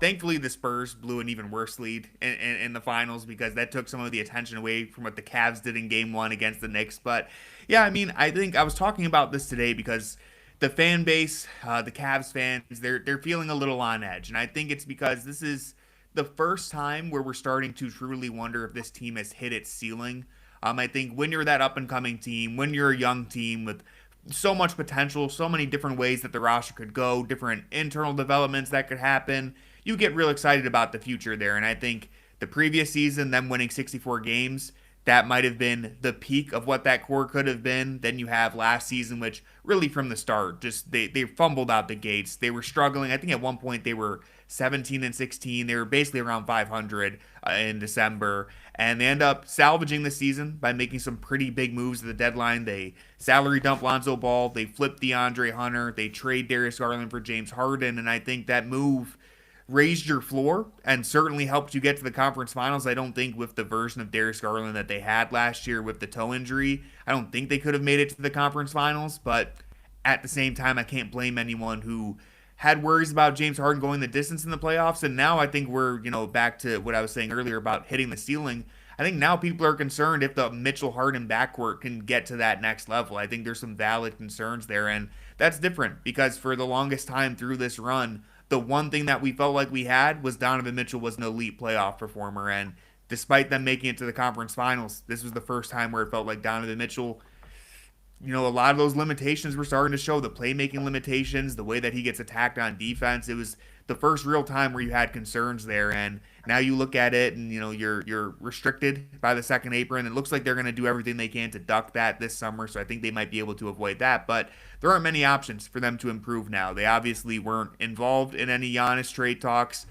thankfully the Spurs blew an even worse lead in the finals because that took some of the attention away from what the Cavs did in game 1 against the Knicks. But, yeah, I mean, I think I was talking about this today because the fan base, the Cavs fans, they're feeling a little on edge. And I think it's because this is the first time where we're starting to truly wonder if this team has hit its ceiling. I think when you're that up-and-coming team, when you're a young team with so much potential, so many different ways that the roster could go, different internal developments that could happen, you get real excited about the future there. And I think the previous season, them winning 64 games, that might have been the peak of what that core could have been. Then you have last season, which really from the start, just they fumbled out the gates. They were struggling. I think at one point they were 17-16. They were basically around 500 in December. And they end up salvaging the season by making some pretty big moves at the deadline. They salary dump Lonzo Ball. They flip DeAndre Hunter. They trade Darius Garland for James Harden. And I think that move raised your floor and certainly helped you get to the conference finals. I don't think with the version of Darius Garland that they had last year with the toe injury, I don't think they could have made it to the conference finals. But at the same time, I can't blame anyone who had worries about James Harden going the distance in the playoffs. And now I think we're, back to what I was saying earlier about hitting the ceiling. I think now people are concerned if the Mitchell Harden backcourt can get to that next level. I think there's some valid concerns there. And that's different because for the longest time through this run, the one thing that we felt like we had was Donovan Mitchell was an elite playoff performer. And despite them making it to the conference finals, this was the first time where it felt like Donovan Mitchell, a lot of those limitations were starting to show, the playmaking limitations, the way that he gets attacked on defense. It was the first real time where you had concerns there. And now you look at it and, you're restricted by the second apron. It looks like they're going to do everything they can to duck that this summer. So I think they might be able to avoid that. But there aren't many options for them to improve now. They obviously weren't involved in any Giannis trade talks.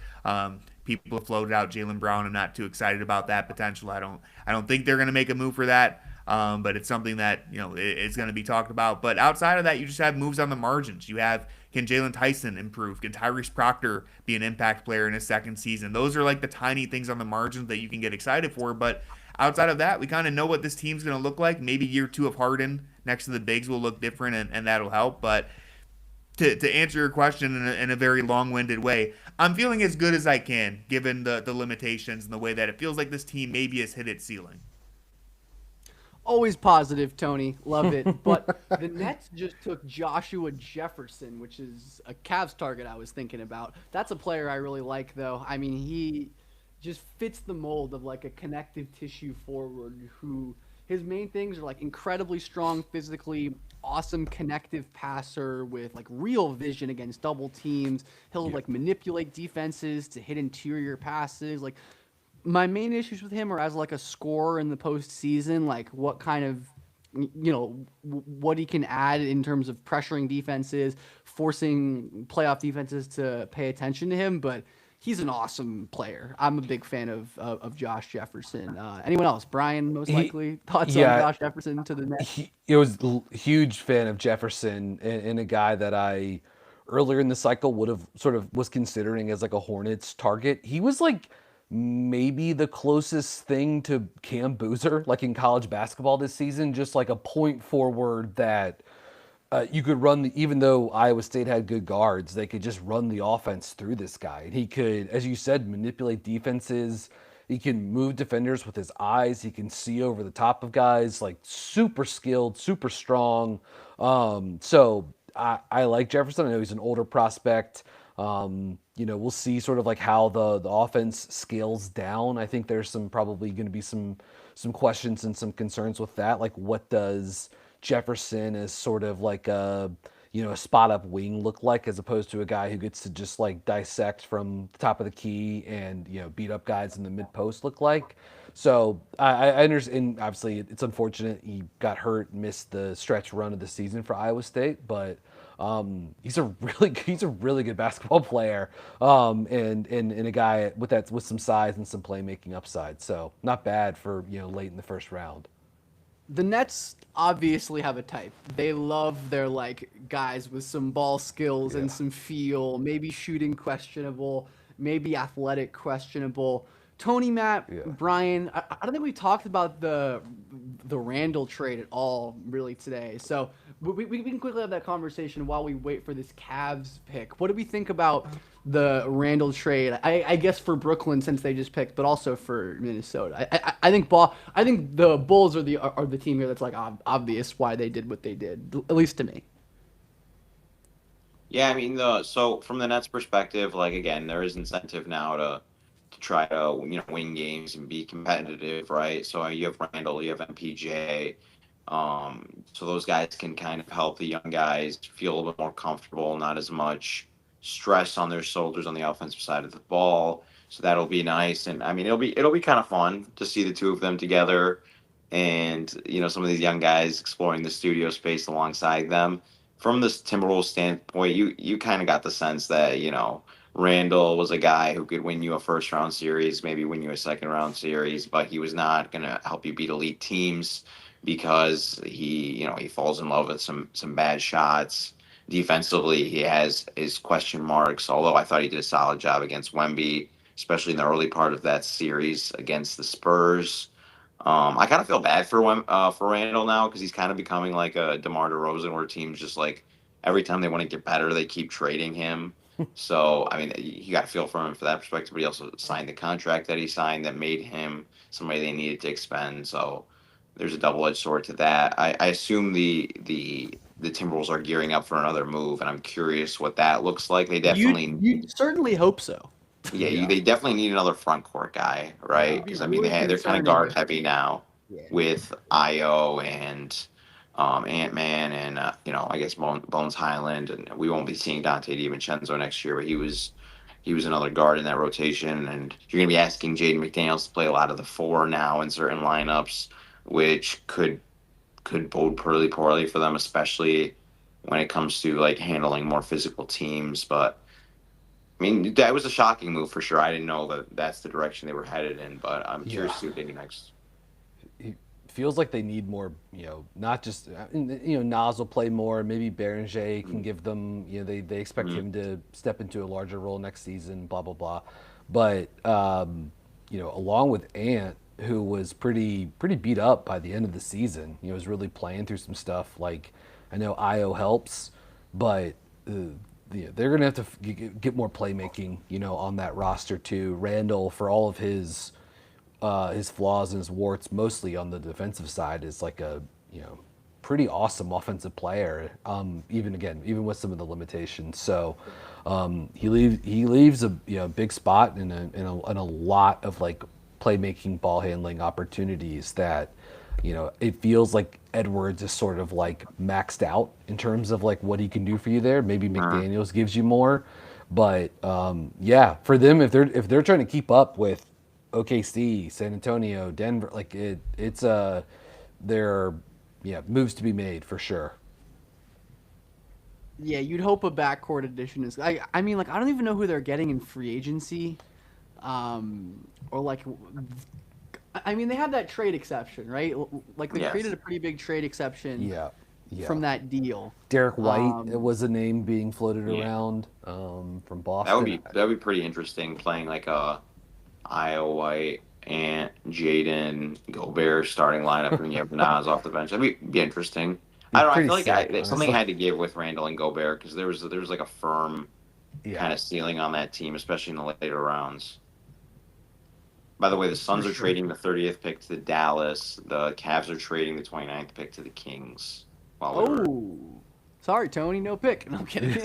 People have floated out Jaylen Brown. I'm not too excited about that potential. I don't think they're going to make a move for that. But it's something that, is going to be talked about. But outside of that, you just have moves on the margins. You have, can Jalen Tyson improve? Can Tyrese Proctor be an impact player in his second season? Those are like the tiny things on the margins that you can get excited for. But outside of that, we kind of know what this team's going to look like. Maybe year 2 of Harden next to the bigs will look different, and that'll help. But to answer your question in a very long-winded way, I'm feeling as good as I can given the limitations and the way that it feels like this team maybe has hit its ceiling. Always positive, Tony. Love it. But the Nets just took Joshua Jefferson, which is a Cavs target I was thinking about. That's a player I really like, though. I mean, he just fits the mold of like a connective tissue forward who his main things are like incredibly strong physically, awesome connective passer with like real vision against double teams. He'll like manipulate defenses to hit interior passes. Like, my main issues with him are as like a scorer in the postseason, like what kind of, what he can add in terms of pressuring defenses, forcing playoff defenses to pay attention to him. But he's an awesome player. I'm a big fan of Josh Jefferson. Anyone else? Brian, most likely thoughts on Josh Jefferson to the Nets? He was a huge fan of Jefferson and a guy that I earlier in the cycle would have sort of was considering as like a Hornets target. He was like maybe the closest thing to Cam Boozer, like in college basketball this season, just like a point forward that you could run, even though Iowa State had good guards, they could just run the offense through this guy. And he could, as you said, manipulate defenses. He can move defenders with his eyes. He can see over the top of guys, like super skilled, super strong. So I like Jefferson. I know he's an older prospect. We'll see sort of like how the offense scales down. I think there's probably going to be some questions and some concerns with that. Like, what does Jefferson as sort of like a spot up wing look like, as opposed to a guy who gets to just like dissect from the top of the key and beat up guys in the mid post look like. So I understand. Obviously, it's unfortunate he got hurt, missed the stretch run of the season for Iowa State, but he's a really good basketball player, and a guy with some size and some playmaking upside. So not bad for late in the first round. The Nets obviously have a type. They love their like guys with some ball skills and some feel, maybe shooting questionable, maybe athletic questionable. Tony, Matt, Brian, I don't think we talked about the Randall trade at all really today. So we can quickly have that conversation while we wait for this Cavs pick. What do we think about the Randall trade? I guess for Brooklyn, since they just picked, but also for Minnesota. I think the Bulls are the team here that's like obvious why they did what they did, at least to me. Yeah, I mean, so from the Nets perspective, like, again, there is incentive now to try to win games and be competitive, right? So you have Randall, you have MPJ, so those guys can kind of help the young guys feel a little bit more comfortable, not as much stress on their shoulders on the offensive side of the ball. So that'll be nice, and I mean it'll be kind of fun to see the two of them together, and some of these young guys exploring the studio space alongside them. From this Timberwolves standpoint, you kind of got the sense that Randall was a guy who could win you a first round series, maybe win you a second round series, but he was not going to help you beat elite teams because he falls in love with some bad shots. Defensively, he has his question marks, although I thought he did a solid job against Wemby, especially in the early part of that series against the Spurs. I kind of feel bad for Randall now because he's kind of becoming like a DeMar DeRozan, where teams just like every time they want to get better, they keep trading him. So, I mean, you got to feel for him for that perspective, but he also signed the contract that he signed that made him somebody they needed to expend. So there's a double-edged sword to that. I assume the Timberwolves are gearing up for another move, and I'm curious what that looks like. They definitely you certainly hope so. Yeah, they definitely need another front court guy, right? Because I mean, they're kind of guard heavy now with Io and Ant-Man and I guess Bones Highland, and we won't be seeing Dante DiVincenzo next year, but he was another guard in that rotation, and you're gonna be asking Jaden McDaniels to play a lot of the four now in certain lineups, which could bode really poorly for them, especially when it comes to like handling more physical teams. But I mean, that was a shocking move for sure. I didn't know that that's the direction they were headed in, but I'm curious to see what they do next. It feels like they need more, not just, Nas will play more. Maybe Béranger can give them, they expect him to step into a larger role next season, blah, blah, blah. But, along with Ant, who was pretty beat up by the end of the season, was really playing through some stuff. Like, I know Io helps, but they're going to have to get more playmaking, on that roster too. Randall, for all of his flaws and his warts, mostly on the defensive side, is like a pretty awesome offensive player. Even with some of the limitations. So he leaves a big spot in a lot of like playmaking, ball handling opportunities that it feels like Edwards is sort of like maxed out in terms of like what he can do for you there. Maybe McDaniels gives you more, but for them, if they're trying to keep up with OKC, San Antonio, Denver, like there are moves to be made for sure. Yeah, you'd hope a backcourt addition is. I mean, like, I don't even know who they're getting in free agency, or like. I mean, they have that trade exception, right? Like, they created a pretty big trade exception from that deal. Derek White was a name being floated around from Boston. That would be pretty interesting, playing like a Io White and Jaden Gobert starting lineup, and you have Nas off the bench. That'd be interesting. I don't know. I feel like something had to give with Randall and Gobert because there was like a firm kind of ceiling on that team, especially in the later rounds. By the way, the Suns For are sure. trading the 30th pick to Dallas. The Cavs are trading the 29th pick to the Kings. While we were Oh, sorry, Tony, no pick. No, I'm kidding.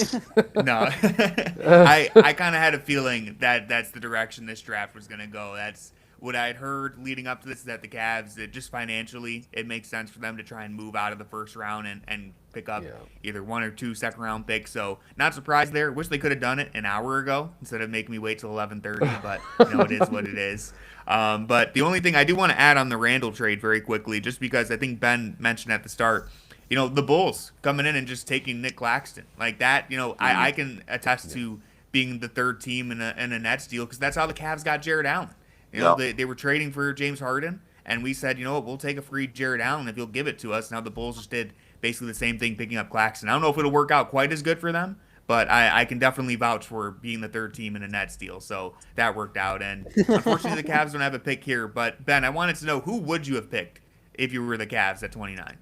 No, I kind of had a feeling that that's the direction this draft was going to go. That's what I had heard leading up to this, that the Cavs, that just financially, it makes sense for them to try and move out of the first round and pick up either 1 or 2 second-round picks. So not surprised there. Wish they could have done it an hour ago instead of making me wait till 11:30. But it is what it is. But the only thing I do want to add on the Randall trade very quickly, just because I think Ben mentioned at the start, the Bulls coming in and just taking Nick Claxton like that. I can attest to being the third team in a Nets deal, because that's how the Cavs got Jared Allen. They were trading for James Harden, and we said, we'll take a free Jared Allen if you'll give it to us. Now the Bulls just did basically the same thing, picking up Claxton. I don't know if it'll work out quite as good for them, but I can definitely vouch for being the third team in a Nets deal. So that worked out. And unfortunately, the Cavs don't have a pick here. But Ben, I wanted to know, who would you have picked if you were the Cavs at 29?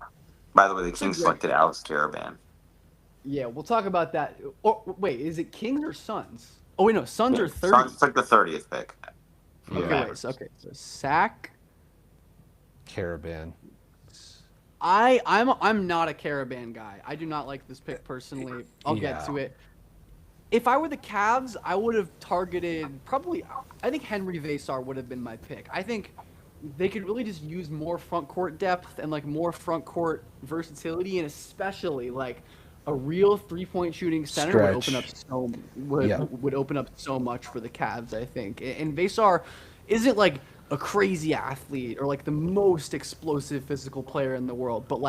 By the way, the Kings selected Alex Caravan. Yeah, we'll talk about that. Or wait, is it Kings or Suns? Oh wait, no, Suns are 30. Suns took the 30th pick. Okay, so Sack. Caravan. I'm not a Caravan guy. I do not like this pick personally. I'll get to it. If I were the Cavs, I would have targeted I think Henry Vasar would have been my pick. I think they could really just use more front court depth and more front court versatility, and especially a real 3-point shooting center would open up would open up so much for the Cavs, I think. And Vasar isn't a crazy athlete or the most explosive physical player in the world, but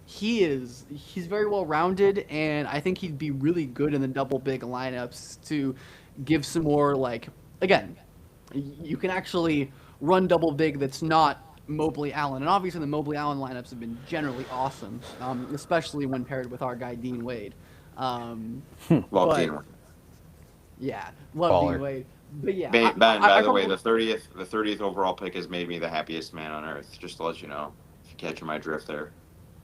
he's very well rounded, and I think he'd be really good in the double big lineups to give some more again, you can actually run double big that's not Mobley Allen. And obviously the Mobley Allen lineups have been generally awesome, especially when paired with our guy Dean Wade. Dean Wade. Yeah, love Dean Wade. But yeah, Ben, by the way, the 30th overall pick has made me the happiest man on earth. Just to let you know, if you're catching my drift there.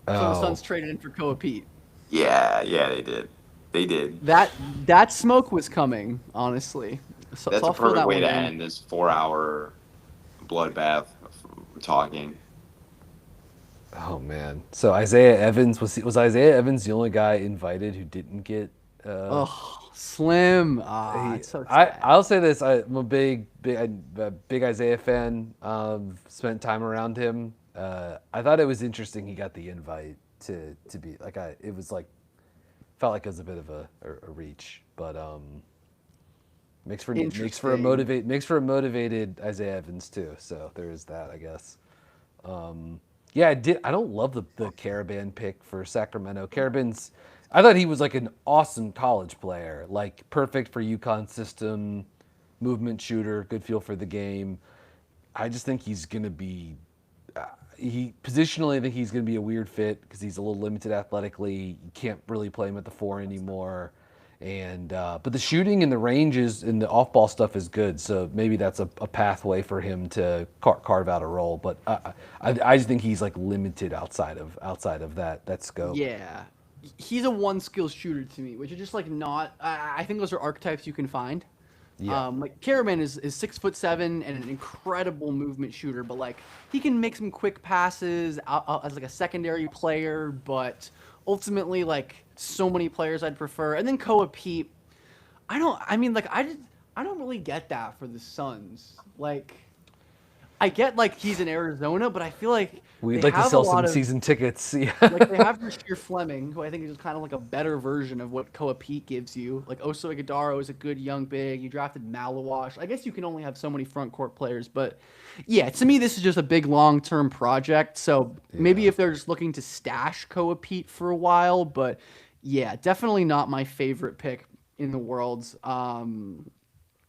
So the Suns traded in for Koa Pete. Yeah, they did. They did. That smoke was coming, honestly. So that's a perfect way to end this 4-hour bloodbath of talking. Oh man! So Isaiah Evans was Isaiah Evans the only guy invited who didn't get? Slim. It's so sad. I'll say this: I'm a big Isaiah fan. Spent time around him. I thought it was interesting he got the invite to be it was felt like it was a bit of a reach, but makes for a motivated Isaiah Evans too. So there is that, I guess. I don't love the Caravan pick for Sacramento. I thought he was an awesome college player, perfect for UConn system, movement shooter, good feel for the game. I just think he's gonna be. Positionally, I think he's going to be a weird fit because he's a little limited athletically. You can't really play him at the 4 anymore, but the shooting and the ranges and the off-ball stuff is good. So maybe that's a pathway for him to carve out a role. But I just think he's limited outside of that scope. Yeah, he's a one-skill shooter to me, which is just not. I think those are archetypes you can find. Yeah. Caravan is 6'7" and an incredible movement shooter, but he can make some quick passes as a secondary player, but ultimately so many players I'd prefer. And then Koa Pete, I don't really get that for the Suns. I get he's in Arizona, but I feel we'd like to sell some season tickets. Yeah. They have Rasheer Fleming, who I think is kind of a better version of what Koa Pete gives you. Oso Ighodaro is a good young big. You drafted Malawash. I guess you can only have so many front court players, but yeah, to me this is just a big long-term project. So maybe if they're just looking to stash Koa Pete for a while, but yeah, definitely not my favorite pick in the world.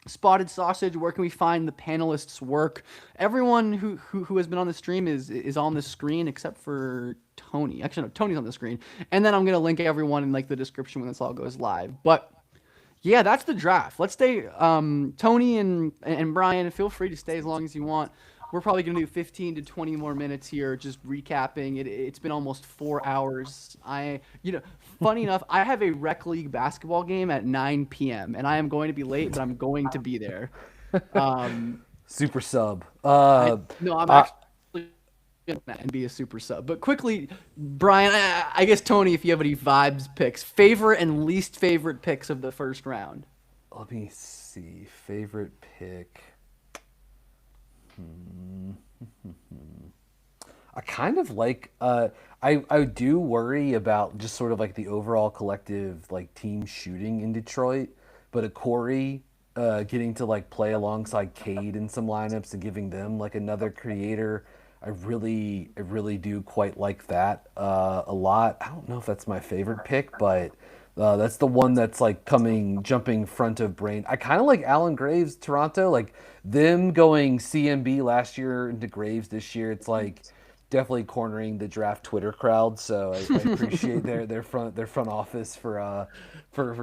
Spotted Sausage, where can we find the panelists' work? Everyone who has been on the stream is on the screen except for Tony. Actually, no, Tony's on the screen. And then I'm going to link everyone in the description when this all goes live. But yeah, that's the draft. Let's stay. Tony and Brian, feel free to stay as long as you want. We're probably going to do 15 to 20 more minutes here, just recapping. It's been almost 4 hours. Funny enough, I have a rec league basketball game at 9 p.m. and I am going to be late, but I'm going to be there. Super sub. No, I'm actually gonna and be a super sub. But quickly, Brian, I guess Tony, if you have any vibes picks, favorite and least favorite picks of the first round. Let me see. Favorite pick. I kind of like. I do worry about just sort of like the overall collective like team shooting in Detroit, but a Corey getting to like play alongside Cade in some lineups and giving them like another creator. I really do quite like that a lot. I don't know if that's my favorite pick, but that's the one that's like jumping front of brain. I kind of like Alan Graves, Toronto, like them going CMB last year into Graves this year. It's like definitely cornering the draft Twitter crowd. So I appreciate their front office for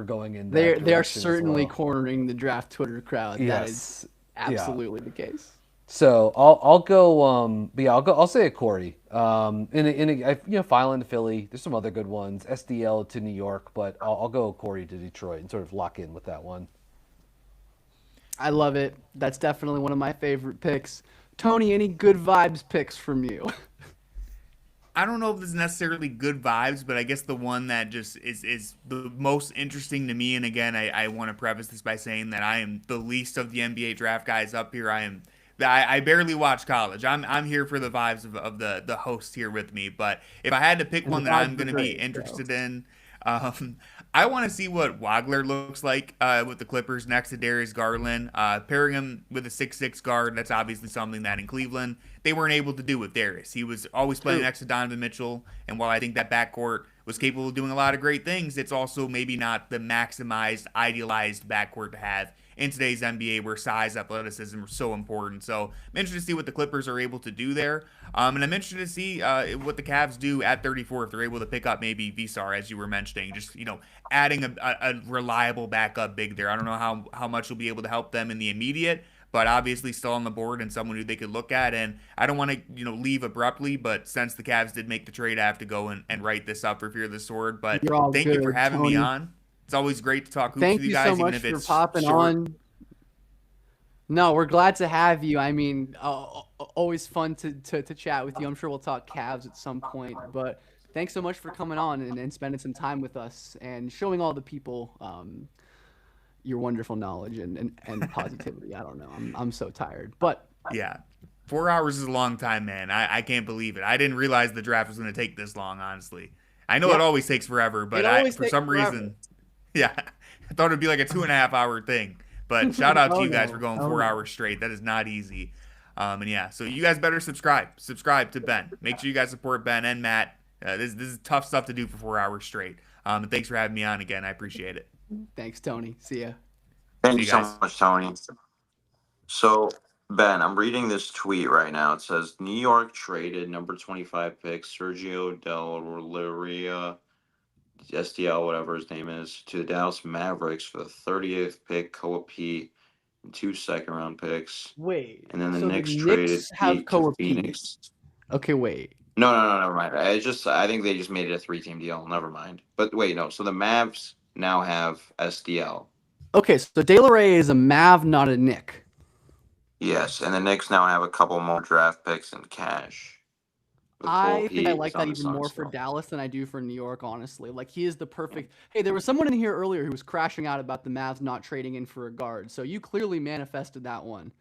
going in. They are direction as certainly well. cornering the draft Twitter crowd. That Yes. is Yeah. absolutely the case. So I'll go. But yeah, I'll say a Corey. Filing to Philly. There's some other good ones. SDL to New York, but I'll go Corey to Detroit and sort of lock in with that one. I love it. That's definitely one of my favorite picks. Tony, any good vibes picks from you? I don't know if this is necessarily good vibes, but I guess the one that just is the most interesting to me, and again, I want to preface this by saying that I am the least of the NBA draft guys up here. I barely watch college. I'm here for the vibes of the host here with me. But if I had to pick one that I'm going to be interested in, I want to see what Wagler looks like with the Clippers next to Darius Garland. Pairing him with a 6'6" guard, that's obviously something that in Cleveland they weren't able to do with Darius. He was always playing next to Donovan Mitchell, and while I think that backcourt was capable of doing a lot of great things, it's also maybe not the maximized, idealized backcourt to have in today's NBA where size, athleticism are so important. So I'm interested to see what the Clippers are able to do there. And I'm interested to see what the Cavs do at 34 if they're able to pick up maybe Visar, as you were mentioning, just, adding a reliable backup big there. I don't know how much will be able to help them in the immediate, but obviously still on the board and someone who they could look at. And I don't want to, leave abruptly, but since the Cavs did make the trade, I have to go and write this up for Fear of the Sword. But thank you for having me on. It's always great to talk hoops Thank with you you guys, so even much if for it's popping short. on. No, we're glad to have you. I mean, always fun to chat with you. I'm sure we'll talk Cavs at some point, but thanks so much for coming on and spending some time with us and showing all the people your wonderful knowledge and positivity. I don't know. I'm so tired, but yeah, 4 hours is a long time, man. I can't believe it. I didn't realize the draft was going to take this long, honestly. I know it always takes forever, but for some reason, yeah, I thought it'd be like a 2.5 hour thing. But shout out to you guys for going 4 hours straight. That is not easy. And yeah, so you guys better subscribe to Ben. Make sure you guys support Ben and Matt. This is tough stuff to do for 4 hours straight. And thanks for having me on again. I appreciate it. Thanks, Tony. See ya. Thank you so much, Tony. So, Ben, I'm reading this tweet right now. It says, New York traded number 25 pick Sergio Del Laria, SDL, whatever his name is, to the Dallas Mavericks for the 30th pick, Koa P, and 2 second-round picks. Wait. And then the so Knicks the traded Knicks have Pete Koa to Phoenix. Okay, wait. No, never mind. I think they just made it a 3-team deal. Never mind. But wait, no. So the Mavs now have SDL. Okay, so De La Rey is a Mav, not a Knick. Yes, and the Knicks now have a couple more draft picks and cash. I think I like that even more for Dallas than I do for New York, honestly. Like, he is the perfect... Hey, there was someone in here earlier who was crashing out about the Mavs not trading in for a guard, so you clearly manifested that one.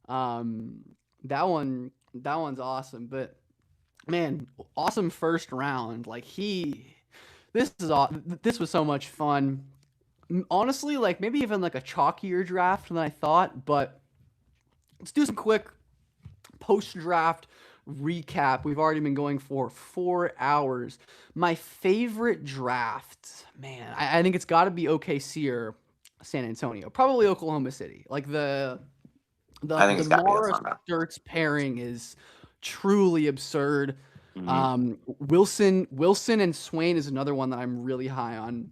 That one's awesome, but, man, awesome first round. Like, this was so much fun. Honestly, like, maybe even, like, a chalkier draft than I thought, but let's do some quick post-draft recap. We've already been going for 4 hours. My favorite draft, man, I think it's got to be OKC or San Antonio. Probably Oklahoma City. Like the Morris Sturts pairing is truly absurd. Mm-hmm. Wilson and Swain is another one that I'm really high on.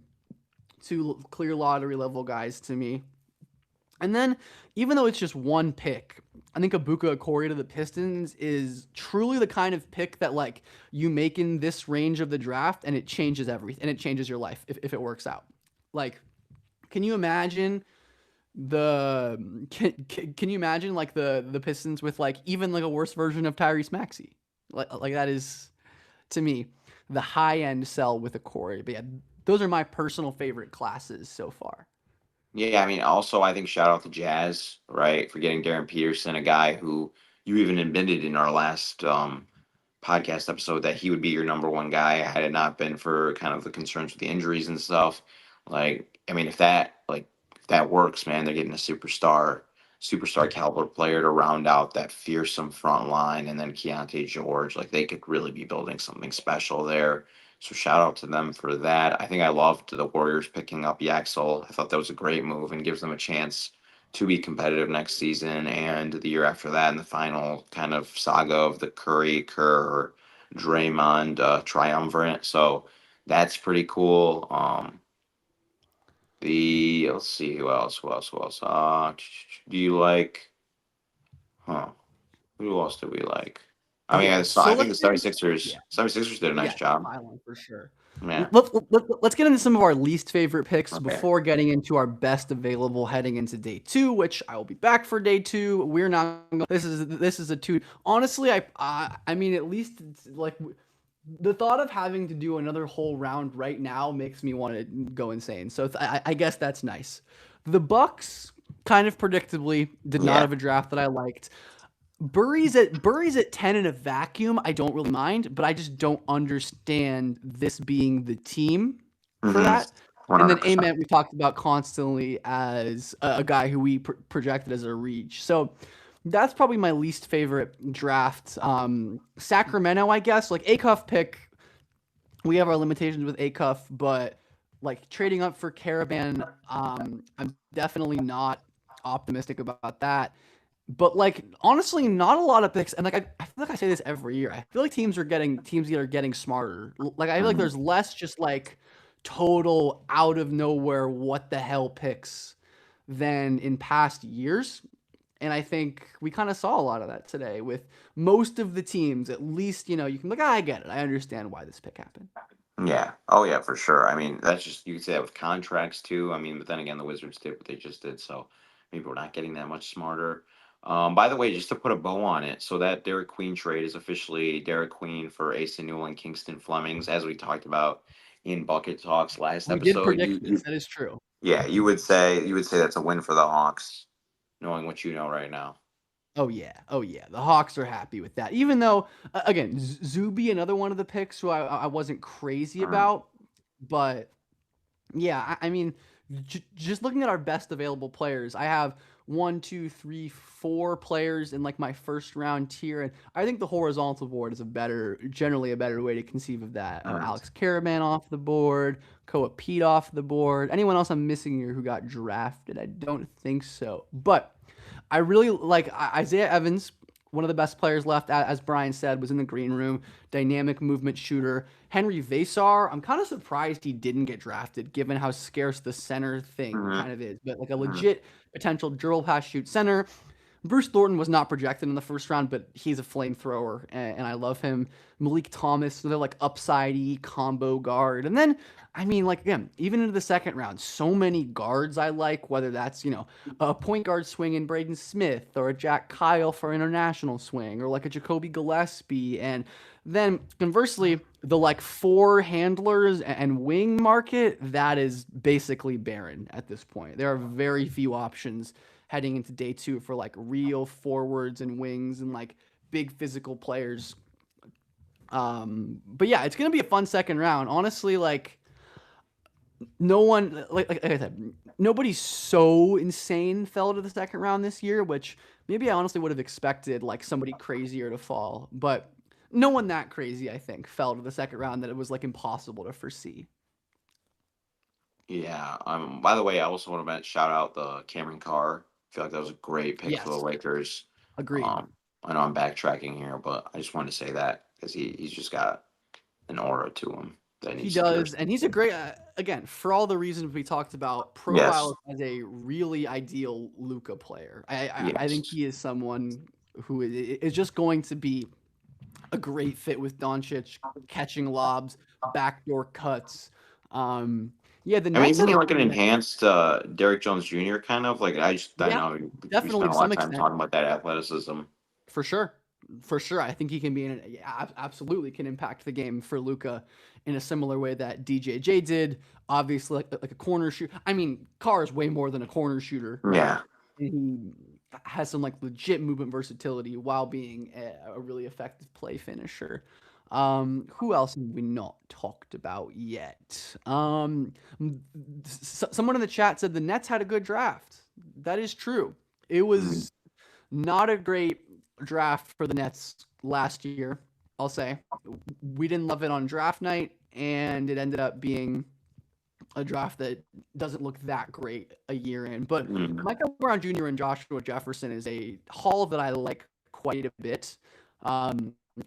2 clear lottery level guys to me. And then, even though it's just one pick, I think Ibuka Okori to the Pistons is truly the kind of pick that, like, you make in this range of the draft and it changes everything, and it changes your life if it works out. Like, can you imagine Can you imagine like the Pistons with like even like a worse version of Tyrese Maxey? Like that is to me the high end sell with a Corey. But yeah, those are my personal favorite classes so far. Yeah, I mean, also I think shout out to Jazz, right, for getting Darren Peterson, a guy who you even admitted in our last podcast episode that he would be your number one guy had it not been for kind of the concerns with the injuries and stuff. Like, I mean, if that works, man, they're getting a superstar caliber player to round out that fearsome front line, and then Keontae George. Like, they could really be building something special there. So shout out to them for that. I think I loved the Warriors picking up Yaxel. I thought that was a great move and gives them a chance to be competitive next season and the year after that in the final kind of saga of the Curry, Kerr, Draymond triumvirate. So that's pretty cool. Let's see who else. Do you like? Huh? Who else do we like? I mean, Okay, I so think the let's get 76ers. yeah. 76ers did a nice Yeah, job. Island for sure. Yeah. Let's get into some of our least favorite picks Okay. before getting into our best available heading into day 2, which I will be back for day 2. We're not. This is a 2. Honestly, I mean, at least it's like the thought of having to do another whole round right now makes me want to go insane. So I guess that's nice. The Bucks kind of predictably did not Yeah. have a draft that I liked. Burry's at 10 in a vacuum. I don't really mind, but I just don't understand this being the team for Mhm. that. And then 100%. Ament we talked about constantly as a guy who we projected as a reach. So that's probably my least favorite draft. Sacramento, I guess, like Acuff pick. We have our limitations with Acuff, but like trading up for Caravan, I'm definitely not optimistic about that. But like honestly, not a lot of picks, and like I feel like I say this every year. I feel like teams that are getting smarter. Like I feel like Mhm. there's less just like total out of nowhere what the hell picks than in past years. And I think we kind of saw a lot of that today with most of the teams. At least you can look. I get it. I understand why this pick happened. Yeah. Oh yeah, for sure. I mean, that's just you could say that with contracts too. I mean, but then again, the Wizards did what they just did, so maybe we're not getting that much smarter. By the way, just to put a bow on it, so that Derek Queen trade is officially Derek Queen for Ace Newell and Kingston Flemings, as we talked about in Bucket Talks last We did episode. predict this. That is true. Yeah, you would say that's a win for the Hawks, knowing what you know right now. Oh yeah. The Hawks are happy with that. Even though, again, Zuby, another one of the picks who I wasn't crazy Mhm. about, but yeah, I mean, just looking at our best available players, I have 1, 2, 3, 4 players in like my first round tier, and I think the horizontal board is generally a better way to conceive of that. Mhm. Alex Caravan off the board, Koa Pete off the board. Anyone else I'm missing here who got drafted? I don't think so, but I really like Isaiah Evans, one of the best players left, as Brian said, was in the green room, dynamic movement shooter. Henry Vasar, I'm kind of surprised he didn't get drafted, given how scarce the center thing Mhm. kind of is. But like a Mhm. legit potential dribble pass shoot center. Bruce Thornton was not projected in the first round, but he's a flamethrower, and I love him. Malik Thomas, another like upsidey combo guard, and then I mean, like again, even into the second round, so many guards I like. Whether that's a point guard swing in Braden Smith, or a Jack Kyle for international swing, or like a Jacoby Gillespie, and then conversely, the like 4 handlers and wing market that is basically barren at this point. There are very few options heading into day 2 for like real forwards and wings and like big physical players. But yeah, it's gonna be a fun second round. Honestly, like no one like I said, nobody so insane fell to the second round this year, which maybe I honestly would have expected like somebody crazier to fall, but no one that crazy I think fell to the second round that it was like impossible to foresee. Yeah. By the way, I also want to shout out the Cameron Carr. I feel like that was a great pick for the Yes, Lakers. agreed. I know I'm backtracking here, but I just wanted to say that because he's just got an aura to him that He needs to be does, and he's a great again for all the reasons we talked about. Yes. Profiles as a really ideal Luka player. I think Yes. he is someone who is just going to be a great fit with Doncic, catching lobs, backdoor cuts. Yeah, the I mean, Nets isn't had he a like an enhanced Derrick Jones Jr. kind of? Like I yeah, know we definitely spent a to lot some of time extent. talking about that athleticism. For sure. For sure. I think he can be absolutely can impact the game for Luka in a similar way that DJJ did. Obviously, like a corner shoot. I mean, Carr is way more than a corner shooter. Yeah. He has some like legit movement versatility while being a really effective play finisher. Who else have we not talked about yet? Someone in the chat said the Nets had a good draft. That is true. It was not a great draft for the Nets last year, I'll say. We didn't love it on draft night, and it ended up being a draft that doesn't look that great a year in. But Michael Brown Jr. and Joshua Jefferson is a haul that I like quite a bit.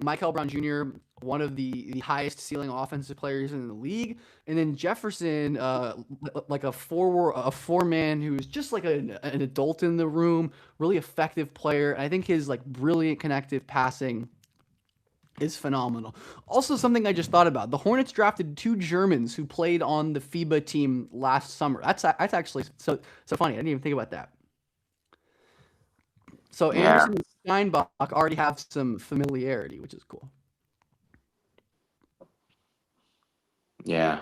Michael Brown Jr., one of the highest ceiling offensive players in the league, and then Jefferson, like a four-man who's just like an adult in the room, really effective player. I think his like brilliant connective passing is phenomenal. Also, something I just thought about: the Hornets drafted 2 Germans who played on the FIBA team last summer. That's actually so funny. I didn't even think about that. So Anderson and Steinbach already have some familiarity, which is cool. Yeah.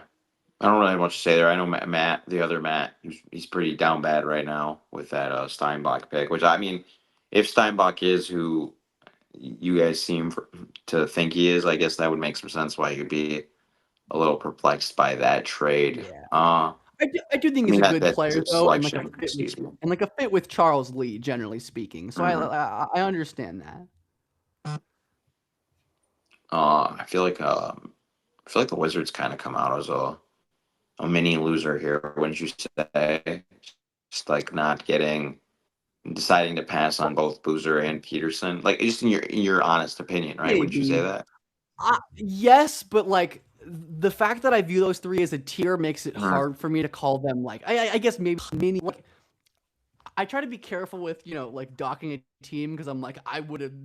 I don't really have much to say there. I know Matt, the other Matt, he's pretty down bad right now with that Steinbach pick, which I mean, if Steinbach is who you guys seem to think he is, I guess that would make some sense why he would be a little perplexed by that trade. Yeah. I do think he's a good player though, and like a fit with Charles Lee, generally speaking. So I understand that. I feel like the Wizards kind of come out as a mini loser here, wouldn't you say? Just like not deciding to pass on both Boozer and Peterson. Like just in your honest opinion, right? Wouldn't you say that? Yes, but like the fact that I view those 3 as a tier makes it hard for me to call them like I guess maybe mini. Like, I try to be careful with like docking a team because I'm like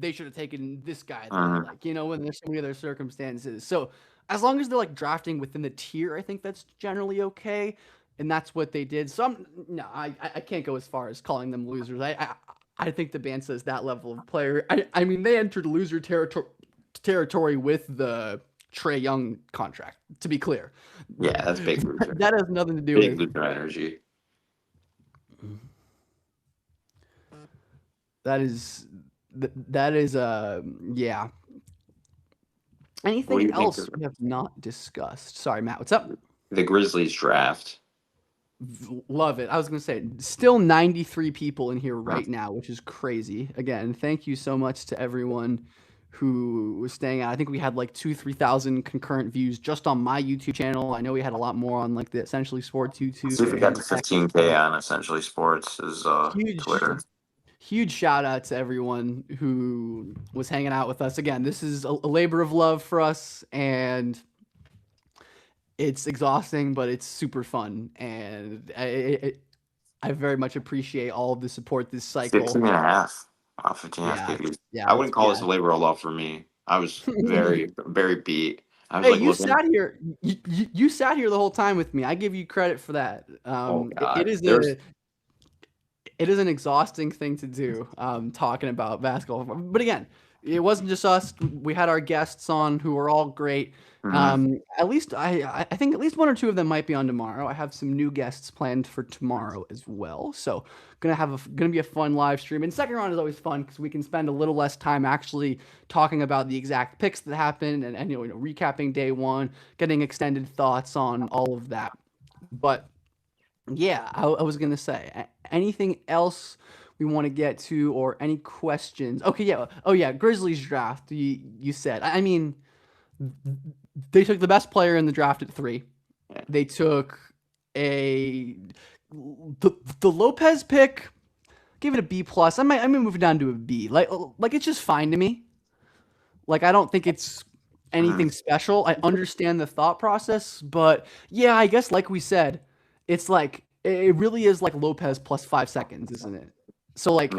they should have taken this guy like when there's so many other circumstances. So as long as they're like drafting within the tier, I think that's generally okay, and that's what they did. So I can't go as far as calling them losers. I think the band says that level of player. I mean they entered loser territory with the Trae Young contract, to be clear. Yeah, that's big loser. That has nothing to do with big loser energy. That is yeah. Anything else we have not discussed? Sorry, Matt, what's up? The Grizzlies draft. Love it. I was going to say, still 93 people in here right now, which is crazy. Again, thank you so much to everyone who was staying out. I think we had like 2,000-3,000 concurrent views just on my YouTube channel. I know we had a lot more on like the Essentially Sports YouTube. See if we got to 15K on Essentially Sports is Twitter. Huge shout out to everyone who was hanging out with us. Again, this is a labor of love for us, and it's exhausting, but it's super fun. And I very much appreciate all of the support this cycle. 15.5. 15.5. Yeah, I wouldn't call this a labor of love for me. I was very, very beat. I was you sat here. You sat here the whole time with me. I give you credit for that. It is an exhausting thing to do, talking about basketball. But again, it wasn't just us. We had our guests on who were all great. At least I think at least 1 or 2 of them might be on tomorrow. I have some new guests planned for tomorrow as well. So gonna be a fun live stream. And second round is always fun because we can spend a little less time actually talking about the exact picks that happened and recapping day 1, getting extended thoughts on all of that. But yeah, I was gonna say, anything else we want to get to or any questions? Okay, yeah. Oh yeah, Grizzlies draft. You said. I mean, they took the best player in the draft at 3. They took the Lopez pick. Give it a B+. I might move it down to a B. Like it's just fine to me. Like I don't think it's anything special. I understand the thought process, but yeah, I guess like we said, it's like it really is like Lopez plus 5 seconds, isn't it? So like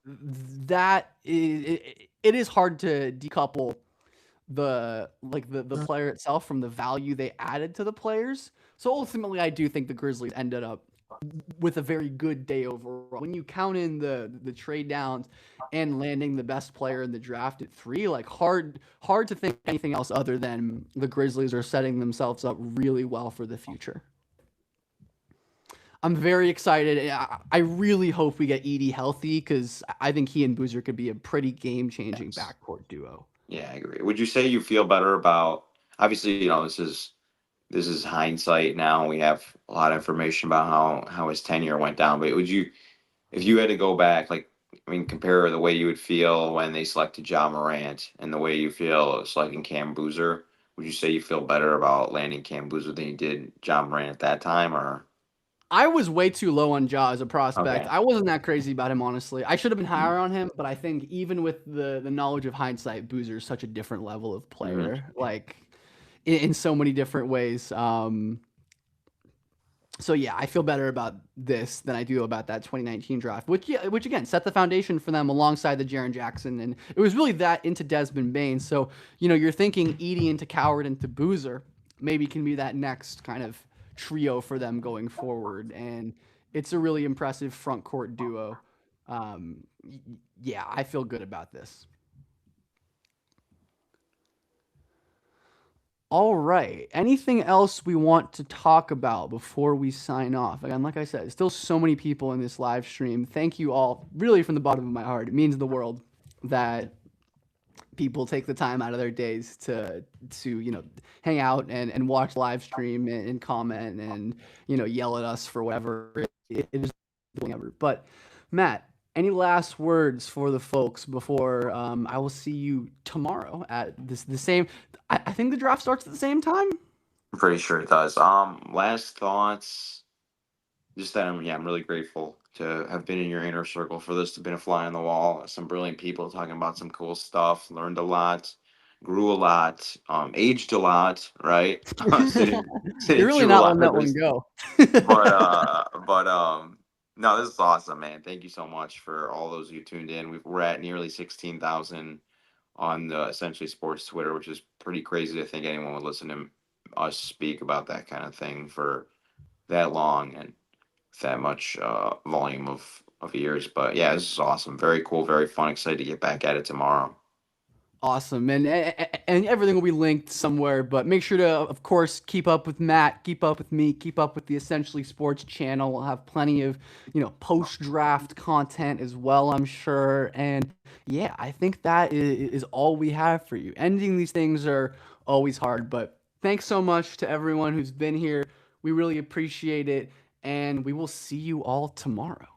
that is it is hard to decouple the player itself from the value they added to the players. So ultimately, I do think the Grizzlies ended up with a very good day overall. When you count in the trade downs and landing the best player in the draft at 3, like hard to think anything else other than the Grizzlies are setting themselves up really well for the future. I'm very excited. I really hope we get Edey healthy because I think he and Boozer could be a pretty game-changing backcourt duo. Yeah, I agree. Would you say you feel better about? Obviously, this is hindsight now. We have a lot of information about how his tenure went down. But would you, if you had to go back, compare the way you would feel when they selected Ja Morant and the way you feel selecting Cam Boozer, would you say you feel better about landing Cam Boozer than you did Ja Morant at that time, or? I was way too low on Ja as a prospect. Okay. I wasn't that crazy about him, honestly. I should have been higher on him, but I think even with the knowledge of hindsight, Boozer is such a different level of player, like in so many different ways. So yeah, I feel better about this than I do about that 2019 draft, which again set the foundation for them alongside the Jaren Jackson, and it was really that into Desmond Bane. So you're thinking Edey into Coward into Boozer maybe can be that next kind of trio for them going forward, and it's a really impressive front court duo. Yeah, I feel good about this. All right. Anything else we want to talk about before we sign off? Again, like I said, still so many people in this live stream. Thank you all, really from the bottom of my heart. It means the world that people take the time out of their days to hang out and watch live stream and comment and yell at us for whatever it is. But Matt, any last words for the folks before I will see you tomorrow at the same? I think the draft starts at the same time. I'm pretty sure it does. Last thoughts. Just that I'm really grateful to have been in your inner circle for this. To have been a fly on the wall. Some brilliant people talking about some cool stuff. Learned a lot, grew a lot, aged a lot. Right? You're really not letting that one go. but no, this is awesome, man. Thank you so much for all those who tuned in. We're at nearly 16,000 on the Essentially Sports Twitter, which is pretty crazy to think anyone would listen to us speak about that kind of thing for that long and that much volume of years. But yeah, this is awesome. Very cool, very fun. Excited to get back at it tomorrow. Awesome. And everything will be linked somewhere, but make sure to, of course, keep up with Matt, keep up with me, keep up with the Essentially Sports channel. We'll have plenty of, post-draft content as well, I'm sure. And yeah, I think that is all we have for you. Ending these things are always hard, but thanks so much to everyone who's been here. We really appreciate it, and we will see you all tomorrow.